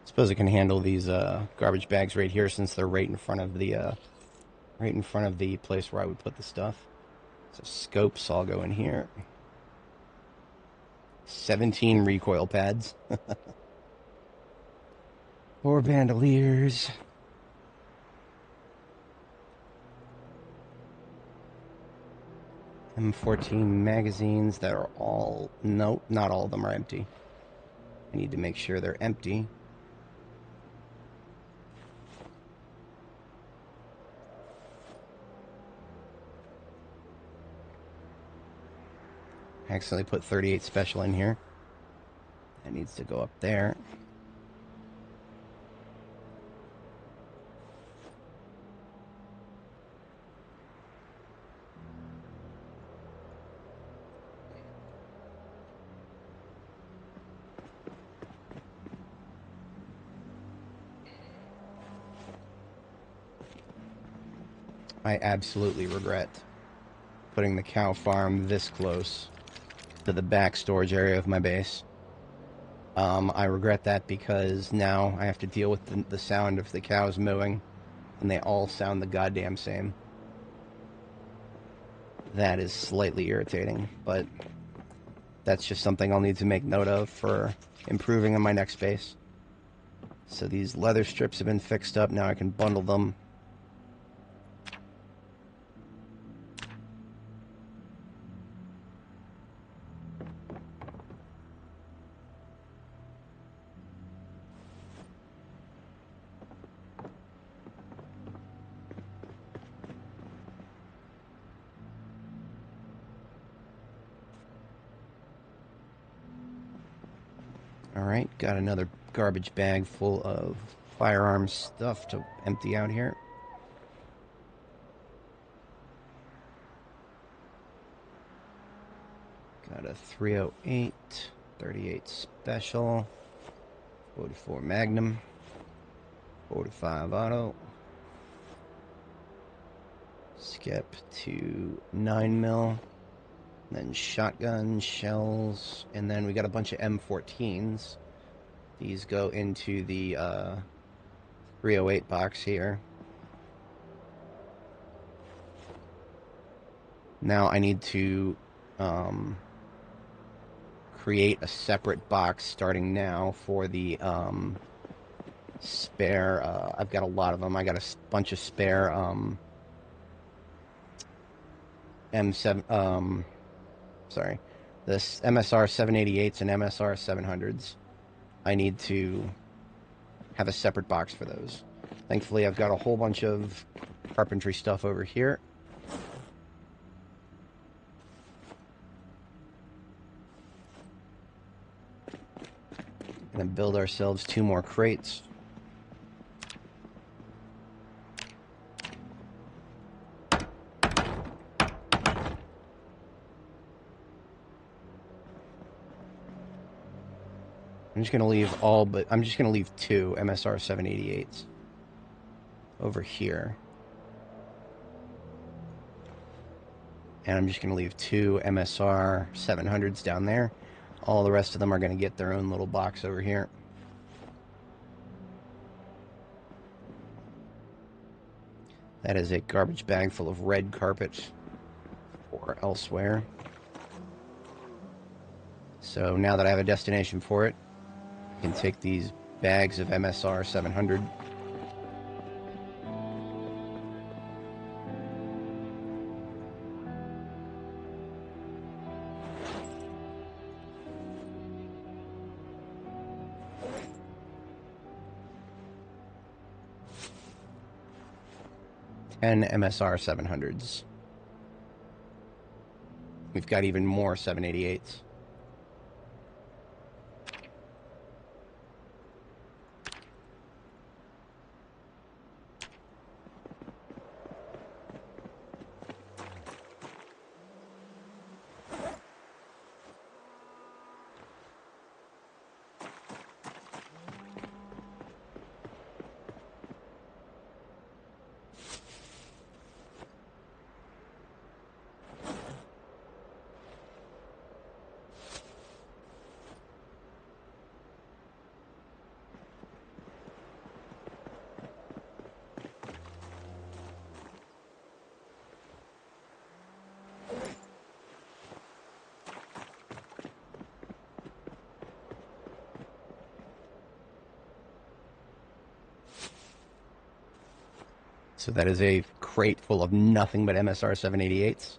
Suppose it can handle these garbage bags right here since they're right in front of the place where I would put the stuff. So scopes all go in here. 17 recoil pads. 4 bandoliers. M14 magazines that are all... Nope, not all of them are empty. I need to make sure they're empty. I accidentally put 38 special in here. That needs to go up there. I absolutely regret putting the cow farm this close to the back storage area of my base. I regret that because now I have to deal with the sound of the cows mooing, and they all sound the goddamn same. That is slightly irritating, but that's just something I'll need to make note of for improving on my next base. So these leather strips have been fixed up. Now I can bundle them. Alright, got another garbage bag full of firearms stuff to empty out here. Got a 308, 38 Special, 44 Magnum, 45 Auto, skip to 9mm, then shotgun, shells, and then we got a bunch of M14s. These go into the 308 box here. Now I need to create a separate box starting now for the spare. I've got a lot of them. I got a bunch of spare M7. Sorry, this MSR 788s and MSR 700s. I need to have a separate box for those. Thankfully, I've got a whole bunch of carpentry stuff over here. Gonna build ourselves 2 more crates. I'm just gonna leave I'm just gonna leave 2 MSR 788s over here. And I'm just gonna leave 2 MSR 700s down there. All the rest of them are gonna get their own little box over here. That is a garbage bag full of red carpet or elsewhere. So now that I have a destination for it, I can take these bags of MSR 700. And MSR 700s. We've got even more 788s. So that is a crate full of nothing but MSR 788s.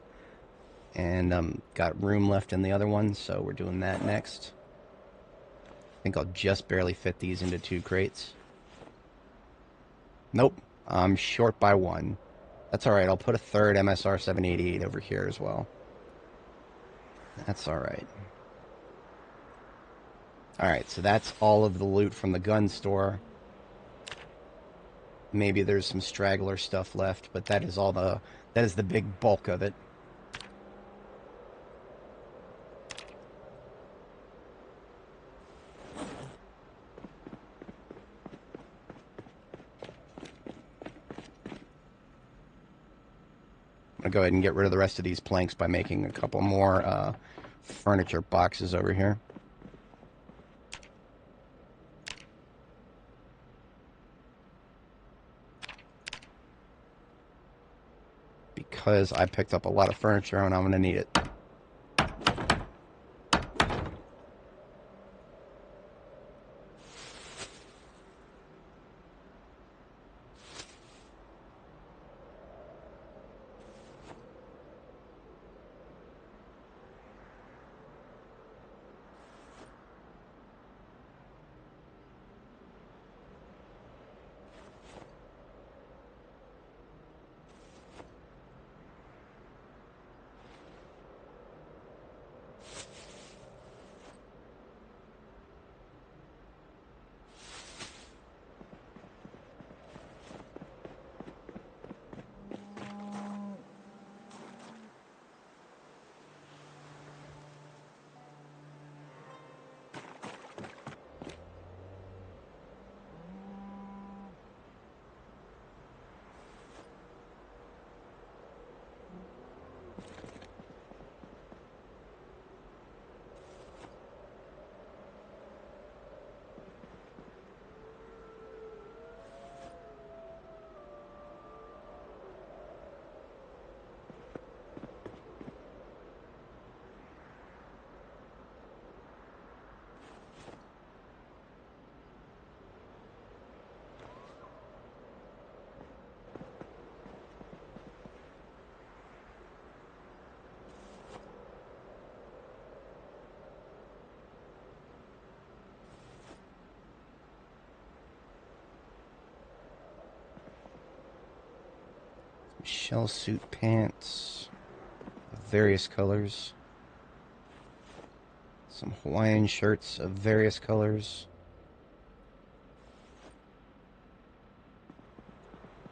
And got room left in the other one, so we're doing that next. I think I'll just barely fit these into 2 crates. Nope, I'm short by 1. That's alright, I'll put a third MSR 788 over here as well. That's alright. Alright, so that's all of the loot from the gun store. Maybe there's some straggler stuff left, but that is the big bulk of it. I'm gonna go ahead and get rid of the rest of these planks by making a couple more furniture boxes over here. Because I picked up a lot of furniture and I'm going to need it. Shell suit pants of various colors. Some Hawaiian shirts of various colors.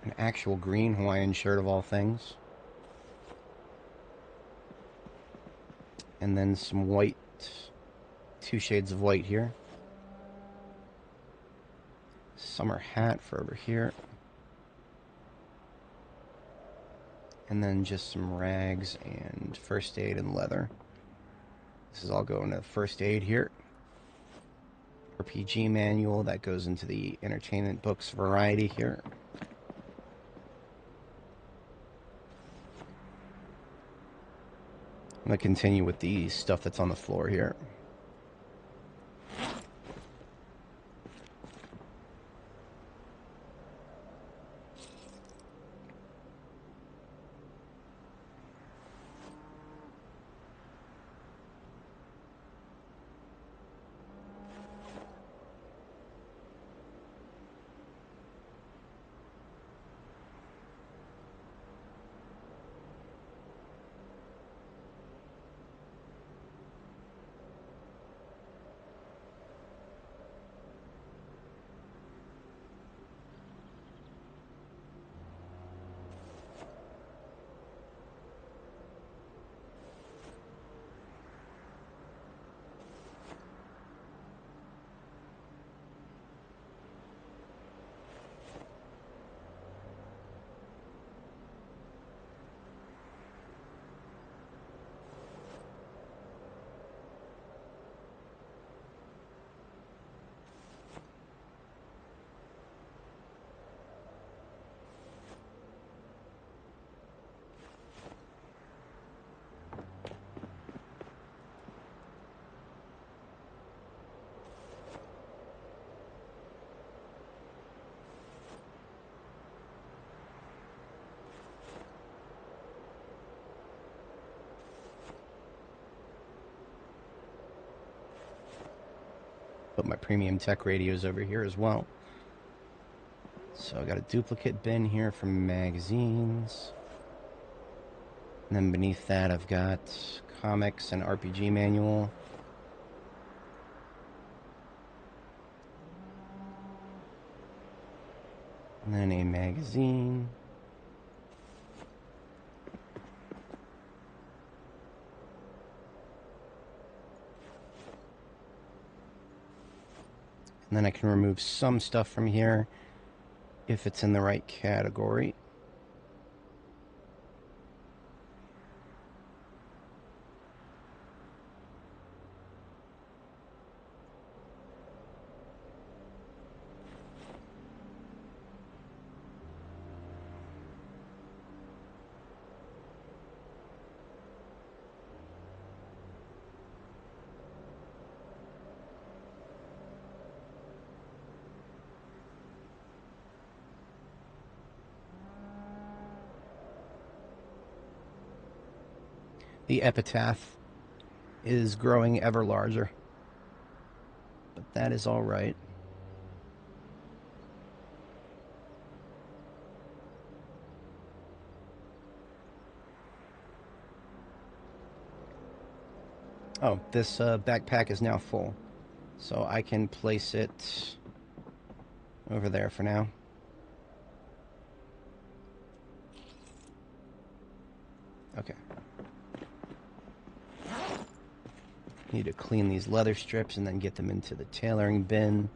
An actual green Hawaiian shirt of all things. And then some white, 2 shades of white here. Summer hat for over here. And then just some rags and first aid and leather. This is all going to first aid here. RPG manual that goes into the entertainment books variety here. I'm going to continue with the stuff that's on the floor here. Put my premium tech radios over here as well. So I got a duplicate bin here for magazines. And then beneath that I've got comics and RPG manual. And then a magazine. And then I can remove some stuff from here if it's in the right category. The epitaph is growing ever larger, but that is all right. Oh, this backpack is now full, so I can place it over there for now. Okay. Need to clean these leather strips and then get them into the tailoring bin.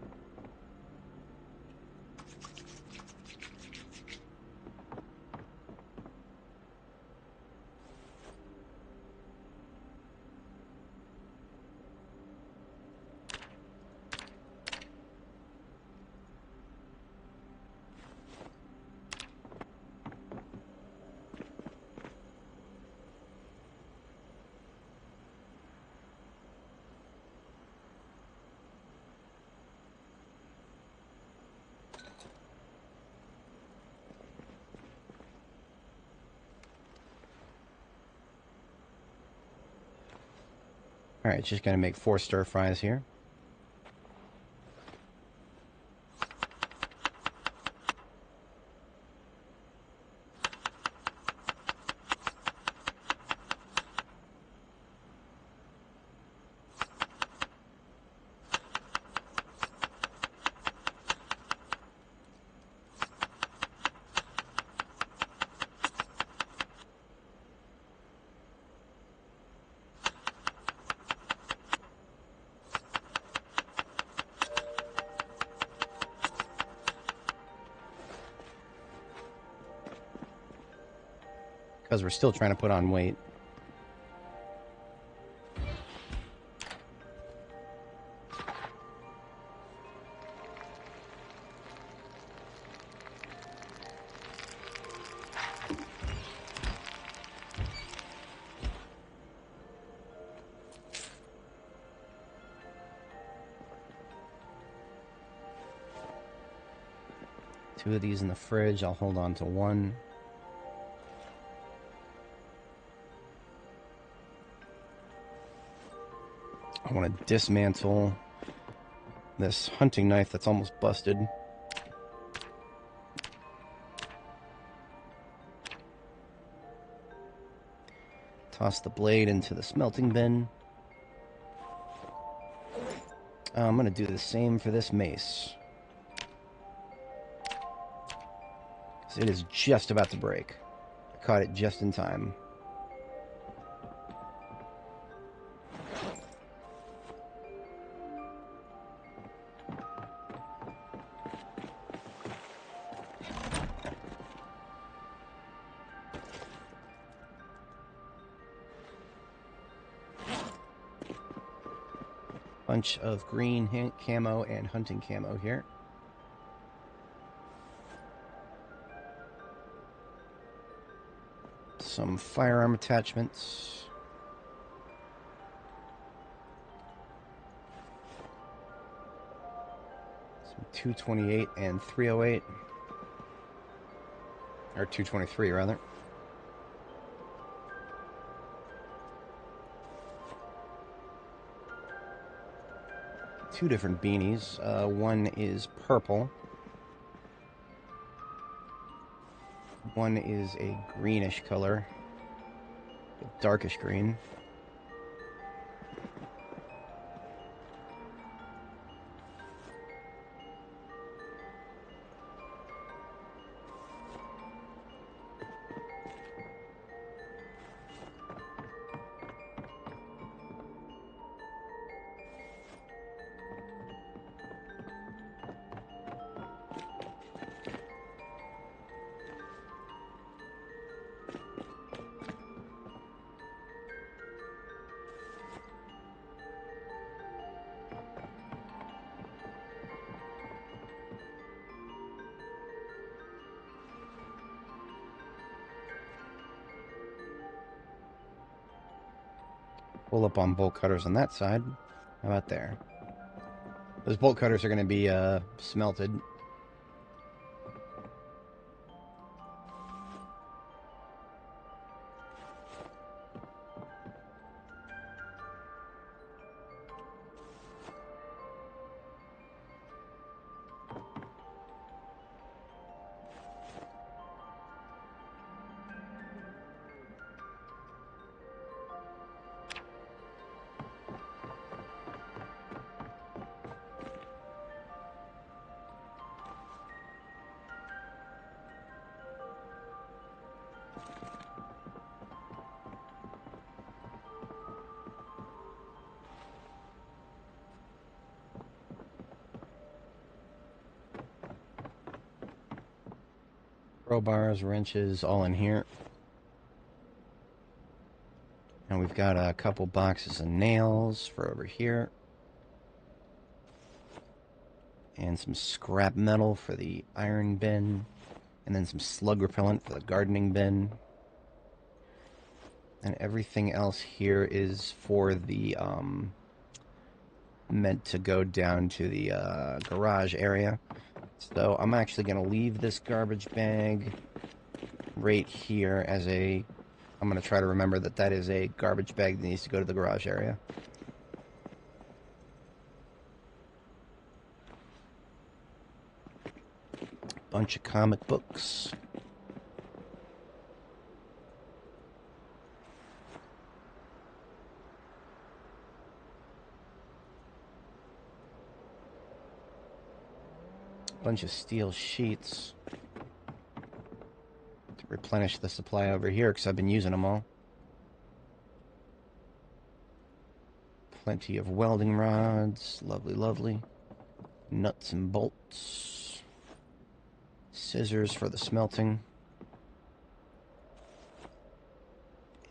Alright, just gonna make 4 stir fries here. Because we're still trying to put on weight. Two of these in the fridge. I'll hold on to one. I want to dismantle this hunting knife that's almost busted. Toss the blade into the smelting bin. I'm going to do the same for this mace. It is just about to break. I caught it just in time. Bunch of green camo and hunting camo here. Some firearm attachments. Some 228 and 308. Or 223, rather. Two different beanies. One is purple. One is a greenish color, a darkish green. Pull up on bolt cutters on that side. How about there? Those bolt cutters are going to be smelted. Crowbars, wrenches, all in here. And we've got a couple boxes of nails for over here. And some scrap metal for the iron bin. And then some slug repellent for the gardening bin. And everything else here is for the, meant to go down to the garage area. So I'm actually going to leave this garbage bag right here as a... I'm going to try to remember that that is a garbage bag that needs to go to the garage area. Bunch of comic books. Bunch of steel sheets to replenish the supply over here because I've been using them all. Plenty of welding rods. Lovely, lovely. Nuts and bolts. Scissors for the smelting.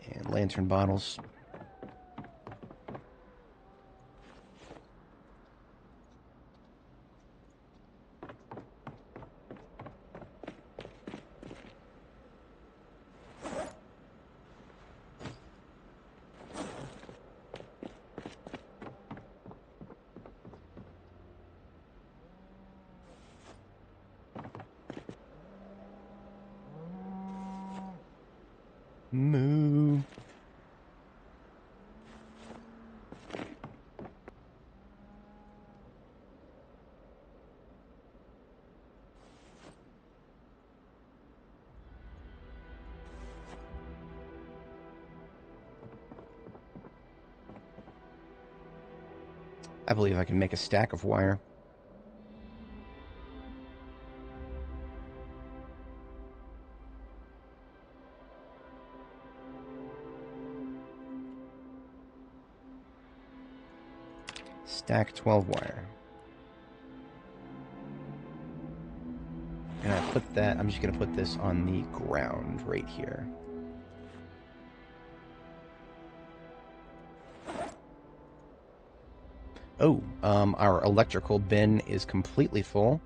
And lantern bottles. Moo. I believe I can make a stack of wire. Stack 12 wire. And I put that, I'm just going to put this on the ground right here. Oh, our electrical bin is completely full.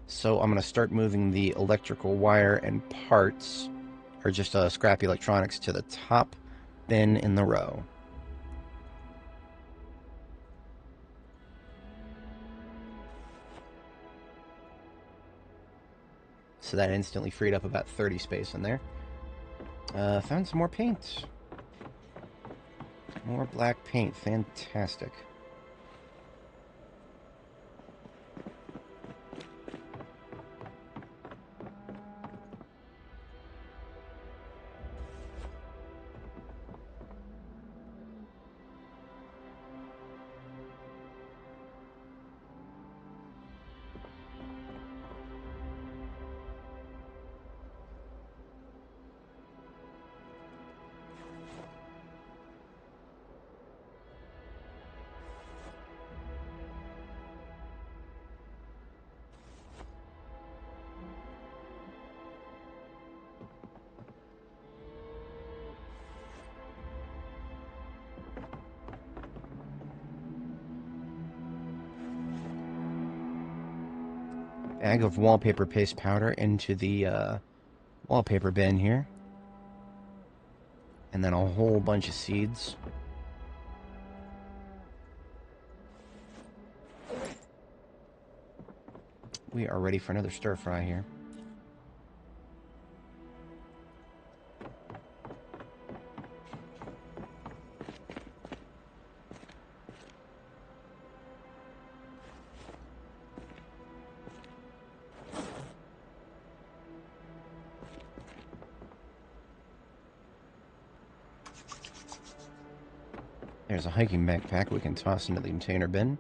So I'm going to start moving the electrical wire and parts, or just scrappy electronics, to the top bin in the row. So that instantly freed up about 30 space in there. Found some more paint. More black paint. Fantastic. Bag of wallpaper paste powder into the wallpaper bin here. And then a whole bunch of seeds. We are ready for another stir fry here. There's a hiking backpack we can toss into the container bin.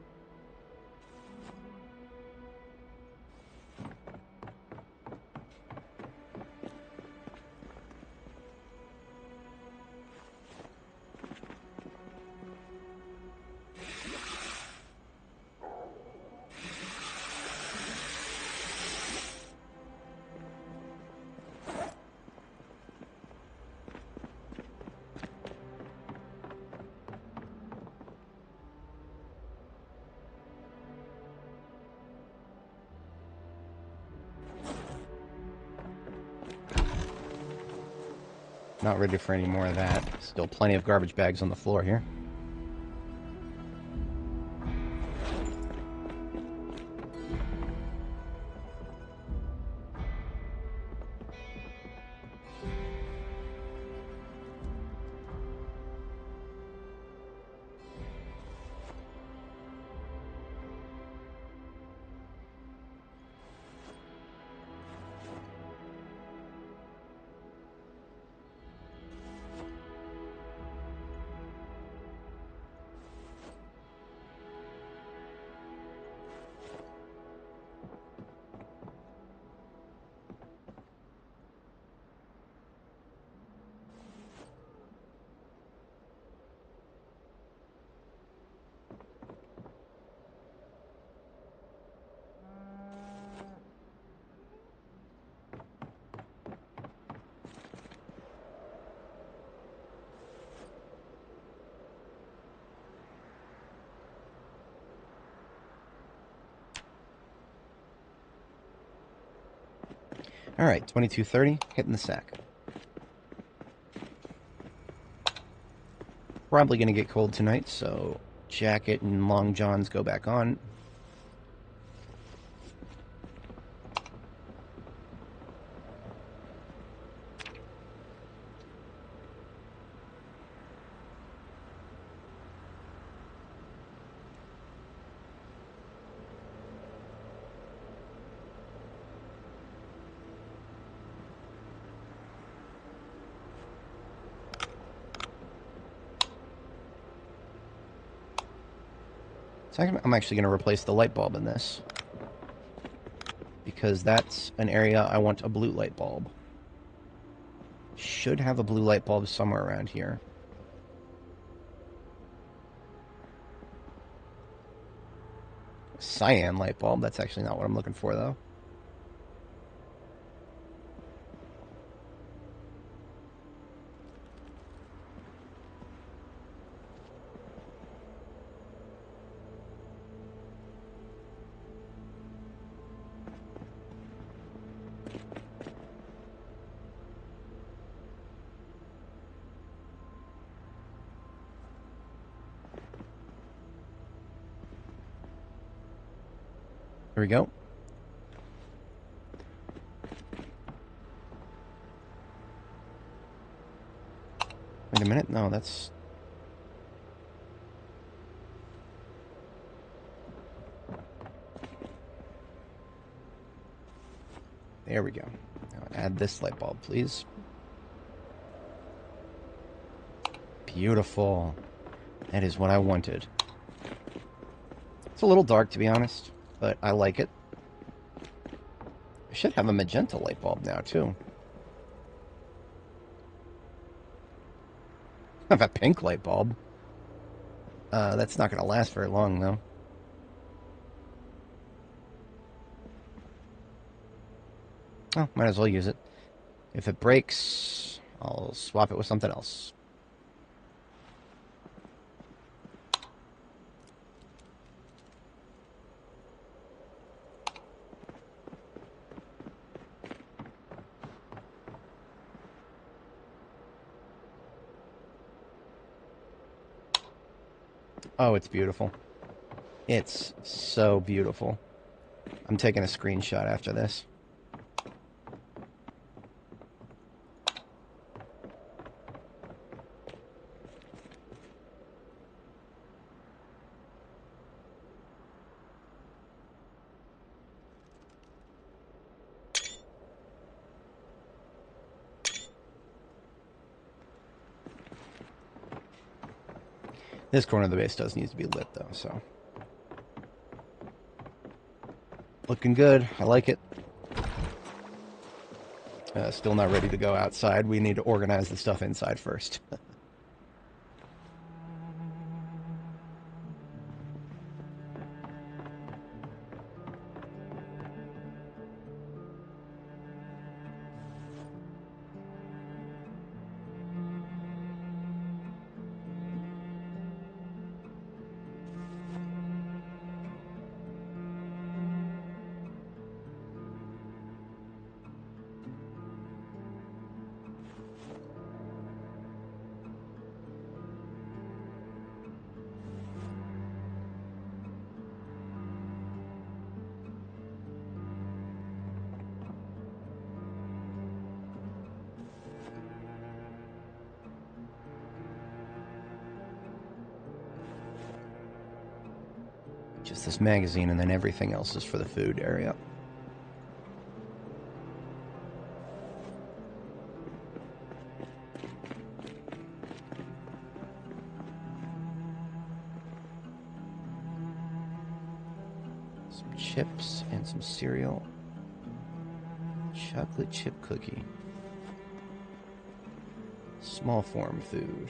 Not ready for any more of that. Still plenty of garbage bags on the floor here. Alright, 22:30, hitting the sack. Probably going to get cold tonight, so jacket and long johns go back on. So I'm actually going to replace the light bulb in this, because that's an area I want a blue light bulb. Should have a blue light bulb somewhere around here. Cyan light bulb, that's actually not what I'm looking for, though. Here we go. Wait a minute. No, that's... There we go. Now add this light bulb, please. Beautiful. That is what I wanted. It's a little dark, to be honest, but I like it. I should have a magenta light bulb now, too. I have a pink light bulb. That's not going to last very long, though. Oh, might as well use it. If it breaks, I'll swap it with something else. Oh, it's beautiful. It's so beautiful. I'm taking a screenshot after this. This corner of the base does need to be lit, though, so... Looking good. I like it. Still not ready to go outside. We need to organize the stuff inside first. Just this magazine, and then everything else is for the food area. Some chips and some cereal. Chocolate chip cookie. Small form food.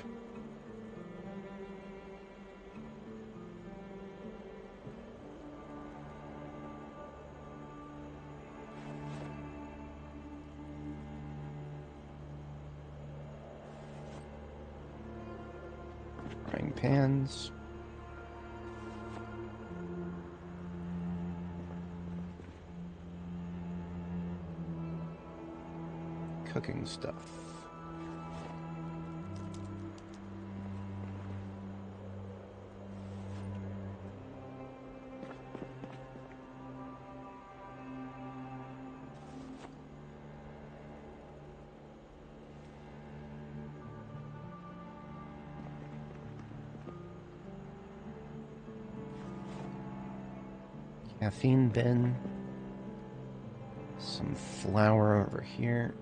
Frying pans. cooking stuff. Caffeine bin. Some flour over here.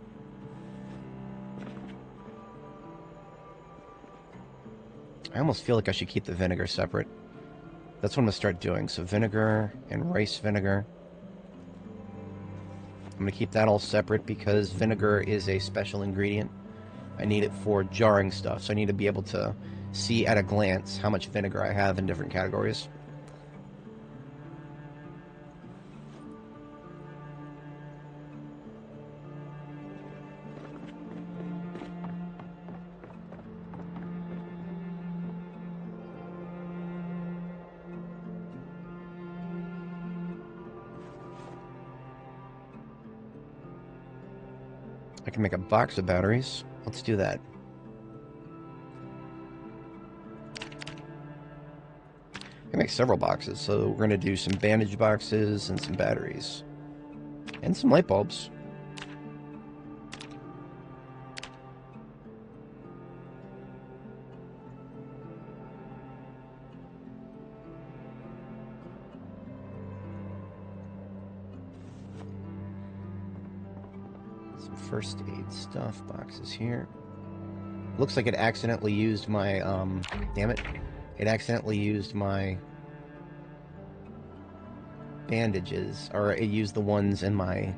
I almost feel like I should keep the vinegar separate. That's what I'm going to start doing. So vinegar and rice vinegar. I'm going to keep that all separate because vinegar is a special ingredient. I need it for jarring stuff. So I need to be able to see at a glance how much vinegar I have in different categories. I can make a box of batteries. Let's do that. I can make several boxes, so we're going to do some bandage boxes and some batteries. And some light bulbs. First aid stuff, boxes here. Looks like it accidentally used my, damn it. It accidentally used my bandages, or it used the ones in my,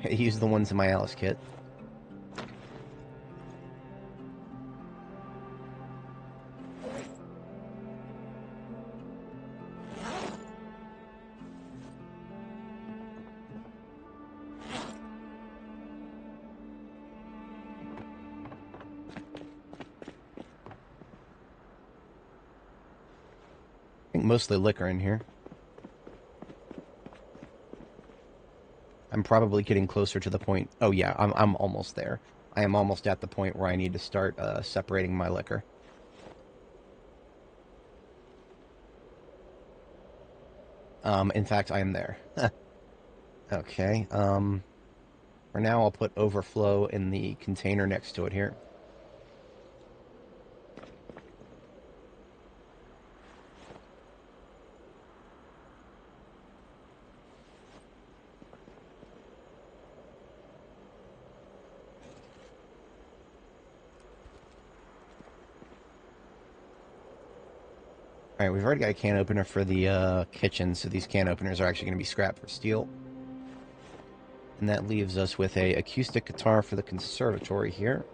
Alice kit. Mostly liquor in here. I'm probably getting closer to the point. Oh yeah, I'm almost there. I am almost at the point where I need to start separating my liquor. In fact, I am there. Okay. For now, I'll put overflow in the container next to it here. Alright, we've already got a can opener for the kitchen, so these can openers are actually going to be scrapped for steel. And that leaves us with a acoustic guitar for the conservatory here.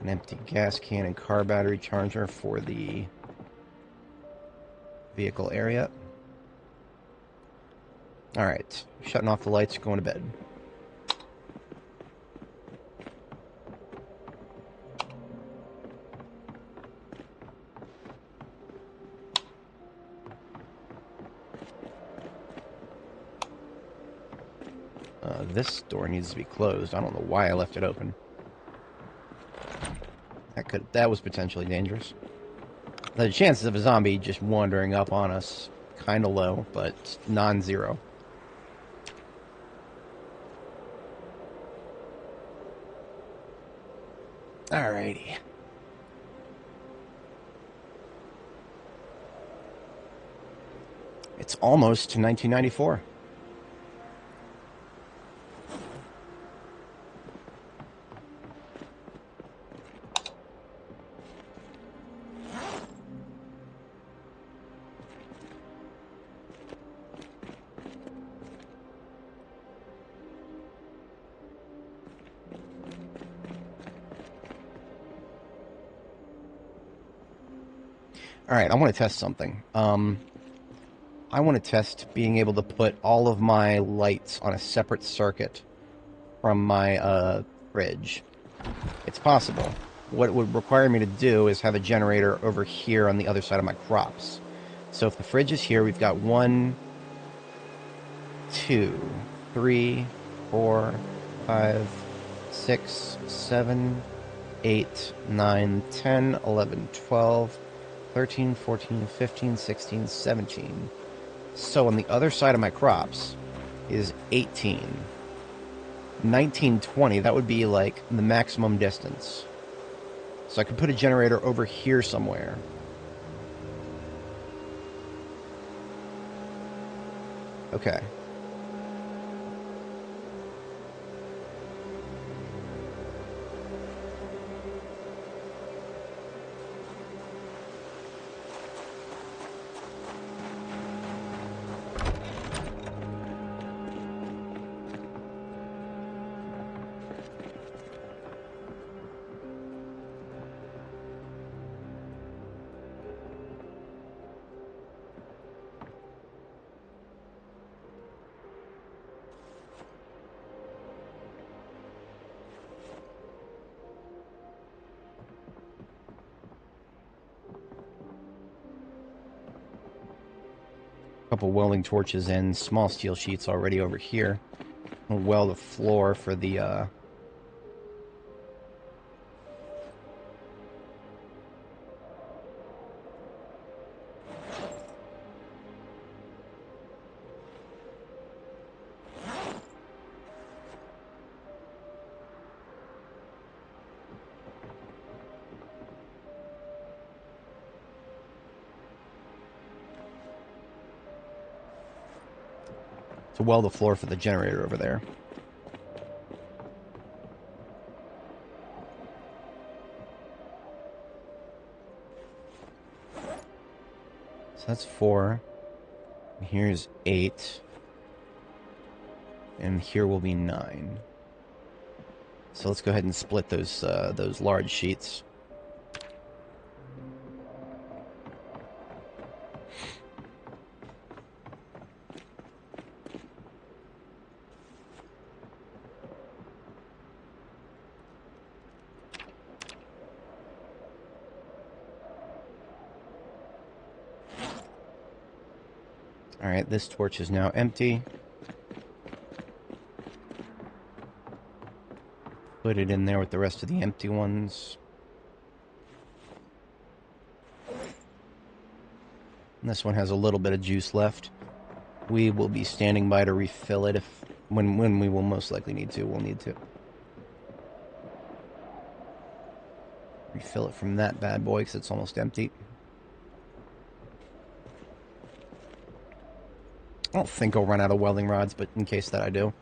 An empty gas can and car battery charger for the vehicle area. Alright, shutting off the lights, going to bed. This door needs to be closed. I don't know why I left it open. That was potentially dangerous. The chances of a zombie just wandering up on us, kind of low, but non-zero. Alrighty. It's almost 1994. Alright, I want to test something. I want to test being able to put all of my lights on a separate circuit from my fridge. It's possible. What it would require me to do is have a generator over here on the other side of my crops. So if the fridge is here, we've got 1, 2, 3, 4, 5, 6, 7, 8, 9, 10, 11, 12, 13, 14, 15, 16, 17. So on the other side of my crops is 18. 19, 20, that would be like the maximum distance. So I could put a generator over here somewhere. Okay. Couple welding torches and small steel sheets already over here. I'll weld the floor for the generator over there. So that's 4. Here's 8. And here will be 9. So let's go ahead and split those large sheets. Alright, this torch is now empty. Put it in there with the rest of the empty ones. And this one has a little bit of juice left. We will be standing by to refill it when we will most likely need to. We'll need to refill it from that bad boy because it's almost empty. I don't think I'll run out of welding rods, but in case that I do.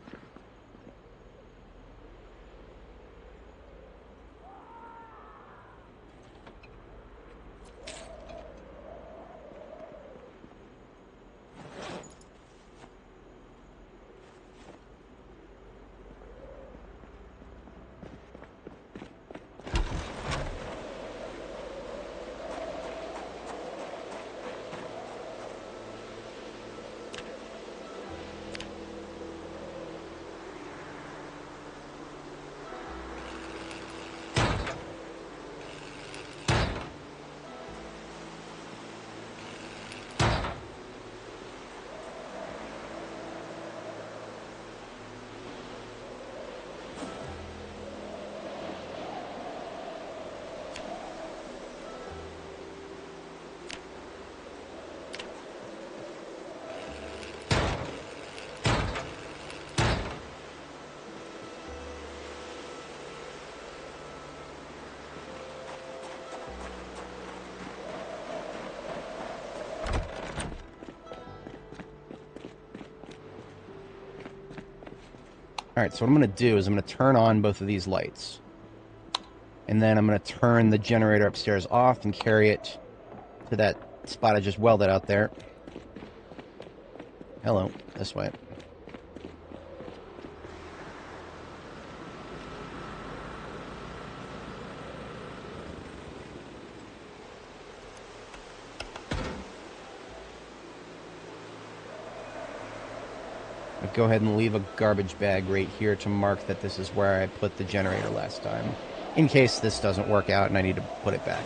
Alright, so what I'm going to do is I'm going to turn on both of these lights. And then I'm going to turn the generator upstairs off and carry it to that spot I just welded out there. Hello, this way. Go ahead and leave a garbage bag right here to mark that this is where I put the generator last time, in case this doesn't work out and I need to put it back.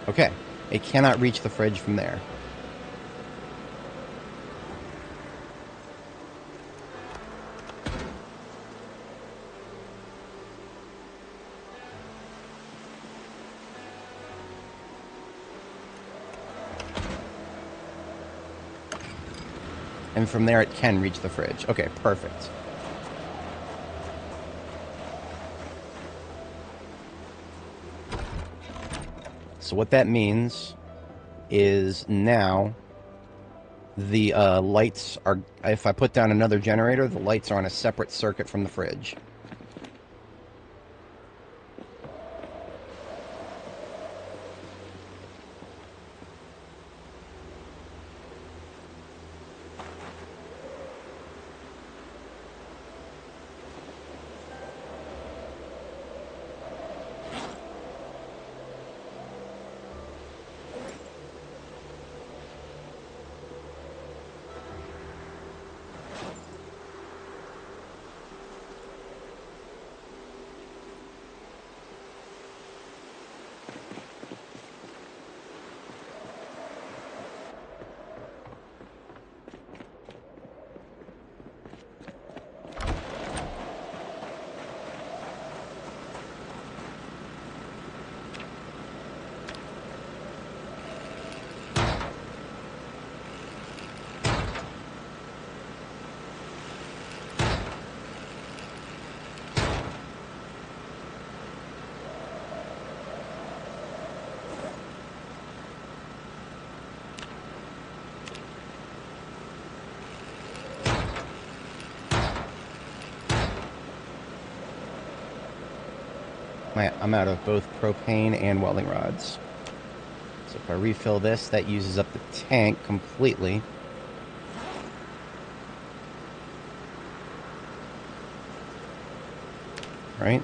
Okay. It cannot reach the fridge from there. And from there it can reach the fridge. Okay, perfect. So what that means is now the lights are... If I put down another generator, the lights are on a separate circuit from the fridge. I'm out of both propane and welding rods. So if I refill this, that uses up the tank completely. Right?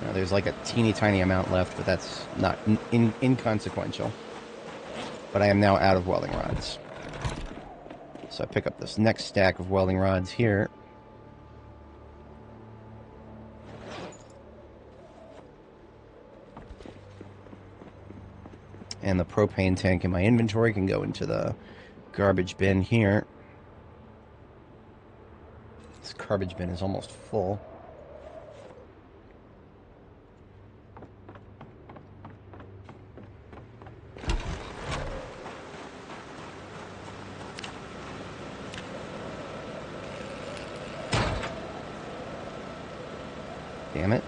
Now, there's like a teeny tiny amount left, but that's not inconsequential. But I am now out of welding rods. So I pick up this next stack of welding rods here. And the propane tank in my inventory can go into the garbage bin here. This garbage bin is almost full. Damn it.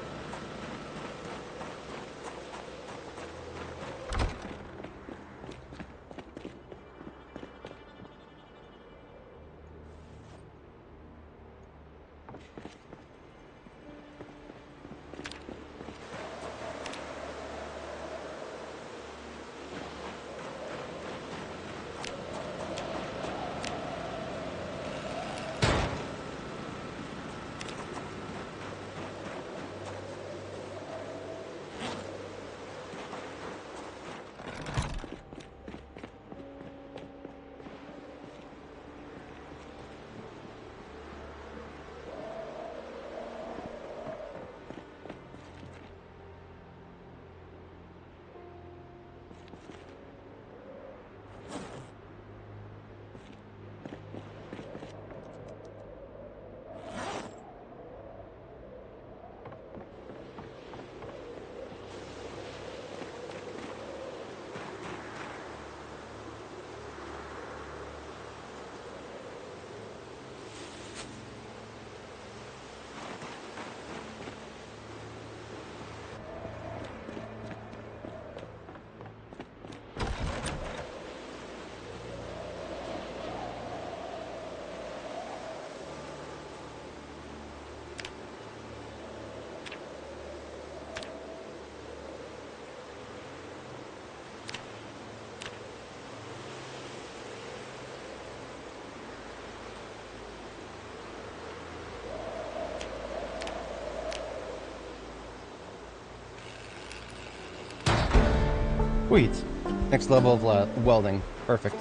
Sweet. Next level of welding. Perfect.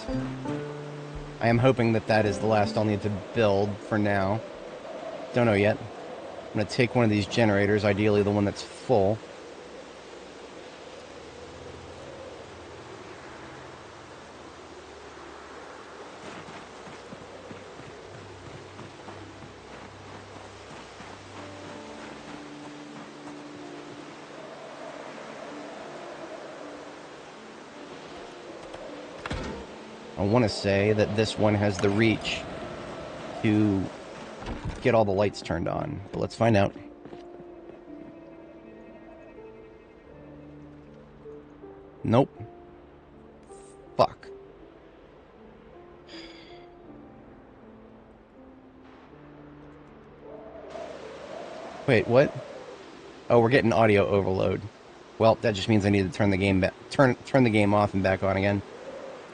I am hoping that that is the last I'll need to build for now. Don't know yet. I'm going to take one of these generators, ideally the one that's full. I want to say that this one has the reach to get all the lights turned on, but let's find out. Nope. Fuck. Wait, what? Oh, we're getting audio overload. Well, that just means I need to turn the game back, turn the game off and back on again.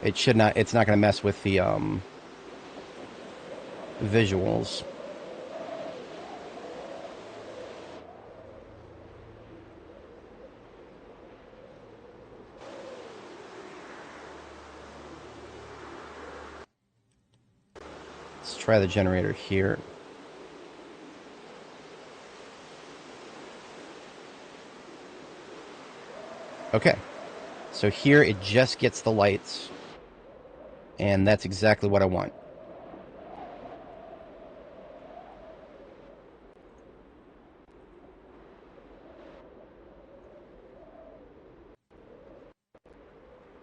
It should not. It's not going to mess with the visuals. Let's try the generator here. Okay. So here it just gets the lights. And that's exactly what I want.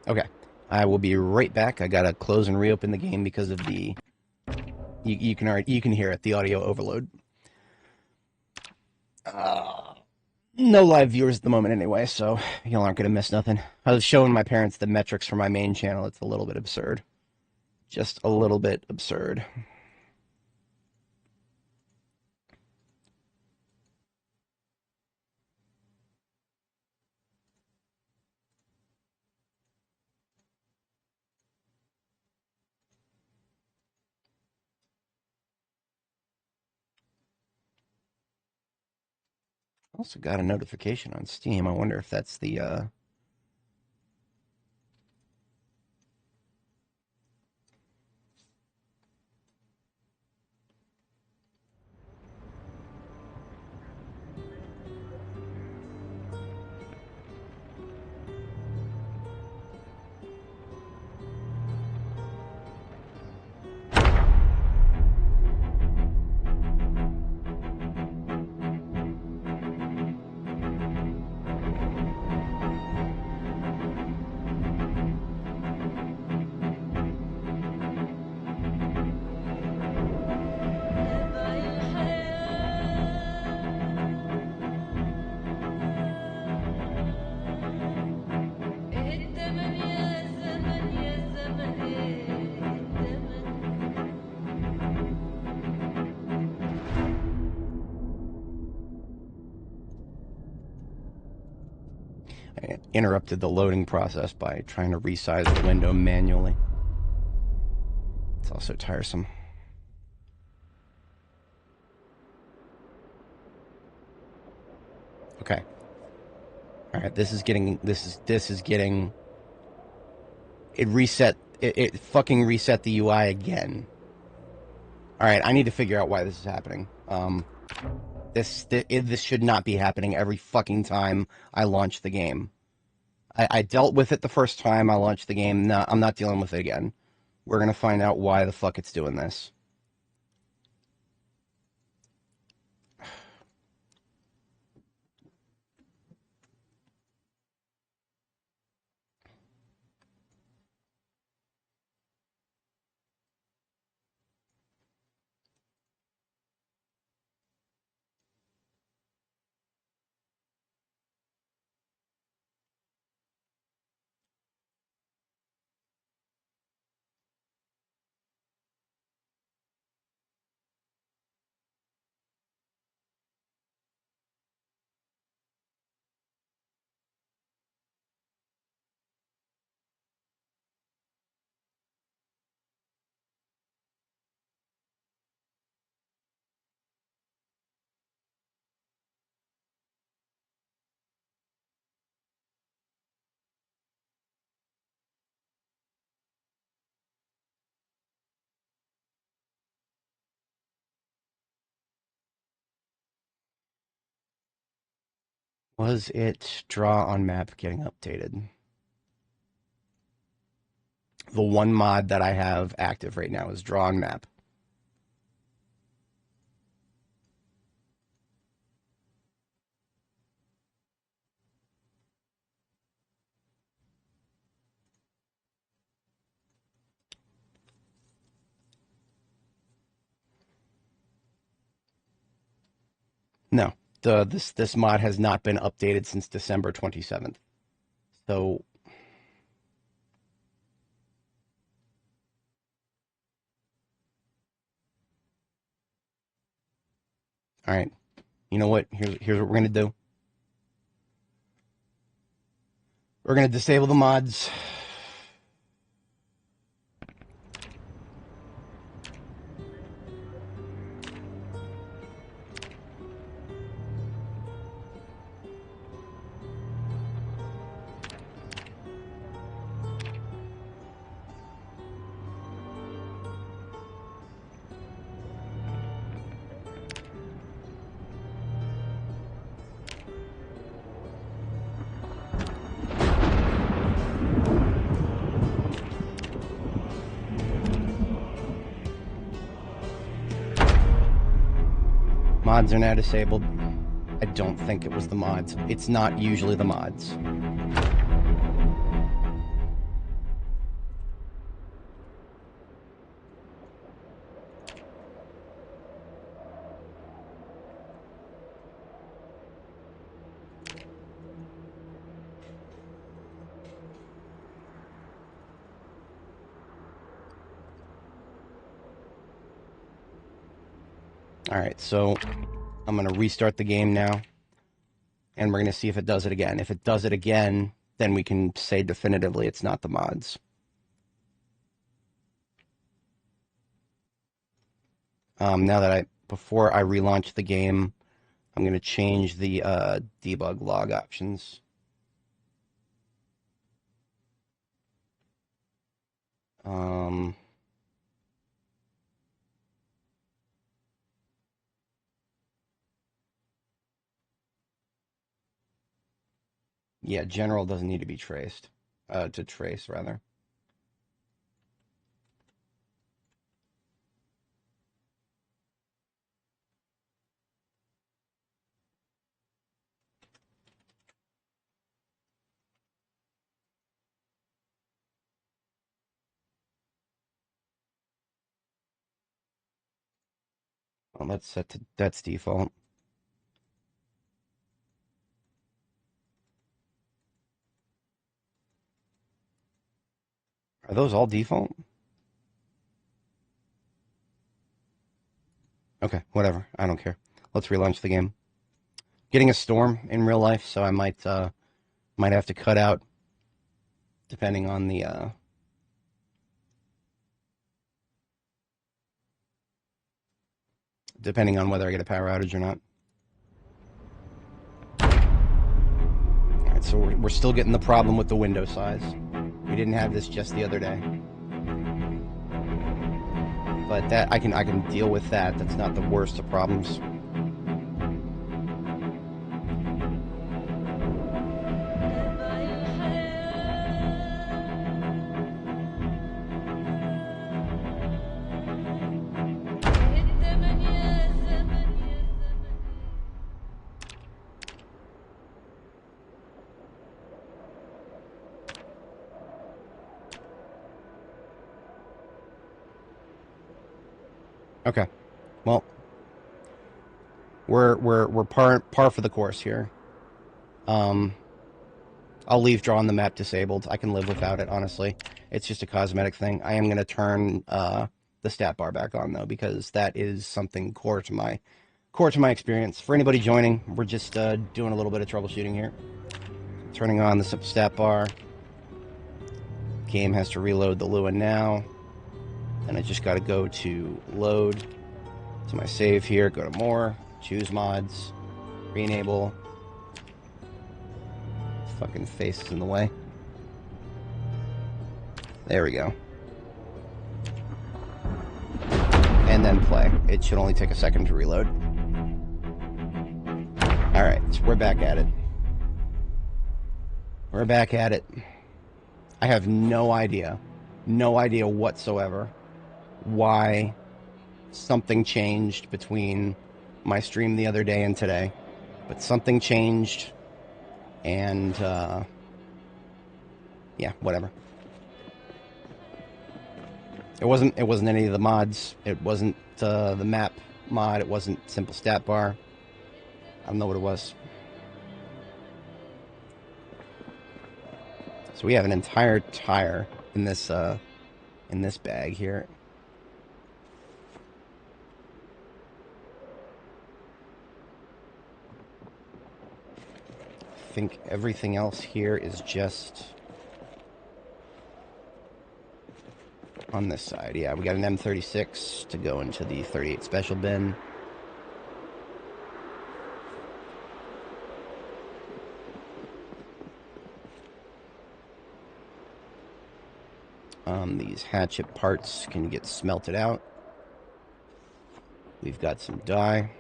Okay. I will be right back. I gotta close and reopen the game because of the... You can hear it, the audio overload. No live viewers at the moment anyway, so y'all aren't gonna miss nothing. I was showing my parents the metrics for my main channel. It's a little bit absurd. Just a little bit absurd. Also got a notification on Steam. I wonder if that's the I interrupted the loading process by trying to resize the window manually. It's also tiresome. Okay. All right, this is getting it reset it fucking reset the UI again. All right, I need to figure out why this is happening. This should not be happening every fucking time I launch the game. I dealt with it the first time I launched the game. No, I'm not dealing with it again. We're gonna find out why the fuck it's doing this. Was it draw on map getting updated? The one mod that I have active right now is draw on map. No, this mod has not been updated since December 27th. So, all right. You know what? Here's what we're gonna do. We're gonna disable the mods. Mods are now disabled. I don't think it was the mods. It's not usually the mods. All right, so I'm going to restart the game now, and we're going to see if it does it again. If it does it again, then we can say definitively it's not the mods. Now that before I relaunch the game, I'm going to change the debug log options. Yeah, general doesn't need to be traced. To trace, rather. Well, that's set to that's default. Are those all default? Okay, whatever. I don't care. Let's relaunch the game. Getting a storm in real life, so I might have to cut out depending on the depending on whether I get a power outage or not. All right, so we're still getting the problem with the window size. We didn't have this just the other day. But that I can deal with that. That's not the worst of problems. Okay. Well, we're par for the course here. I'll leave draw on the map disabled. I can live without it, honestly. It's just a cosmetic thing. I am going to turn the stat bar back on though, because that is something core to my experience. For anybody joining, we're just doing a little bit of troubleshooting here. Turning on the stat bar. Game has to reload the Lua now. And I just got to go to load to my save here, go to more, choose mods, re-enable. Fucking face is in the way. There we go. And then play. It should only take a second to reload. Alright, so we're back at it. We're back at it. I have no idea whatsoever why something changed between my stream the other day and today. But something changed, and yeah, whatever. It wasn't any of the mods. It wasn't the map mod. It wasn't simple stat bar. I don't know what it was. So we have an entire tire in this bag here. I think everything else here is just on this side. Yeah, we got an M36 to go into the 38 special bin. These hatchet parts can get smelted out. We've got some dye.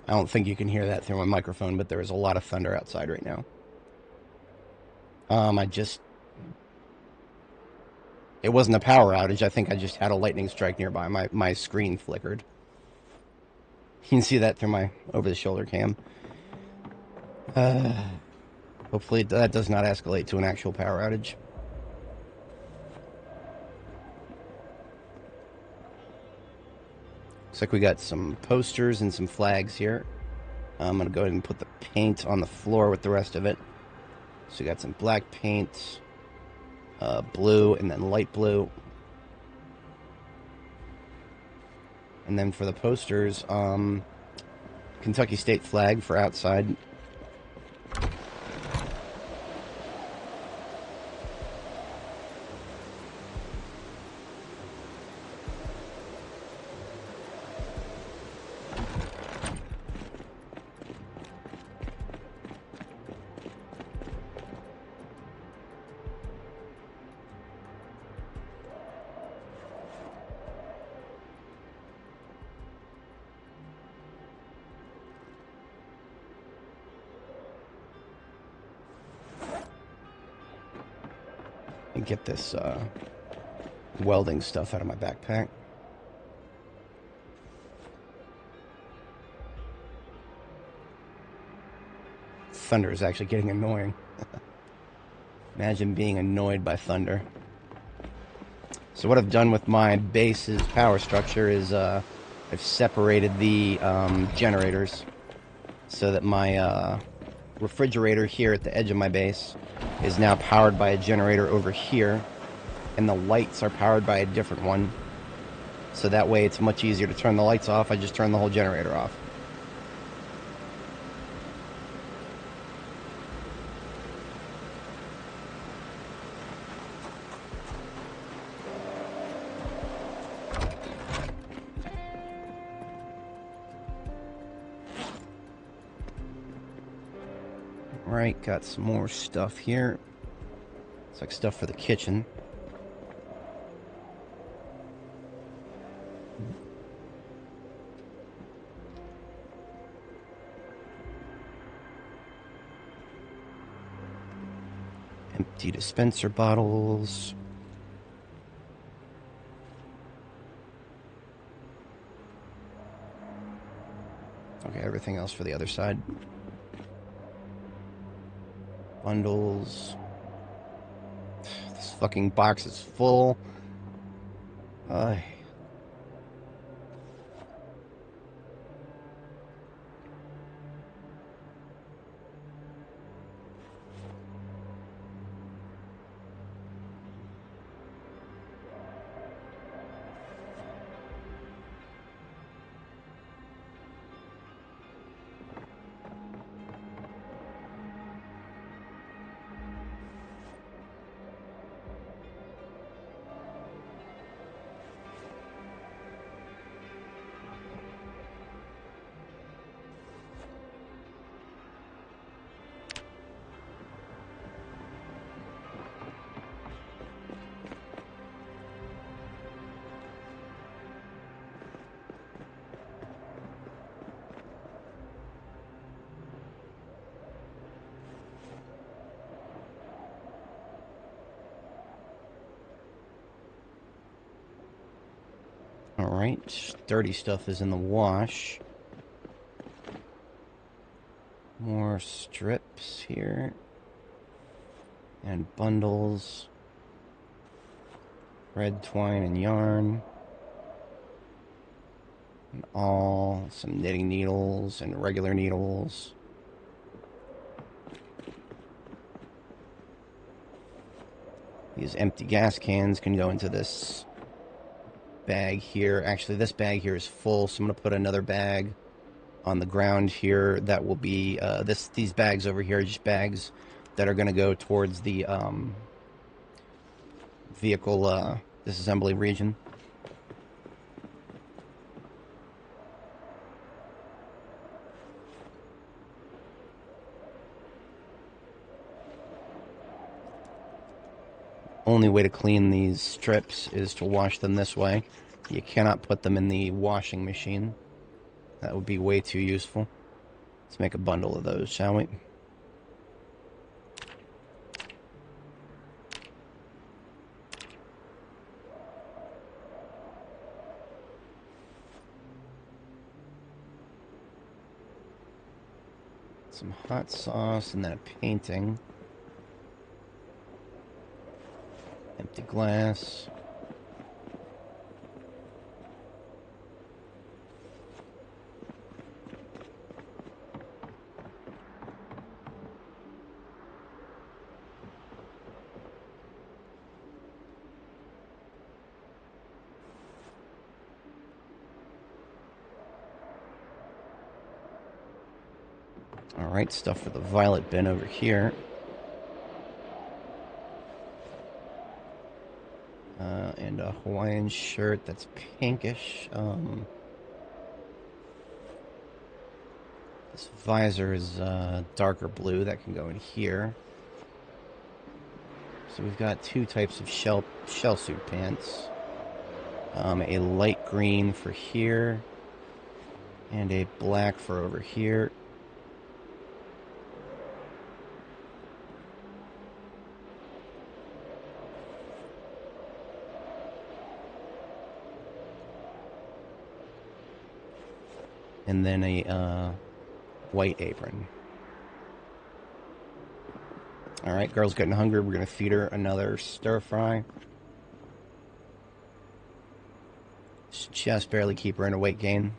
I don't think you can hear that through my microphone, but there is a lot of thunder outside right now. It wasn't a power outage. I think I just had a lightning strike nearby. My screen flickered. You can see that through my over-the-shoulder cam. Hopefully that does not escalate to an actual power outage. Looks like we got some posters and some flags here. I'm going to go ahead and put the paint on the floor with the rest of it. So we got some black paint, blue, and then light blue. And then for the posters, Kentucky State flag for outside. And get this welding stuff out of my backpack. Thunder is actually getting annoying. Imagine being annoyed by thunder. So what I've done with my base's power structure is I've separated the generators so that my refrigerator here at the edge of my base is now powered by a generator over here, and the lights are powered by a different one. So that way it's much easier to turn the lights off. I just turn the whole generator off. Alright, got some more stuff here. It's like stuff for the kitchen. Empty dispenser bottles. Okay, everything else for the other side. Bundles. This fucking box is full. Alright, dirty stuff is in the wash. More strips here. And bundles. Red twine and yarn. And all some knitting needles and regular needles. These empty gas cans can go into this bag here. Actually, this bag here is full, so I'm going to put another bag on the ground here. That will be, these bags over here are just bags that are going to go towards the vehicle disassembly region. Only way to clean these strips is to wash them this way. You cannot put them in the washing machine. That would be way too useful. Let's make a bundle of those, shall we? Some hot sauce and then a painting. Empty glass. Alright, stuff for the violet bin over here. And a Hawaiian shirt that's pinkish. This visor is darker blue. That can go in here. So we've got two types of shell suit pants. A light green for here. And a black for over here. And then a white apron. Alright, girl's getting hungry. We're going to feed her another stir fry. Just barely keep her in a weight gain.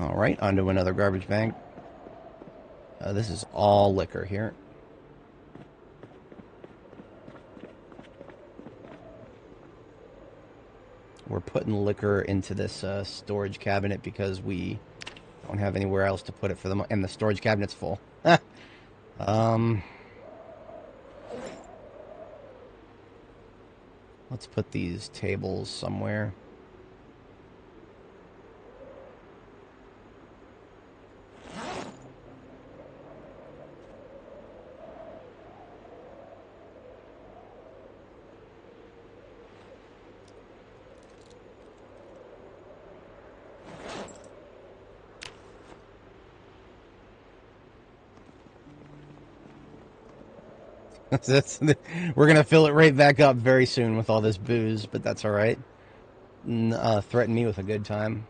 Alright, onto another garbage bag. This is all liquor here. We're putting liquor into this storage cabinet because we don't have anywhere else to put it for them, and the storage cabinet's full. Let's put these tables somewhere. We're gonna fill it right back up very soon with all this booze, but that's all right. Threaten me with a good time.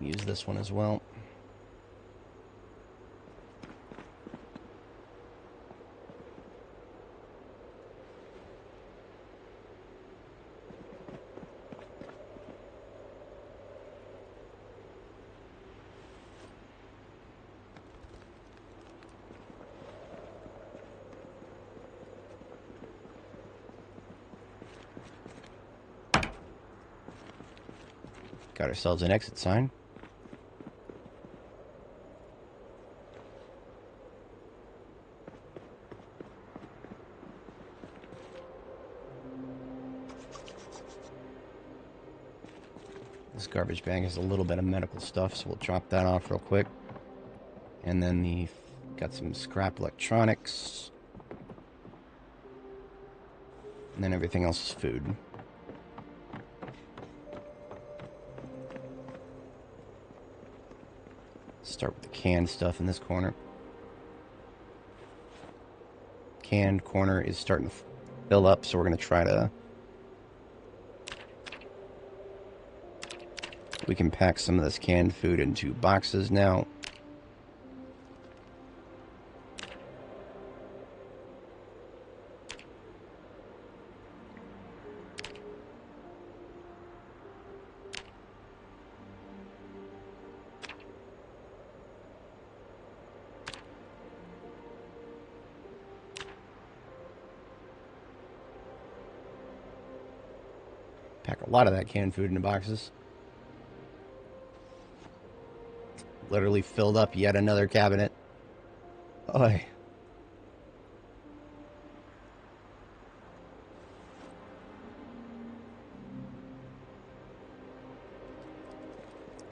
Use this one as well. Got ourselves an exit sign. This garbage bag has a little bit of medical stuff, so we'll drop that off real quick. And then got some scrap electronics. And then everything else is food. Start with the canned stuff in this corner. Canned corner is starting to fill up, so we're going to try to... We can pack some of this canned food into boxes now. Pack a lot of that canned food into boxes. Literally filled up yet another cabinet. Oy.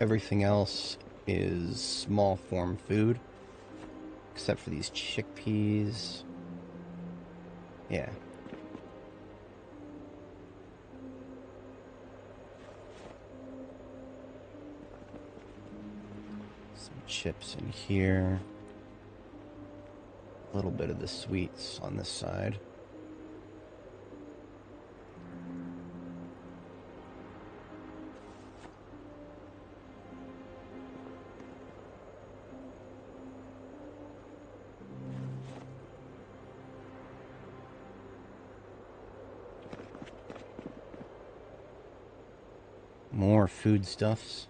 Everything else is small form food, except for these chickpeas. Yeah. Some chips in here. A little bit of the sweets on this side. More foodstuffs.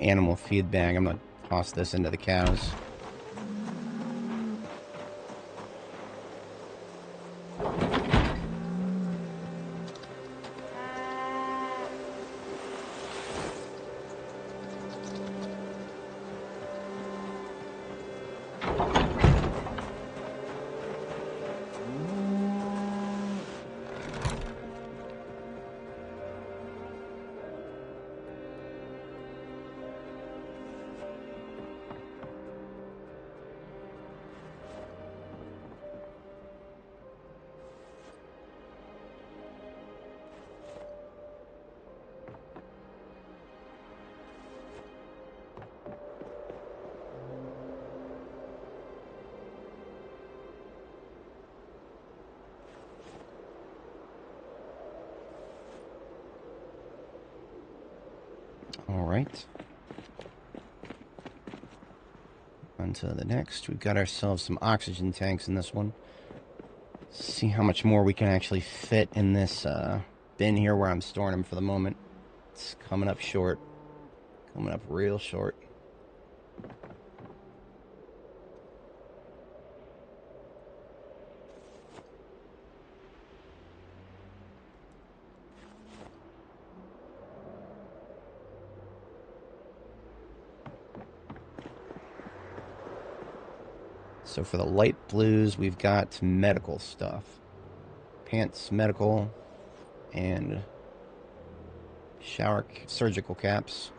Animal feed bag. I'm gonna toss this into the cows. All right. On to the next. We've got ourselves some oxygen tanks in this one. See how much more we can actually fit in this bin here where I'm storing them for the moment. It's coming up short. Coming up real short. So for the light blues, we've got medical stuff. Pants, medical, and surgical caps,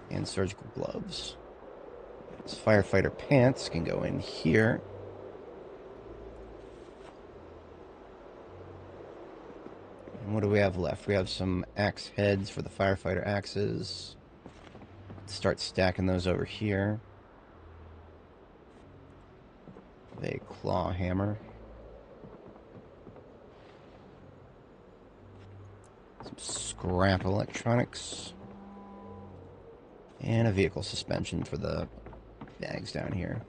and surgical gloves. This firefighter pants can go in here. What do we have left? We have some axe heads for the firefighter axes. Let's start stacking those over here. A claw hammer. Some scrap electronics. And a vehicle suspension for the bags down here.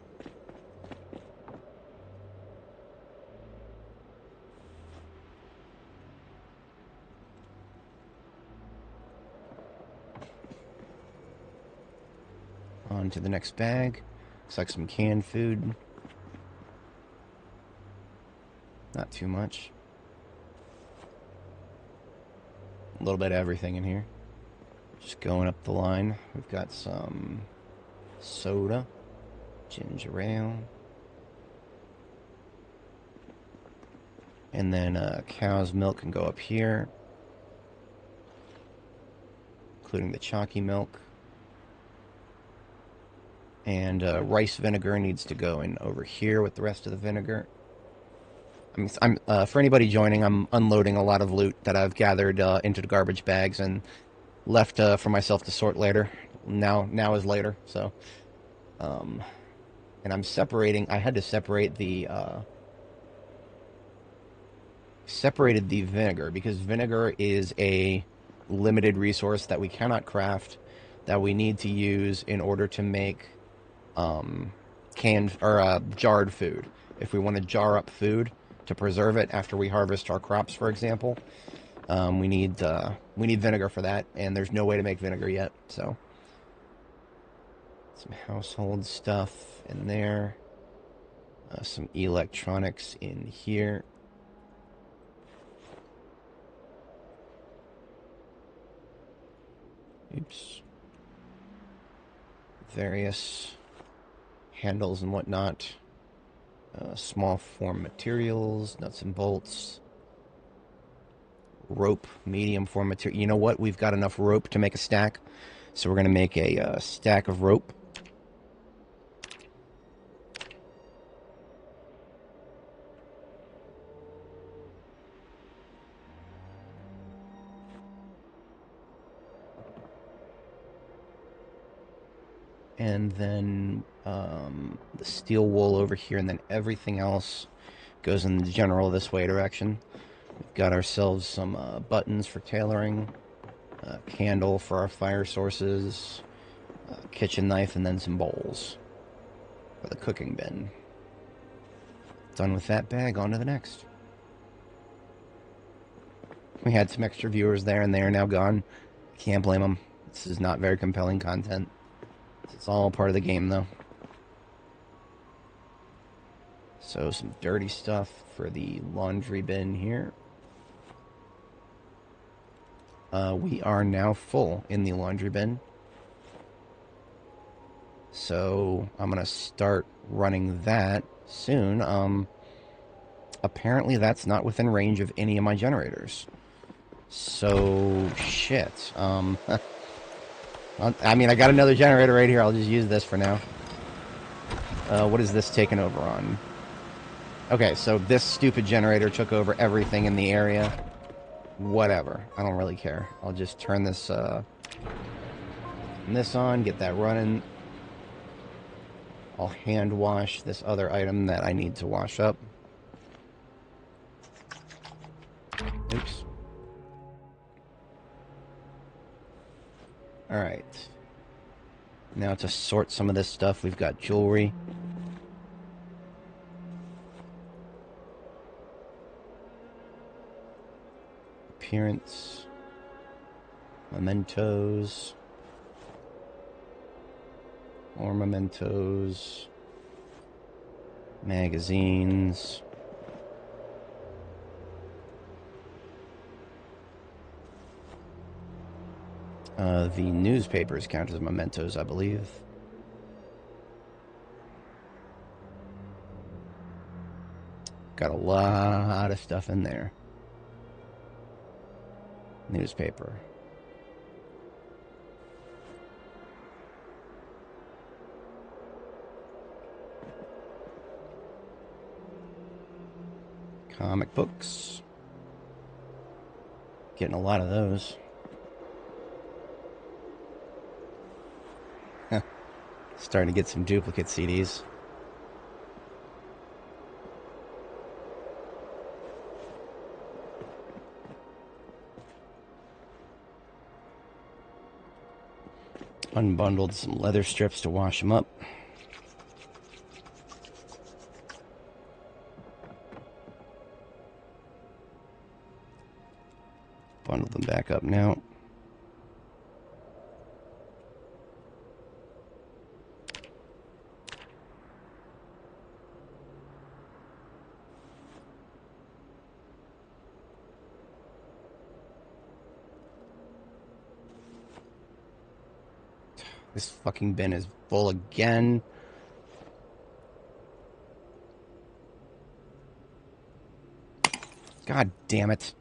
On to the next bag. Looks like some canned food. Not too much. A little bit of everything in here. Just going up the line. We've got some soda, ginger ale, and then cow's milk can go up here, including the chalky milk. And rice vinegar needs to go in over here with the rest of the vinegar. I'm for anybody joining, I'm unloading a lot of loot that I've gathered into the garbage bags and left for myself to sort later. Now is later, so. And I'm separating. I had to separate the separated the vinegar because vinegar is a limited resource that we cannot craft, that we need to use in order to make canned or jarred food. If we want to jar up food to preserve it after we harvest our crops, for example, we need vinegar for that, and there's no way to make vinegar yet. So some household stuff in there, some electronics in here. Oops. Various handles and whatnot. Small form materials, nuts and bolts. Rope, medium form material. You know what? We've got enough rope to make a stack. So we're going to make a stack of rope. And then the steel wool over here, and then everything else goes in the general this way direction. We've got ourselves some buttons for tailoring, candle for our fire sources, kitchen knife, and then some bowls for the cooking bin. Done with that bag, on to the next. We had some extra viewers there, and they are now gone. Can't blame them. This is not very compelling content. It's all part of the game, though. So some dirty stuff for the laundry bin here. We are now full in the laundry bin. So I'm going to start running that soon. Apparently that's not within range of any of my generators. So, shit. I mean, I got another generator right here. I'll just use this for now. What is this taking over on? Okay, so this stupid generator took over everything in the area. Whatever. I don't really care. I'll just turn this on, get that running. I'll hand wash this other item that I need to wash up. Oops. Alright. Now to sort some of this stuff, we've got jewelry. Appearance. Mementos. More mementos. Magazines. The newspapers count as mementos, I believe. Got a lot of stuff in there. Newspaper. Comic books. Getting a lot of those. Starting to get some duplicate CDs. Unbundled some leather strips to wash them up. Bundle them back up now. This fucking bin is full again. God damn it.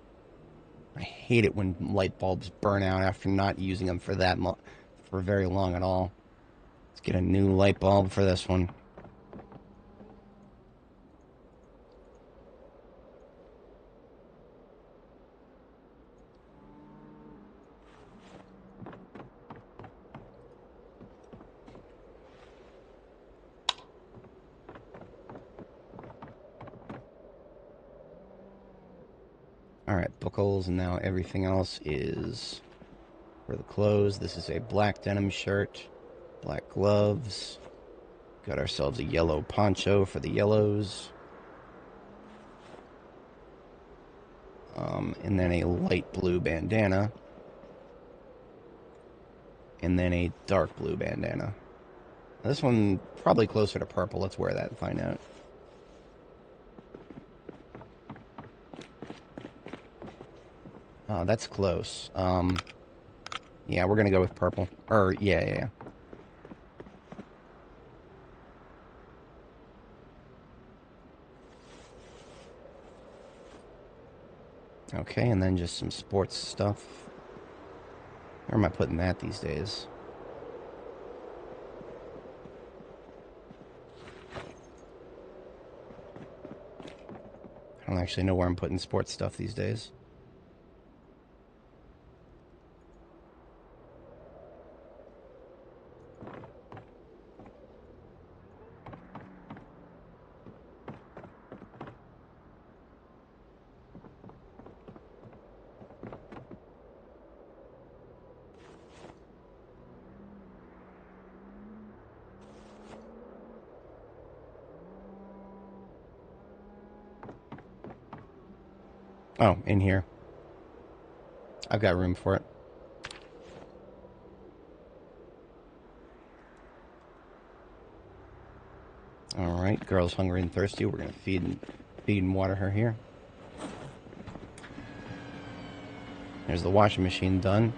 I hate it when light bulbs burn out after not using them for for very long at all. Let's get a new light bulb for this one. Alright, book holes, and now everything else is for the clothes. This is a black denim shirt, black gloves. Got ourselves a yellow poncho for the yellows. And then a light blue bandana. And then a dark blue bandana. This one probably closer to purple. Let's wear that and find out. Oh, that's close. Yeah, we're gonna go with purple. Yeah. Okay, and then just some sports stuff. Where am I putting that these days? I don't actually know where I'm putting sports stuff these days. Oh, in here. I've got room for it. Alright, girl's hungry and thirsty. We're going to feed and water her here. There's the washing machine done.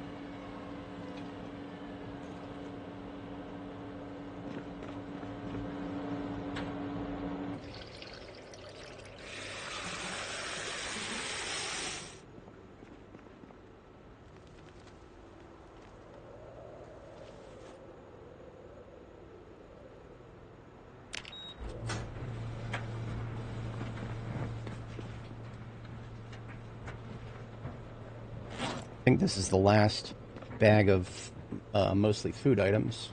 I think this is the last bag of mostly food items.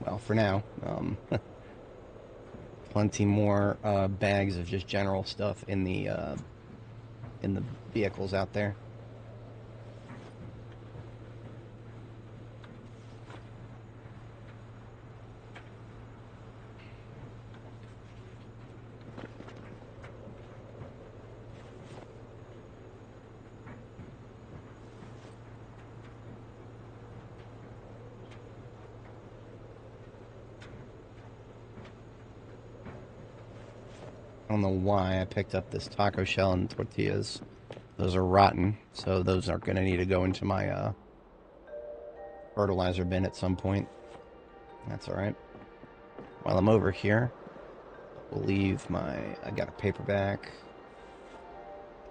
Well, for now. Plenty more bags of just general stuff in the vehicles out there. I don't know why I picked up this taco shell and tortillas. Those are rotten, so those are going to need to go into my fertilizer bin at some point. That's alright. While I'm over here, we'll leave I got a paperback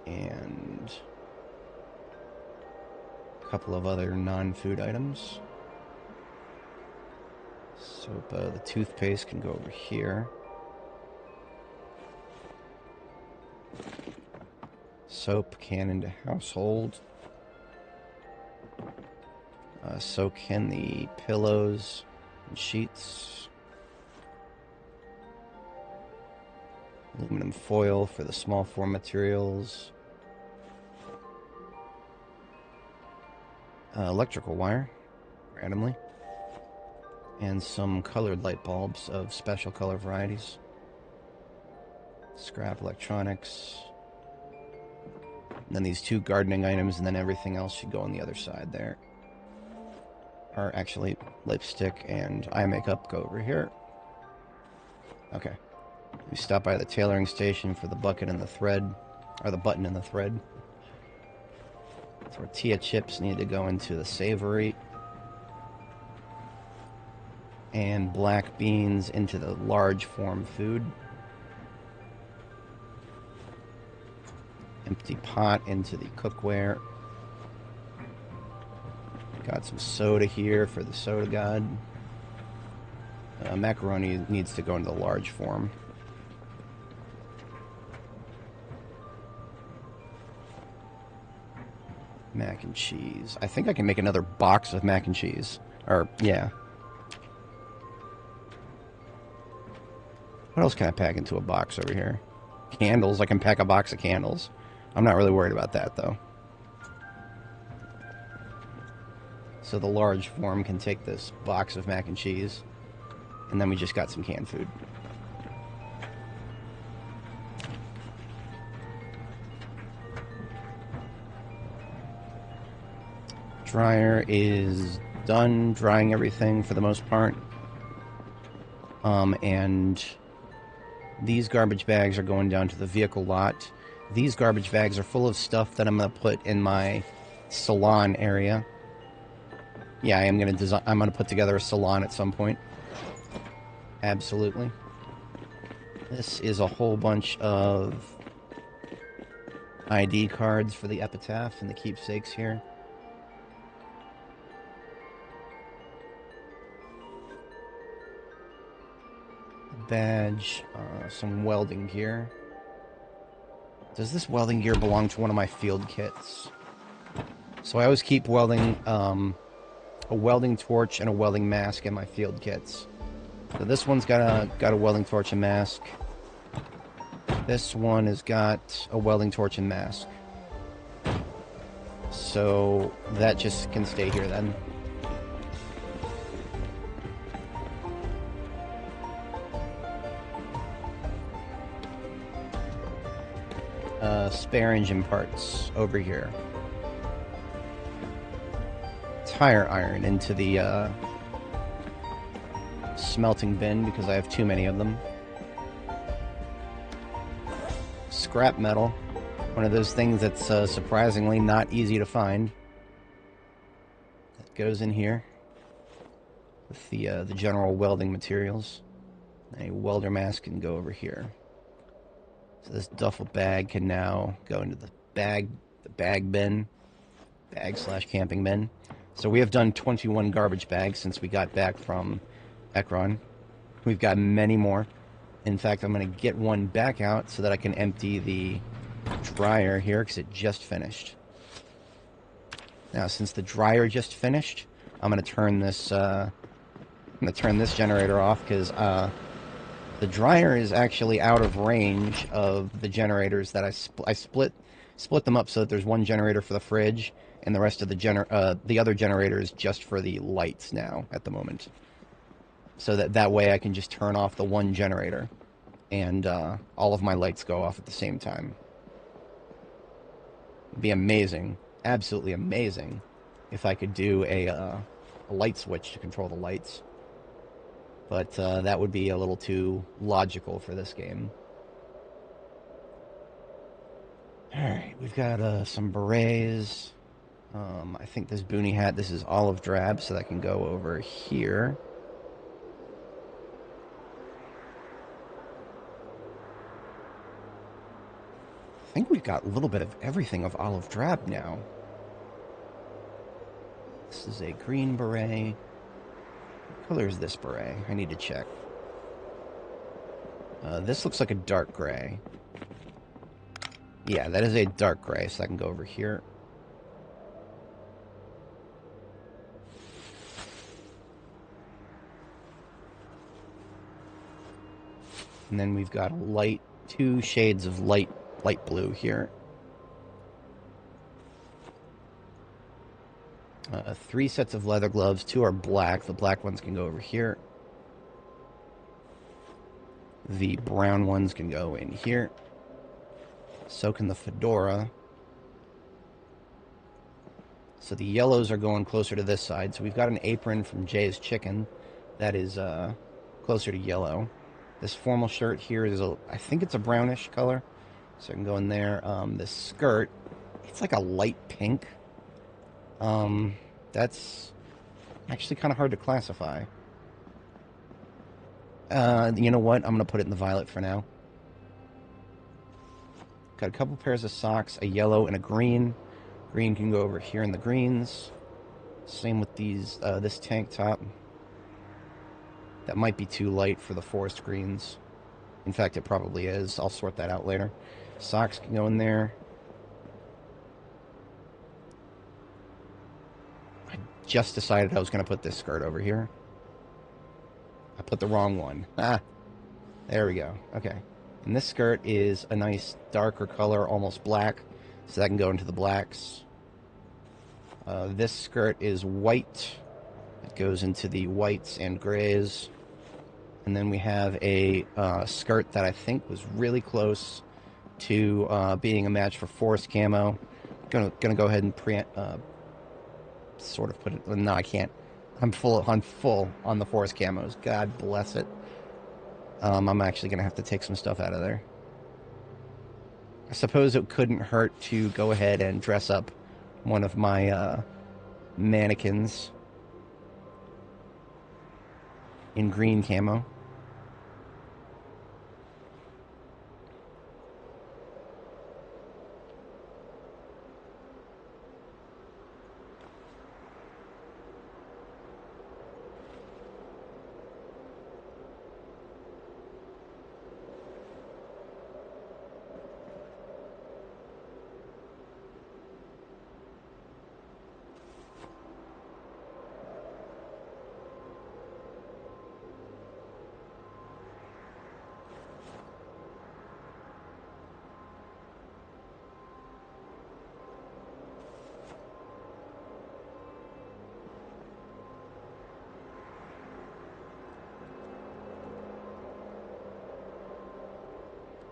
and a couple of other non-food items. So the toothpaste can go over here. Soap can into household. So can the pillows and sheets. Aluminum foil for the small form materials. Electrical wire, randomly. And some colored light bulbs of special color varieties. Scrap electronics. And then these 2 gardening items, and then everything else should go on the other side there. Or actually, lipstick and eye makeup go over here. Okay. We stop by the tailoring station for the bucket and the thread, or the button and the thread. Tortilla chips need to go into the savory. And black beans into the large form food. Empty pot into the cookware. Got some soda here for the soda god. Macaroni needs to go into the large form. Mac and cheese. I think I can make another box of mac and cheese. Or, yeah. What else can I pack into a box over here? Candles. I can pack a box of candles. I'm not really worried about that, though. So the large form can take this box of mac and cheese. And then we just got some canned food. Dryer is done drying everything for the most part. And these garbage bags are going down to the vehicle lot. These garbage bags are full of stuff that I'm going to put in my salon area. Yeah, I'm going to put together a salon at some point. Absolutely. This is a whole bunch of ID cards for the epitaph and the keepsakes here. Badge, some welding gear. Does this welding gear belong to one of my field kits? So I always keep welding, a welding torch and a welding mask in my field kits. So this one's got a welding torch and mask. This one has got a welding torch and mask. So that just can stay here then. Spare engine parts over here. Tire iron into the smelting bin because I have too many of them. Scrap metal, one of those things that's surprisingly not easy to find. That goes in here with the general welding materials. A welder mask can go over here. So this duffel bag can now go into the bag bin, bag/camping bin. So we have done 21 garbage bags since we got back from Ekron. We've got many more. In fact, I'm going to get one back out so that I can empty the dryer here because it just finished. Now, since the dryer just finished, I'm going to turn this generator off because the dryer is actually out of range of the generators that I split them up so that there's one generator for the fridge and the rest of the other generator is just for the lights now at the moment. So that way I can just turn off the one generator and all of my lights go off at the same time. It'd be amazing, absolutely amazing, if I could do a light switch to control the lights. But that would be a little too logical for this game. Alright, we've got some berets. I think this boonie hat, this is olive drab, so that can go over here. I think we've got a little bit of everything of olive drab now. This is a green beret. What color is this beret? I need to check. This looks like a dark gray. Yeah, that is a dark gray, so I can go over here. And then we've got a light, 2 shades of light blue here. 3 sets of leather gloves. 2 are black. The black ones can go over here. The brown ones can go in here. So can the fedora. So the yellows are going closer to this side. So we've got an apron from Jay's Chicken that is closer to yellow. This formal shirt here is, I think it's a brownish color. So I can go in there. This skirt, it's like a light pink. That's actually kind of hard to classify. You know what? I'm going to put it in the violet for now. Got a couple pairs of socks, a yellow and a green. Green can go over here in the greens. Same with these, this tank top. That might be too light for the forest greens. In fact, it probably is. I'll sort that out later. Socks can go in there. I just decided I was going to put this skirt over here. I put the wrong one. Ah, there we go. Okay. And this skirt is a nice darker color, almost black. So that can go into the blacks. This skirt is white. It goes into the whites and grays. And then we have a skirt that I think was really close to being a match for forest camo. Gonna go ahead and sort of put it. No, I can't. I'm full on the forest camos. God bless it. I'm actually gonna have to take some stuff out of there. I suppose it couldn't hurt to go ahead and dress up one of my mannequins in green camo.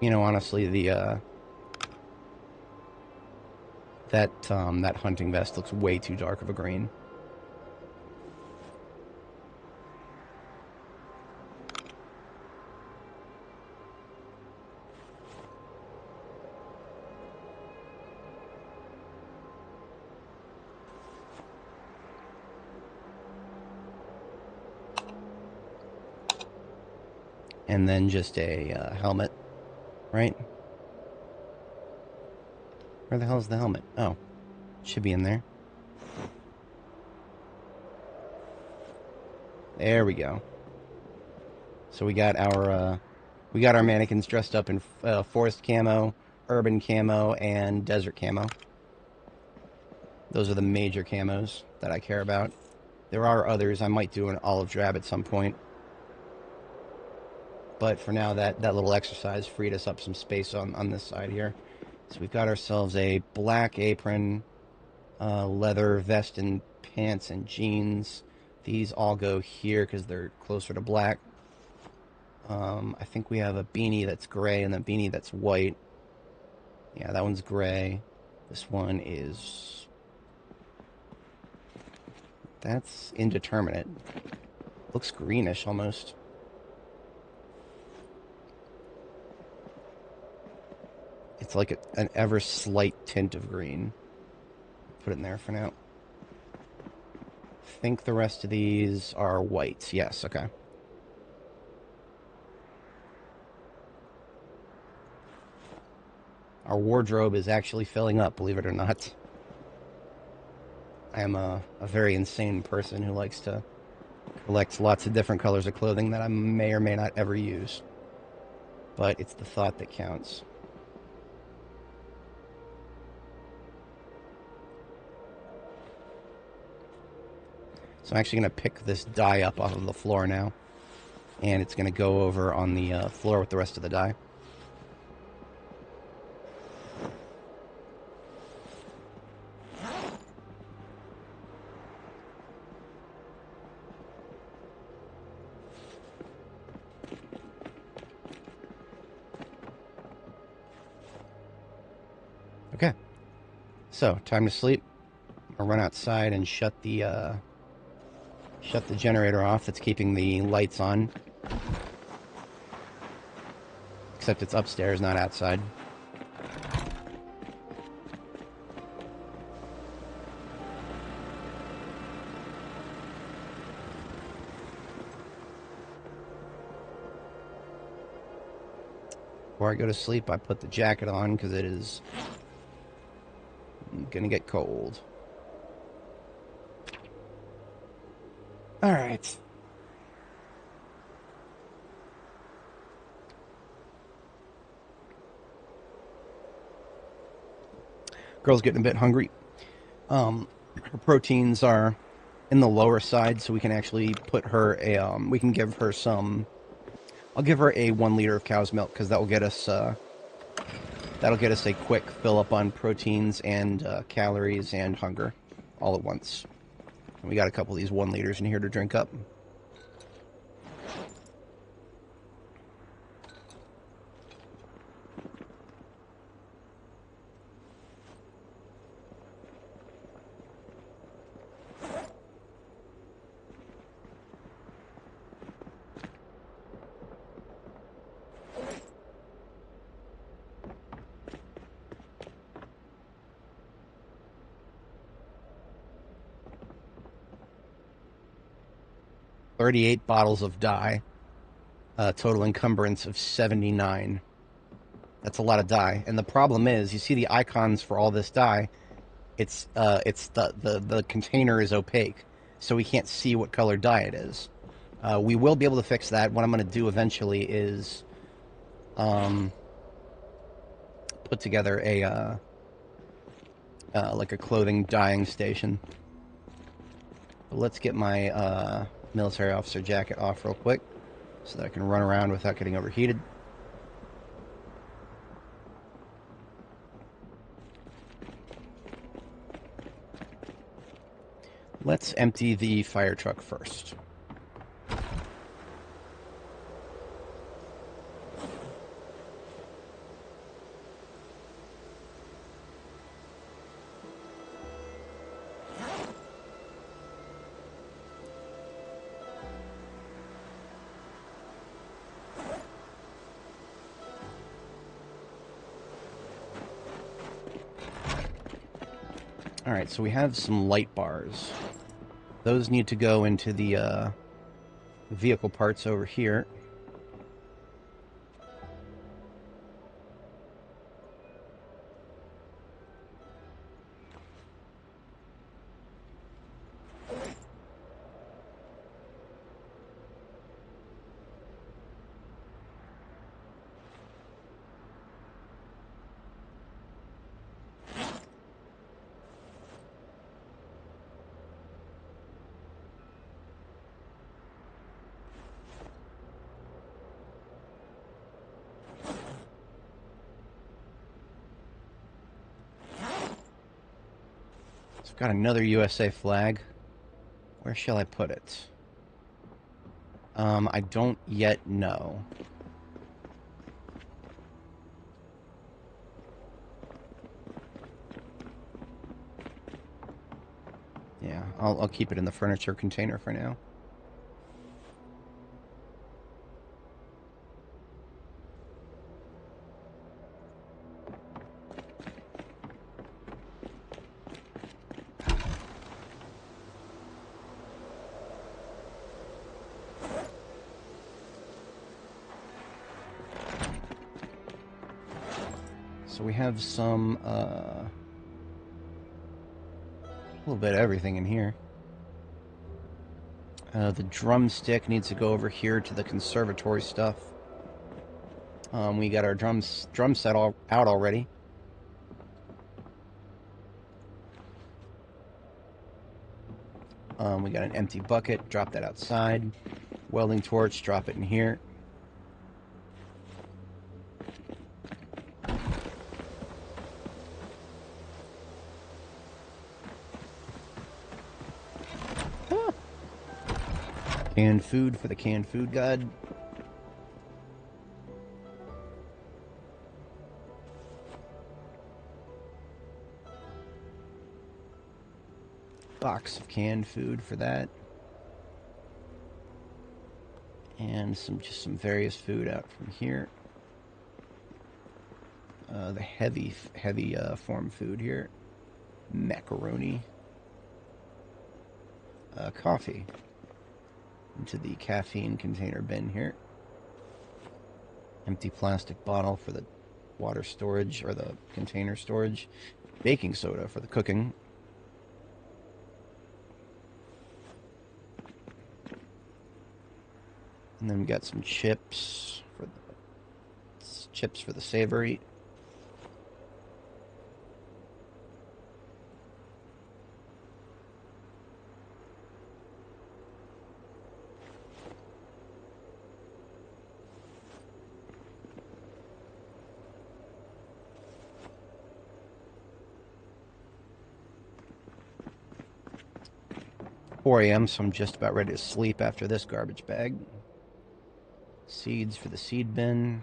You know, honestly, the that hunting vest looks way too dark of a green. And then just a helmet, right? Where the hell is the helmet? Oh, should be in there. There we go. So we got our mannequins dressed up in forest camo, urban camo, and desert camo. Those are the major camos that I care about. There are others. I might do an olive drab at some point. But for now, that little exercise freed us up some space on this side here. So we've got ourselves a black apron, leather vest and pants and jeans. These all go here because they're closer to black. I think we have a beanie that's gray and a beanie that's white. Yeah, that one's gray. This one is... That's indeterminate. Looks greenish almost. It's like an ever slight tint of green. Put it in there for now. I think the rest of these are white. Yes, okay. Our wardrobe is actually filling up, believe it or not. I am a very insane person who likes to collect lots of different colors of clothing that I may or may not ever use. But it's the thought that counts. So I'm actually going to pick this dye up off of the floor now. And it's going to go over on the floor with the rest of the dye. Okay. So, time to sleep. I'll run outside and shut the generator off that's keeping the lights on. Except it's upstairs, not outside. Before I go to sleep, I put the jacket on because it is gonna get cold. Alright. Girl's getting a bit hungry. Her proteins are in the lower side, so we can actually put her a, we can give her some, I'll give her a 1 liter of cow's milk, because that'll get us a quick fill up on proteins and calories and hunger all at once. And we got a couple of these 1 liters in here to drink up. $38 bottles of dye, total encumbrance of 79. That's a lot of dye. And the problem is, you see the icons for all this dye. It's the container is opaque, so we can't see what color dye it is. We will be able to fix that. What I'm going to do eventually is put together a like a clothing dyeing station. But let's get my military officer jacket off real quick so that I can run around without getting overheated. Let's empty the fire truck first. Alright, so we have some light bars. Those need to go into the vehicle parts over here. Got another USA flag. Where shall I put it? I don't yet know. Yeah, I'll keep it in the furniture container for now. So we have some, a little bit of everything in here. The drumstick needs to go over here to the conservatory stuff. We got our drum set out already. We got an empty bucket, drop that outside. Welding torch, drop it in here. Ah. Canned food for the canned food god. Box of canned food for that. And just some various food out from here. The heavy form food here. Macaroni. Coffee. Into the caffeine container bin here. Empty plastic bottle for the water storage, or the container storage. Baking soda for the cooking. And then we got some chips for the savory. .4 a.m., so I'm just about ready to sleep after this garbage bag. Seeds for the seed bin.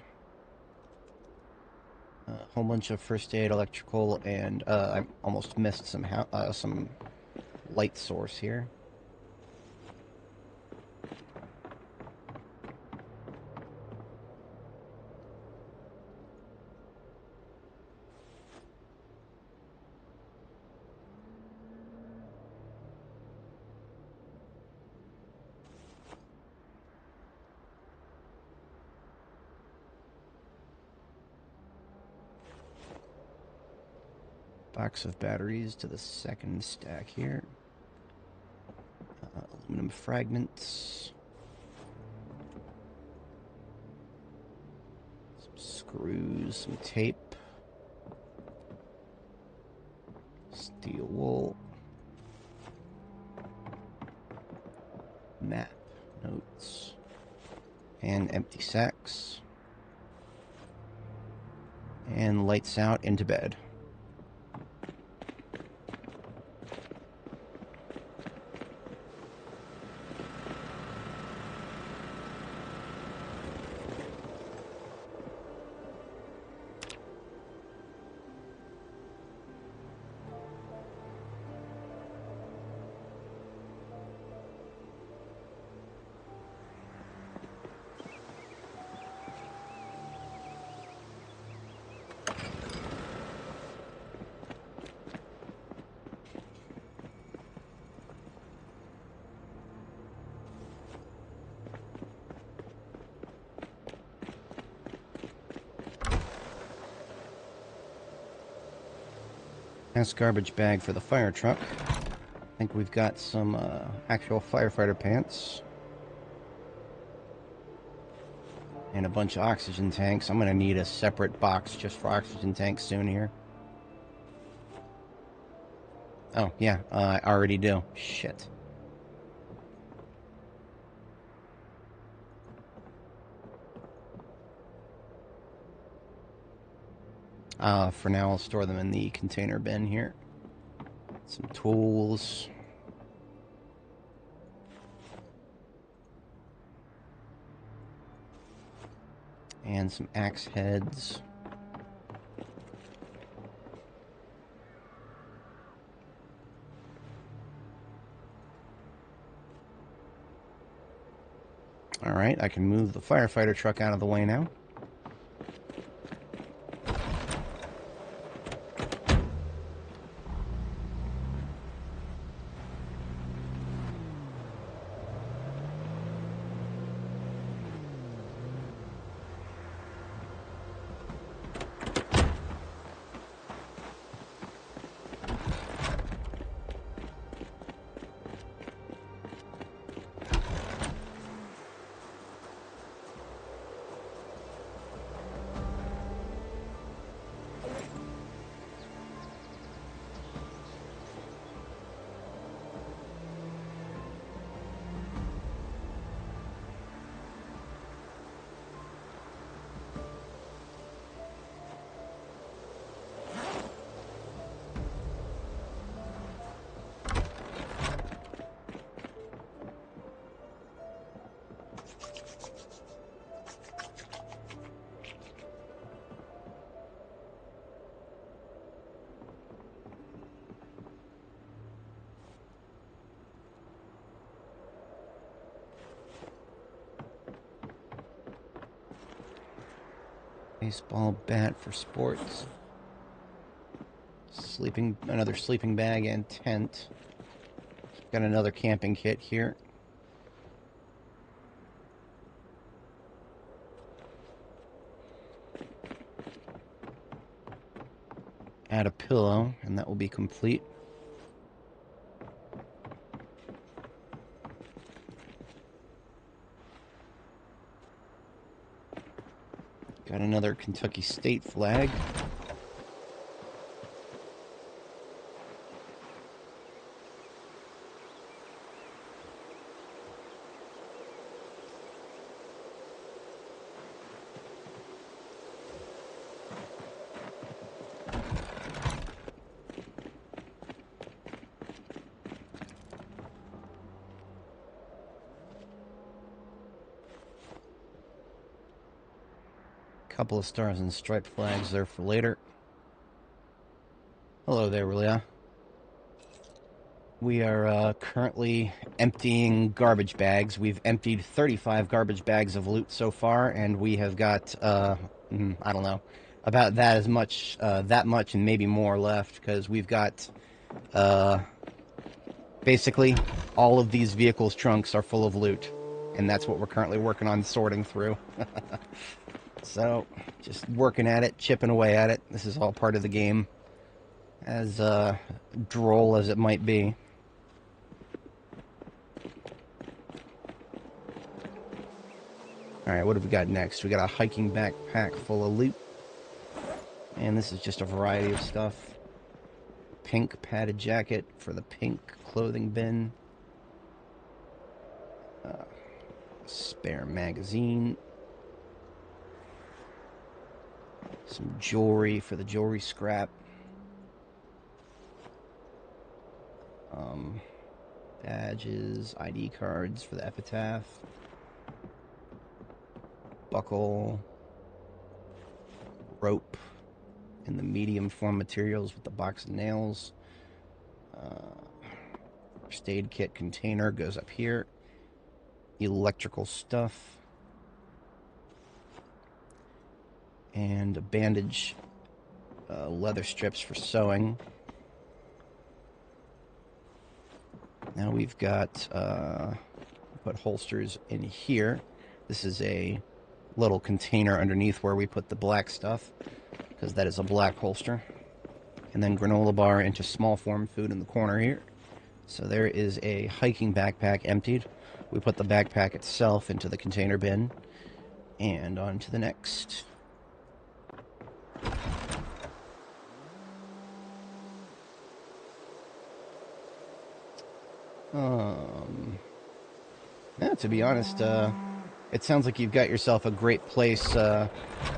A whole bunch of first aid, electrical, and I almost missed some light source here. Box of batteries to the second stack here. Aluminum fragments. Some screws, some tape. Steel wool. Map, notes. And empty sacks. And lights out into bed. That's garbage bag for the fire truck. I think we've got some actual firefighter pants. And a bunch of oxygen tanks. I'm going to need a separate box just for oxygen tanks soon here. Oh, yeah, I already do. Shit. For now, I'll store them in the container bin here. Some tools. And some axe heads. Alright, I can move the firefighter truck out of the way now. Baseball bat for sports. Another sleeping bag and tent. Got another camping kit here. Add a pillow, and that will be complete. Got another Kentucky state flag. Couple of stars and striped flags there for later. Hello there, Relia. We are currently emptying garbage bags. We've emptied 35 garbage bags of loot so far, and we have got, I don't know, about that much and maybe more left, because we've got, basically, all of these vehicles' trunks are full of loot, and that's what we're currently working on sorting through. So, just working at it, chipping away at it. This is all part of the game, as droll as it might be. Alright, what have we got next? We got a hiking backpack full of loot. And this is just a variety of stuff. Pink padded jacket for the pink clothing bin. Spare magazine. Some jewelry for the jewelry scrap. Badges, ID cards for the epitaph. Buckle. Rope in the medium form materials with the box of nails. First aid kit container goes up here. Electrical stuff. And a bandage, leather strips for sewing. Now we've got, put holsters in here. This is a little container underneath where we put the black stuff, because that is a black holster. And then granola bar into small form food in the corner here. So there is a hiking backpack emptied. We put the backpack itself into the container bin. And on to the next. Yeah, to be honest, it sounds like you've got yourself a great place to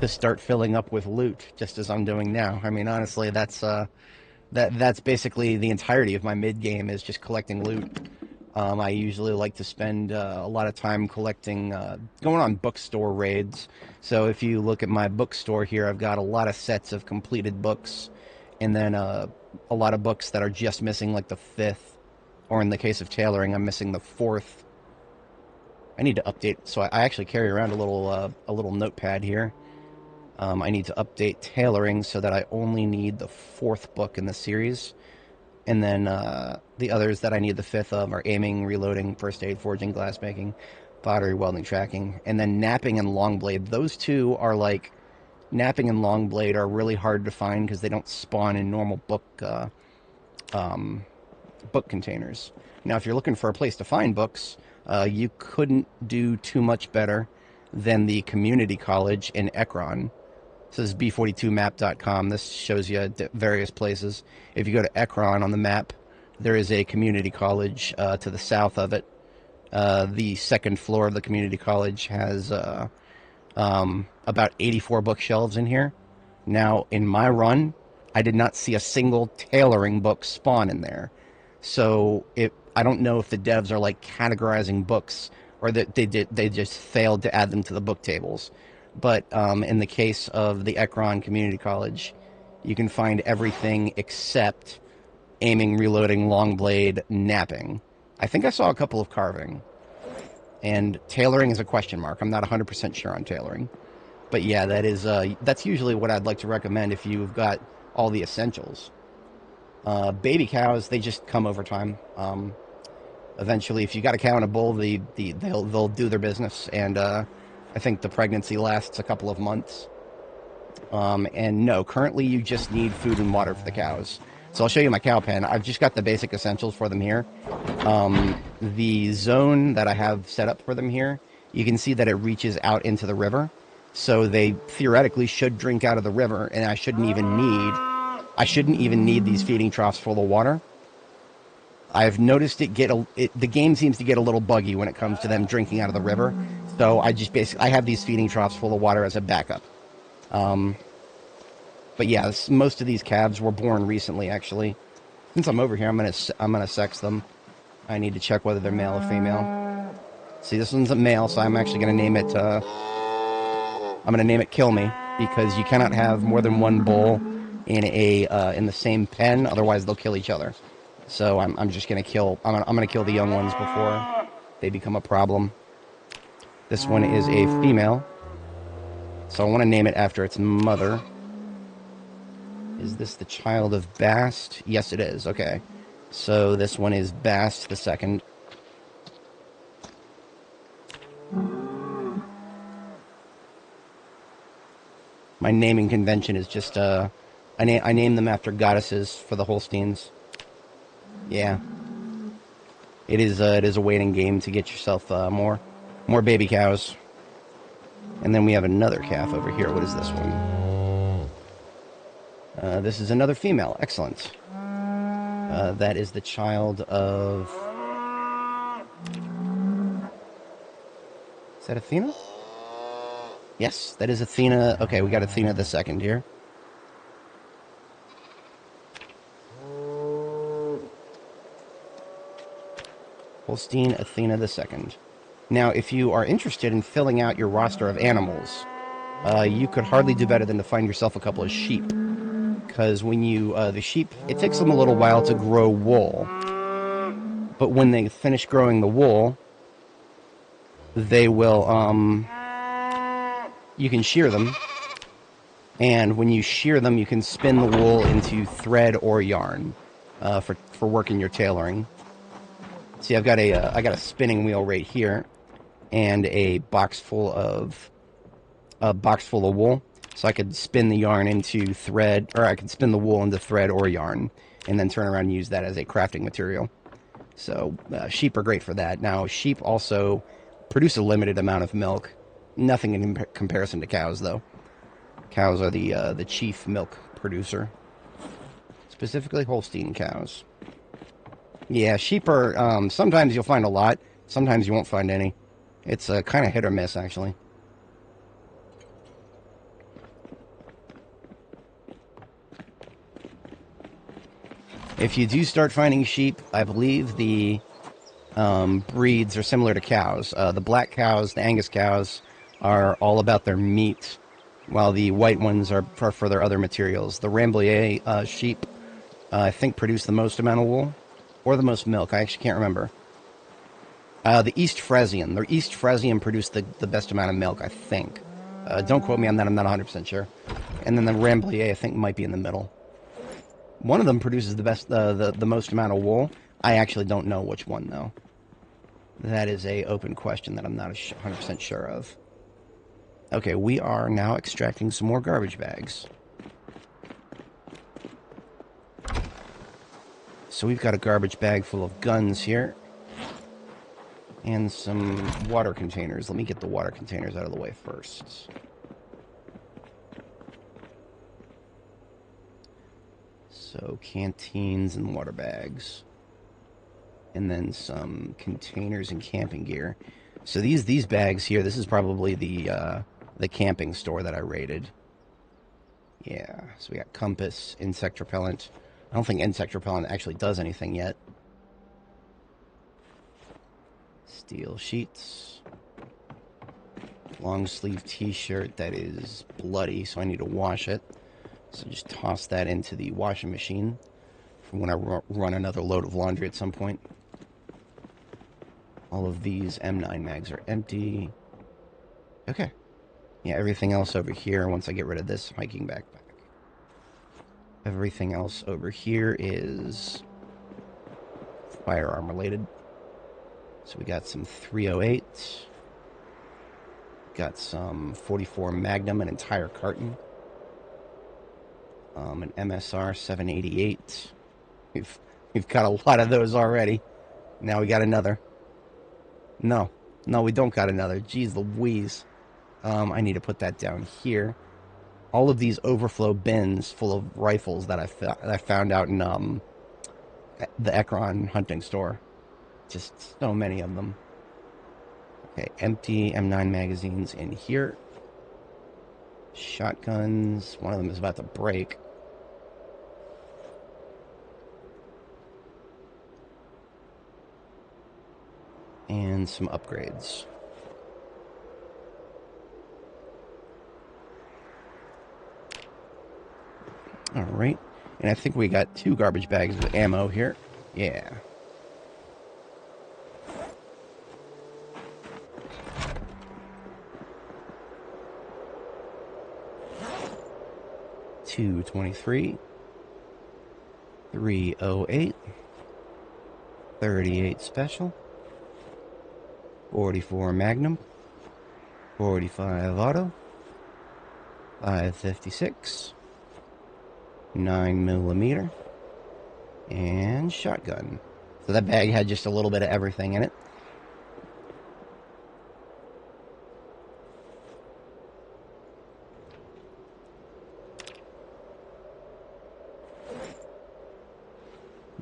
start filling up with loot, just as I'm doing now. I mean, honestly, that's basically the entirety of my mid-game, is just collecting loot. I usually like to spend a lot of time collecting, going on bookstore raids. So if you look at my bookstore here, I've got a lot of sets of completed books, and then a lot of books that are just missing, like the 5th, or in the case of tailoring, I'm missing the 4th. I need to update, so I actually carry around a little notepad here. I need to update tailoring so that I only need the 4th book in the series. And then the others that I need the 5th of are aiming, reloading, first aid, forging, glassmaking, pottery, welding, tracking. And then napping and longblade. Those two are like, napping and longblade are really hard to find because they don't spawn in normal book containers. Now, if you're looking for a place to find books, you couldn't do too much better than the community college in Ekron. This is B42map.com. This shows you various places. If you go to Ekron on the map, there is a community college to the south of it. The second floor of the community college has about 84 bookshelves in here. Now, in my run, I did not see a single tailoring book spawn in there. So I don't know if the devs are like categorizing books, or that they just failed to add them to the book tables. But in the case of the Ekron Community College, you can find everything except aiming, reloading, longblade, napping. I think I saw a couple of carving. And tailoring is a question mark. I'm not 100% sure on tailoring. But yeah, that's usually what I'd like to recommend if you've got all the essentials. Baby cows, they just come over time. Eventually, if you got a cow and a bull, they'll do their business, and I think the pregnancy lasts a couple of months. And no, currently you just need food and water for the cows. So I'll show you my cow pen. I've just got the basic essentials for them here. The zone that I have set up for them here, you can see that it reaches out into the river. So they theoretically should drink out of the river, and I shouldn't even need these feeding troughs full of water. I've noticed the game seems to get a little buggy when it comes to them drinking out of the river. So I have these feeding troughs full of water as a backup. But yeah, most of these calves were born recently, actually. Since I'm over here, I'm gonna sex them. I need to check whether they're male or female. See, this one's a male, so I'm actually gonna name it. I'm gonna name it Kill Me, because you cannot have more than one bull in the same pen, otherwise they'll kill each other. So I'm just gonna kill. I'm gonna kill the young ones before they become a problem. This one is a female, so I want to name it after its mother. Is this the child of Bast? Yes, it is. Okay. So this one is Bast the second. My naming convention is just, I name them after goddesses for the Holsteins. Yeah. It is a waiting game to get yourself, more baby cows. And then we have another calf over here. What is this one? This is another female. Excellent. That is the child of... Is that Athena? Yes, that is Athena. Okay, we got Athena the second here. Holstein Athena the second. Now, if you are interested in filling out your roster of animals, you could hardly do better than to find yourself a couple of sheep. Because when the sheep, it takes them a little while to grow wool. But when they finish growing the wool, they will, you can shear them. And when you shear them, you can spin the wool into thread or yarn for working your tailoring. See, I got a spinning wheel right here, and a box full of wool. So I could spin the yarn into thread, or I could spin the wool into thread or yarn, and then turn around and use that as a crafting material. So sheep are great for that. Now, sheep also produce a limited amount of milk. Nothing in comparison to cows, though. Cows are the chief milk producer. Specifically Holstein cows. Yeah, sheep are, sometimes you'll find a lot, sometimes you won't find any. It's kind of hit or miss, actually. If you do start finding sheep, I believe the breeds are similar to cows. The black cows, the Angus cows, are all about their meat, while the white ones are for their other materials. The Rambouillet sheep, I think, produce the most amount of wool, or the most milk. I actually can't remember. The East Frisian. The East Frisian produce the best amount of milk, I think. Don't quote me on that, I'm not 100% sure. And then the Rambouillet, I think, might be in the middle. One of them produces the most amount of wool. I actually don't know which one, though. That is a open question that I'm not 100% sure of. Okay, we are now extracting some more garbage bags. So we've got a garbage bag full of guns here. And some water containers. Let me get the water containers out of the way first. So canteens and water bags. And then some containers and camping gear. So these bags here, this is probably the camping store that I raided. Yeah, so we got compass, insect repellent. I don't think insect repellent actually does anything yet. Steel sheets. Long sleeve t-shirt that is bloody, so I need to wash it. So just toss that into the washing machine for when I run another load of laundry at some point. All of these M9 mags are empty. Okay. Yeah, everything else over here, once I get rid of this hiking backpack. Everything else over here is firearm related. So we got some 308. Got some 44 Magnum, an entire carton. An MSR 788. We've got a lot of those already. Now we got another. No, we don't got another. Jeez Louise. I need to put that down here. All of these overflow bins full of rifles that I found out in the Ekron hunting store. Just so many of them. Okay, empty M9 magazines in here. Shotguns. One of them is about to break. And some upgrades. Alright. And I think we got 2 garbage bags of ammo here. Yeah. .223, 308, 38 special, 44 Magnum, 45 auto, 556, 9mm, and shotgun. So that bag had just a little bit of everything in it.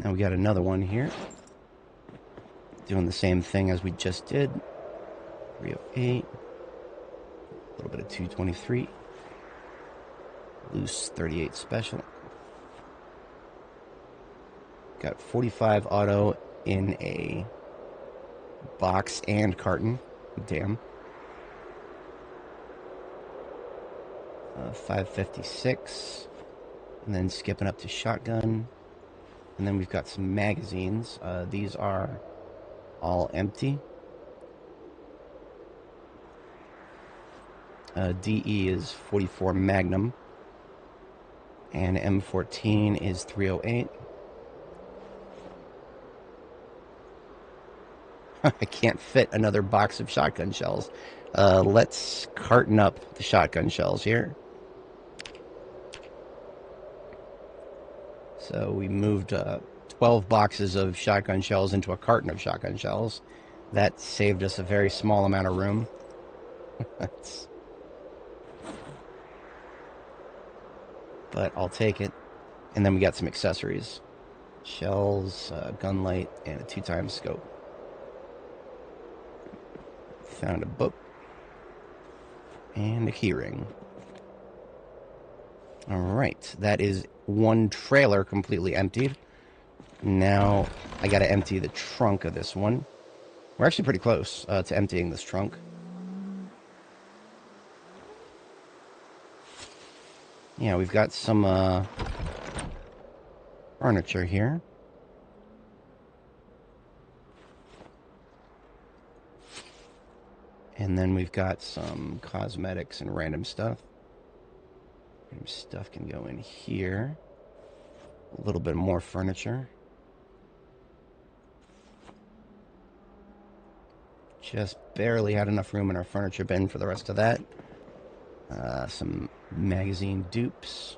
Now we got another one here. Doing the same thing as we just did. 308. A little bit of 223. Loose 38 special. Got 45 auto in a box and carton. Damn. 556. And then skipping up to shotgun. And then we've got some magazines. These are all empty. DE is 44 Magnum. And M14 is 308. I can't fit another box of shotgun shells. Let's carton up the shotgun shells here. So we moved 12 boxes of shotgun shells into a carton of shotgun shells. That saved us a very small amount of room. But I'll take it. And then we got some accessories. Shells, gun light, and a 2x scope. Found a book. And a keyring. Alright, that is one trailer completely emptied. Now I gotta empty the trunk of this one. We're actually pretty close to emptying this trunk. Yeah, we've got some furniture here. And then we've got some cosmetics and random stuff. Random stuff can go in here. A little bit more furniture. Just barely had enough room in our furniture bin for the rest of that. Some magazine dupes.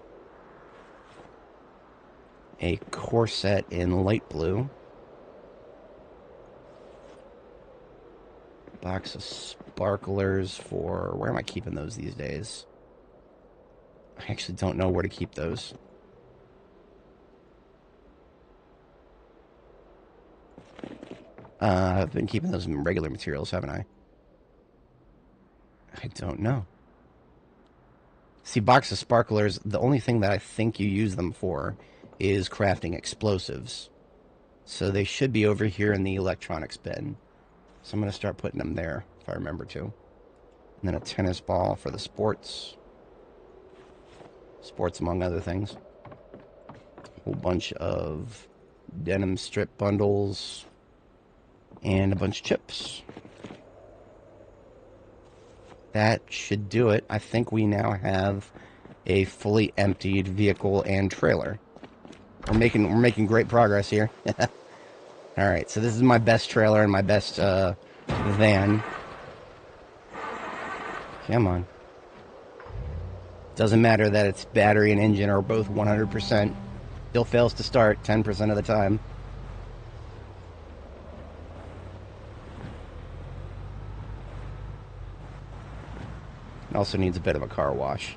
A corset in light blue. Box of sparklers for... Where am I keeping those these days? I actually don't know where to keep those. I've been keeping those in regular materials, haven't I? I don't know. See, box of sparklers, the only thing that I think you use them for is crafting explosives. So they should be over here in the electronics bin. So I'm going to start putting them there, if I remember to. And then a tennis ball for the sports. Sports among other things. A whole bunch of denim strip bundles. And a bunch of chips. That should do it. I think we now have a fully emptied vehicle and trailer. We're making great progress here. All right, so this is my best trailer and my best van. Come on. Doesn't matter that its battery and engine are both 100%. Still fails to start 10% of the time. It also needs a bit of a car wash.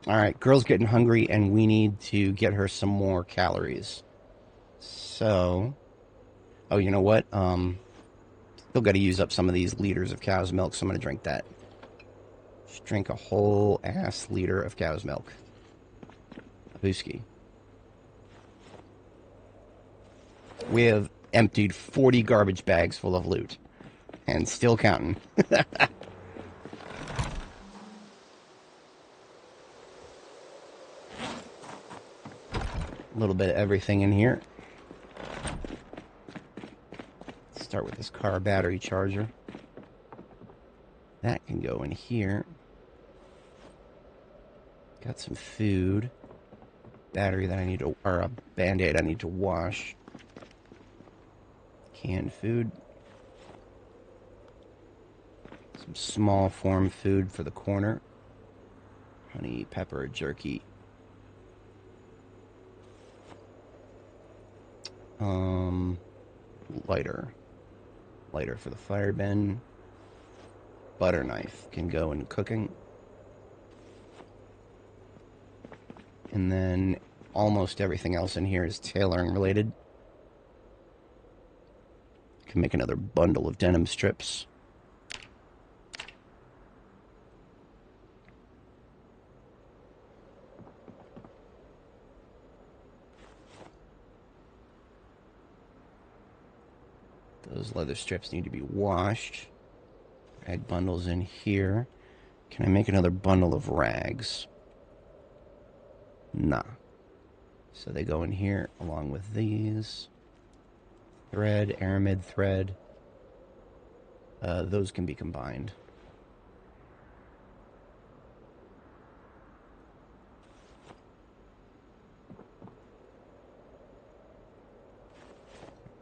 Alright, girl's getting hungry, and we need to get her some more calories. So... Oh, you know what? Still got to use up some of these liters of cow's milk, so I'm going to drink that. Just drink a whole ass liter of cow's milk. A booski. We have emptied 40 garbage bags full of loot. And still counting. A little bit of everything in here. Let's start with this car battery charger. That can go in here. Got some food. Battery that I need to... Or a Band-Aid I need to wash. Canned food. Some small form food for the corner. Honey, pepper, jerky. Lighter. Lighter for the fire bin. Butter knife can go in cooking. And then almost everything else in here is tailoring related. Can make another bundle of denim strips. Those leather strips need to be washed. Rag bundles in here. Can I make another bundle of rags? Nah. So they go in here along with these. Thread, aramid thread. Those can be combined.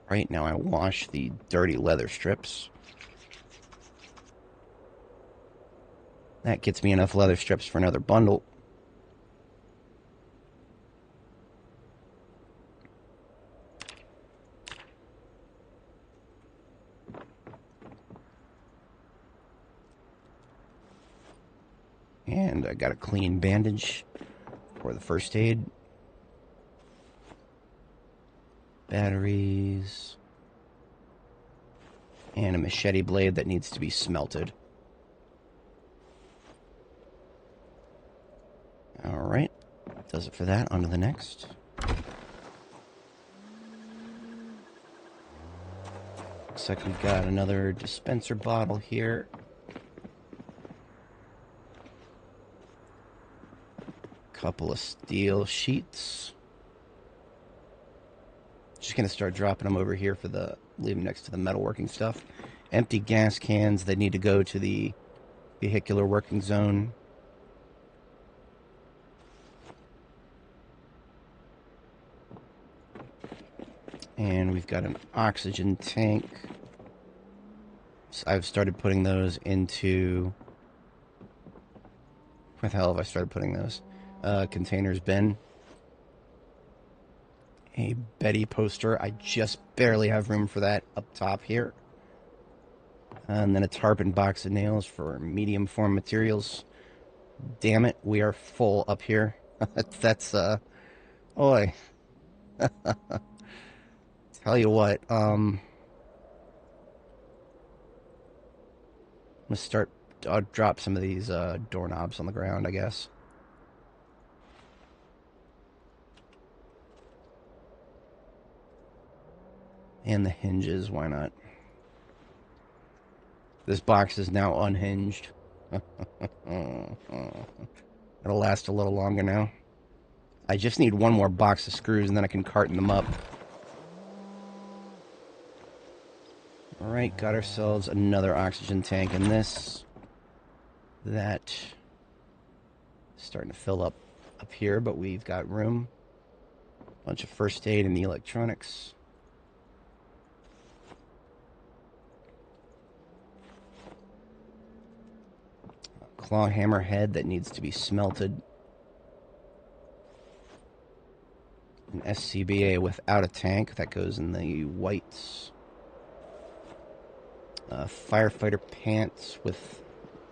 Right now I wash the dirty leather strips. That gets me enough leather strips for another bundle. And I got a clean bandage for the first aid. Batteries. And a machete blade that needs to be smelted. Alright. Does it for that. On to the next. Looks like we've got another dispenser bottle here. Couple of steel sheets. Just gonna start dropping them over here for the... leave them next to the metalworking stuff. Empty gas cans that need to go to the vehicular working zone. And we've got an oxygen tank. So I've started putting those into... Where the hell have I started putting those? Containers bin. A Betty poster. I just barely have room for that up top here. And then a tarpon box of nails for medium form materials. Damn it, we are full up here. That's, Oi. Tell you what, I'm gonna I'll drop some of these doorknobs on the ground, I guess. And the hinges, why not? This box is now unhinged. It'll last a little longer now. I just need one more box of screws and then I can carton them up. Alright, got ourselves another oxygen tank in this. That is starting to fill up here, but we've got room. Bunch of first aid and the electronics. Claw hammer head that needs to be smelted. An SCBA without a tank that goes in the whites. Firefighter pants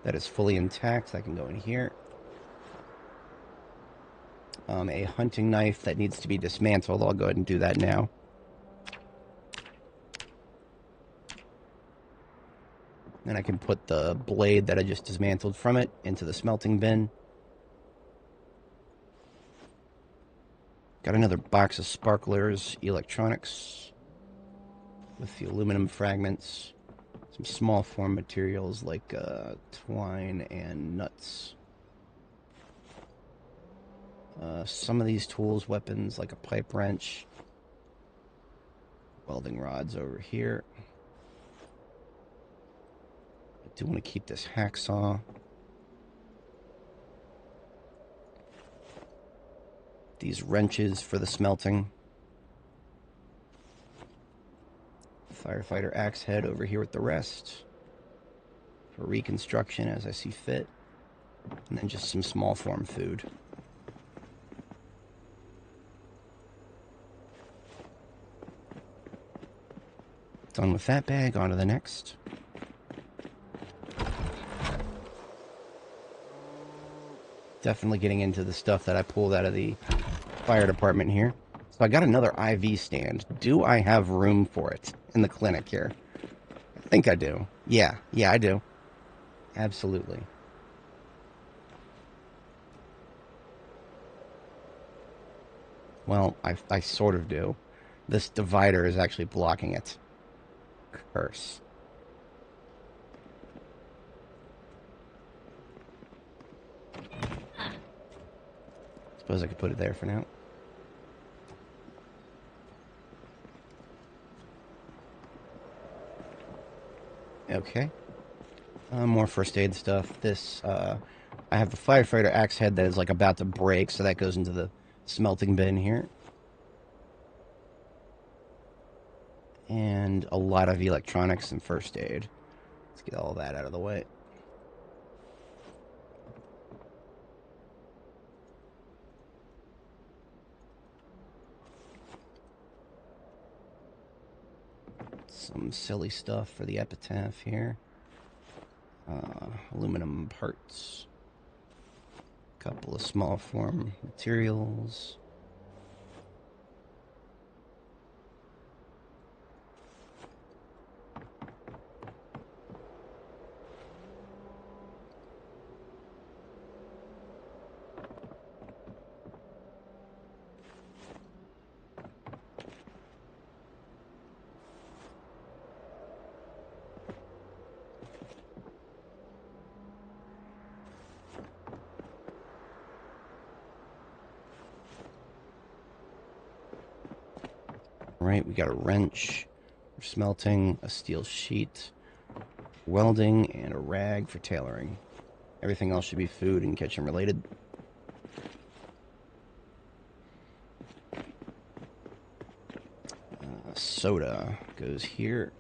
that is fully intact that can go in here. A hunting knife that needs to be dismantled. I'll go ahead and do that now. Then I can put the blade that I just dismantled from it into the smelting bin. Got another box of sparklers, electronics, with the aluminum fragments. Some small form materials like twine and nuts. Some of these tools, weapons like a pipe wrench. Welding rods over here. I do want to keep this hacksaw. These wrenches for the smelting. Firefighter axe head over here with the rest. For reconstruction as I see fit. And then just some small form food. Done with that bag, on to the next. Definitely getting into the stuff that I pulled out of the fire department here. So I got another IV stand. Do I have room for it in the clinic here? I think I do. Yeah, I do. Absolutely. Well, I sort of do. This divider is actually blocking it. Curse. Suppose I could put it there for now. Okay. More first aid stuff. This, I have the firefighter axe head that is like about to break, so that goes into the smelting bin here. And a lot of electronics and first aid. Let's get all that out of the way. Some silly stuff for the epitaph here. Aluminum parts. Couple of small form materials. Right, we got a wrench for smelting, a steel sheet, welding, and a rag for tailoring. Everything else should be food and kitchen related. Soda goes here.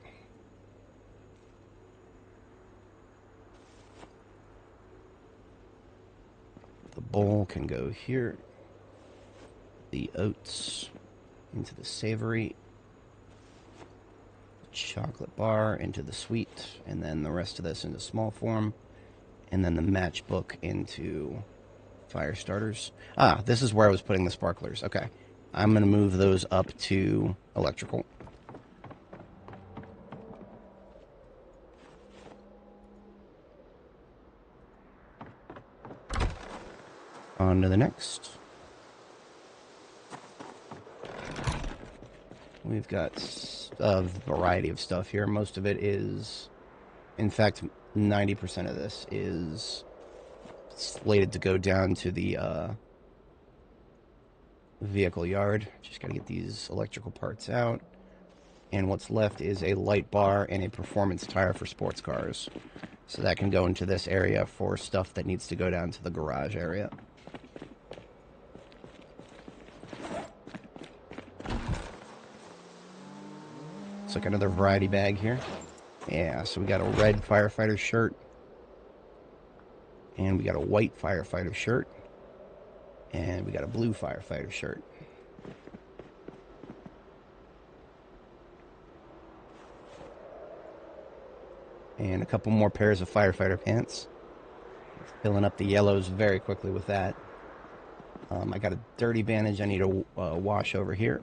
The bowl can go here. The oats into the savory, chocolate bar into the sweet, and then the rest of this into small form, and then the matchbook into fire starters. Ah, this is where I was putting the sparklers. Okay, I'm going to move those up to electrical. On to the next. We've got a variety of stuff here. Most of it is, in fact, 90% of this is slated to go down to the vehicle yard. Just got to get these electrical parts out. And what's left is a light bar and a performance tire for sports cars. So that can go into this area for stuff that needs to go down to the garage area. It's like another variety bag here. Yeah, so we got a red firefighter shirt. And we got a white firefighter shirt. And we got a blue firefighter shirt. And a couple more pairs of firefighter pants. Filling up the yellows very quickly with that. I got a dirty bandage I need to wash over here.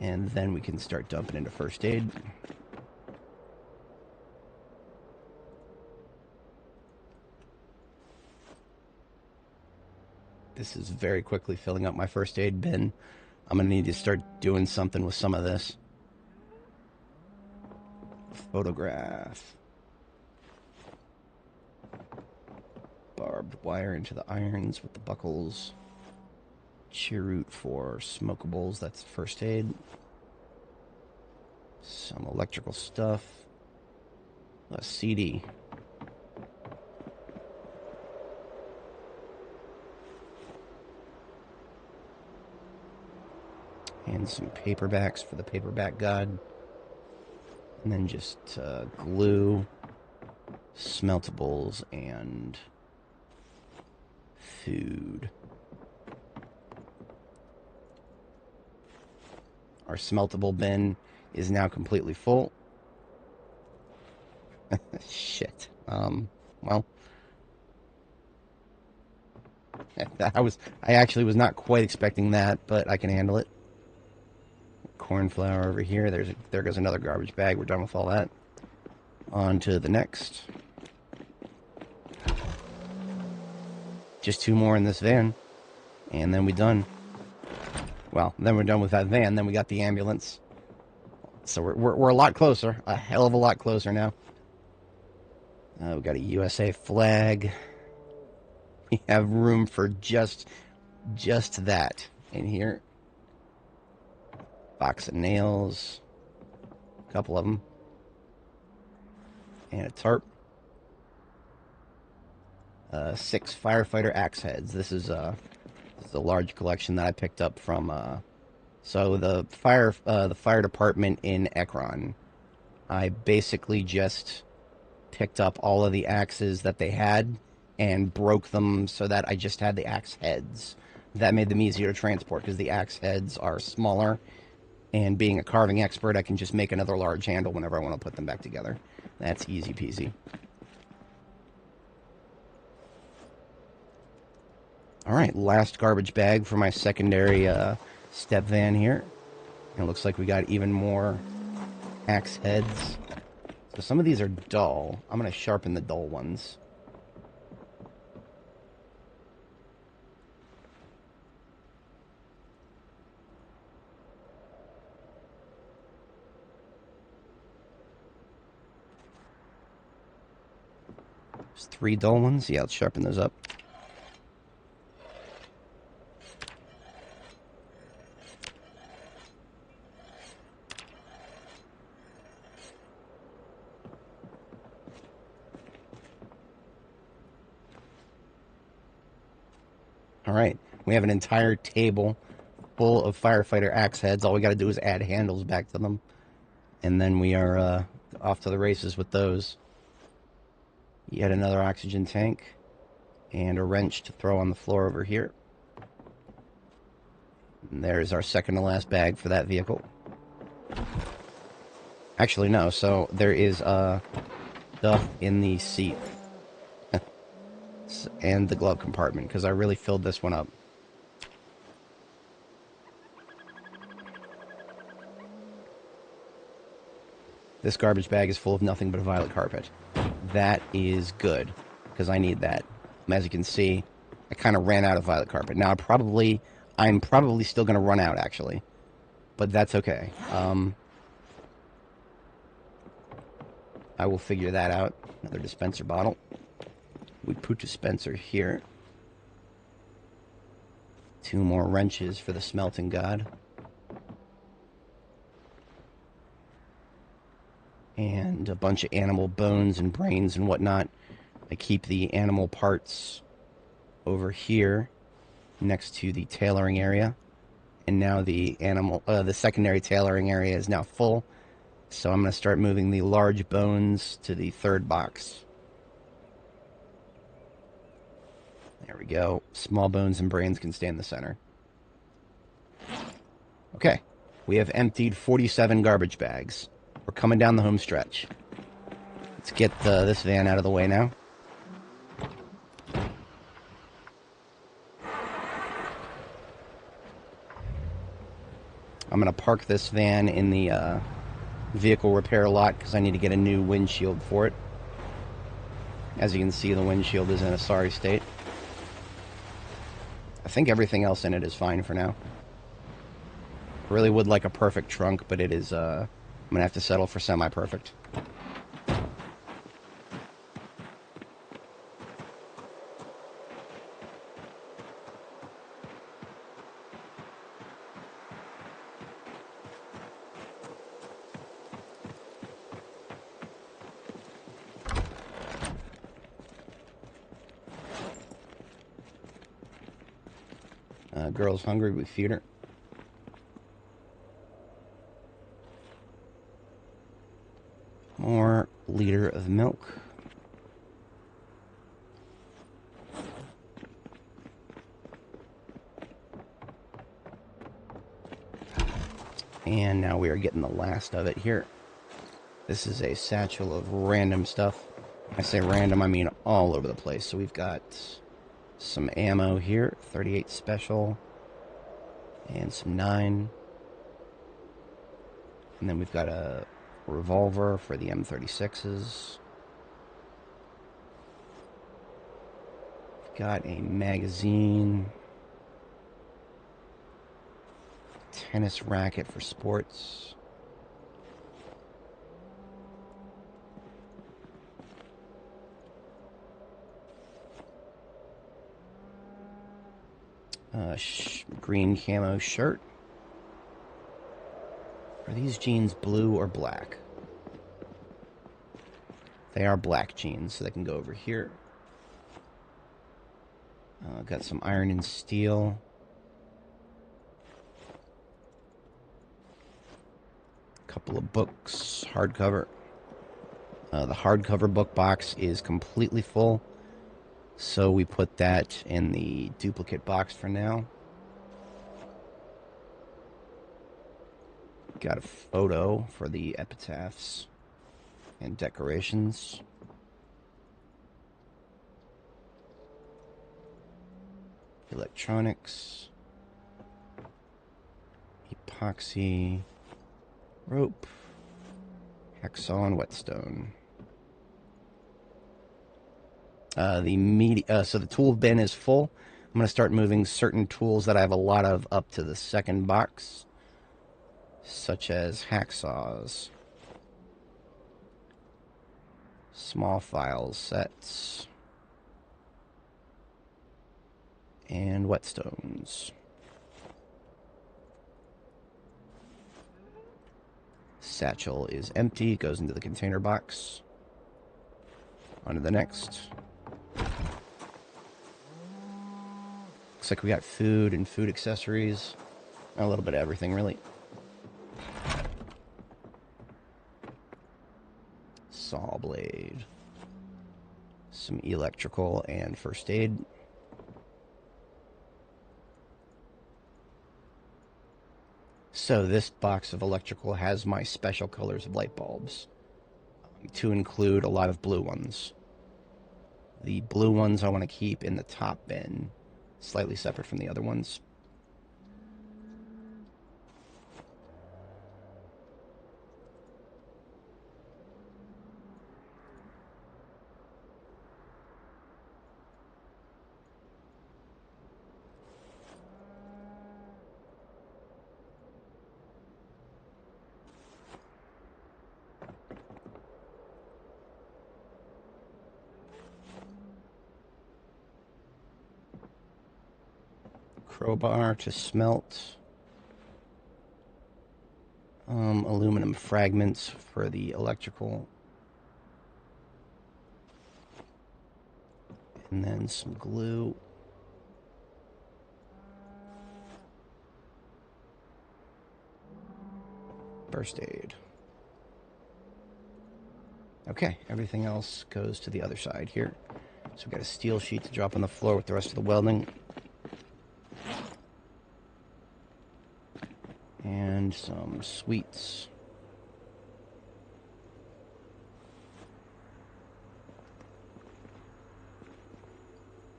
And then we can start dumping into first aid. This is very quickly filling up my first aid bin. I'm going to need to start doing something with some of this. Photograph. Barbed wire into the irons with the buckles. Cheroot for smokables, that's first aid. Some electrical stuff. A CD. And some paperbacks for the paperback god. And then just glue, smeltables, and food. Our smeltable bin is now completely full. Shit. Well, I actually was not quite expecting that, but I can handle it. Corn flour over here. There goes another garbage bag. We're done with all that. On to the next. Just 2 more in this van, and then we're done. Well, then we're done with that van. Then we got the ambulance. So we're a lot closer, a hell of a lot closer now. We've got a USA flag. We have room for just that in here. Box of nails, a couple of them, and a tarp. 6 firefighter axe heads. This is a large collection that I picked up from. So the fire department in Ekron. I basically just picked up all of the axes that they had and broke them so that I just had the axe heads. That made them easier to transport because the axe heads are smaller. And being a carving expert, I can just make another large handle whenever I want to put them back together. That's easy peasy. Alright, last garbage bag for my secondary step van here. And it looks like we got even more axe heads. So some of these are dull. I'm going to sharpen the dull ones. There's 3 dull ones. Yeah, let's sharpen those up. Alright, we have an entire table full of firefighter axe heads. All we got to do is add handles back to them. And then we are off to the races with those. Yet another oxygen tank. And a wrench to throw on the floor over here. And there's our second to last bag for that vehicle. Actually, no. So there is stuff in the seat. And the glove compartment, because I really filled this one up. This garbage bag is full of nothing but violet carpet. That is good, because I need that. As you can see, I kind of ran out of violet carpet. Now, I'm probably still going to run out, actually. But that's okay. I will figure that out. Another dispenser bottle. We put dispenser here. 2 more wrenches for the smelting god. And a bunch of animal bones and brains and whatnot. I keep the animal parts over here next to the tailoring area. And now the secondary tailoring area is now full. So I'm going to start moving the large bones to the 3rd box. There we go. Small bones and brains can stay in the center. Okay. We have emptied 47 garbage bags. We're coming down the home stretch. Let's get this van out of the way now. I'm going to park this van in the vehicle repair lot because I need to get a new windshield for it. As you can see, the windshield is in a sorry state. I think everything else in it is fine for now. Really would like a perfect trunk, but it is, I'm going to have to settle for semi-perfect. Girl's hungry, we feed her. More liter of milk. And now we are getting the last of it here. This is a satchel of random stuff. When I say random, I mean all over the place. So we've got some ammo here, 38 special, and some 9. And then we've got a revolver for the M36s. We've got a magazine. Tennis racket for sports. Green camo shirt. Are these jeans blue or black? They are black jeans, so they can go over here. Got some iron and steel. Couple of books, hardcover. The hardcover book box is completely full, so we put that in the duplicate box for now. Got a photo for the epitaphs and decorations. Electronics. Epoxy. Rope. Hacksaw and whetstone. So the tool bin is full. I'm going to start moving certain tools that I have a lot of up to the 2nd box, such as hacksaws, small file sets, and whetstones. Satchel is empty, goes into the container box. On to the next. Looks like we got food and food accessories. A little bit of everything, really. Saw blade. Some electrical and first aid. So this box of electrical has my special colors of light bulbs, to include a lot of blue ones. The blue ones I want to keep in the top bin, slightly separate from the other ones. crowbar to smelt. Aluminum fragments for the electrical. And then some glue. First aid. Okay, everything else goes to the other side here. So we've got a steel sheet to drop on the floor with the rest of the welding. And some sweets.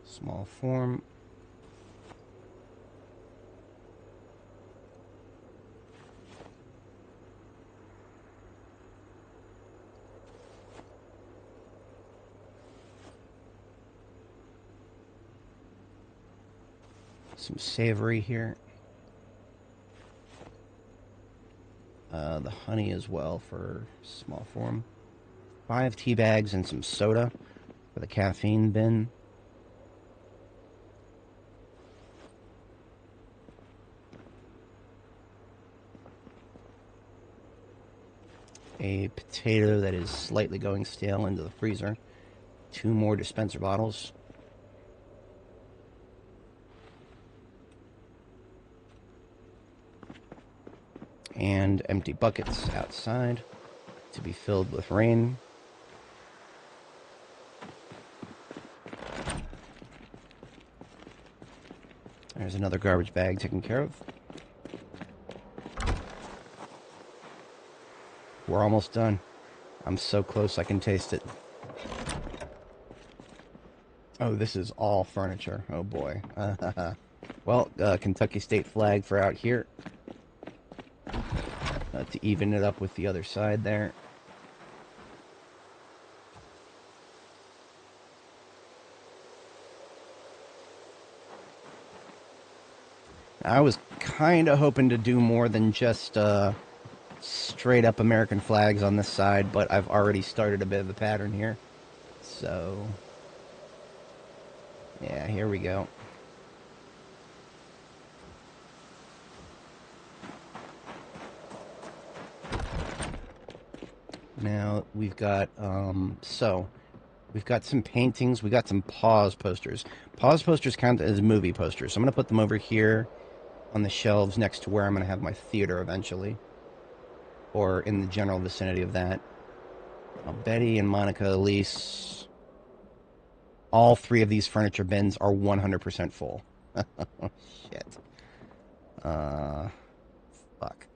Small form. Some savory here. The honey as well for small form. 5 tea bags and some soda for the caffeine bin. A potato that is slightly going stale into the freezer. 2 more dispenser bottles. And empty buckets outside to be filled with rain. There's another garbage bag taken care of. We're almost done. I'm so close I can taste it. Oh, this is all furniture. Oh boy. Well, Kentucky state flag for out here. To even it up with the other side there. I was kind of hoping to do more than just straight up American flags on this side, but I've already started a bit of a pattern here. So, yeah, here we go. Now, we've got, we've got some paintings, we got some pause posters. Pause posters count as movie posters, so I'm going to put them over here on the shelves next to where I'm going to have my theater eventually. Or in the general vicinity of that. Betty and Monica Elise, all 3 of these furniture bins are 100% full. Shit. Fuck.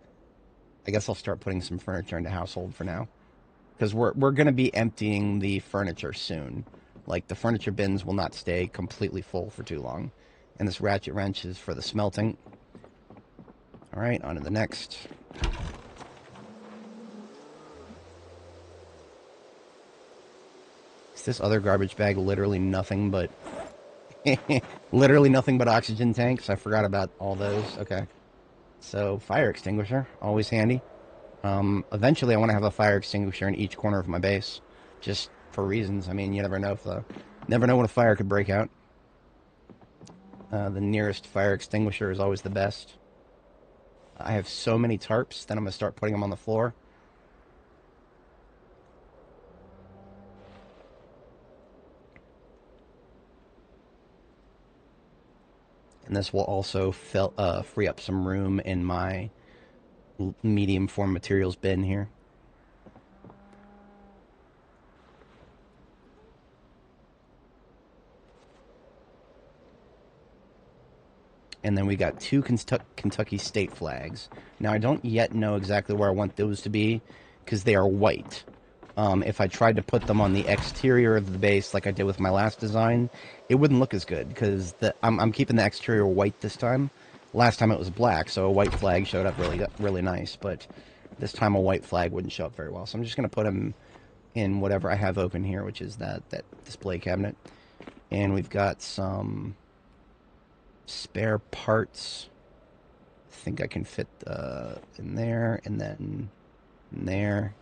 I guess I'll start putting some furniture into household for now. Because we're going to be emptying the furniture soon. Like, the furniture bins will not stay completely full for too long. And this ratchet wrench is for the smelting. Alright, on to the next. Is this other garbage bag literally nothing but... literally nothing but oxygen tanks? I forgot about all those. Okay. So, fire extinguisher. Always handy. Eventually I want to have a fire extinguisher in each corner of my base. Just for reasons. I mean, you never know never know when a fire could break out. The nearest fire extinguisher is always the best. I have so many tarps that I'm going to start putting them on the floor. And this will also free up some room in my medium form materials bin here. And then we got 2 Kentucky state flags. Now, I don't yet know exactly where I want those to be, because they are white. If I tried to put them on the exterior of the base like I did with my last design, it wouldn't look as good, because I'm keeping the exterior white this time. Last time it was black, so a white flag showed up really nice, but this time a white flag wouldn't show up very well. So I'm just going to put them in whatever I have open here, which is that display cabinet. And we've got some spare parts. I think I can fit in there, and then in there.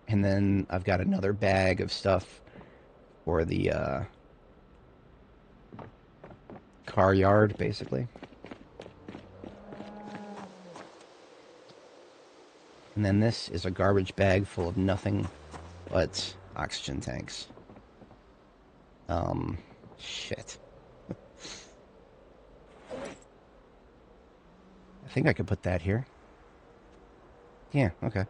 And then I've got another bag of stuff for the car yard, basically. And then this is a garbage bag full of nothing but oxygen tanks. Shit. I think I could put that here. Yeah, okay.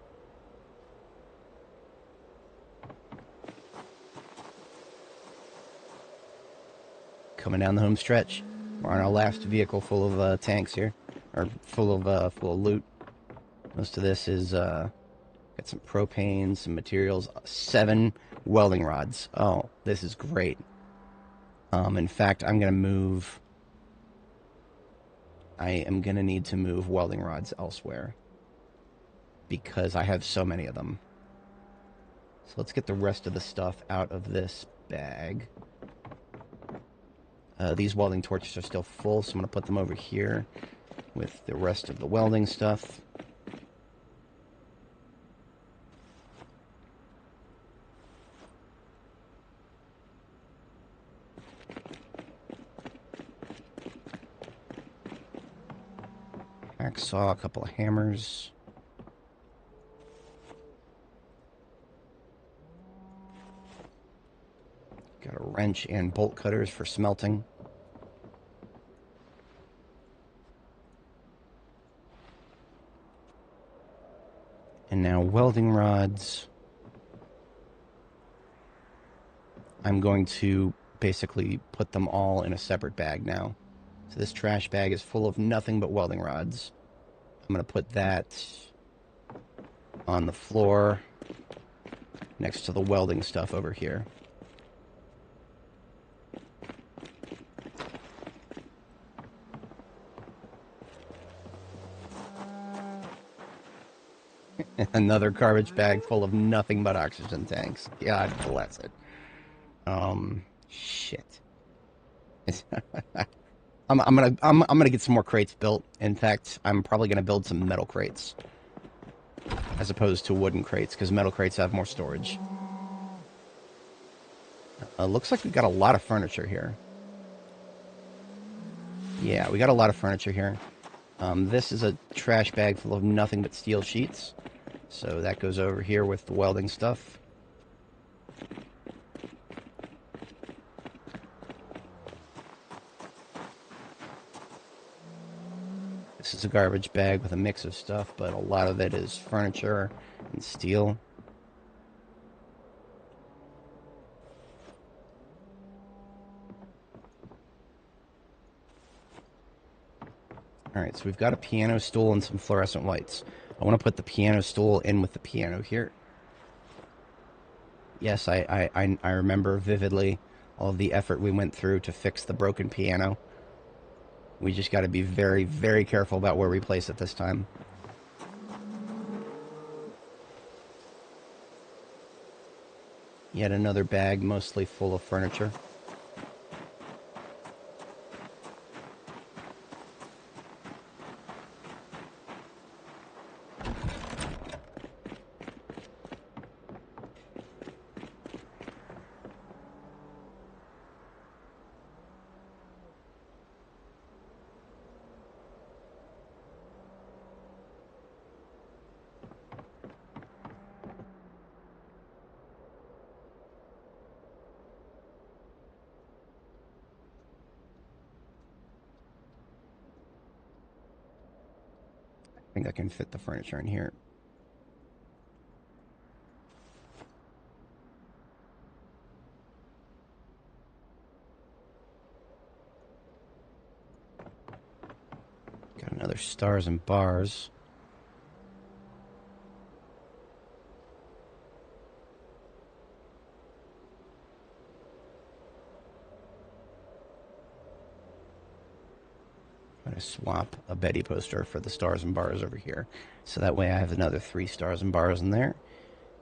Coming down the home stretch. We're on our last vehicle full of tanks here. Or full of loot. Most of this is, got some propane, some materials, 7 welding rods. Oh, this is great. In fact, I'm going to move... I am going to need to move welding rods elsewhere. Because I have so many of them. So let's get the rest of the stuff out of this bag. These welding torches are still full, so I'm going to put them over here with the rest of the welding stuff. Hacksaw, a couple of hammers. Got a wrench and bolt cutters for smelting. And now welding rods. I'm going to basically put them all in a separate bag now. So this trash bag is full of nothing but welding rods. I'm going to put that on the floor next to the welding stuff over here. Another garbage bag full of nothing but oxygen tanks. God bless it. Shit. I'm gonna get some more crates built. In fact, I'm probably gonna build some metal crates as opposed to wooden crates because metal crates have more storage. Looks like we got a lot of furniture here. Yeah, we got a lot of furniture here. This is a trash bag full of nothing but steel sheets. So that goes over here with the welding stuff. This is a garbage bag with a mix of stuff, but a lot of it is furniture and steel. Alright, so we've got a piano stool and some fluorescent lights. I want to put the piano stool in with the piano here. Yes, I remember vividly all of the effort we went through to fix the broken piano. We just got to be very, very careful about where we place it this time. Yet another bag mostly full of furniture. I think I can fit the furniture in here. Got another stars and bars. I'm going to swap a Betty poster for the stars and bars over here. So that way I have another 3 stars and bars in there.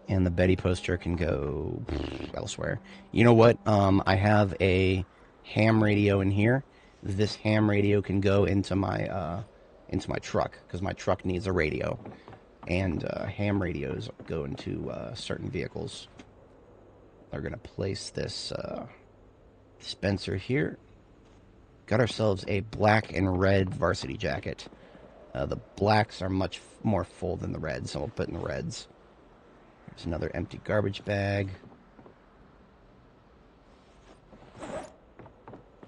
And the Betty poster can go elsewhere. You know what? I have a ham radio in here. This ham radio can go into my truck because my truck needs a radio. And ham radios go into certain vehicles. We're going to place this dispenser here. Got ourselves a black and red varsity jacket. The blacks are much more full than the reds, so we'll put in the reds. There's another empty garbage bag.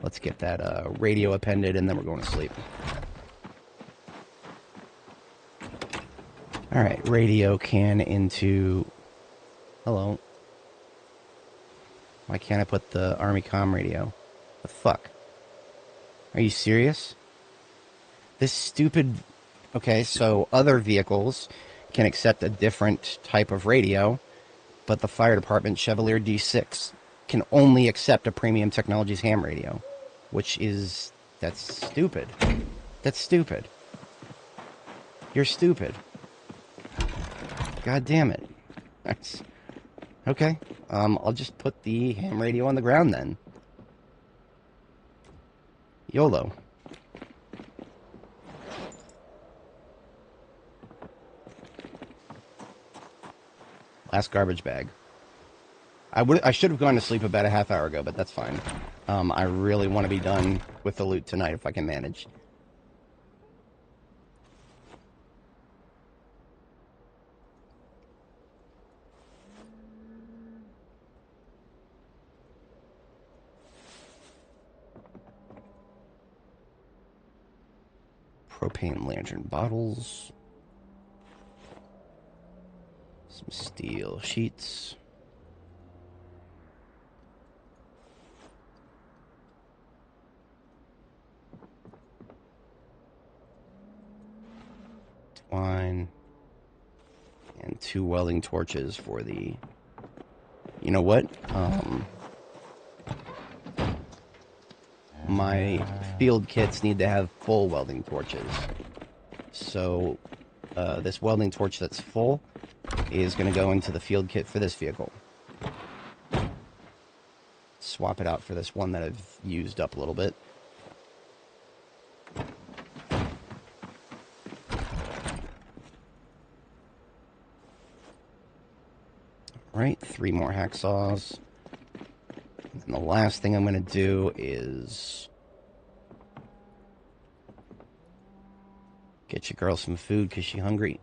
Let's get that radio appended, and then we're going to sleep. Alright, radio can into... Hello. Why can't I put the Army comm radio? The fuck? Are you serious? This stupid... Okay, so other vehicles can accept a different type of radio, but the fire department Chevalier D6 can only accept a Premium Technologies ham radio, which is... That's stupid. That's stupid. You're stupid. God damn it. That's... Okay. I'll just put the ham radio on the ground then. YOLO. Last garbage bag. I should have gone to sleep about a half hour ago, but that's fine. I really want to be done with the loot tonight if I can manage. Propane lantern bottles. Some steel sheets. Twine. And 2 welding torches for the... You know what? My field kits need to have full welding torches. So, this welding torch that's full is going to go into the field kit for this vehicle. Swap it out for this one that I've used up a little bit. Right, 3 more hacksaws. And the last thing I'm going to do is get your girl some food because she's hungry.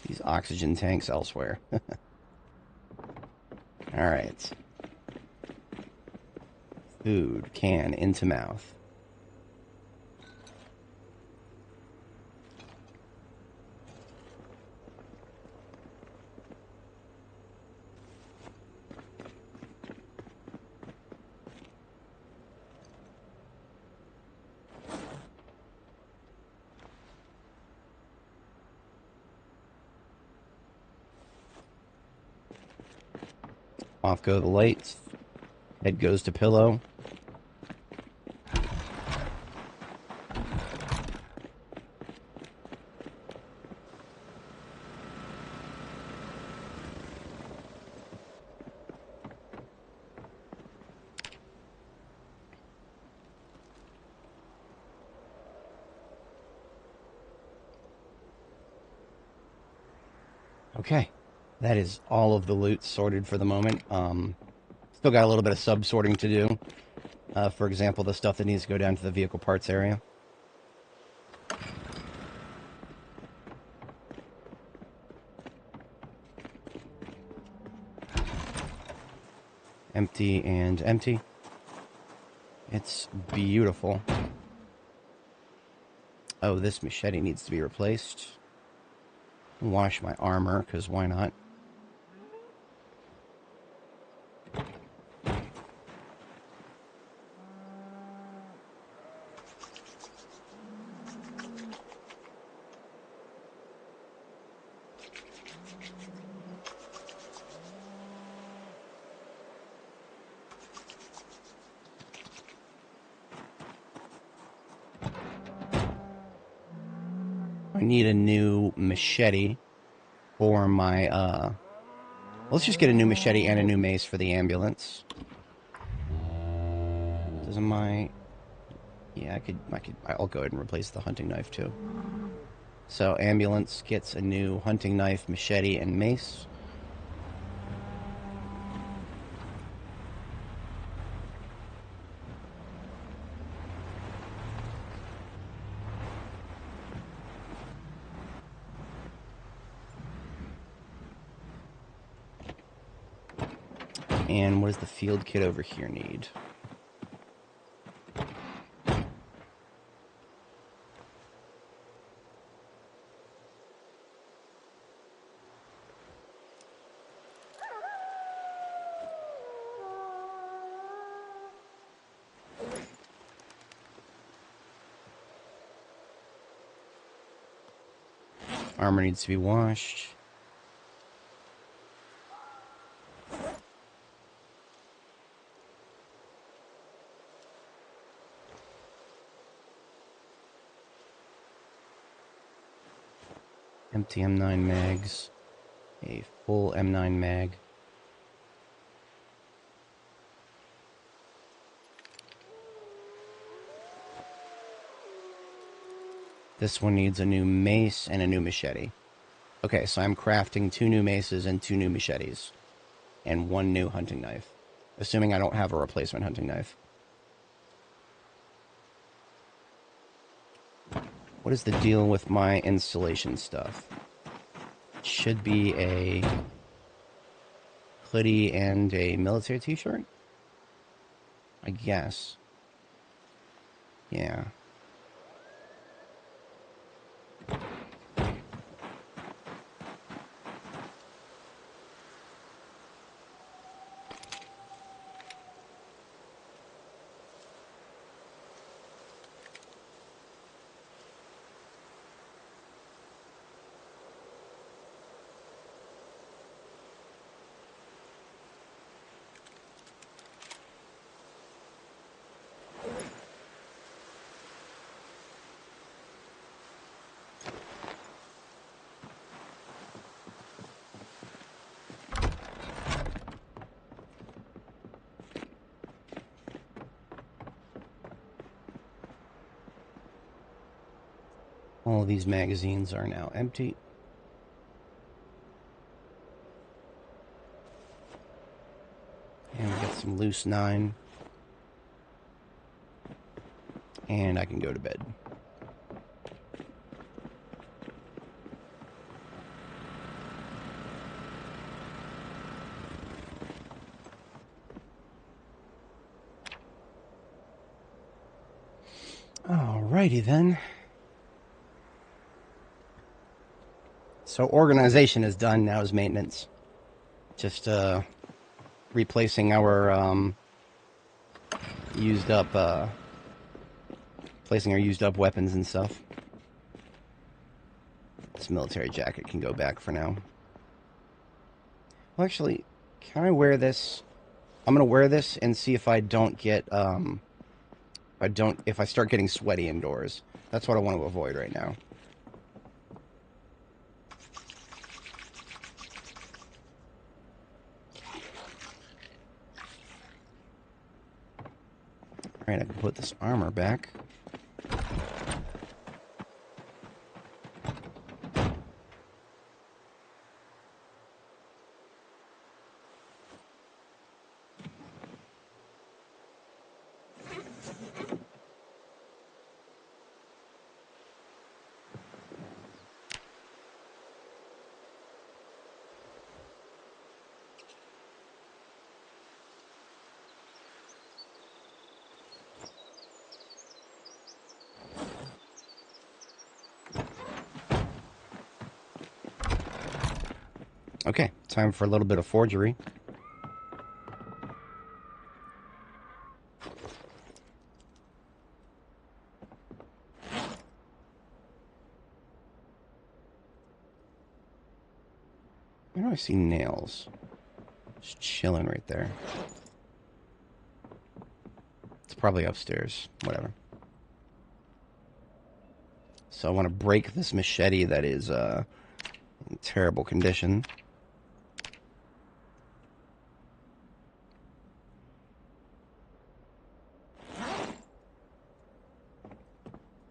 These oxygen tanks elsewhere. Alright. Food can into mouth. Off go the lights. Head goes to pillow. Okay. That is all of the loot sorted for the moment. Still got a little bit of sub-sorting to do. For example, the stuff that needs to go down to the vehicle parts area. Empty and empty. It's beautiful. Oh, this machete needs to be replaced. Wash my armor, because why not? I need a new machete for my, let's just get a new machete and a new mace for the ambulance. Doesn't my... Yeah, I'll go ahead and replace the hunting knife too. So, ambulance gets a new hunting knife, machete, and mace. And what does the field kit over here need? Armor needs to be washed. Empty M9 mags. A full M9 mag. This one needs a new mace and a new machete. Okay, so I'm crafting 2 new maces and 2 new machetes. And 1 new hunting knife. Assuming I don't have a replacement hunting knife. What is the deal with my installation stuff? It should be a hoodie and a military t-shirt? I guess. Yeah. All of these magazines are now empty. And we got some loose 9. And I can go to bed. Alrighty then. So organization is done, now is maintenance. Just replacing our used up placing our used up weapons and stuff. This military jacket can go back for now. Well, actually, can I wear this? I'm gonna wear this and see if I don't get if I start getting sweaty indoors. That's what I want to avoid right now. Alright, I can put this armor back. Okay, time for a little bit of forgery. Where do I see nails? Just chilling right there. It's probably upstairs. Whatever. So I want to break this machete that is in terrible condition.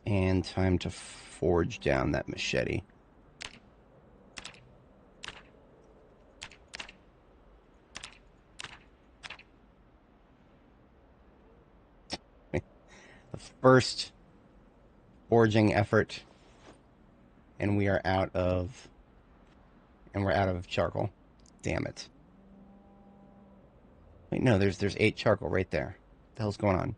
And time to forge down that machete. The first forging effort, and we're out of charcoal. Damn it. Wait, no, there's 8 charcoal right there. What the hell's going on?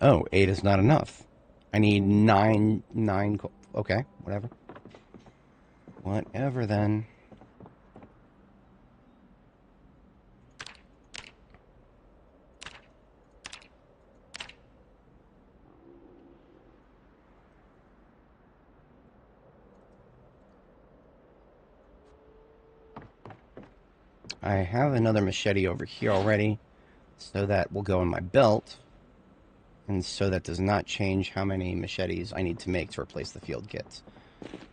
Oh, 8 is not enough. I need 9. Okay, whatever. Whatever then. I have another machete over here already, so that will go in my belt. And so that does not change how many machetes I need to make to replace the field kits.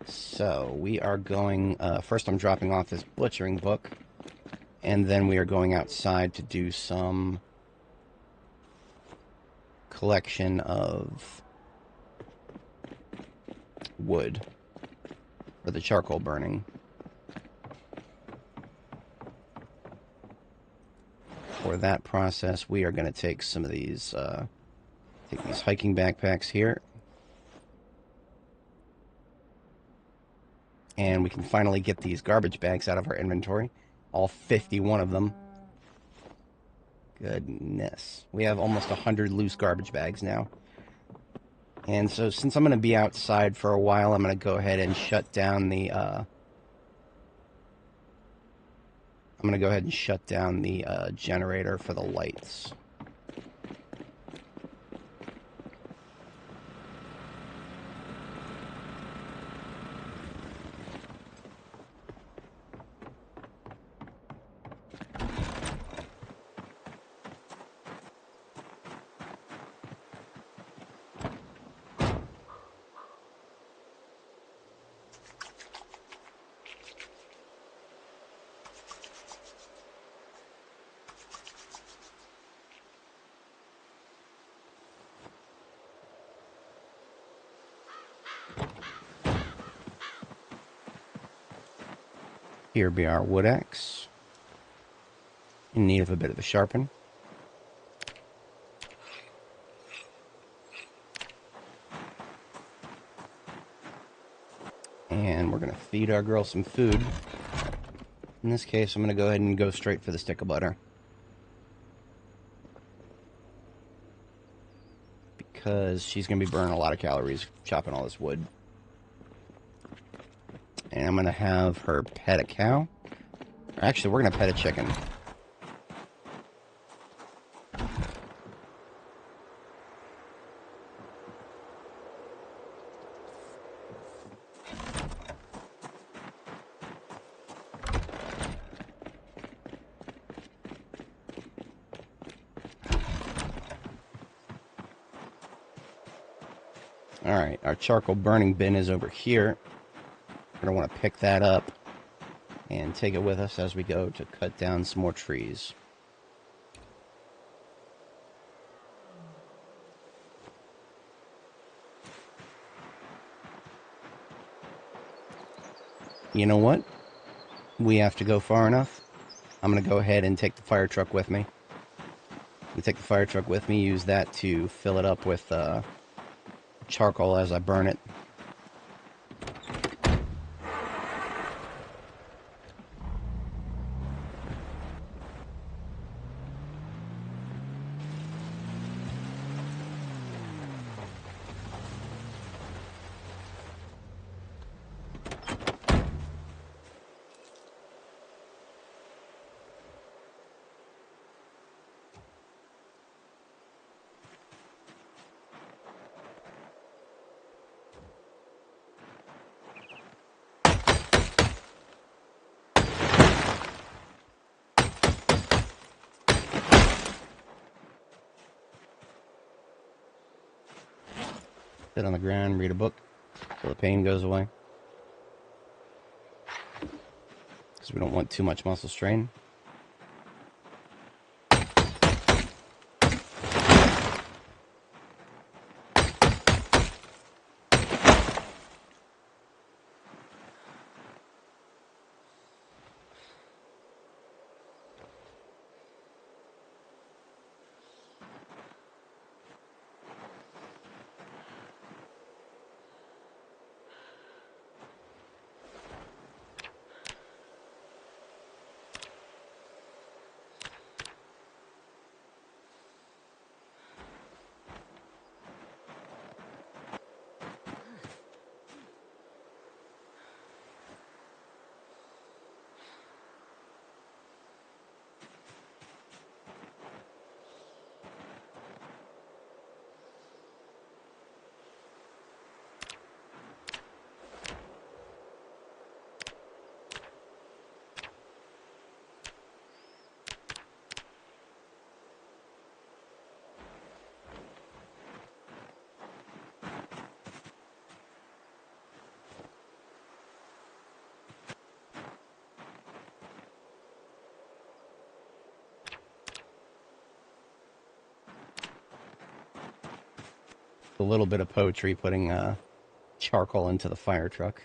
So we are going, first I'm dropping off this butchering book, and then we are going outside to do some collection of wood for the charcoal burning. For that process, we are going to take some of these, take these hiking backpacks here. And we can finally get these garbage bags out of our inventory. All 51 of them. Goodness. We have almost 100 loose garbage bags now. And so since I'm going to be outside for a while, I'm going to go ahead and shut down the, generator for the lights. Here be our wood axe. In need of a bit of a sharpen. And we're going to feed our girl some food. In this case, I'm going to go ahead and go straight for the stick of butter. Because she's going to be burning a lot of calories chopping all this wood. And I'm going to have her pet a cow. Actually, we're going to pet a chicken. Alright, our charcoal burning bin is over here. We're going to want to pick that up and take it with us as we go to cut down some more trees. You know what? We have to go far enough. I'm going to go ahead and take the fire truck with me. I'm going to take the fire truck with me, use that to fill it up with charcoal as I burn it. Sit on the ground, read a book, so the pain goes away. Because we don't want too much muscle strain. A little bit of poetry putting charcoal into the fire truck.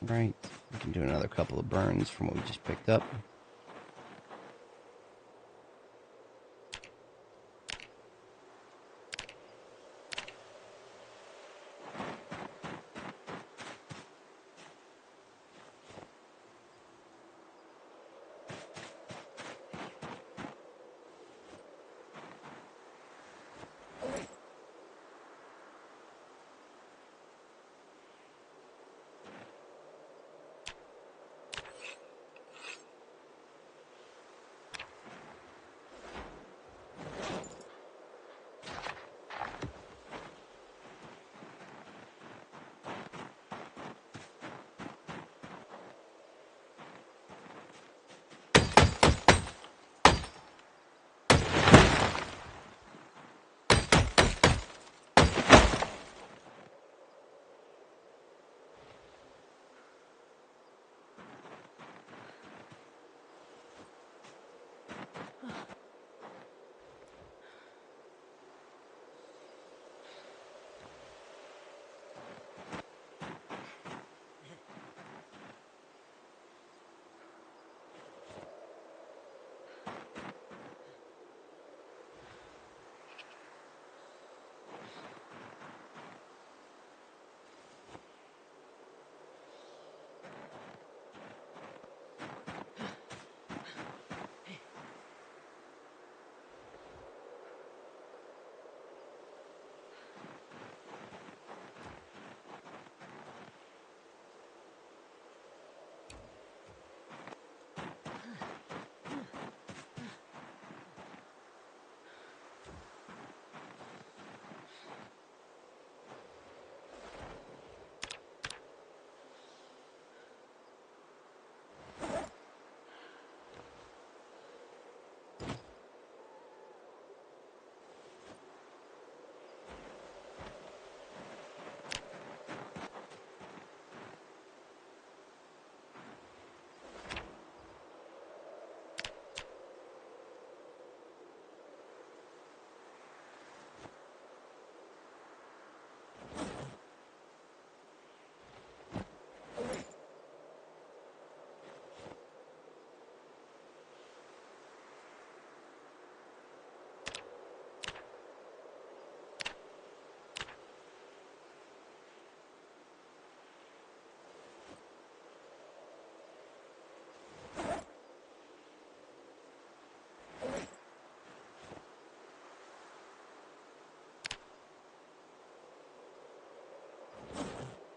Right. We can do another couple of burns from what we just picked up.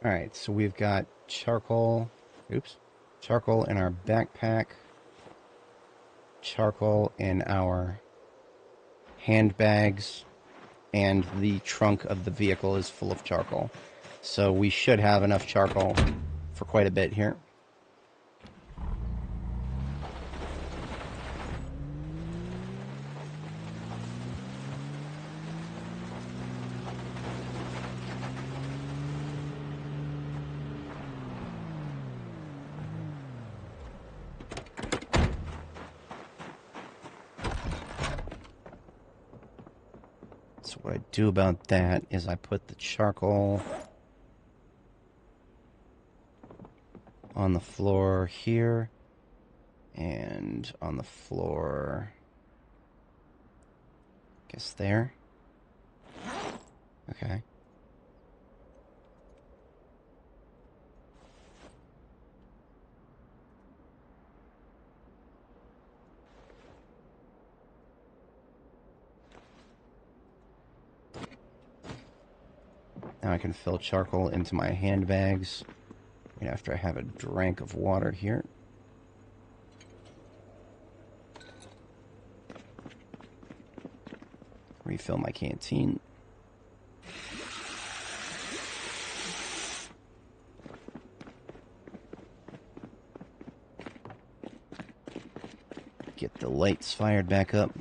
Alright, so we've got charcoal. Oops. Charcoal in our backpack. charcoal in our handbags, and the trunk of the vehicle is full of charcoal. So we should have enough charcoal for quite a bit here. So what I do about that is I put the charcoal on the floor here and on the floor, I guess there. Okay. Now I can fill charcoal into my handbags right after I have a drink of water here. Refill my canteen. Get the lights fired back up.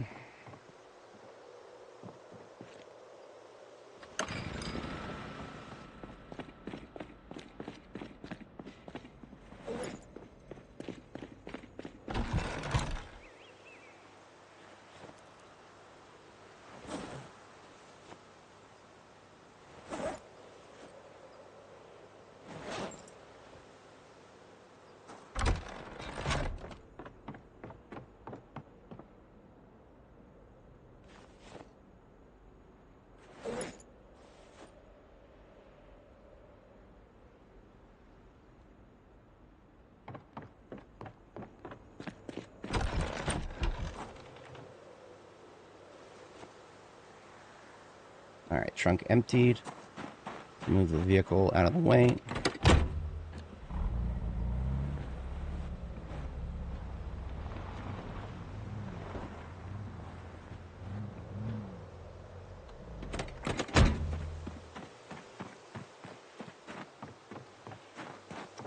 Alright, trunk emptied. Move the vehicle out of the way.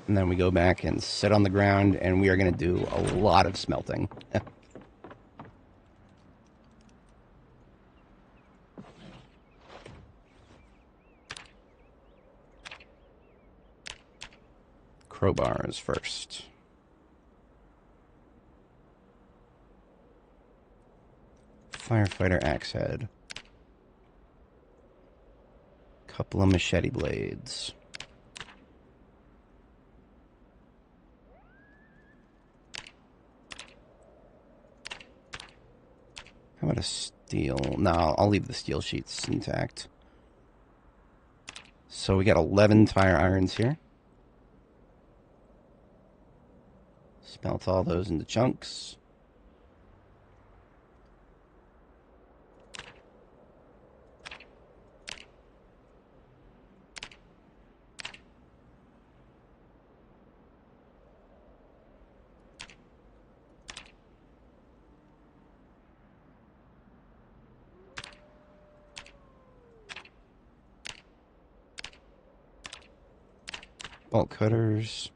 And then we go back and sit on the ground, and we are going to do a lot of smelting. Crowbars first. Firefighter axe head. Couple of machete blades. How about a steel? No, I'll leave the steel sheets intact. So we got 11 tire irons here. Smelt all those into chunks. Bolt cutters.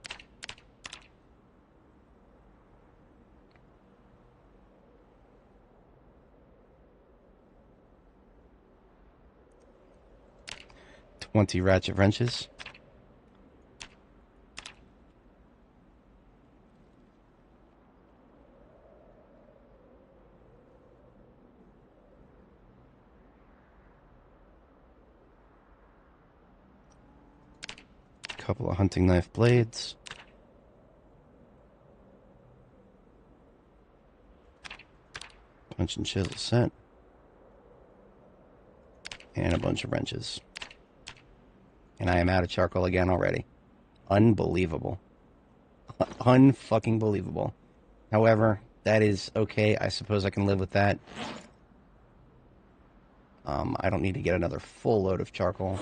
Ratchet wrenches. Couple of hunting knife blades. Punch and chisel set. And a bunch of wrenches. And I am out of charcoal again already. Unbelievable. Unfucking believable. However, that is okay. I suppose I can live with that. I don't need to get another full load of charcoal.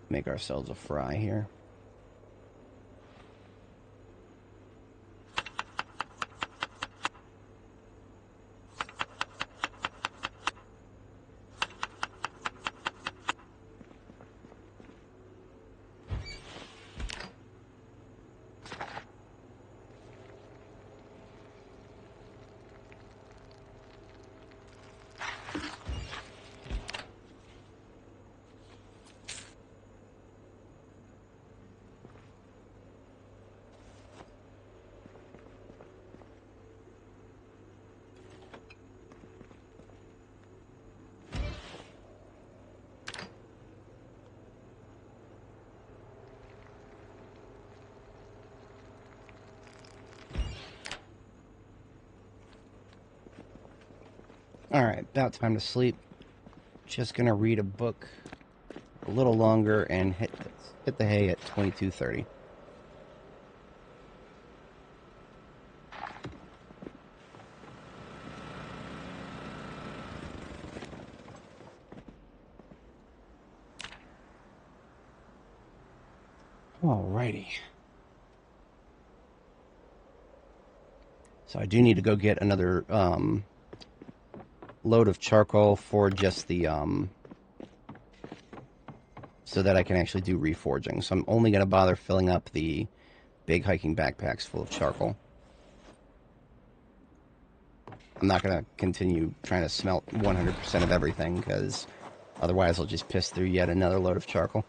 Make ourselves a fry here. Alright, about time to sleep. Just gonna read a book a little longer and hit the hay at 22:30. Alrighty. So I do need to go get another load of charcoal for just the so that I can actually do reforging. So I'm only going to bother filling up the big hiking backpacks full of charcoal. I'm not going to continue trying to smelt 100% of everything, because otherwise I'll just piss through yet another load of charcoal.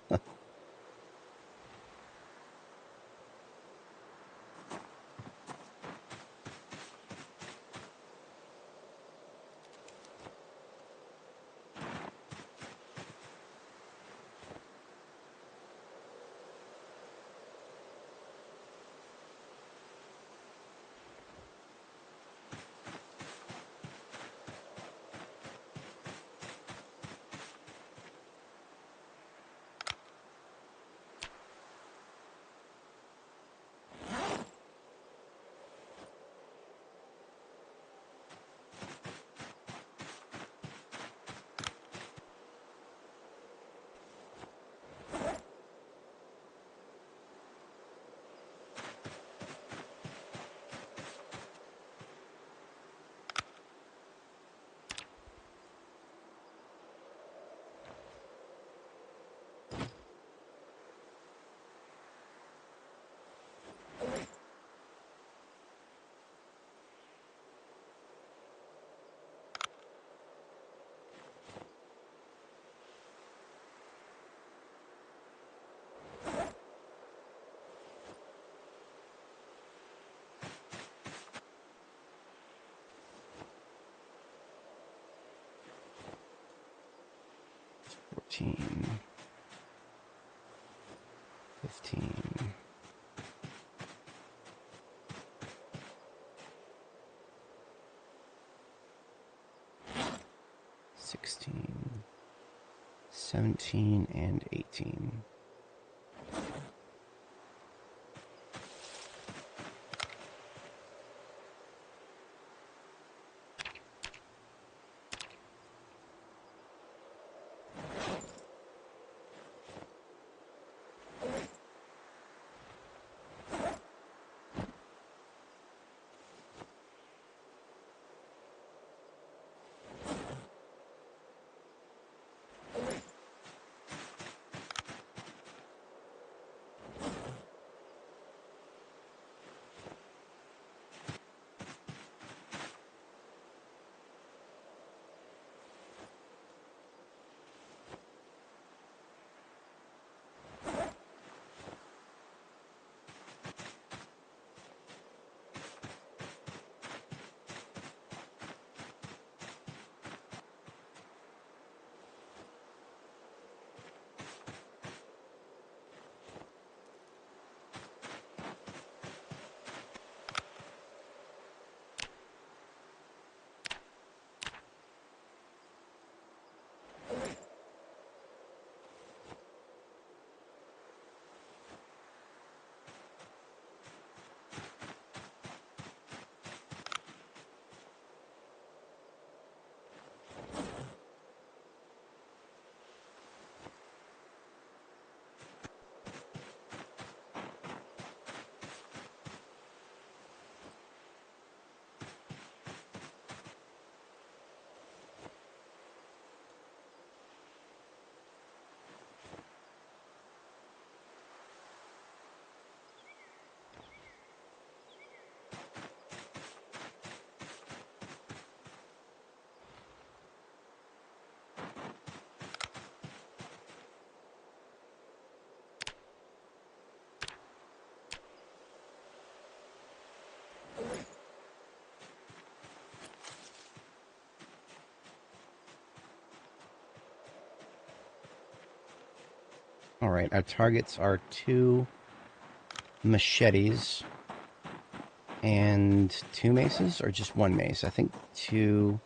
14, 15, 16, 17, and 18. Alright, our targets are 2 machetes and 2 maces, or just 1 mace? I think 2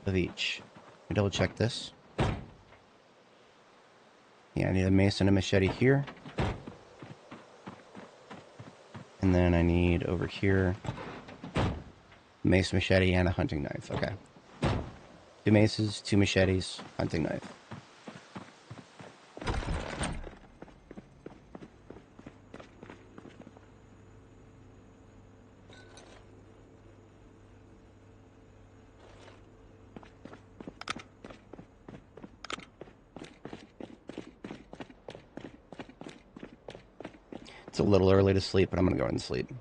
of each. Let me double check this. Yeah, I need a mace and a machete here. And then I need over here mace, machete, and a hunting knife. Okay. 2 maces, 2 machetes, hunting knife. It's a little early to sleep, but I'm going to go ahead and sleep.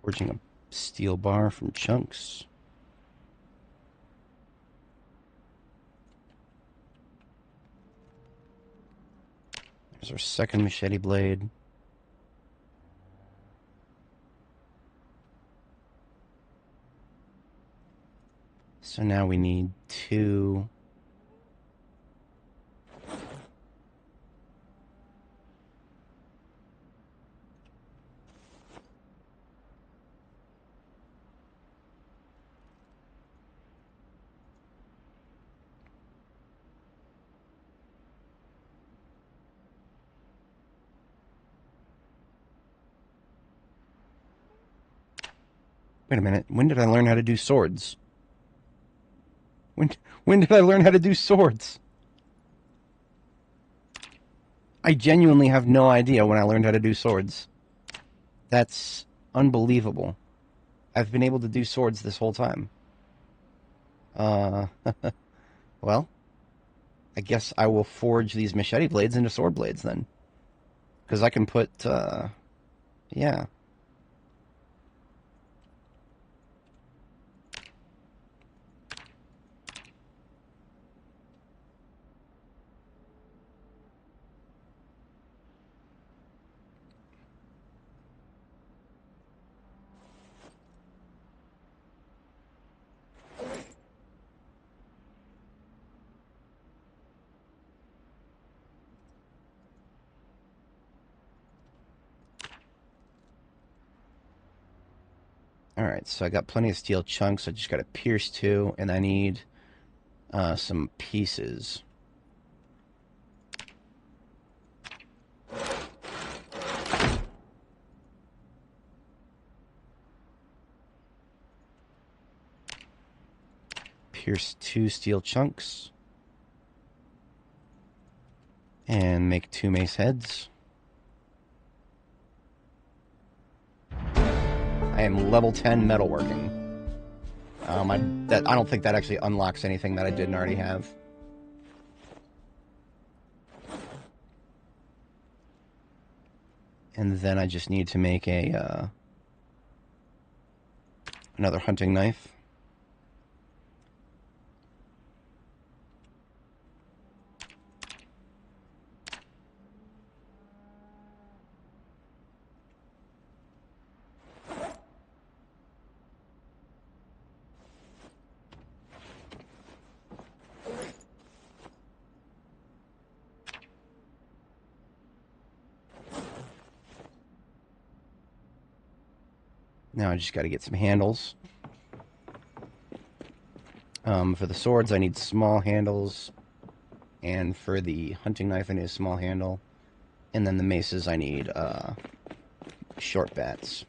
Forging a steel bar from chunks. There's our second machete blade. So now we need 2. Wait a minute. When did I learn how to do swords? When did I learn how to do swords? I genuinely have no idea when I learned how to do swords. That's unbelievable. I've been able to do swords this whole time. Well, I guess I will forge these machete blades into sword blades then. Because I can put, yeah. Alright, so I got plenty of steel chunks. I just got to pierce 2, and I need some pieces. Pierce 2 steel chunks. And make 2 mace heads. I am level 10 metalworking. I don't think that actually unlocks anything that I didn't already have. And then I just need to make a another hunting knife. Now I just got to get some handles. For the swords, I need small handles. And for the hunting knife, I need a small handle. And then the maces, I need short bats.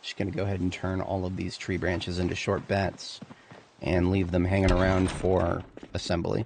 Just going to go ahead and turn all of these tree branches into short bats and leave them hanging around for assembly.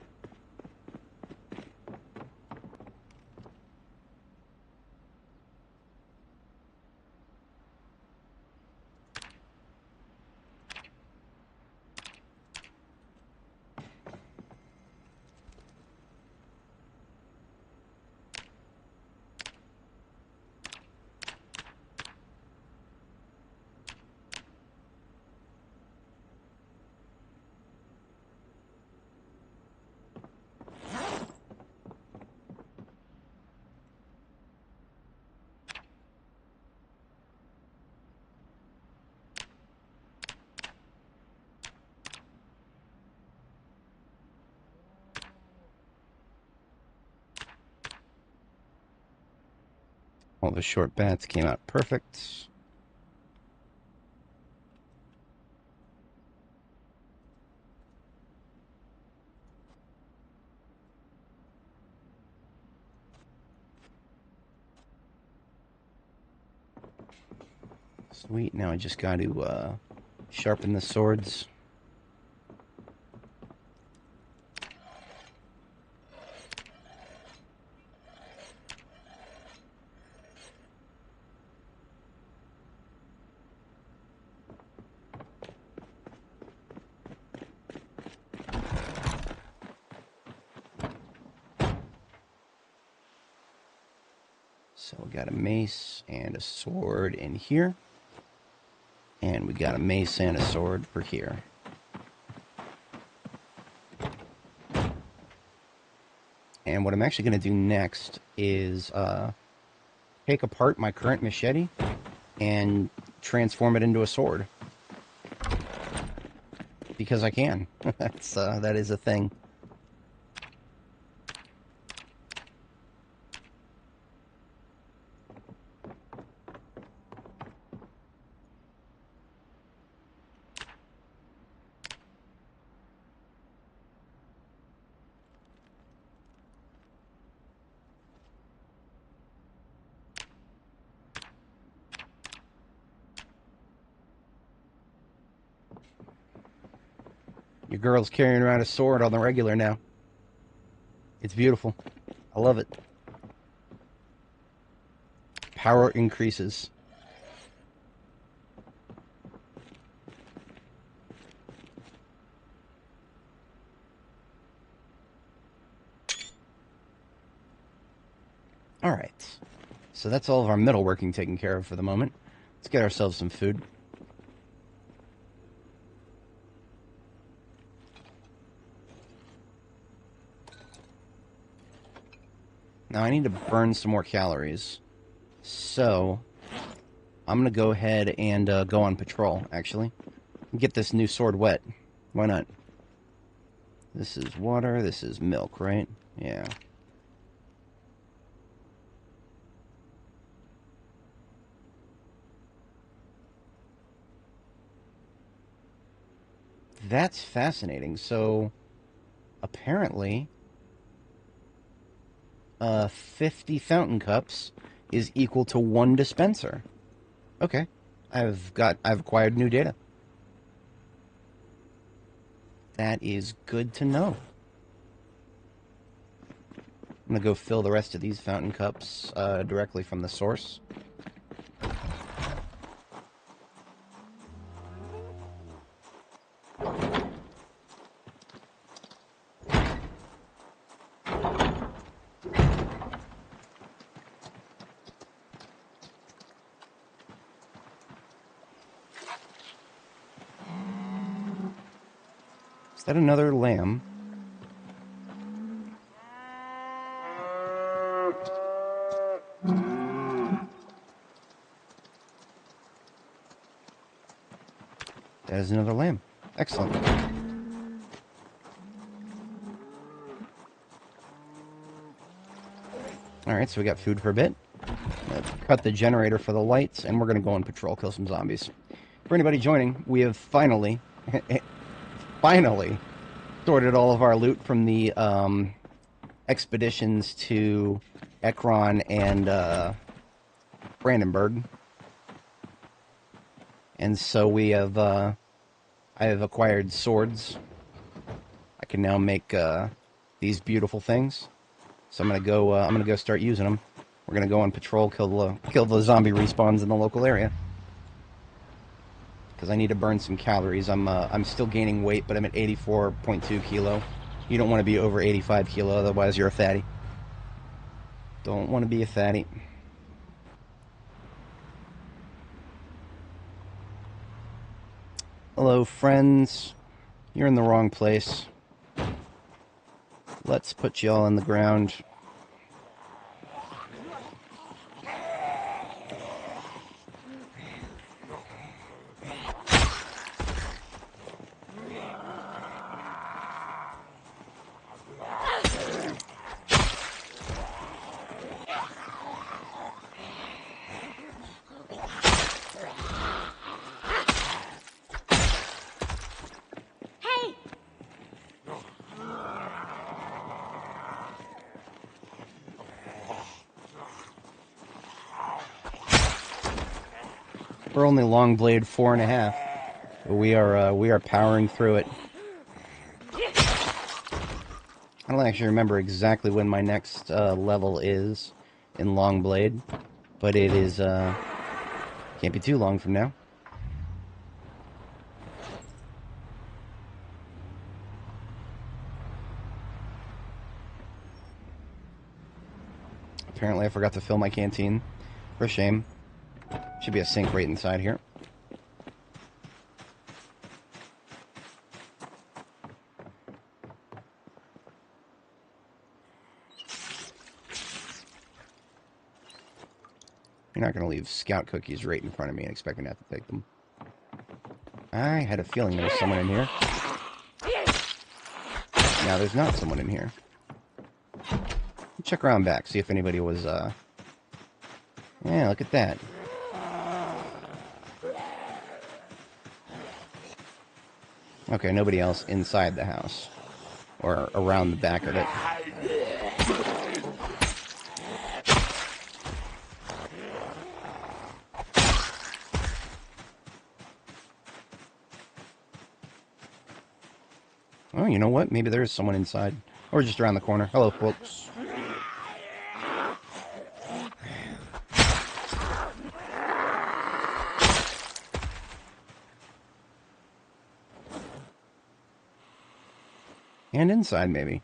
All the short bats came out perfect. Sweet, now I just got to sharpen the swords. So we got a mace and a sword in here. And we got a mace and a sword for here. And what I'm actually going to do next is take apart my current machete and transform it into a sword. Because I can. That is a thing. Your girl's carrying around a sword on the regular now. It's beautiful. I love it. Power increases. Alright. So that's all of our metalworking taken care of for the moment. Let's get ourselves some food. Now I need to burn some more calories. So I'm going to go ahead and go on patrol, actually. Get this new sword wet. Why not? This is water, this is milk, right? Yeah. That's fascinating. So, apparently, 50 fountain cups is equal to 1 dispenser. Okay. I've acquired new data. That is good to know. I'm gonna go fill the rest of these fountain cups directly from the source. Is that another lamb? That is another lamb. Excellent. Alright, so we got food for a bit. Cut the generator for the lights, and we're going to go on patrol, kill some zombies. For anybody joining, we have finally sorted all of our loot from the expeditions to Ekron and Brandenburg. And so we have, I have acquired swords. I can now make these beautiful things. So I'm gonna go start using them. We're gonna go on patrol, kill the zombie respawns in the local area. Because I need to burn some calories. I'm still gaining weight, but I'm at 84.2 kilo. You don't want to be over 85 kilo, otherwise you're a fatty. Don't want to be a fatty. Hello, friends. You're in the wrong place. Let's put you all on the ground. We're only long blade 4.5. But we are powering through it. I don't actually remember exactly when my next level is in long blade, but it is can't be too long from now. Apparently I forgot to fill my canteen. For shame. Should be a sink right inside here. You're not going to leave scout cookies right in front of me and expect me not to take them. I had a feeling there was someone in here. Now there's not someone in here. Check around back, see if anybody was, yeah, look at that. Okay, nobody else inside the house. Or around the back of it. Oh, you know what? Maybe there is someone inside. Or just around the corner. Hello, folks. And inside, maybe.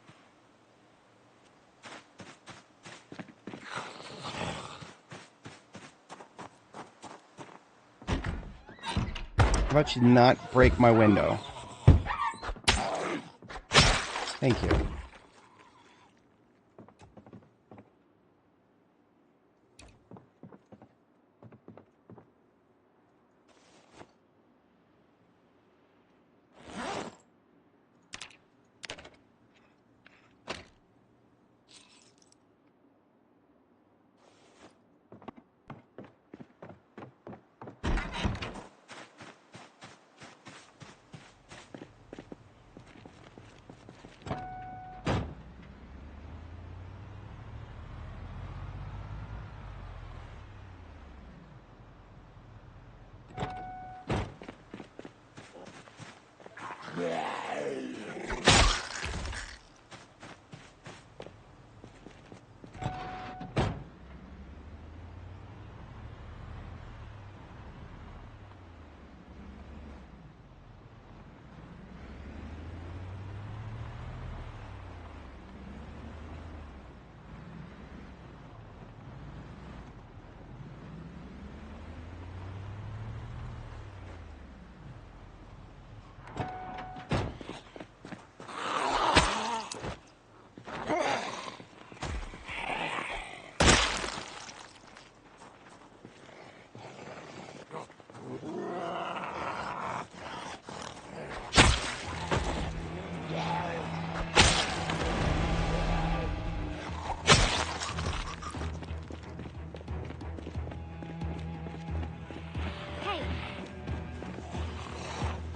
How about you not break my window? Thank you.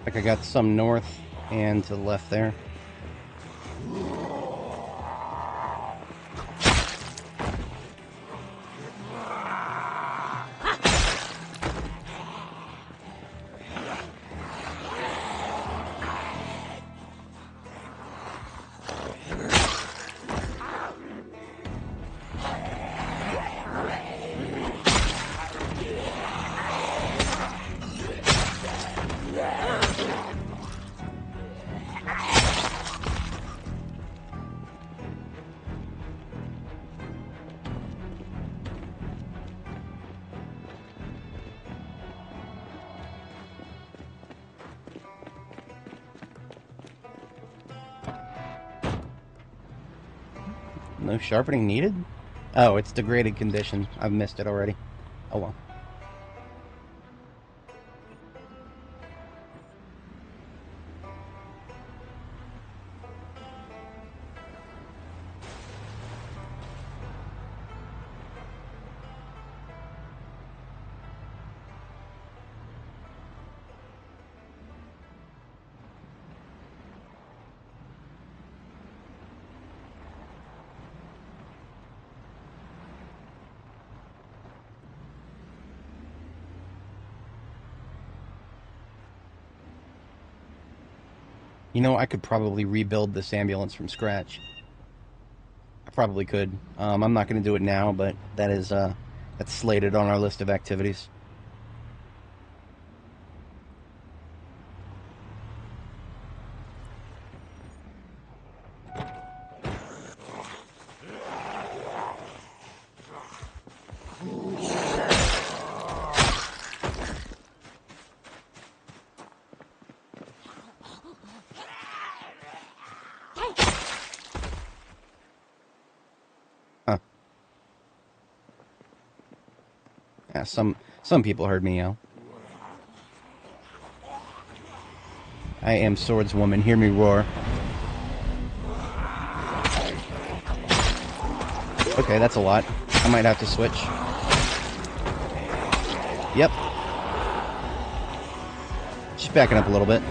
Like I got some north and to the left there. No sharpening needed? Oh, it's degraded condition. I've missed it already. Oh well. You know, I could probably rebuild this ambulance from scratch. I probably could. I'm not going to do it now, but that is that's slated on our list of activities. Yeah, some people heard me yell. I am swordswoman, hear me roar. Okay, that's a lot. I might have to switch. Yep. Just backing up a little bit.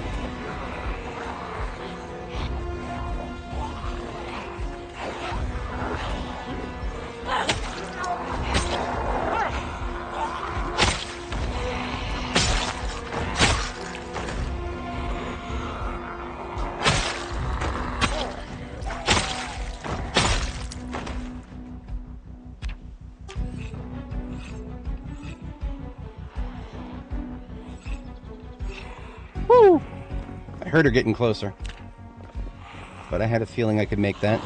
Woo! I heard her getting closer. But I had a feeling I could make that.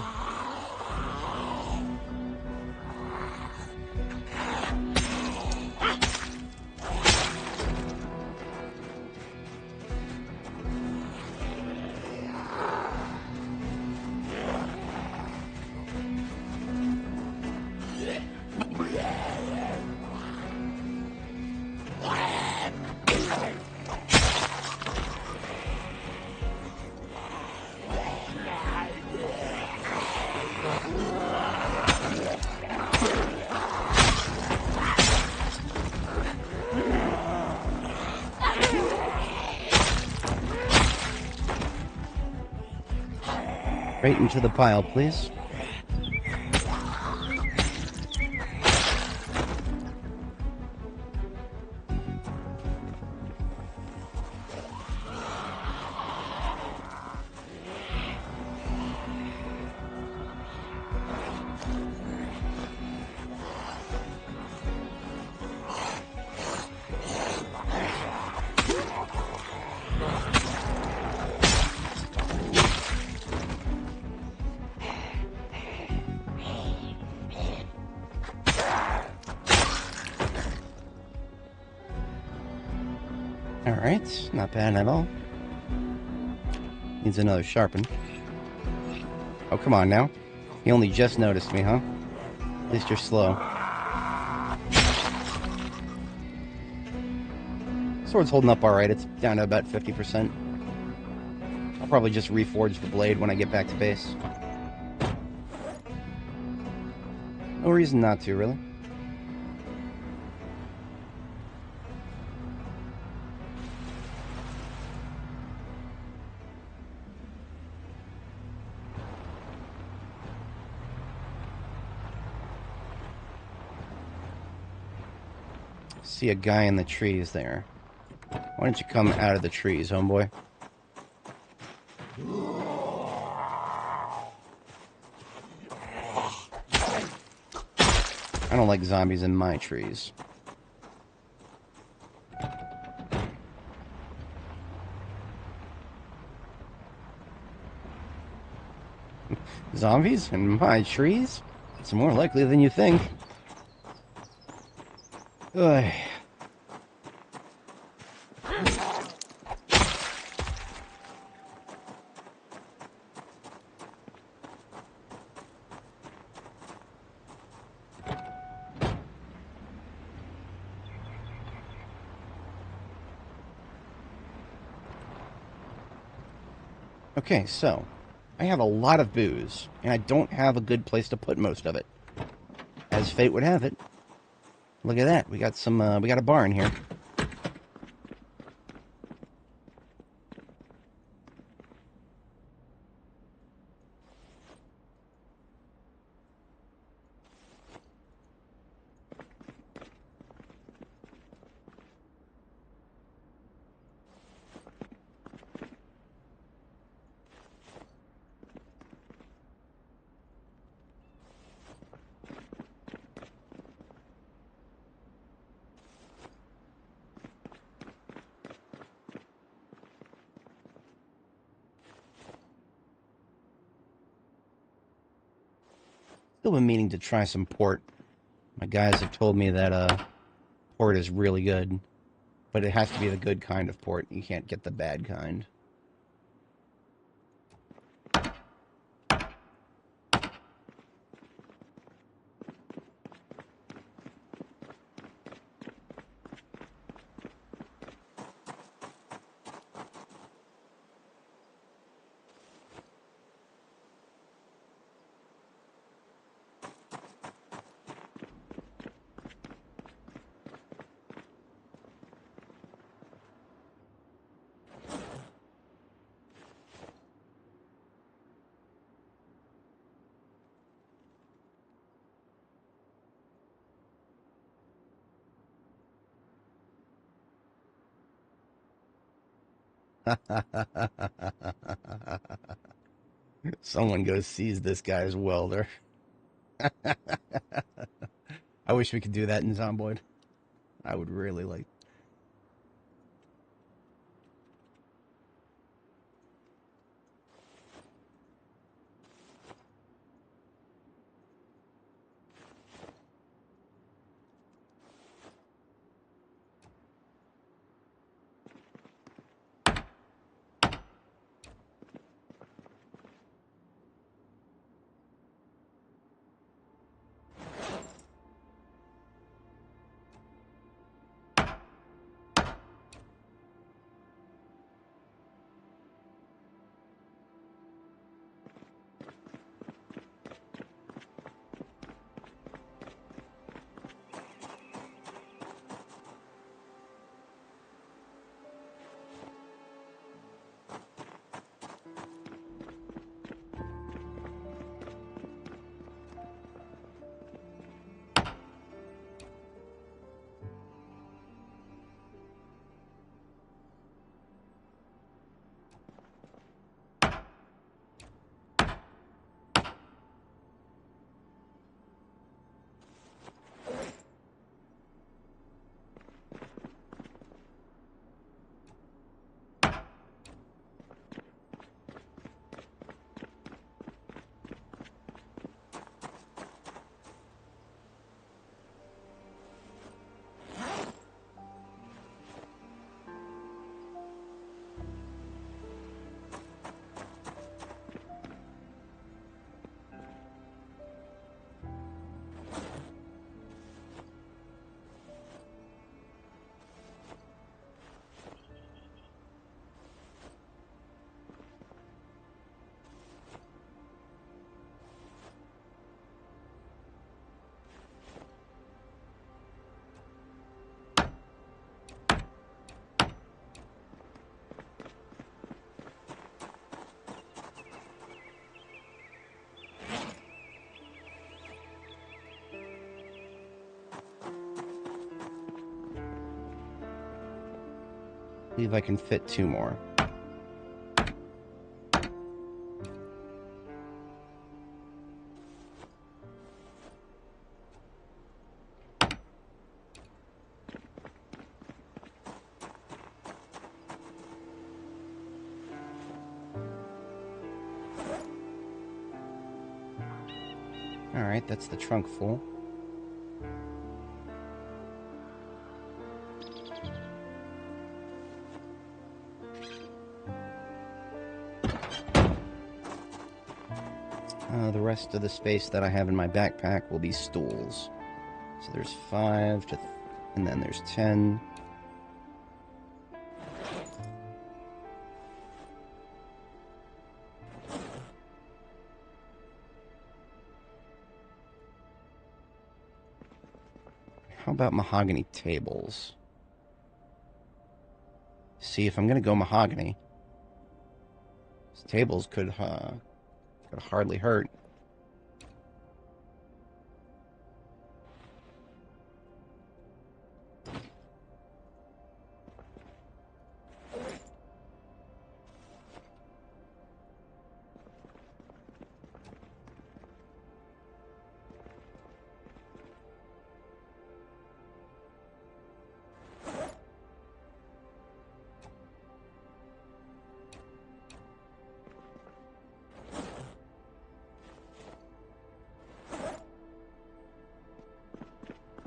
Right into the pile, please. Alright, not bad at all. Needs another sharpen. Oh, come on now. You only just noticed me, huh? At least you're slow. Sword's holding up alright. It's down to about 50%. I'll probably just reforge the blade when I get back to base. No reason not to, really. See a guy in the trees there. Why don't you come out of the trees, homeboy? I don't like zombies in my trees. Zombies in my trees? It's more likely than you think. Ugh. Okay, so I have a lot of booze, and I don't have a good place to put most of it. As fate would have it. Look at that. We got we got a barn here. Still been meaning to try some port. My guys have told me that port is really good, but it has to be the good kind of port. You can't get the bad kind. Someone go seize this guy's welder. I wish we could do that in Zomboid. I would really like. believe I can fit 2 more. Alright, that's the trunk full. The rest of the space that I have in my backpack will be stools. So there's 5 to... and then there's 10. How about mahogany tables? See, if I'm gonna go mahogany, these tables could hardly hurt.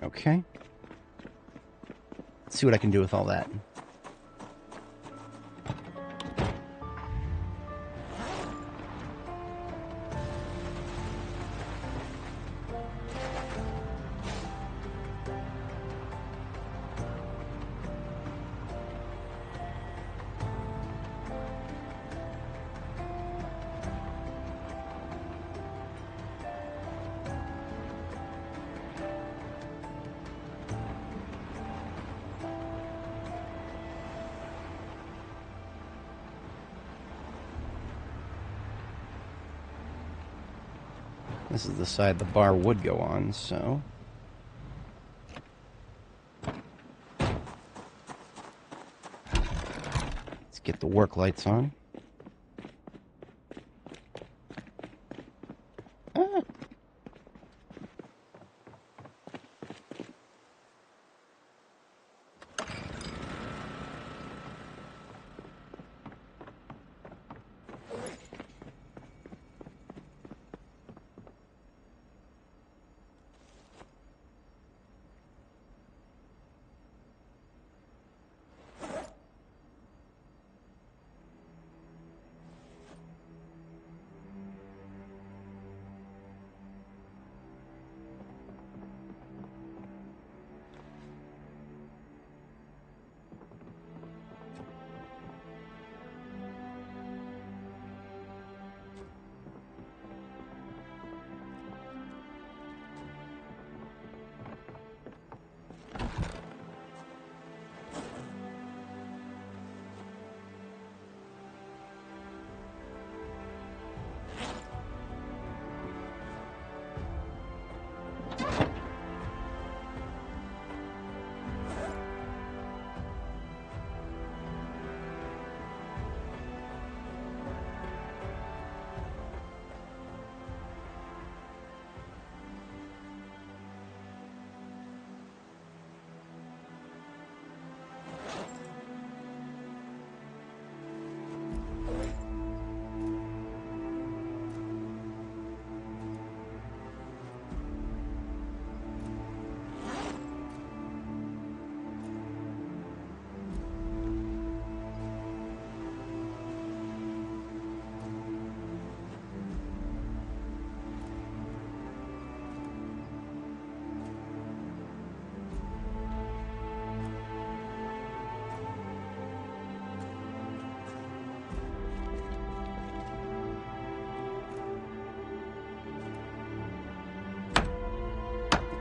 Okay. Let's see what I can do with all that. This is the side the bar would go on, so... let's get the work lights on. Ah.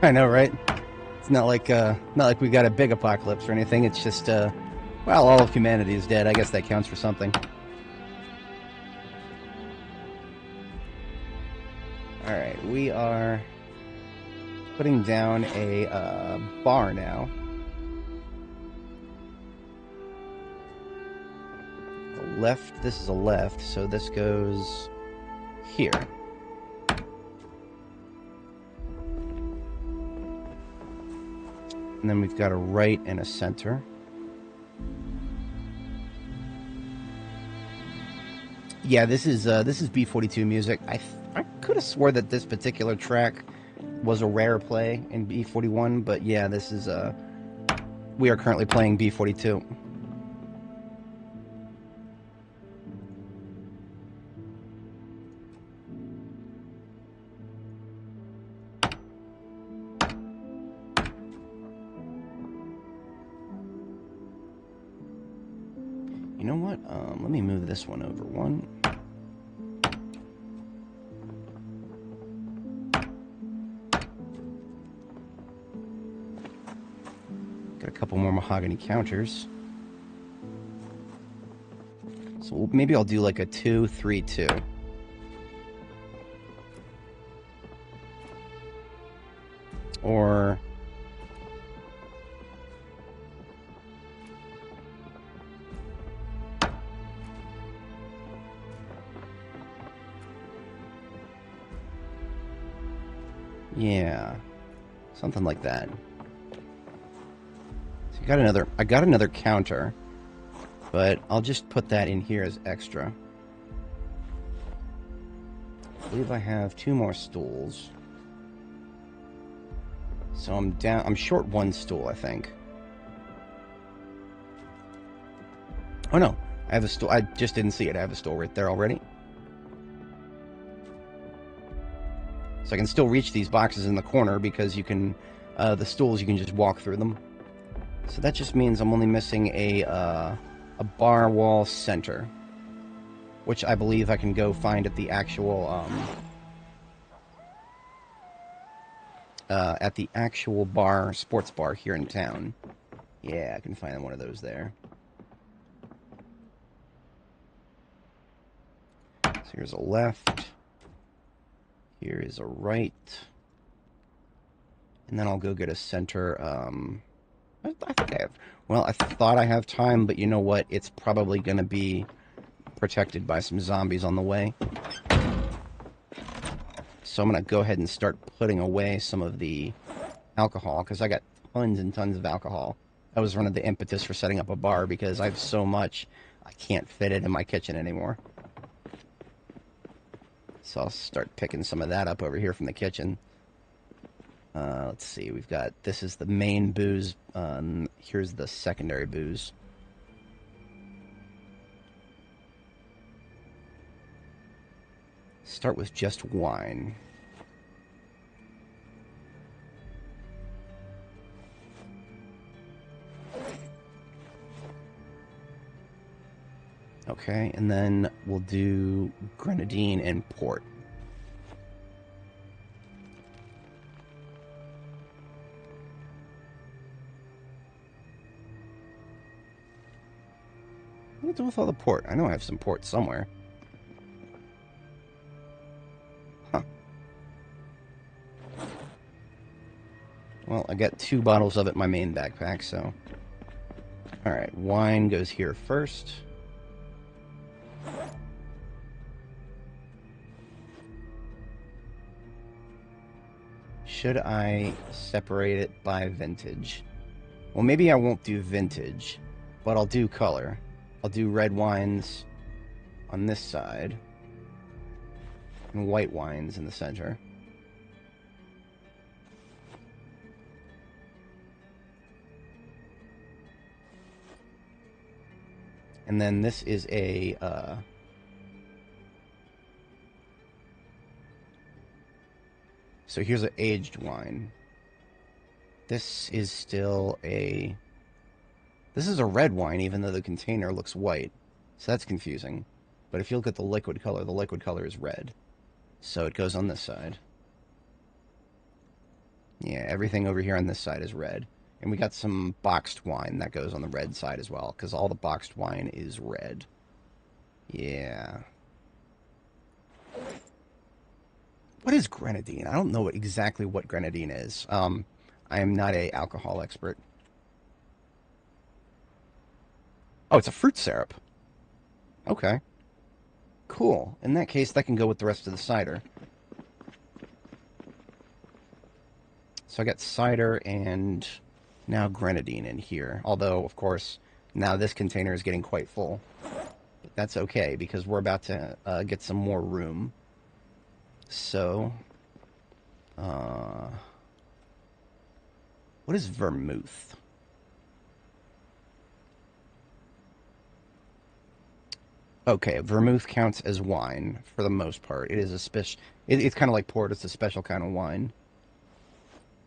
I know, right? It's not like we got a big apocalypse or anything. It's just, well, all of humanity is dead. I guess that counts for something. Alright, we are putting down a bar now. left. This is a left, so this goes here. And then we've got a right and a center. Yeah, this is B42 music. I could have swore that this particular track was a rare play in B41, but yeah, this is we are currently playing B42. You know what? Let me move this one over one. Got a couple more mahogany counters. So maybe I'll do like a 2-3-2. Or yeah, something like that. So I got another counter, but I'll just put that in here as extra. I believe I have 2 more stools. So I'm short 1 stool, I think. Oh no, I have a stool. I just didn't see it. I have a stool right there already. So I can still reach these boxes in the corner because you can, the stools, you can just walk through them. So that just means I'm only missing a bar wall center, which I believe I can go find at the actual, bar, sports bar here in town. Yeah, I can find one of those there. So here's a left. Here is a right. And then I'll go get a center. I think I have... Well, I thought I have time, but you know what? It's probably going to be protected by some zombies on the way. So I'm going to go ahead and start putting away some of the alcohol, because I got tons and tons of alcohol. That was one of the impetus for setting up a bar, because I have so much, I can't fit it in my kitchen anymore. So I'll start picking some of that up over here from the kitchen. Let's see, we've got, this is the main booze, here's the secondary booze. Start with just wine. Okay, and then we'll do grenadine and port. What do I do with all the port? I know I have some port somewhere. Huh. Well, I got 2 bottles of it in my main backpack, so... Alright, wine goes here first. Should I separate it by vintage? Well, maybe I won't do vintage, but I'll do color. I'll do red wines on this side and white wines in the center. And then this is a so here's an aged wine. This is still a... This is a red wine, even though the container looks white. So that's confusing. But if you look at the liquid color is red. So it goes on this side. Yeah, everything over here on this side is red. And we got some boxed wine that goes on the red side as well, because all the boxed wine is red. Yeah. What is grenadine? I don't know exactly what grenadine is. I am not an alcohol expert. Oh, it's a fruit syrup. Okay. Cool. In that case, that can go with the rest of the cider. So I got cider and now grenadine in here. Although, of course, now this container is getting quite full. But that's okay, because we're about to get some more room. So, what is vermouth? Okay, vermouth counts as wine for the most part. It is a special. It's kind of like port. It's a special kind of wine.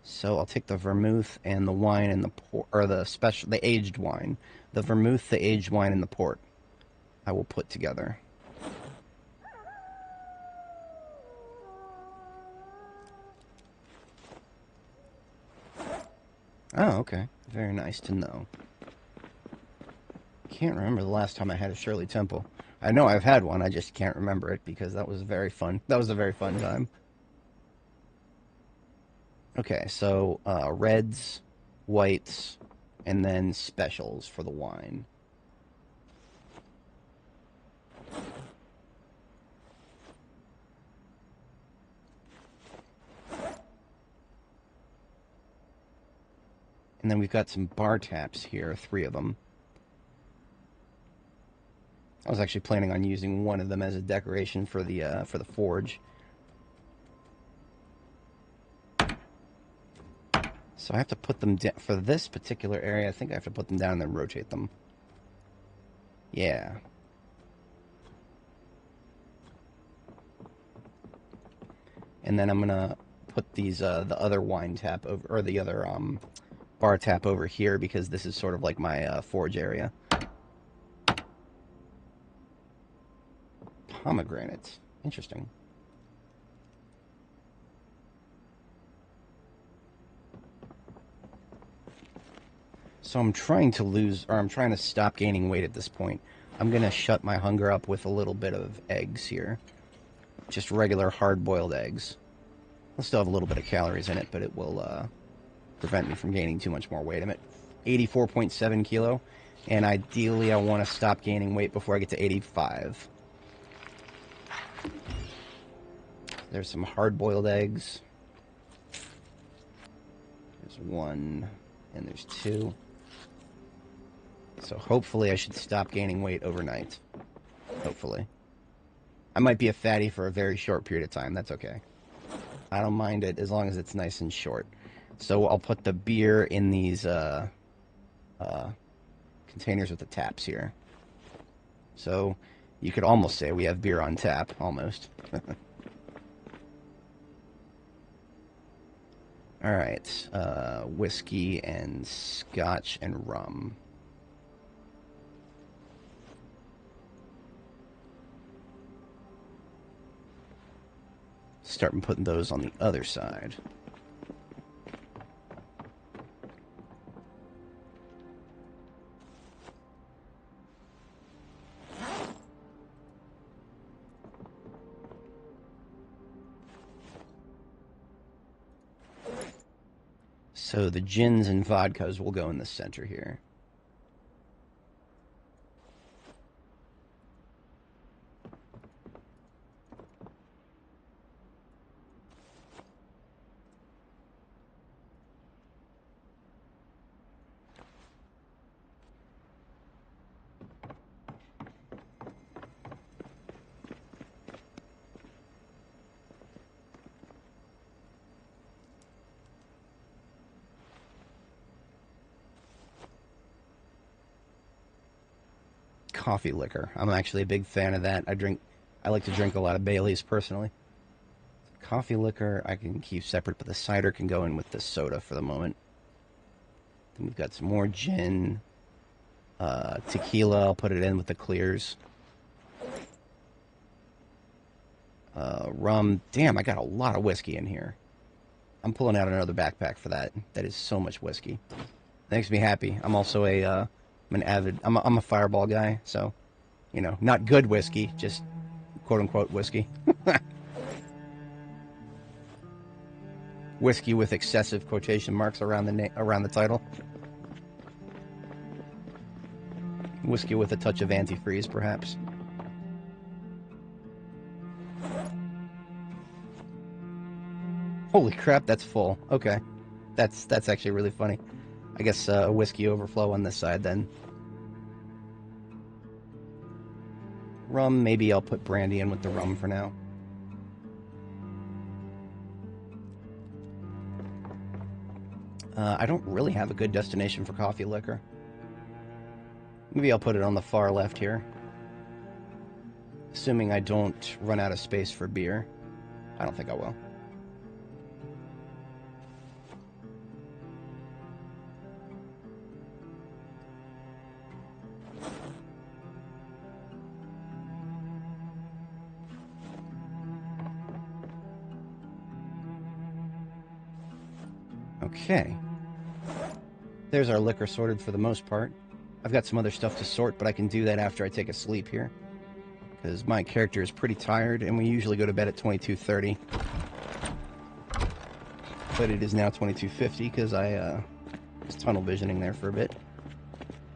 So I'll take the vermouth and the wine and the port, or the aged wine, the vermouth, the aged wine, and the port. I will put together. Oh, okay. Very nice to know. Can't remember the last time I had a Shirley Temple. I know I've had one, I just can't remember it because that was very fun. That was a very fun time. Okay, so reds, whites, and then specials for the wine. And then we've got some bar taps here, 3 of them. I was actually planning on using one of them as a decoration for the forge. So I have to put them down for this particular area. I think I have to put them down and then rotate them. Yeah. And then I'm gonna put these the other wine tap over, or the other bar tap over here, because this is sort of like my forge area. Pomegranates. Interesting. So I'm trying to stop gaining weight at this point. I'm gonna shut my hunger up with a little bit of eggs here. Just regular hard-boiled eggs. I'll still have a little bit of calories in it, but it will prevent me from gaining too much more weight. I'm at 84.7 kilo, and ideally I want to stop gaining weight before I get to 85. There's some hard-boiled eggs. There's 1, and there's 2. So hopefully I should stop gaining weight overnight. Hopefully. I might be a fatty for a very short period of time. That's okay. I don't mind it as long as it's nice and short. So I'll put the beer in these containers with the taps here. So you could almost say we have beer on tap, almost. Alright, whiskey and scotch and rum. Start putting those on the other side. So the gins and vodkas will go in the center here. Coffee liquor. I'm actually a big fan of that. I like to drink a lot of Baileys personally. Coffee liquor I can keep separate, but the cider can go in with the soda for the moment. Then we've got some more gin. Tequila, I'll put it in with the clears. Rum. Damn, I got a lot of whiskey in here. I'm pulling out another backpack for that. That is so much whiskey. That makes me happy. I'm also I'm a fireball guy, so, you know, not good whiskey, just quote-unquote whiskey. Whiskey with excessive quotation marks around the title. Whiskey with a touch of antifreeze, perhaps. Holy crap, that's full. Okay. That's actually really funny. I guess a whiskey overflow on this side then. Rum, maybe I'll put brandy in with the rum for now. I don't really have a good destination for coffee liquor. Maybe I'll put it on the far left here. Assuming I don't run out of space for beer. I don't think I will. Okay. There's our liquor sorted for the most part. I've got some other stuff to sort, but I can do that after I take a sleep here. Because my character is pretty tired, and we usually go to bed at 22:30. But it is now 22:50 because I was tunnel visioning there for a bit.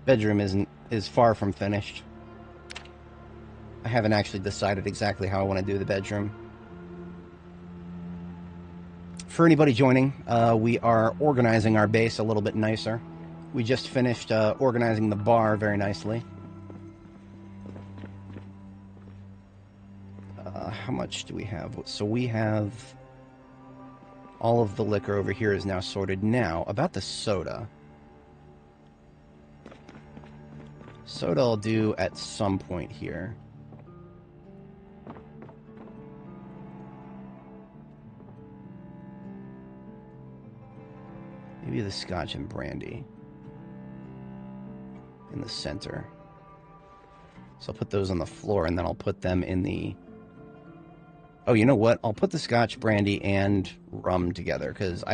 Bedroom is far from finished. I haven't actually decided exactly how I want to do the bedroom. For anybody joining, we are organizing our base a little bit nicer. We just finished organizing the bar very nicely. How much do we have? So we have... all of the liquor over here is now sorted. Now, about the soda. Soda I'll do at some point here. Maybe the scotch and brandy in the center. So I'll put those on the floor, and then I'll put them in the... oh, you know what? I'll put the scotch, brandy, and rum together, because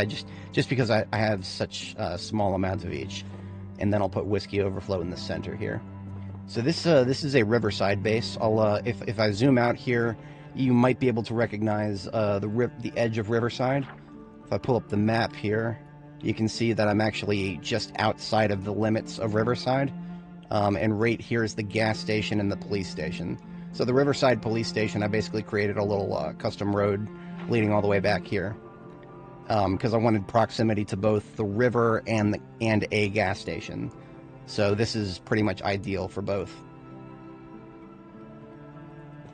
just because I have such small amounts of each. And then I'll put whiskey overflow in the center here. So this is a riverside base. I'll if I zoom out here, you might be able to recognize the edge of Riverside. If I pull up the map here, you can see that I'm actually just outside of the limits of Riverside. And right here is the gas station and the police station. So the Riverside Police Station, I basically created a little custom road leading all the way back here. Because I wanted proximity to both the river and a gas station. So this is pretty much ideal for both.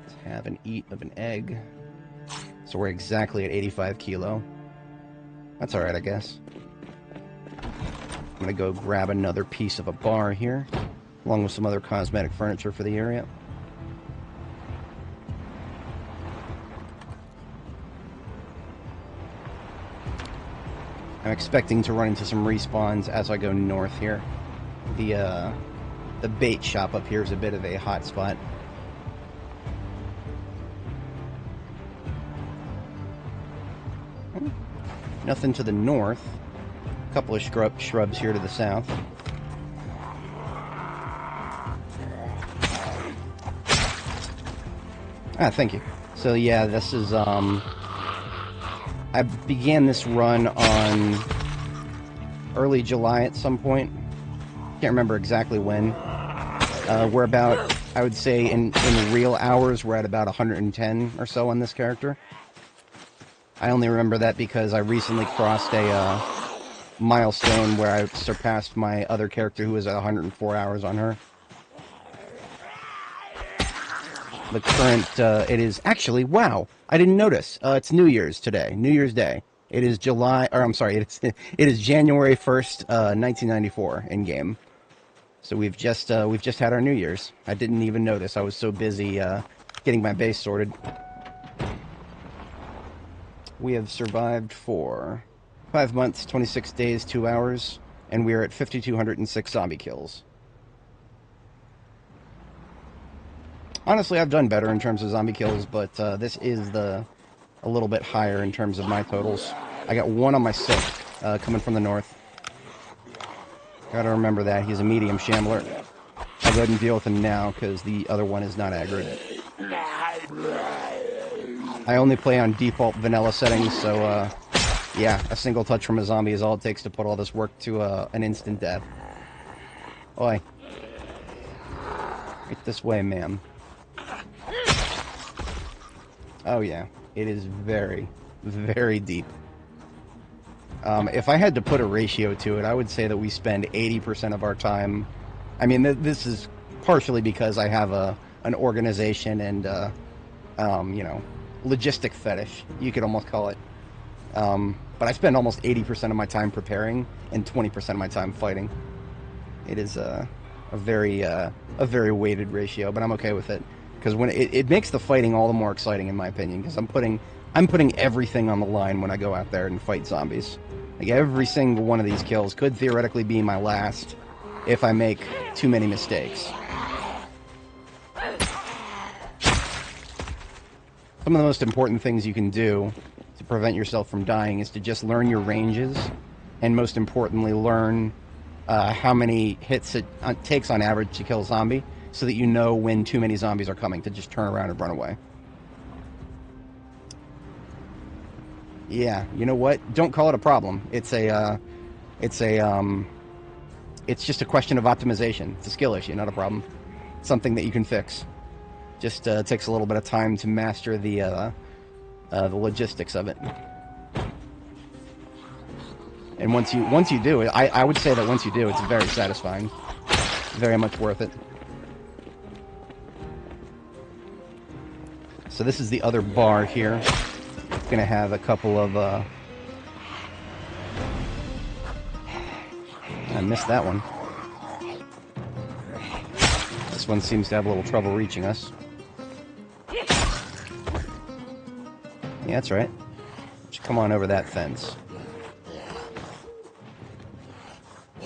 Let's have an eat of an egg. So we're exactly at 85 kilo. That's alright, I guess. I'm going to go grab another piece of a bar here, along with some other cosmetic furniture for the area. I'm expecting to run into some respawns as I go north here. The bait shop up here is a bit of a hot spot. Nothing to the north. A couple of shrubs here to the south. Ah, thank you. So yeah, this is I began this run on early July at some point. Can't remember exactly when. We're about, I would say, in real hours, we're at about 110 or so on this character. I only remember that because I recently crossed a milestone where I surpassed my other character who was at 104 hours on her. The current, it is actually, wow, I didn't notice. It's New Year's today, New Year's Day. It is it is January 1st, 1994 in game. So we've just had our New Year's. I didn't even notice. I was so busy getting my base sorted. We have survived for 5 months, 26 days, 2 hours, and we are at 5,206 zombie kills. Honestly, I've done better in terms of zombie kills, but this is a little bit higher in terms of my totals. I got one on my sick coming from the north. Gotta remember that. He's a medium shambler. I'll go ahead and deal with him now, because the other one is not aggroed. I only play on default vanilla settings, so yeah, a single touch from a zombie is all it takes to put all this work to an instant death. Oi. Get this way, ma'am. Oh yeah, it is very, very deep. If I had to put a ratio to it, I would say that we spend 80% of our time. I mean, this is partially because I have an organization and you know, logistic fetish, you could almost call it. But I spend almost 80% of my time preparing and 20% of my time fighting. It is a very weighted ratio, but I'm okay with it because when it makes the fighting all the more exciting, in my opinion, because I'm putting everything on the line when I go out there and fight zombies. Like every single one of these kills could theoretically be my last if I make too many mistakes. Some of the most important things you can do to prevent yourself from dying is to just learn your ranges, and most importantly, learn how many hits it takes on average to kill a zombie, so that you know when too many zombies are coming to just turn around and run away. Yeah, you know what? Don't call it a problem. It's just a question of optimization. It's a skill issue, not a problem. It's something that you can fix. Just takes a little bit of time to master the logistics of it. And once you do it, I would say that once you do, it's very satisfying. Very much worth it. So this is the other bar here. It's gonna have a couple of I missed that one. This one seems to have a little trouble reaching us. Yeah, that's right. Just come on over that fence.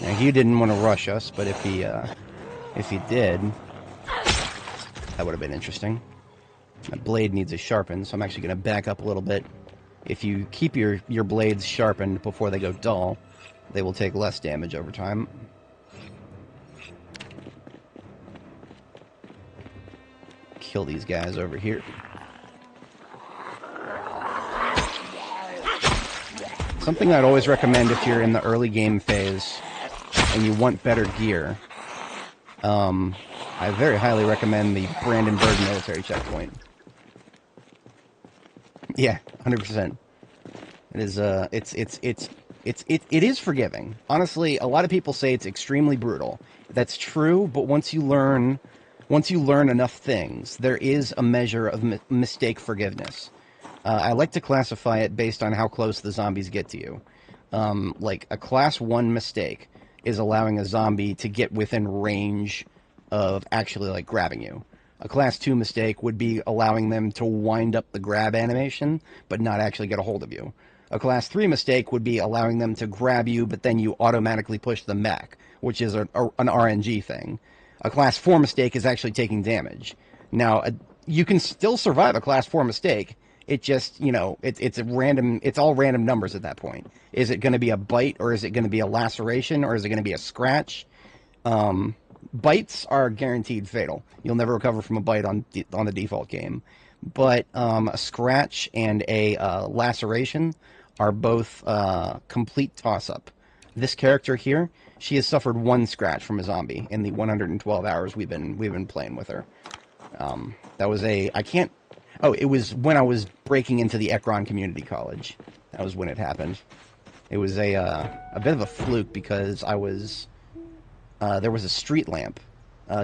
Now, he didn't want to rush us, but if he did, that would have been interesting. My blade needs to sharpen, so I'm actually going to back up a little bit. If you keep your blades sharpened before they go dull, they will take less damage over time. Kill these guys over here. Something I'd always recommend if you're in the early game phase and you want better gear, I very highly recommend the Brandenburg military checkpoint. Yeah, 100%. It is it is forgiving. Honestly, a lot of people say it's extremely brutal. That's true, but once you learn enough things, there is a measure of mistake forgiveness. I like to classify it based on how close the zombies get to you. Like, a class 1 mistake is allowing a zombie to get within range of actually, like, grabbing you. A class 2 mistake would be allowing them to wind up the grab animation, but not actually get a hold of you. A class 3 mistake would be allowing them to grab you, but then you automatically push them back, which is an RNG thing. A class 4 mistake is actually taking damage. Now, you can still survive a class 4 mistake. It just, you know, it's all random numbers at that point. Is it going to be a bite, or is it going to be a laceration, or is it going to be a scratch? Bites are guaranteed fatal. You'll never recover from a bite on the default game. But a scratch and a laceration are both complete toss-up. This character here, she has suffered one scratch from a zombie in the 112 hours we've been playing with her. That was it was when I was breaking into the Ekron Community College. That was when it happened. It was a bit of a fluke because there was a street lamp,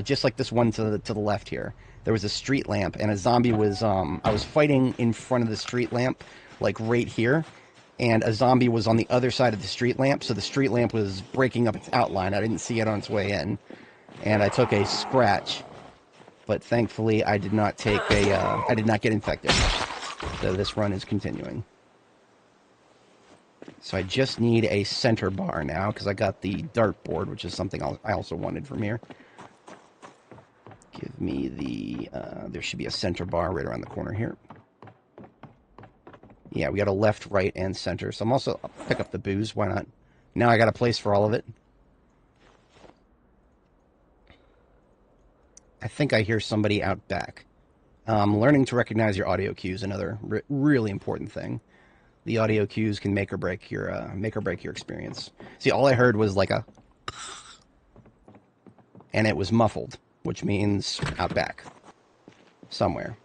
just like this one to the left here. There was a street lamp, and a zombie was, I was fighting in front of the street lamp, like right here, and a zombie was on the other side of the street lamp, so the street lamp was breaking up its outline. I didn't see it on its way in, and I took a scratch, but thankfully I did not get infected, so this run is continuing. So I just need a center bar now, because I got the dartboard, which is something I also wanted from here. Give me there should be a center bar right around the corner here. Yeah, we got a left, right, and center. So I'll pick up the booze, why not? Now I got a place for all of it. I think I hear somebody out back. Learning to recognize your audio cues, another really important thing. The audio cues can make or break your experience. See, all I heard was like a, and it was muffled, which means out back, somewhere.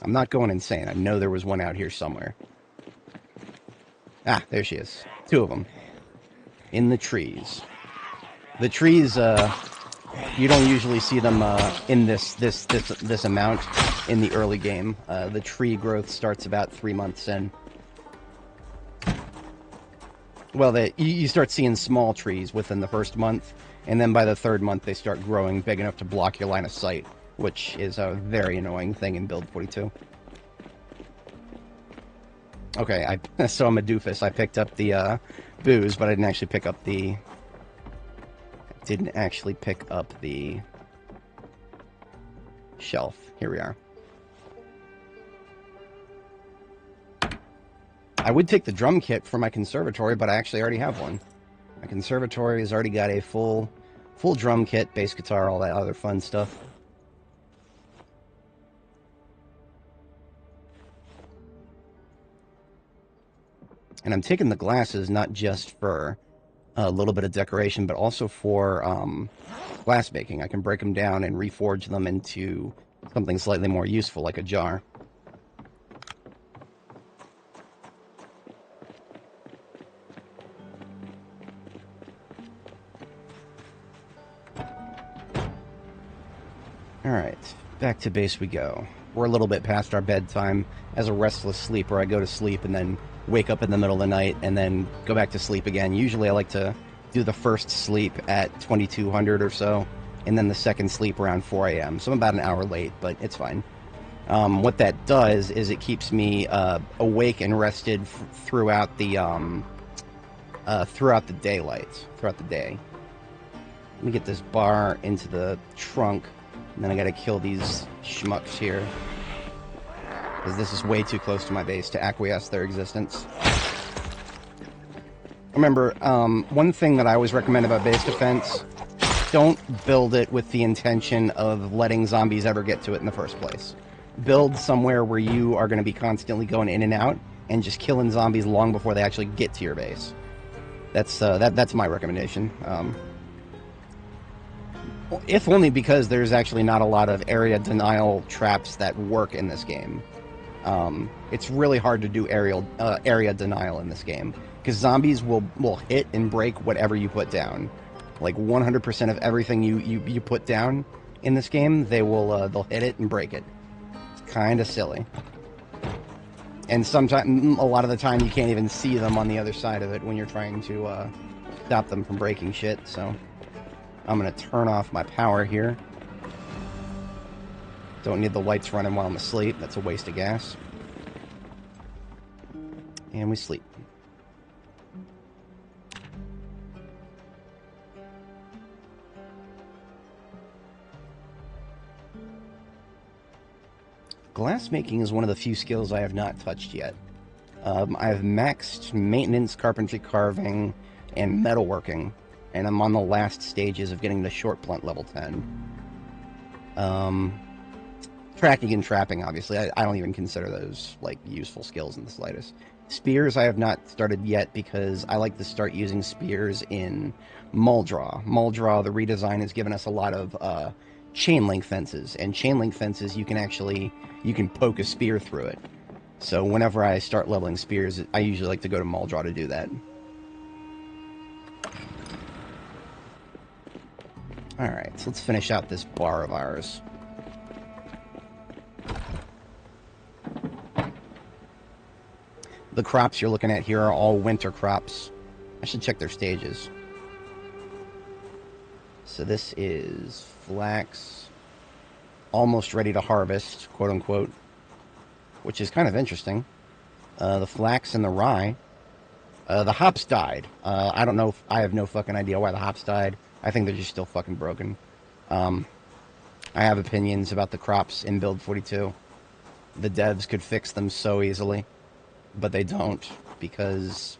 I'm not going insane. I know there was one out here somewhere. Ah, there she is. 2 of them. In the trees. The trees, you don't usually see them in this amount in the early game. The tree growth starts about 3 months in. Well, you start seeing small trees within the first month, and then by the 3rd month they start growing big enough to block your line of sight, which is a very annoying thing in Build 42. Okay, so I'm a doofus. I picked up the booze, but I didn't actually pick up the... shelf. Here we are. I would take the drum kit for my conservatory, but I actually already have one. My conservatory has already got a full drum kit, bass guitar, all that other fun stuff. And I'm taking the glasses not just for a little bit of decoration, but also for glass making. I can break them down and reforge them into something slightly more useful, like a jar. Alright, back to base we go. We're a little bit past our bedtime. As a restless sleeper, I go to sleep and then wake up in the middle of the night and then go back to sleep again. Usually I like to do the first sleep at 2200 or so, and then the second sleep around 4 a.m. So I'm about an hour late, but it's fine. What that does is it keeps me awake and rested throughout the daylight, throughout the day. Let me get this bar into the trunk, and then I gotta kill these schmucks here, because this is way too close to my base to acquiesce their existence. Remember, one thing that I always recommend about base defense, don't build it with the intention of letting zombies ever get to it in the first place. Build somewhere where you are going to be constantly going in and out, and just killing zombies long before they actually get to your base. That's my recommendation. If only because there's actually not a lot of area denial traps that work in this game. It's really hard to do area denial in this game, because zombies will hit and break whatever you put down. Like 100% of everything you put down in this game, they'll hit it and break it. It's kind of silly. And sometimes, a lot of the time, you can't even see them on the other side of it when you're trying to stop them from breaking shit. So I'm gonna turn off my power here. Don't need the lights running while I'm asleep. That's a waste of gas. And we sleep. Glassmaking is one of the few skills I have not touched yet. I've maxed maintenance, carpentry, carving, and metalworking, and I'm on the last stages of getting to short blunt level 10. Tracking and trapping, obviously, I don't even consider those like useful skills in the slightest. Spears I have not started yet because I like to start using spears in Muldraugh. Muldraugh, the redesign, has given us a lot of chain link fences, and chain link fences you can poke a spear through it. So whenever I start leveling spears, I usually like to go to Muldraugh to do that. Alright, so let's finish out this bar of ours. The crops you're looking at here are all winter crops. I should check their stages. So this is flax, almost ready to harvest, quote unquote, which is kind of interesting. The flax and the rye. The hops died. I don't know, I have no fucking idea why the hops died. I think they're just still fucking broken. I have opinions about the crops in Build 42. The devs could fix them so easily, but they don't, because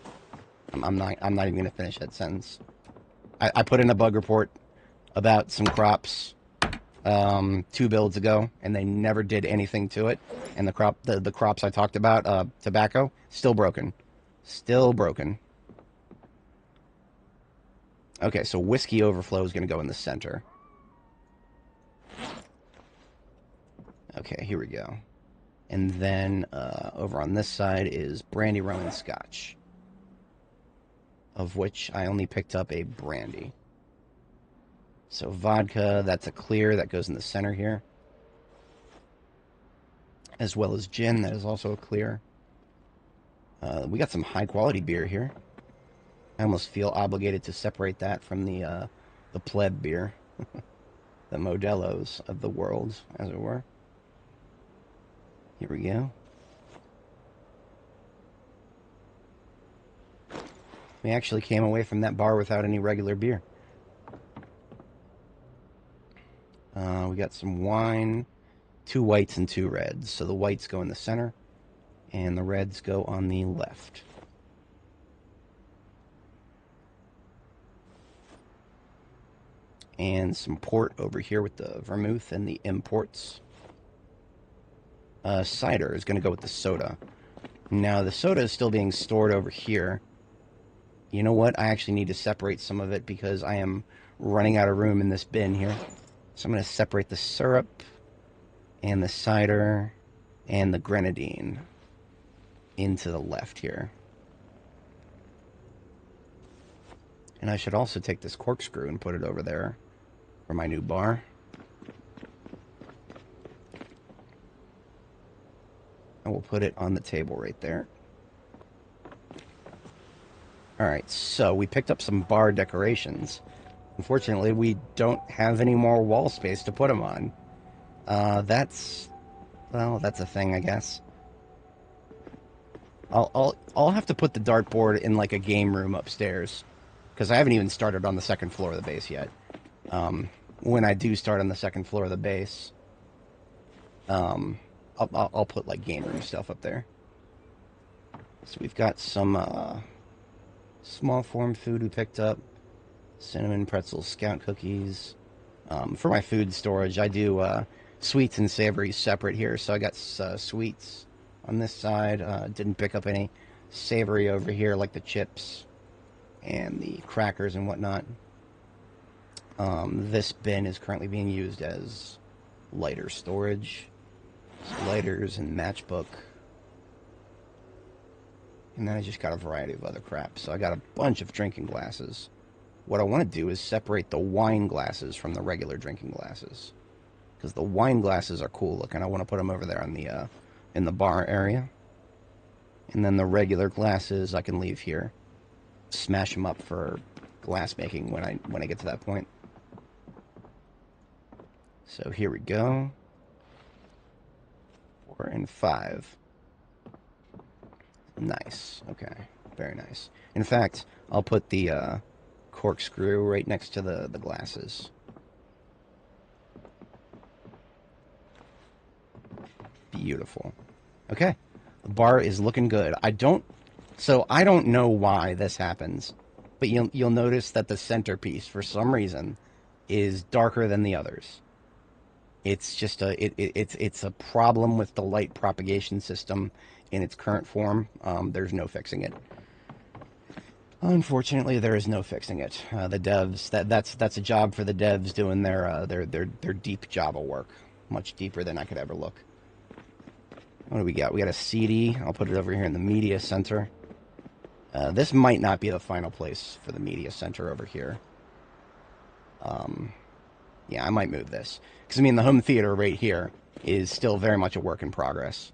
I'm not even gonna finish that sentence. I put in a bug report about some crops 2 builds ago, and they never did anything to it. And the crops I talked about, tobacco, still broken. Still broken. Okay, so whiskey overflow is going to go in the center. Okay, here we go. And then over on this side is brandy, rum, and scotch, of which I only picked up a brandy. So vodka, that's a clear, that goes in the center here. As well as gin, that is also a clear. We got some high quality beer here. I almost feel obligated to separate that from the pleb beer. The Modelos of the world, as it were. Here we go. We actually came away from that bar without any regular beer. We got some wine, 2 whites and 2 reds. So the whites go in the center, and the reds go on the left. And some port over here with the vermouth and the imports. Cider is going to go with the soda. Now, the soda is still being stored over here. You know what? I actually need to separate some of it because I am running out of room in this bin here. So I'm going to separate the syrup and the cider and the grenadine into the left here. And I should also take this corkscrew and put it over there for my new bar. And we'll put it on the table right there. Alright, so we picked up some bar decorations. Unfortunately, we don't have any more wall space to put them on. That's a thing, I guess. I'll have to put the dartboard in like a game room upstairs, because I haven't even started on the second floor of the base yet. When I do start on the second floor of the base, I'll put like game room stuff up there. So we've got some small form food we picked up. Cinnamon pretzels, scout cookies. For my food storage, I do sweets and savories separate here. So I got sweets on this side. Didn't pick up any savory over here, like the chips and the crackers and whatnot. This bin is currently being used as lighter storage. So lighters and matchbook. And then I just got a variety of other crap. So I got a bunch of drinking glasses. What I want to do is separate the wine glasses from the regular drinking glasses, because the wine glasses are cool looking. I want to put them over there on the in the bar area, and then the regular glasses I can leave here. Smash them up for glass making when I get to that point. So here we go. 4 and 5. Nice. Okay. Very nice. In fact, I'll put the corkscrew right next to the glasses. Beautiful. Okay. The bar is looking good. I don't know why this happens, but you'll notice that the centerpiece, for some reason, is darker than the others. It's just it's a problem with the light propagation system in its current form. There's no fixing it. Unfortunately, there is no fixing it. The devs, that's a job for the devs doing their deep Java work, much deeper than I could ever look. What do we got? We got a CD. I'll put it over here in the media center. This might not be the final place for the media center over here. Yeah, I might move this, because I mean the home theater right here is still very much a work in progress.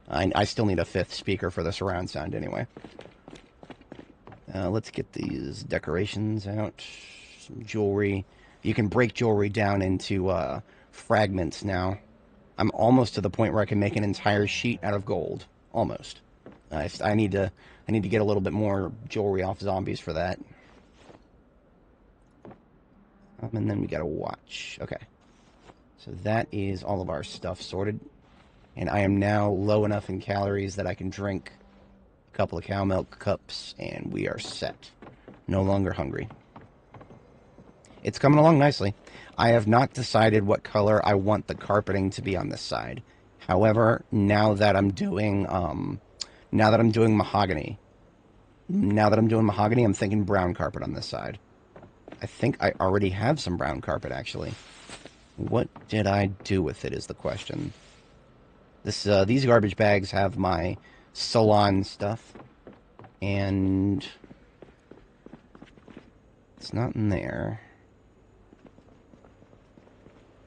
I still need a 5th speaker for the surround sound anyway. Let's get these decorations out. Some jewelry. You can break jewelry down into fragments now. I'm almost to the point where I can make an entire sheet out of gold. Almost. I need to get a little bit more jewelry off zombies for that. And then we got a watch. Okay. So that is all of our stuff sorted. And I am now low enough in calories that I can drink a couple of cow milk cups, and we are set. No longer hungry. It's coming along nicely. I have not decided what color I want the carpeting to be on this side. However, now that I'm doing mahogany, I'm thinking brown carpet on this side. I think I already have some brown carpet, actually. What did I do with it is the question. These garbage bags have my salon stuff, and it's not in there.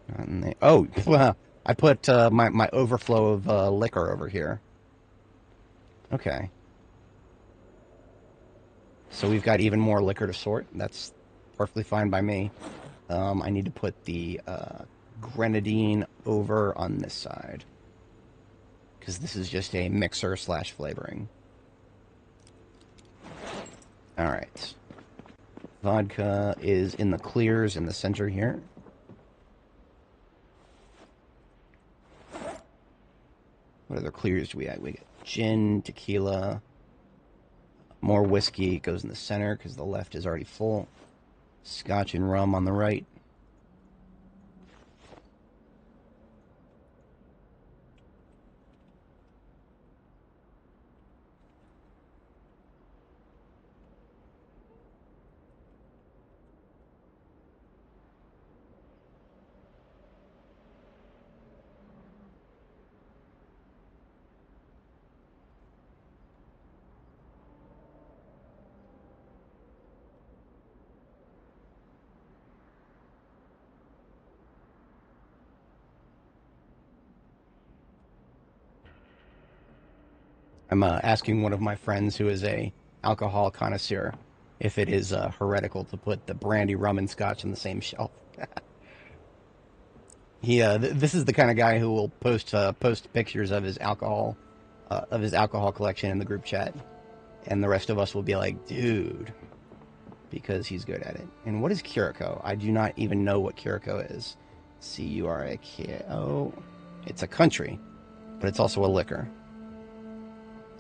Not in there. Oh, I put my overflow of liquor over here. Okay. So we've got even more liquor to sort. That's perfectly fine by me. I need to put the grenadine over on this side, because this is just a mixer slash flavoring. All right. Vodka is in the clears in the center here. What other clears do we have? We got gin, tequila, more whiskey goes in the center because the left is already full. Scotch and rum on the right. I'm asking one of my friends who is a alcohol connoisseur if it is heretical to put the brandy, rum, and scotch on the same shelf. This is the kind of guy who will post pictures of his alcohol collection in the group chat, and the rest of us will be like, dude, because he's good at it. And what is Curacao? I do not even know what Curacao is. Curacao. It's a country, but it's also a liquor.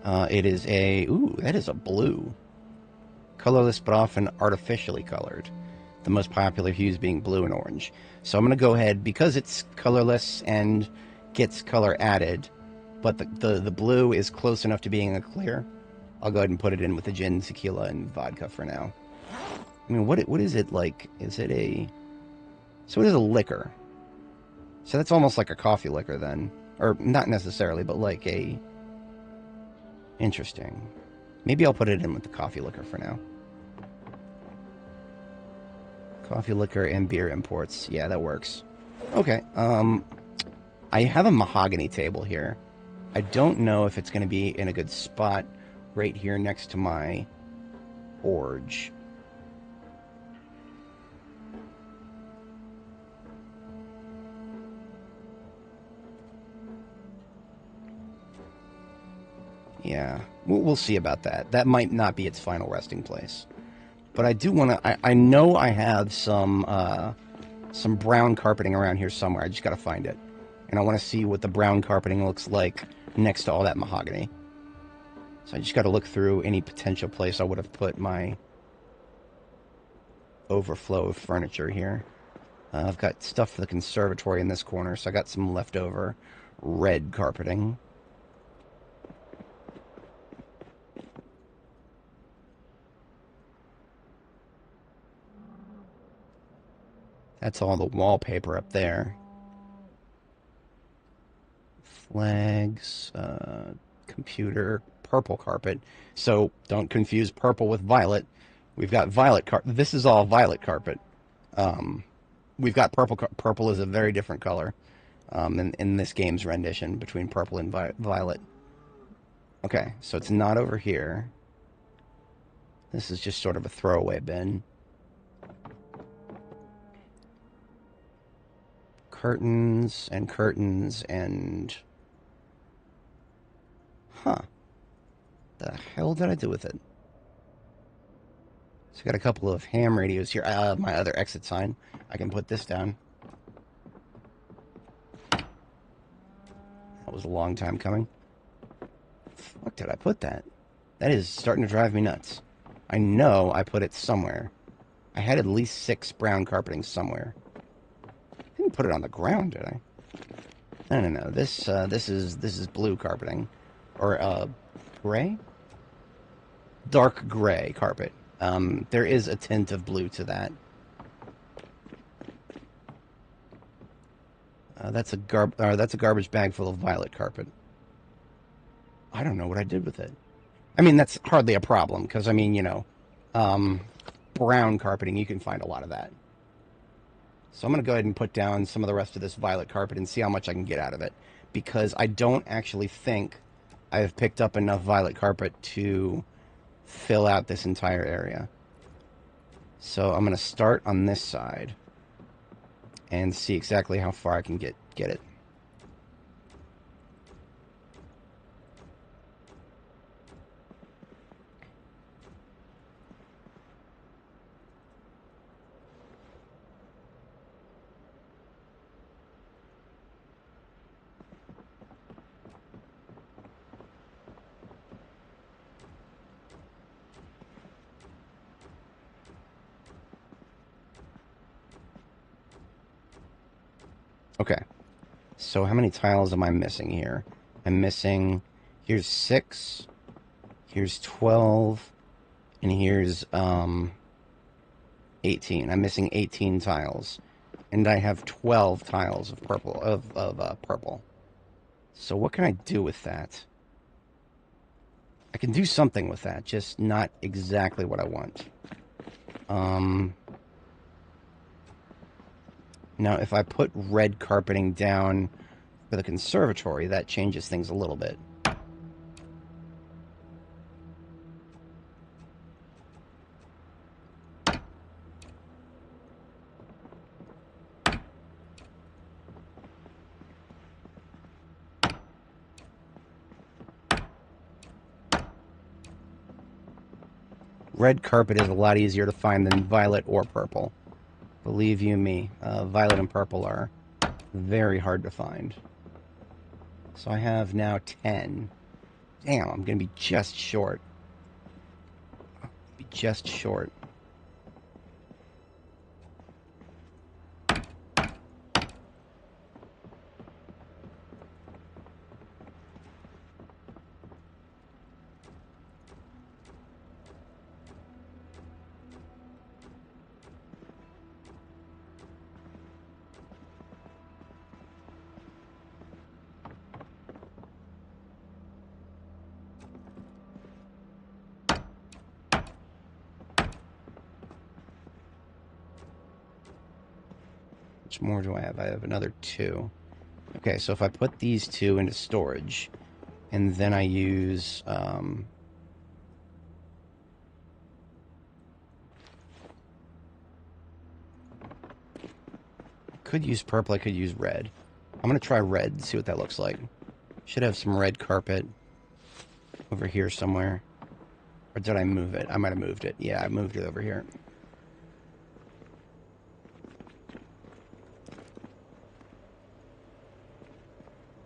It is that is a blue. Colorless but often artificially colored. The most popular hues being blue and orange. So I'm going to go ahead, because it's colorless and gets color added, but the blue is close enough to being a clear, I'll go ahead and put it in with the gin, tequila, and vodka for now. I mean, what is it like? Is it a... So it is a liquor. So that's almost like a coffee liquor then. Or not necessarily, but like a... Interesting. Maybe I'll put it in with the coffee liquor for now. Coffee liquor and beer imports. Yeah, that works. Okay. I have a mahogany table here. I don't know if it's going to be in a good spot right here next to my orge. Yeah, we'll see about that. That might not be its final resting place. But I do want to... I know I have some brown carpeting around here somewhere. I just got to find it. And I want to see what the brown carpeting looks like next to all that mahogany. So I just got to look through any potential place I would have put my overflow of furniture here. I've got stuff for the conservatory in this corner, so I got some leftover red carpeting. That's all the wallpaper up there. Flags, computer, purple carpet. So don't confuse purple with violet. We've got violet carpet. This is all violet carpet. We've got purple. Purple is a very different color in this game's rendition between purple and violet. Okay, so it's not over here. This is just sort of a throwaway bin. Curtains and curtains and... Huh. The hell did I do with it? So I got a couple of ham radios here. My other exit sign. I can put this down. That was a long time coming. Fuck, did I put that? That is starting to drive me nuts. I know I put it somewhere. I had at least 6 brown carpeting somewhere. I didn't put it on the ground, did I? No. This is blue carpeting, or gray, dark gray carpet. There is a tint of blue to that. That's a garbage bag full of violet carpet. I don't know what I did with it. I mean, that's hardly a problem because I mean, you know, brown carpeting, you can find a lot of that. So I'm going to go ahead and put down some of the rest of this violet carpet and see how much I can get out of it, because I don't actually think I have picked up enough violet carpet to fill out this entire area. So I'm going to start on this side and see exactly how far I can get it. Okay, so how many tiles am I missing here? I'm missing, here's 6, here's 12, and here's 18. I'm missing 18 tiles, and I have 12 tiles of purple. So what can I do with that? I can do something with that, just not exactly what I want. Now, if I put red carpeting down for the conservatory, that changes things a little bit. Red carpet is a lot easier to find than violet or purple. Believe you me, violet and purple are very hard to find. So I have now 10. Damn, I'm going to be just short. Be just short. Which more do I have? I have another 2. Okay, so if I put these 2 into storage, and then I use... could use purple, I could use red. I'm going to try red and see what that looks like. Should have some red carpet over here somewhere. Or did I move it? I might have moved it. Yeah, I moved it over here.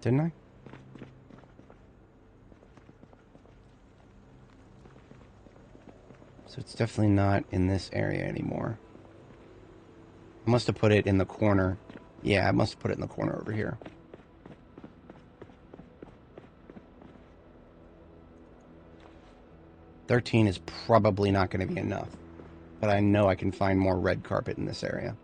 Didn't I? So it's definitely not in this area anymore. I must have put it in the corner. Yeah, I must have put it in the corner over here. $13 is probably not going to be enough. But I know I can find more red carpet in this area.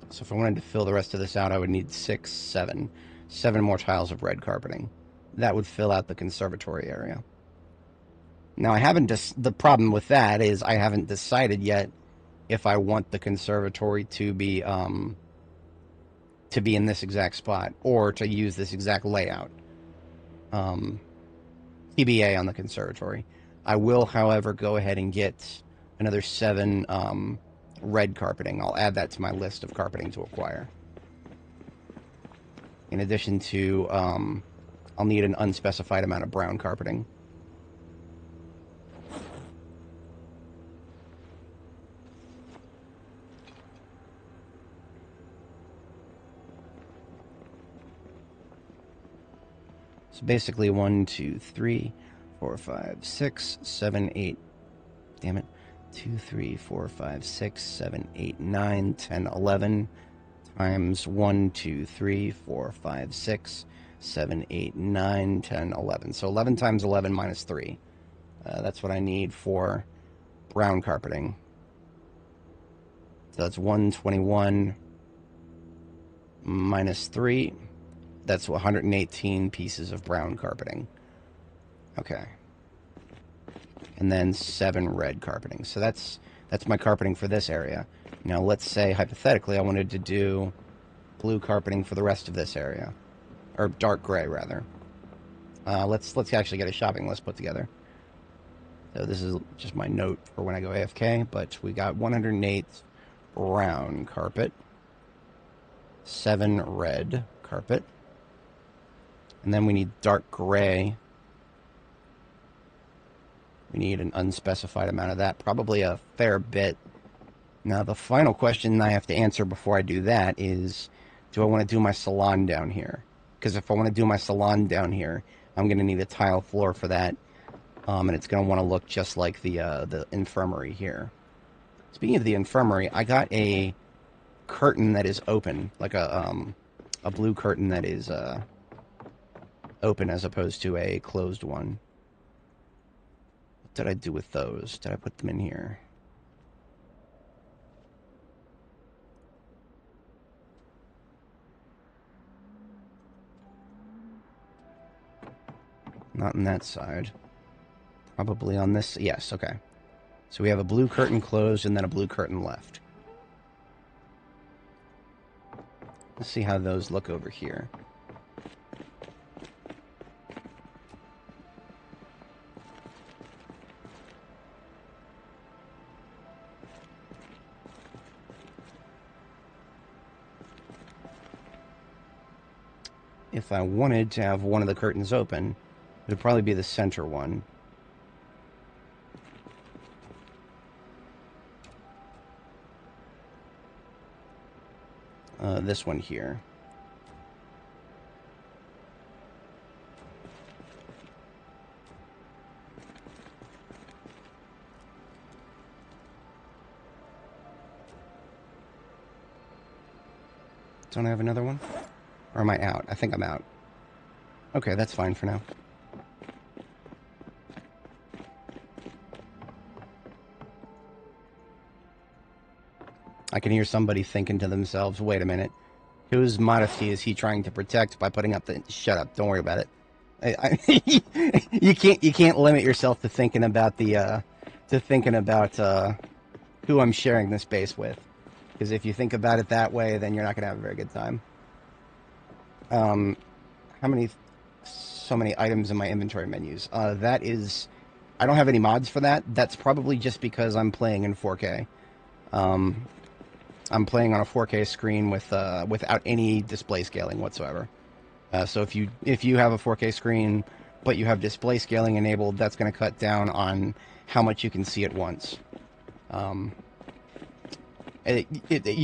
So if I wanted to fill the rest of this out, I would need 6, 7. 7 more tiles of red carpeting. That would fill out the conservatory area. Now, I haven't the problem with that is I haven't decided yet if I want the conservatory to be in this exact spot or to use this exact layout. TBA on the conservatory. I will, however, go ahead and get another 7 red carpeting. I'll add that to my list of carpeting to acquire. In addition to, I'll need an unspecified amount of brown carpeting. So basically 1, 2, 3, 4, 5, 6, 7, 8. Damn it. 2, 3, 4, 5, 6, 7, 8, 9, 10, 11 times 1, 2, 3, 4, 5, 6. 7, 8, 9, 10, 11. So 11 times 11 minus 3. That's what I need for brown carpeting. So that's 121 minus 3. That's 118 pieces of brown carpeting. Okay. And then 7 red carpeting. So that's my carpeting for this area. Now let's say, hypothetically, I wanted to do blue carpeting for the rest of this area. Or dark gray, rather. Let's actually get a shopping list put together. So this is just my note for when I go AFK, but we got 108 brown carpet, 7 red carpet, and then we need dark gray. We need an unspecified amount of that, probably a fair bit. Now the final question I have to answer before I do that is, do I want to do my salon down here? Because if I want to do my salon down here, I'm going to need a tile floor for that. And it's going to want to look just like the infirmary here. Speaking of the infirmary, I got a curtain that is open, like a blue curtain that is open as opposed to a closed one. What did I do with those? Did I put them in here? Not on that side. Probably on this. Yes, okay. So we have a blue curtain closed and then a blue curtain left. Let's see how those look over here. If I wanted to have one of the curtains open, it would probably be the center one. This one here. Don't I have another one? Or am I out? I think I'm out. Okay, that's fine for now. I can hear somebody thinking to themselves, wait a minute, whose modesty is he trying to protect by putting up the... Shut up, don't worry about it. You can't limit yourself to thinking about who I'm sharing this space with. Because if you think about it that way, then you're not going to have a very good time. So many items in my inventory menus. That is... I don't have any mods for that. That's probably just because I'm playing in 4K. I'm playing on a 4K screen without any display scaling whatsoever. So if you have a 4K screen, but you have display scaling enabled, that's going to cut down on how much you can see at once. You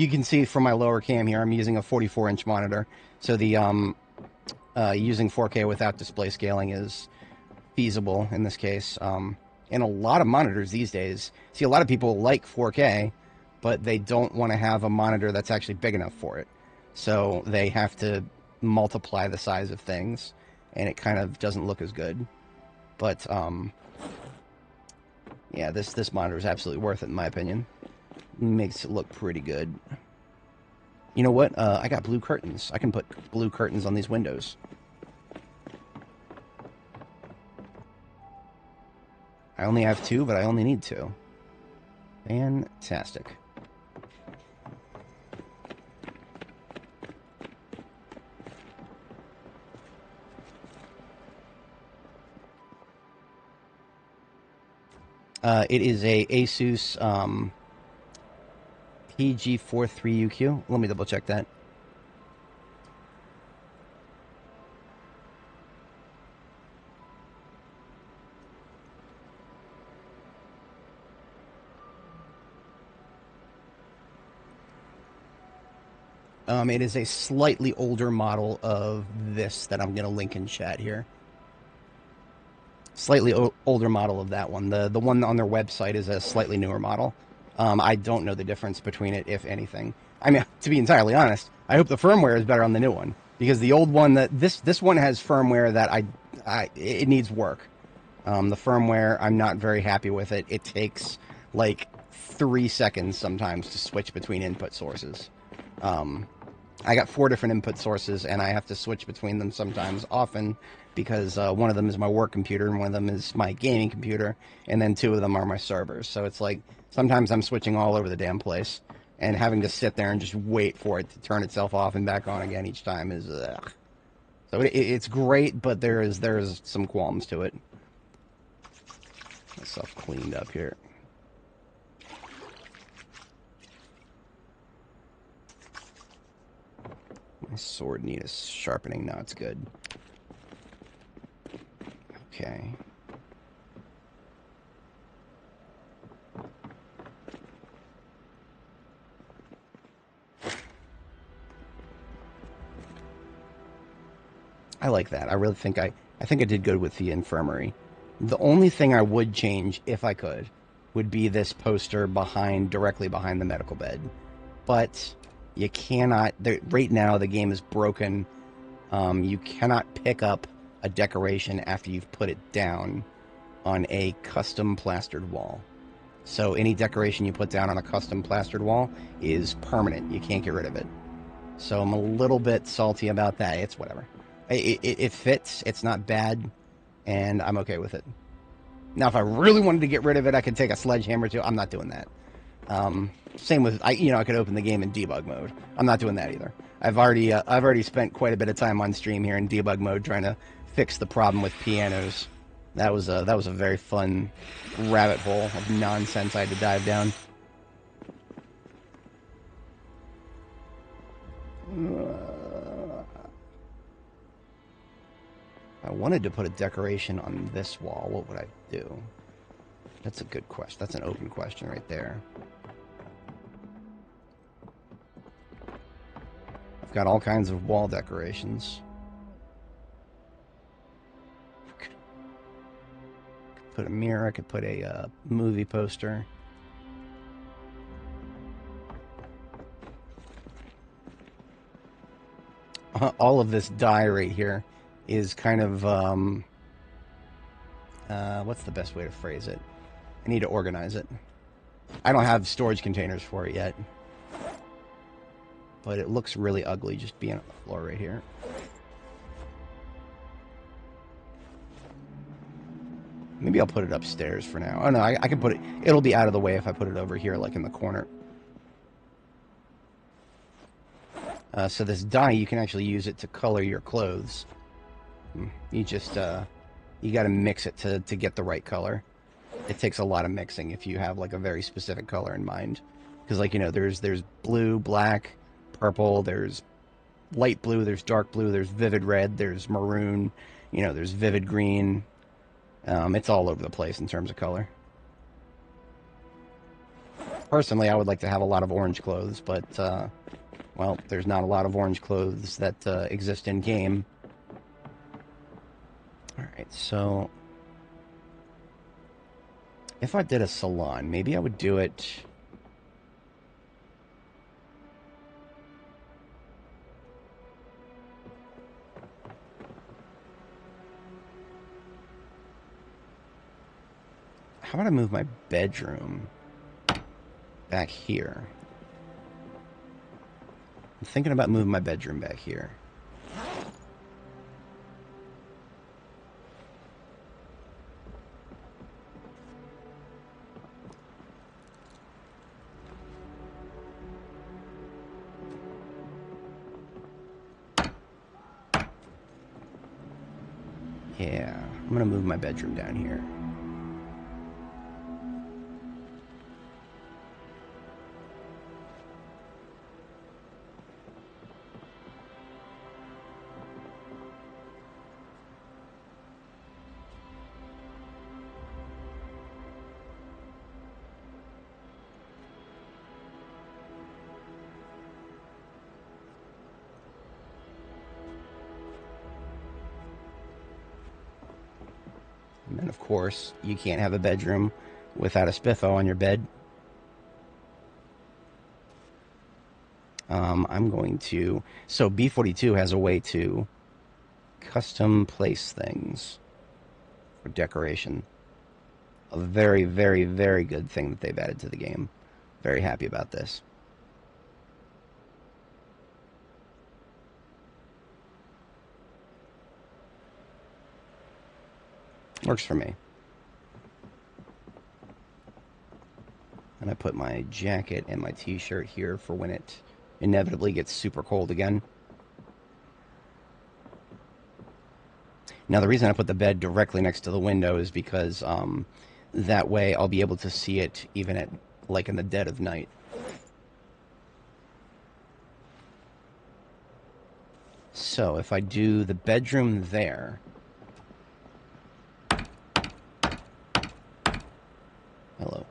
can see from my lower cam here, I'm using a 44-inch monitor. So the using 4K without display scaling is feasible in this case. And a lot of monitors these days, see, a lot of people like 4K, but they don't want to have a monitor that's actually big enough for it. So they have to multiply the size of things, and it kind of doesn't look as good. But, yeah, this monitor is absolutely worth it, in my opinion. Makes it look pretty good. You know what? I got blue curtains. I can put blue curtains on these windows. I only have 2, but I only need 2. Fantastic. It is a Asus PG43UQ. Let me double check that. It is a slightly older model of this that I'm going to link in chat here. Slightly older model of that one. The one on their website is a slightly newer model. I don't know the difference between it, if anything. I mean, to be entirely honest, I hope the firmware is better on the new one. Because the old one that this one has firmware that it needs work. The firmware, I'm not very happy with it. It takes like 3 seconds sometimes to switch between input sources. I got 4 different input sources, and I have to switch between them sometimes, often, because one of them is my work computer, and one of them is my gaming computer, and then 2 of them are my servers. So it's like, sometimes I'm switching all over the damn place, and having to sit there and just wait for it to turn itself off and back on again each time is, ugh. So it's great, but there is some qualms to it. Myself cleaned up here. My sword needs sharpening. No, it's good. Okay. I like that. I really think I think I did good with the infirmary. The only thing I would change, if I could, would be this poster directly behind the medical bed. But you cannot, right now the game is broken. You cannot pick up a decoration after you've put it down on a custom plastered wall. So any decoration you put down on a custom plastered wall is permanent. You can't get rid of it. So I'm a little bit salty about that. It's whatever. It fits. It's not bad, and I'm okay with it. Now, if I really wanted to get rid of it, I could take a sledgehammer too. I'm not doing that. Same with I could open the game in debug mode. I'm not doing that either. I've already spent quite a bit of time on stream here in debug mode trying to fix the problem with pianos. That was a very fun rabbit hole of nonsense I had to dive down. I wanted to put a decoration on this wall. What would I do? That's a good question. That's an open question right there. I've got all kinds of wall decorations. Could put a mirror. I could put a movie poster. All of this dye right here is kind of, what's the best way to phrase it? I need to organize it. I don't have storage containers for it yet. But it looks really ugly just being on the floor right here. Maybe I'll put it upstairs for now. Oh no, I can put it, it'll be out of the way if I put it over here, like in the corner. So this dye, you can actually use it to color your clothes. You just, you gotta mix it to get the right color. It takes a lot of mixing if you have like a very specific color in mind. Because like, there's blue, black, purple, there's light blue, there's dark blue, there's vivid red, there's maroon, there's vivid green. It's all over the place in terms of color. Personally, I would like to have a lot of orange clothes, but, well, there's not a lot of orange clothes that exist in game. Alright, so if I did a salon, maybe I would do it... How about I move my bedroom back here? I'm thinking about moving my bedroom back here. Yeah, I'm going to move my bedroom down here. And then, of course, you can't have a bedroom without a spiffo on your bed. I'm going to... So B42 has a way to custom place things for decoration. A very, very, very good thing that they've added to the game. Very happy about this. Works for me. And I put my jacket and my t-shirt here for when it inevitably gets super cold again. Now, the reason I put the bed directly next to the window is because that way I'll be able to see it even at, like, in the dead of night. So, if I do the bedroom there... Hello.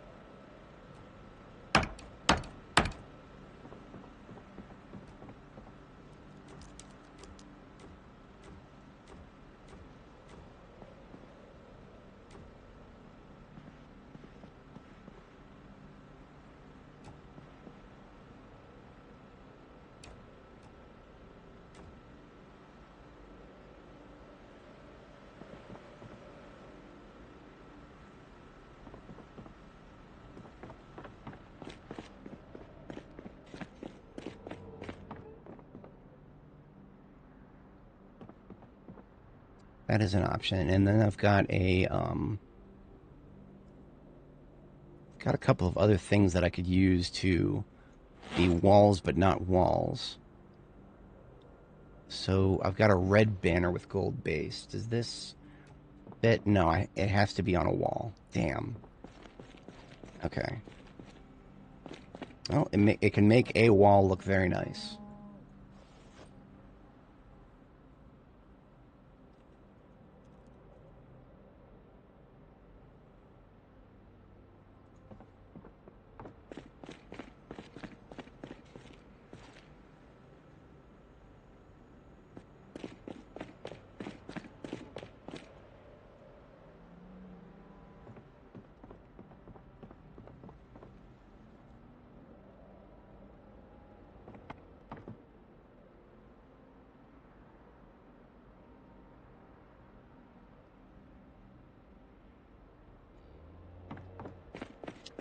That is an option. And then I've got a couple of other things that I could use to be walls but not walls. So I've got a red banner with gold base. Does this fit? No, it has to be on a wall. Damn. Okay. Well, it can make a wall look very nice.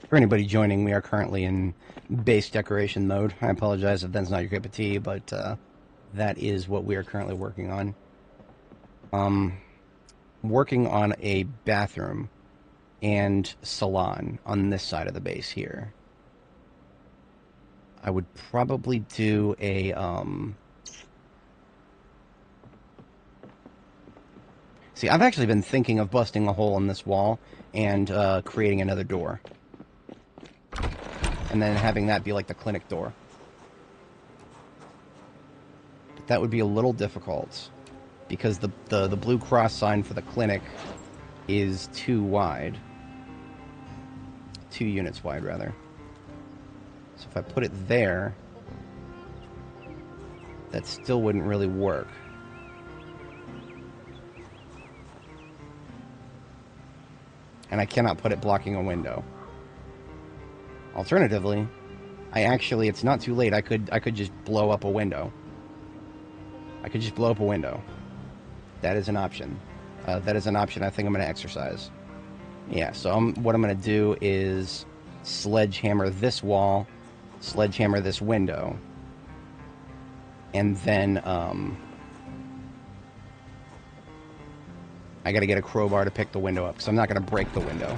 For anybody joining, we are currently in base decoration mode. I apologize if that's not your cup of tea, but that is what we are currently working on. Working on a bathroom and salon on this side of the base here. I would probably do a... See, I've actually been thinking of busting a hole in this wall and creating another door. And then having that be like the clinic door. But that would be a little difficult because the blue cross sign for the clinic is too wide. 2 units wide, rather. So if I put it there, that still wouldn't really work. And I cannot put it blocking a window. Alternatively, it's not too late. I could just blow up a window. I could just blow up a window. That is an option. That is an option I think I'm going to exercise. Yeah, so what I'm going to do is sledgehammer this wall, sledgehammer this window, and then I got to get a crowbar to pick the window up, so I'm not going to break the window.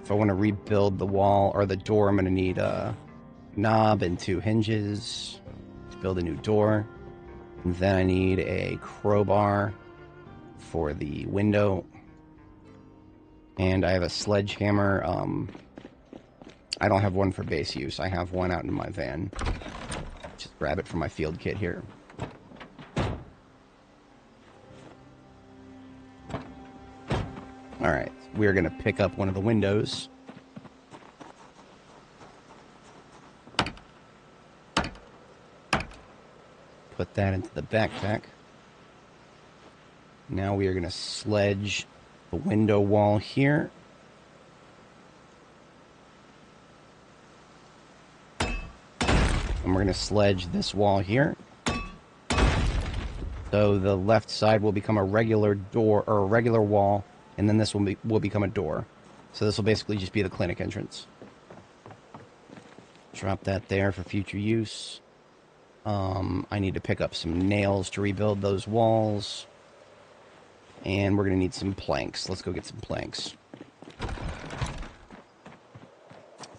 If I want to rebuild the wall or the door, I'm going to need a knob and 2 hinges to build a new door. And then I need a crowbar for the window. And I have a sledgehammer. I don't have one for base use. I have one out in my van. Just grab it from my field kit here. Alright, we're going to pick up one of the windows. Put that into the backpack. Now we are going to sledge the window wall here. And we're going to sledge this wall here. So the left side will become a regular door, or a regular wall, and then this will become a door. So this will basically just be the clinic entrance. Drop that there for future use. I need to pick up some nails to rebuild those walls. And we're going to need some planks. Let's go get some planks.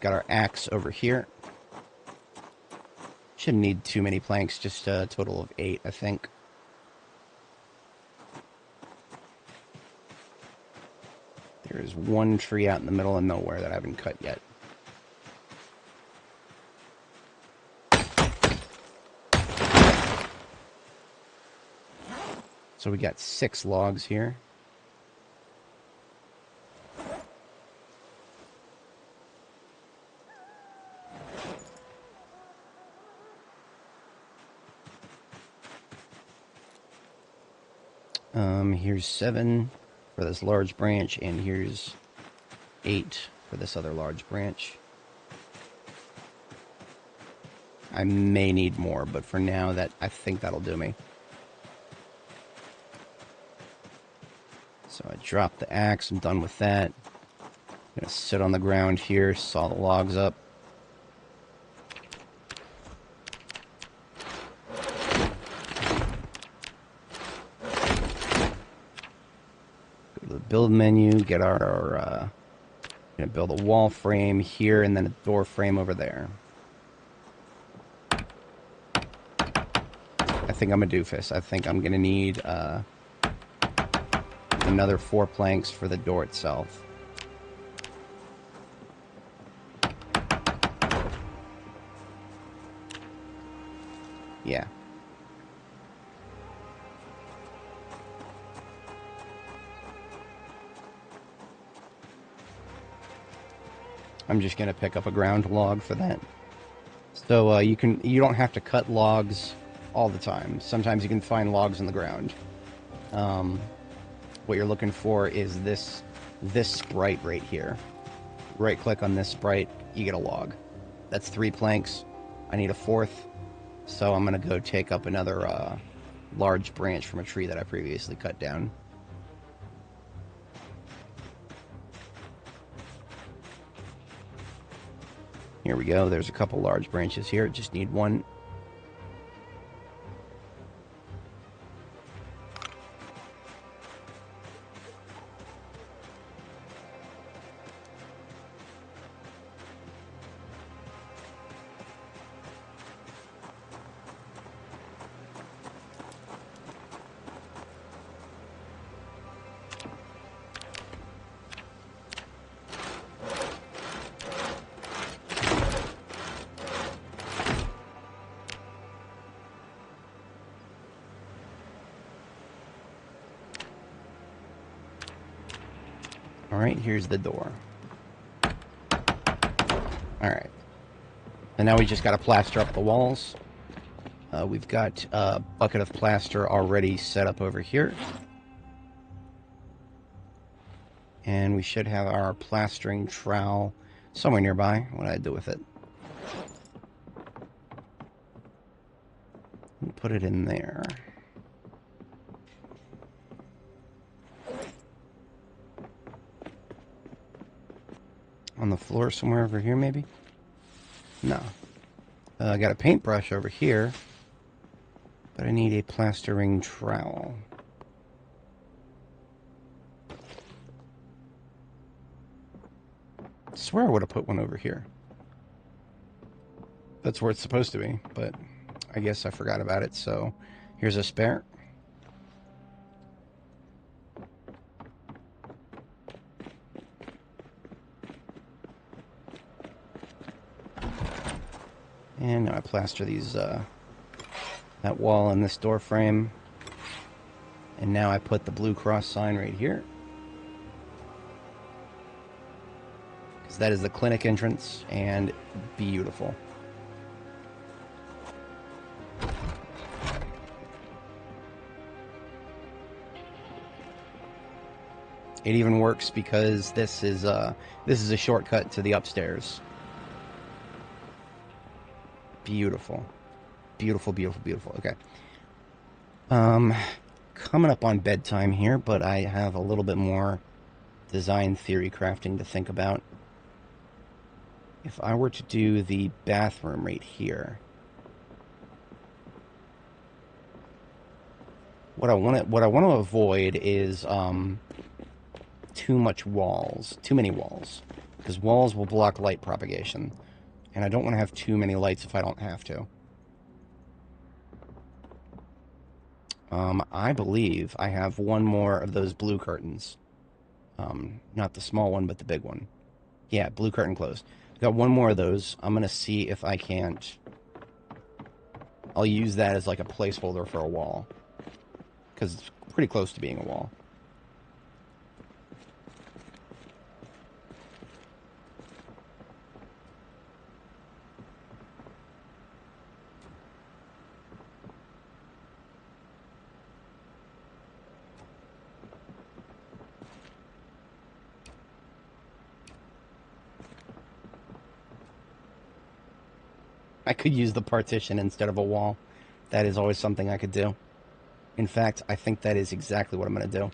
Got our axe over here. Shouldn't need too many planks, just a total of 8, I think. There's one tree out in the middle of nowhere that I haven't cut yet. So we got 6 logs here. Here's 7 for this large branch, and here's 8 for this other large branch. I may need more, but for now, I think that'll do me. So I dropped the axe, I'm done with that. I'm gonna sit on the ground here, saw the logs up. Go to the build menu, get our gonna build a wall frame here and then a door frame over there. I think I'm a doofus. I think I'm gonna need another 4 planks for the door itself. Yeah. I'm just gonna pick up a ground log for that. So you don't have to cut logs all the time. Sometimes you can find logs in the ground. What you're looking for is this sprite right here. Right click on this sprite, you get a log. That's 3 planks. I need a 4th, so I'm gonna go take up another large branch from a tree that I previously cut down. Here we go. There's a couple large branches here. Just need 1. Alright, here's the door. Alright. And now we just got to plaster up the walls. We've got a bucket of plaster already set up over here. And we should have our plastering trowel somewhere nearby. What do I do with it? Put it in there. On the floor somewhere over here, maybe? No. I got a paintbrush over here, but I need a plastering trowel. I swear I would have put one over here. That's where it's supposed to be, but I guess I forgot about it, so here's a spare. And now I plaster these, that wall and this door frame. And now I put the blue cross sign right here. Because that is the clinic entrance, and beautiful. It even works because this is a shortcut to the upstairs. Beautiful. Beautiful, beautiful, beautiful. Okay. Coming up on bedtime here, but I have a little bit more design theory crafting to think about. If I were to do the bathroom right here, what I want to avoid is too many walls, because walls will block light propagation, and I don't want to have too many lights if I don't have to. I believe I have one more of those blue curtains. Not the small one, but the big one. Yeah, blue curtain closed. Got one more of those. I'm going to see if I can't... I'll use that as like a placeholder for a wall, because it's pretty close to being a wall. I could use the partition instead of a wall. That is always something I could do. In fact, I think that is exactly what I'm going to do.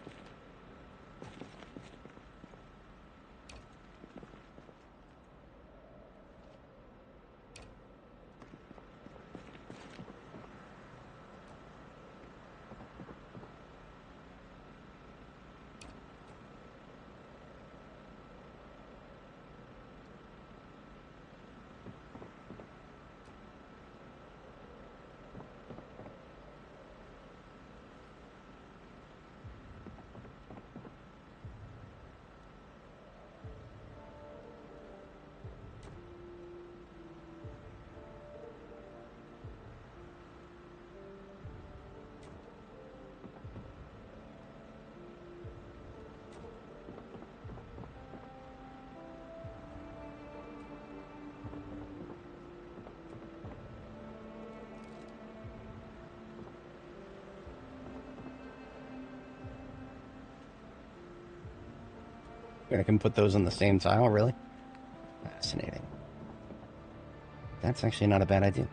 I can put those on the same tile, really? Fascinating. That's actually not a bad idea.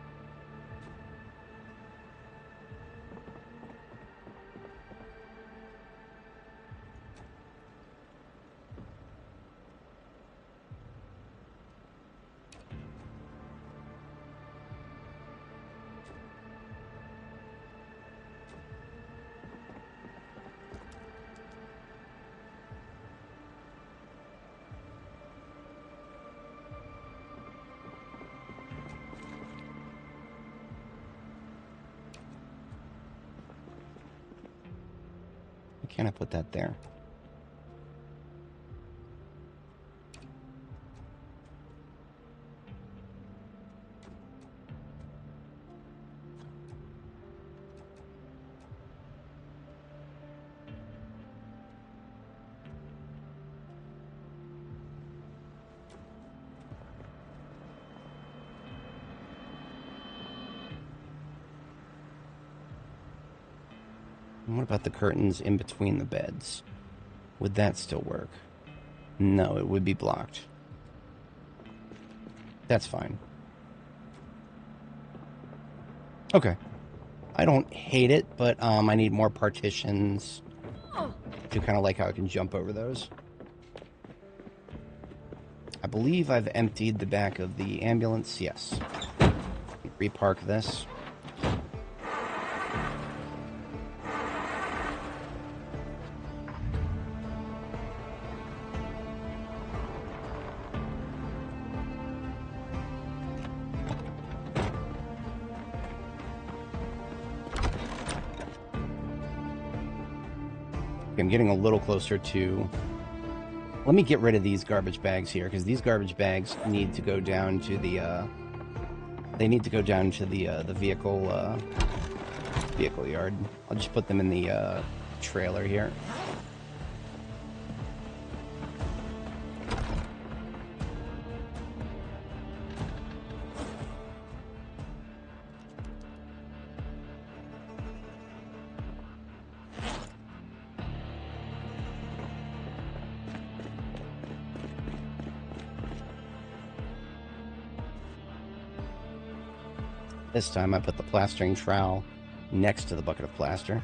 Can I put that there? And what about the curtains in between the beds? Would that still work? No, it would be blocked. That's fine. Okay. I don't hate it, but I need more partitions. I do kind of like how I can jump over those. I believe I've emptied the back of the ambulance. Yes. Repark this. I'm getting a little closer to... Let me get rid of these garbage bags here, because these garbage bags need to go down to the, they need to go down to the vehicle yard. I'll just put them in the, trailer here. This time I put the plastering trowel next to the bucket of plaster.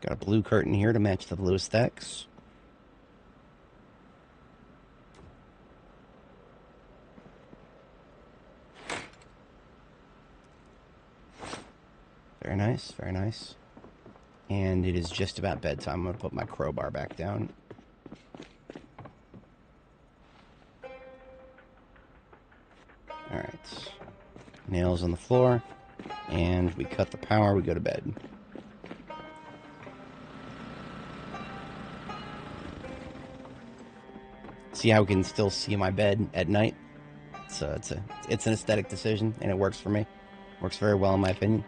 Got a blue curtain here to match the blue aesthetics. Very nice, very nice. And it is just about bedtime. I'm going to put my crowbar back down. Alright. Nails on the floor. And we cut the power, we go to bed. See how we can still see my bed at night? So it's an aesthetic decision, and it works for me. Works very well in my opinion.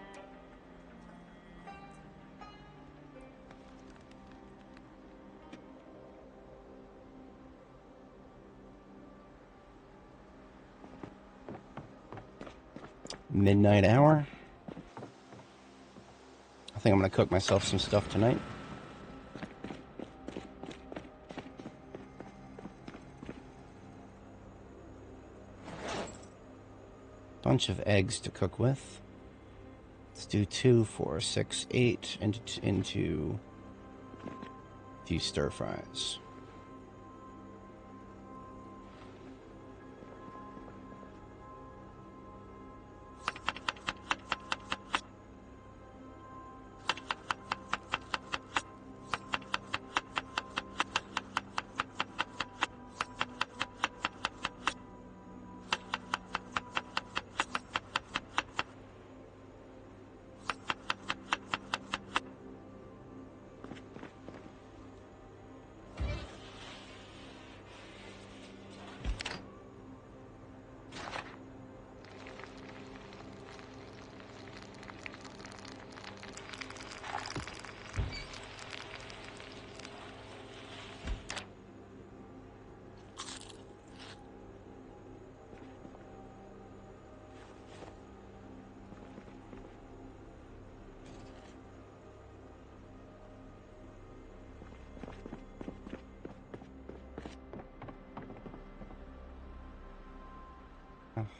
Midnight hour. I think I'm going to cook myself some stuff tonight. Bunch of eggs to cook with. Let's do 2, 4, 6, 8 into a few stir fries.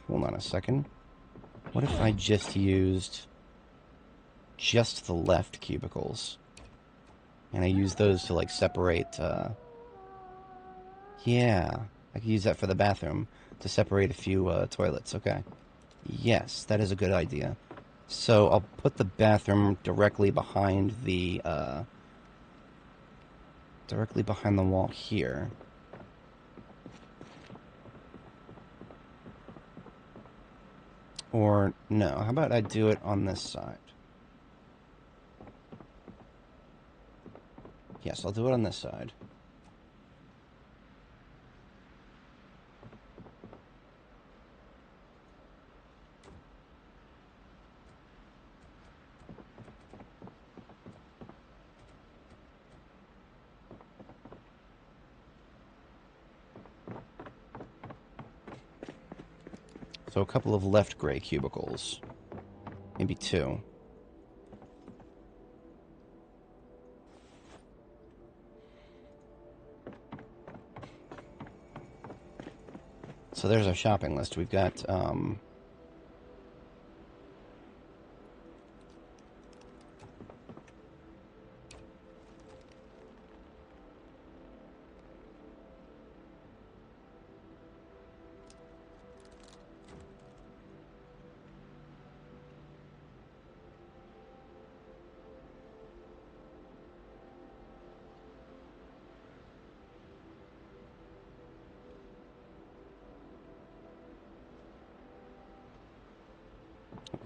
Hold on a second. What if I just used just the left cubicles? And I use those to, like, separate, yeah, I could use that for the bathroom, to separate a few, toilets, okay. Yes, that is a good idea. So, I'll put the bathroom directly behind the wall here. Or, no, how about I do it on this side? Yes, I'll do it on this side. So a couple of left gray cubicles. Maybe 2. So there's our shopping list. We've got,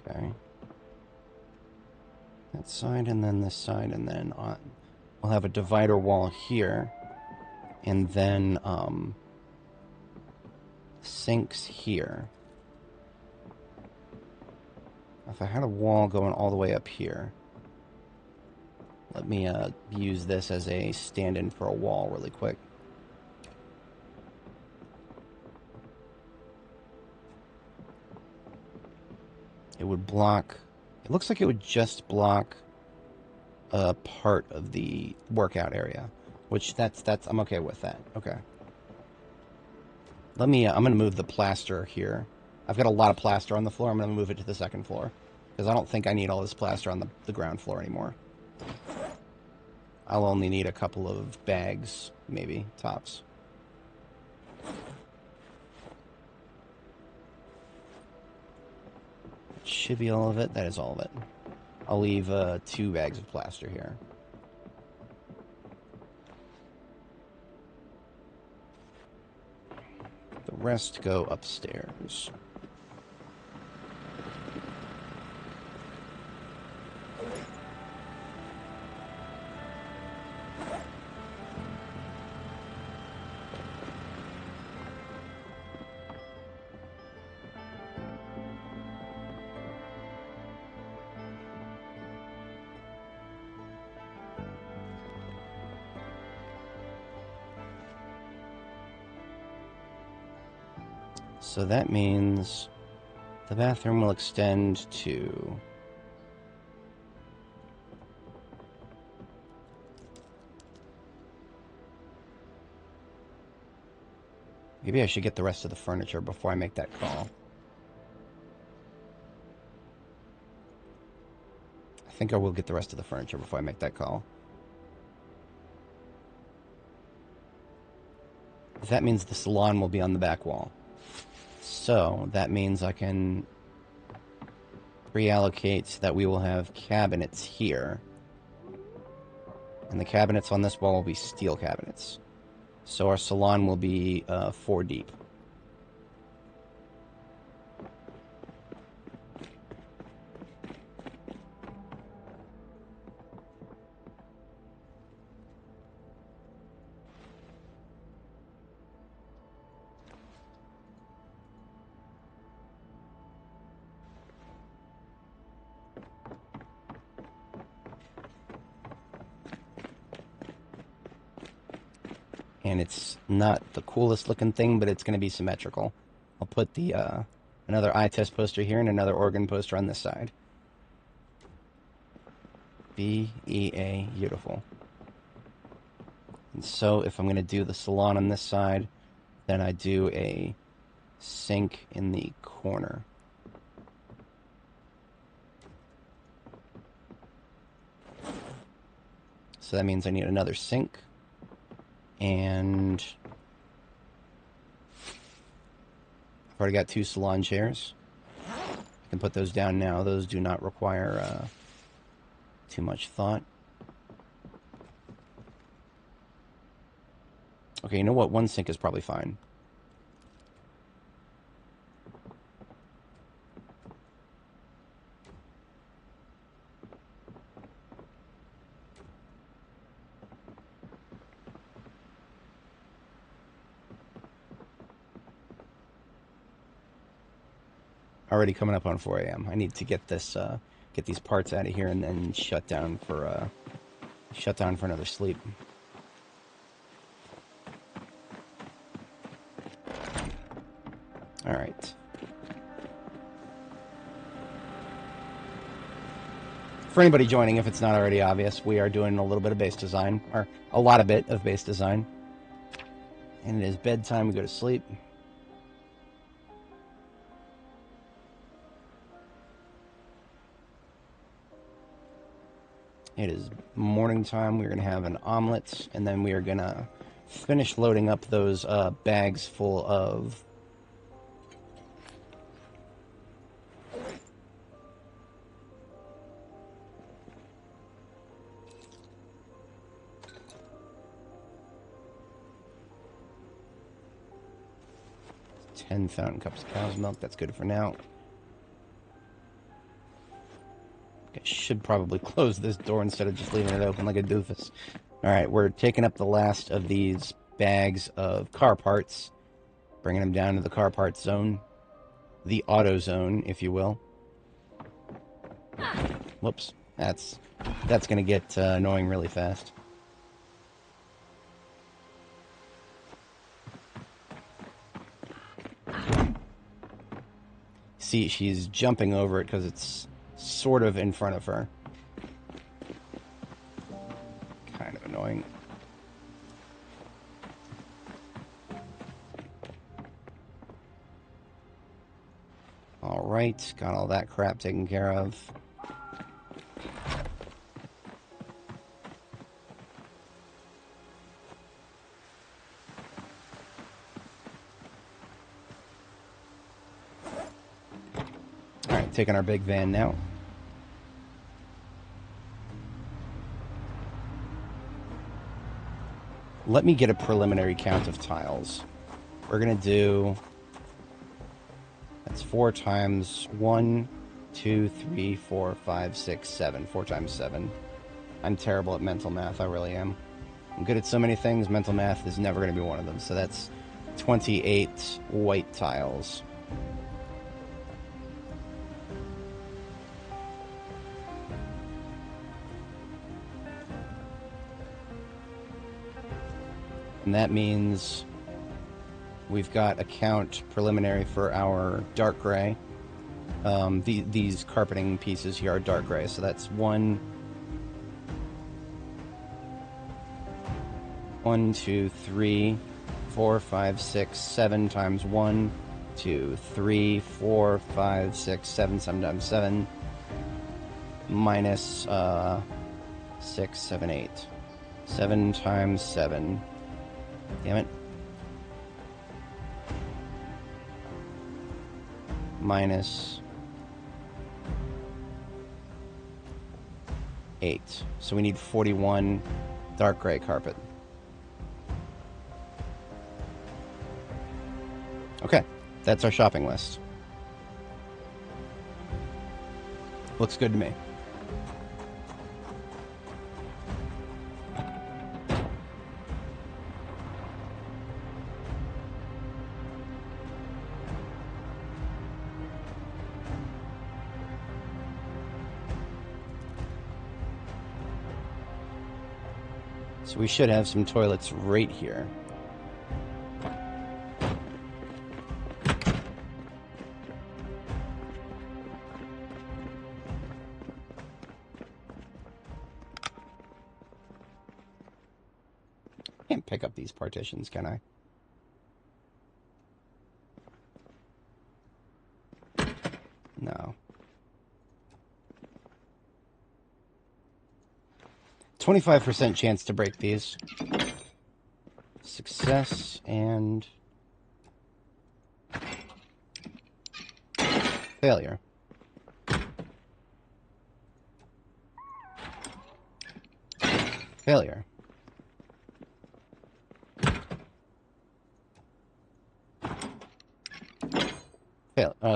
okay. That side and then this side, and then we'll have a divider wall here, and then sinks here. If I had a wall going all the way up here, let me use this as a stand-in for a wall really quick. It would block... It looks like it would just block a part of the workout area, which that's I'm okay with that. Okay. Let me... I'm going to move the plaster here. I've got a lot of plaster on the floor. I'm going to move it to the second floor, because I don't think I need all this plaster on the ground floor anymore. I'll only need a couple of bags, maybe, tops. Should be all of it. That is all of it. I'll leave 2 bags of plaster here. The rest go upstairs. So that means the bathroom will extend to... Maybe I should get the rest of the furniture before I make that call. I think I will get the rest of the furniture before I make that call. That means the salon will be on the back wall. So that means I can reallocate that we will have cabinets here. And the cabinets on this wall will be steel cabinets. So our salon will be 4 deep. And it's not the coolest looking thing, but it's going to be symmetrical. I'll put the another eye test poster here and another organ poster on this side. B-E-A, beautiful. And so if I'm going to do the salon on this side, then I do a sink in the corner. So that means I need another sink. And I've already got 2 salon chairs. I can put those down now. Those do not require too much thought. Okay, you know what? 1 sink is probably fine. Already coming up on 4 a.m. I need to get this, get these parts out of here and then shut down for another sleep. All right. For anybody joining, if it's not already obvious, we are doing a little bit of base design, or a lot of bit of base design. And it is bedtime. We go to sleep. It is morning time. We're going to have an omelet, and then we are going to finish loading up those bags full of fountain cups of cow's milk. That's good for now. I should probably close this door instead of just leaving it open like a doofus. Alright, we're taking up the last of these bags of car parts. Bringing them down to the car parts zone. The auto zone, if you will. Whoops. That's going to get annoying really fast. See, she's jumping over it because it's sort of in front of her. Kind of annoying. Alright, got all that crap taken care of. Alright, taking our big van now. Let me get a preliminary count of tiles. We're gonna do... That's 4 times 1, 2, 3, 4, 5, 6, 7. 4 times 7. I'm terrible at mental math, I really am. I'm good at so many things, mental math is never going to be one of them. So that's 28 white tiles. And that means we've got a count preliminary for our dark gray. These carpeting pieces here are dark gray, so that's 1, 2, 3, 4, 5, 6, 7 times 1, 2, 3, 4, 5, 6, 7, 7 times 7, minus 6, 7, 8. 7 times 7. Damn it. Minus 8. So we need 41 dark gray carpet. Okay, that's our shopping list. Looks good to me. So we should have some toilets right here. Can't pick up these partitions, can I? No. 25% chance to break these. Success and failure. Failure.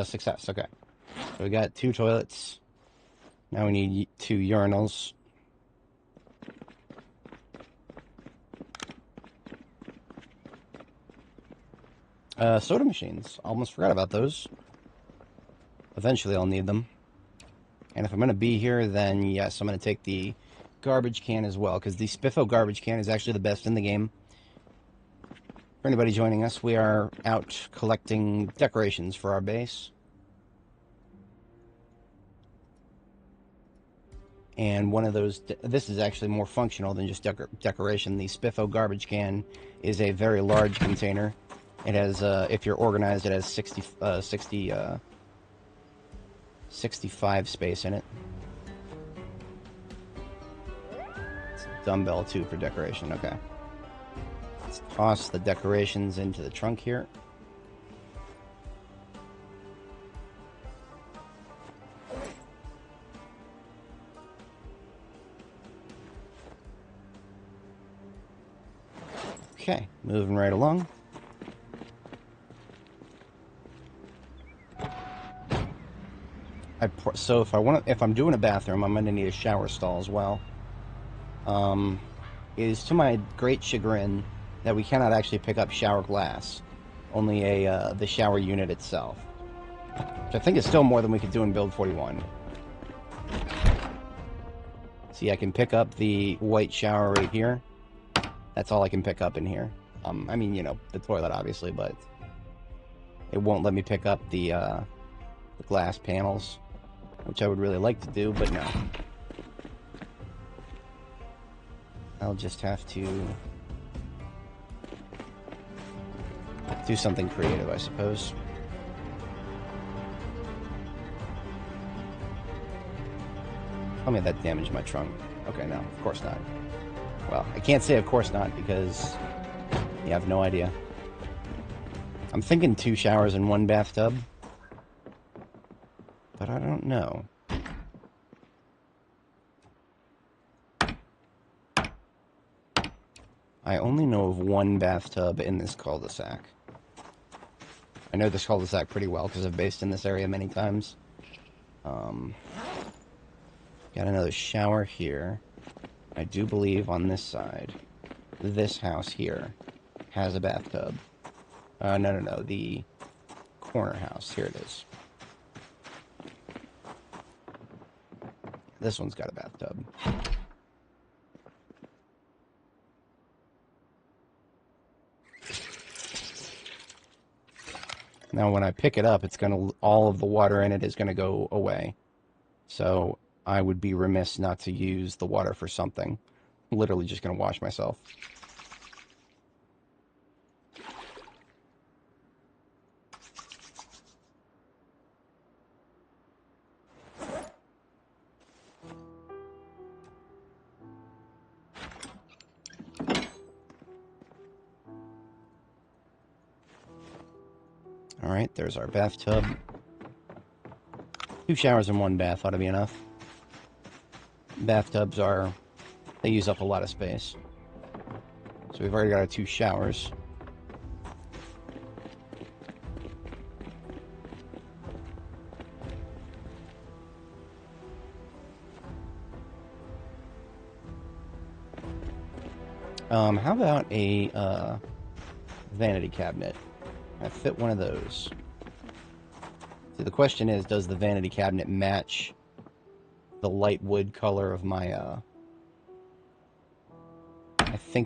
Success, okay. So we got 2 toilets. Now we need 2 urinals. Soda machines. Almost forgot about those. Eventually I'll need them. And if I'm going to be here, then yes, I'm going to take the garbage can as well, because the Spiffo garbage can is actually the best in the game. For anybody joining us, we are out collecting decorations for our base. And one of those, this is actually more functional than just decoration. The Spiffo garbage can is a very large container. It has, if you're organized, it has 65 space in it. It's a dumbbell too for decoration, okay. Let's toss the decorations into the trunk here. Okay, moving right along. So if I'm doing a bathroom, I'm going to need a shower stall as well. It is to my great chagrin that we cannot actually pick up shower glass. only the shower unit itself. Which I think is still more than we could do in build 41. See, I can pick up the white shower right here. That's all I can pick up in here. I mean, you know, the toilet, obviously, but it won't let me pick up the glass panels, which I would really like to do, but no. I'll just have to do something creative, I suppose. Tell me that damaged my trunk. Okay, no, of course not. Well, I can't say of course not because you have no idea. I'm thinking 2 showers and 1 bathtub, but I don't know. I only know of 1 bathtub in this cul-de-sac. I know this cul-de-sac pretty well because I've based in this area many times. Got another shower here. I do believe on this side, this house here has a bathtub. No, the corner house. Here it is. This one's got a bathtub. Now when I pick it up, it's gonna, all of the water in it is gonna go away. So I would be remiss not to use the water for something. I'm literally just gonna wash myself. Alright, there's our bathtub. 2 showers and 1 bath ought to be enough. Bathtubs are, they use up a lot of space. So we've already got our 2 showers. How about a vanity cabinet? I fit one of those. See, the question is, does the vanity cabinet match the light wood color of my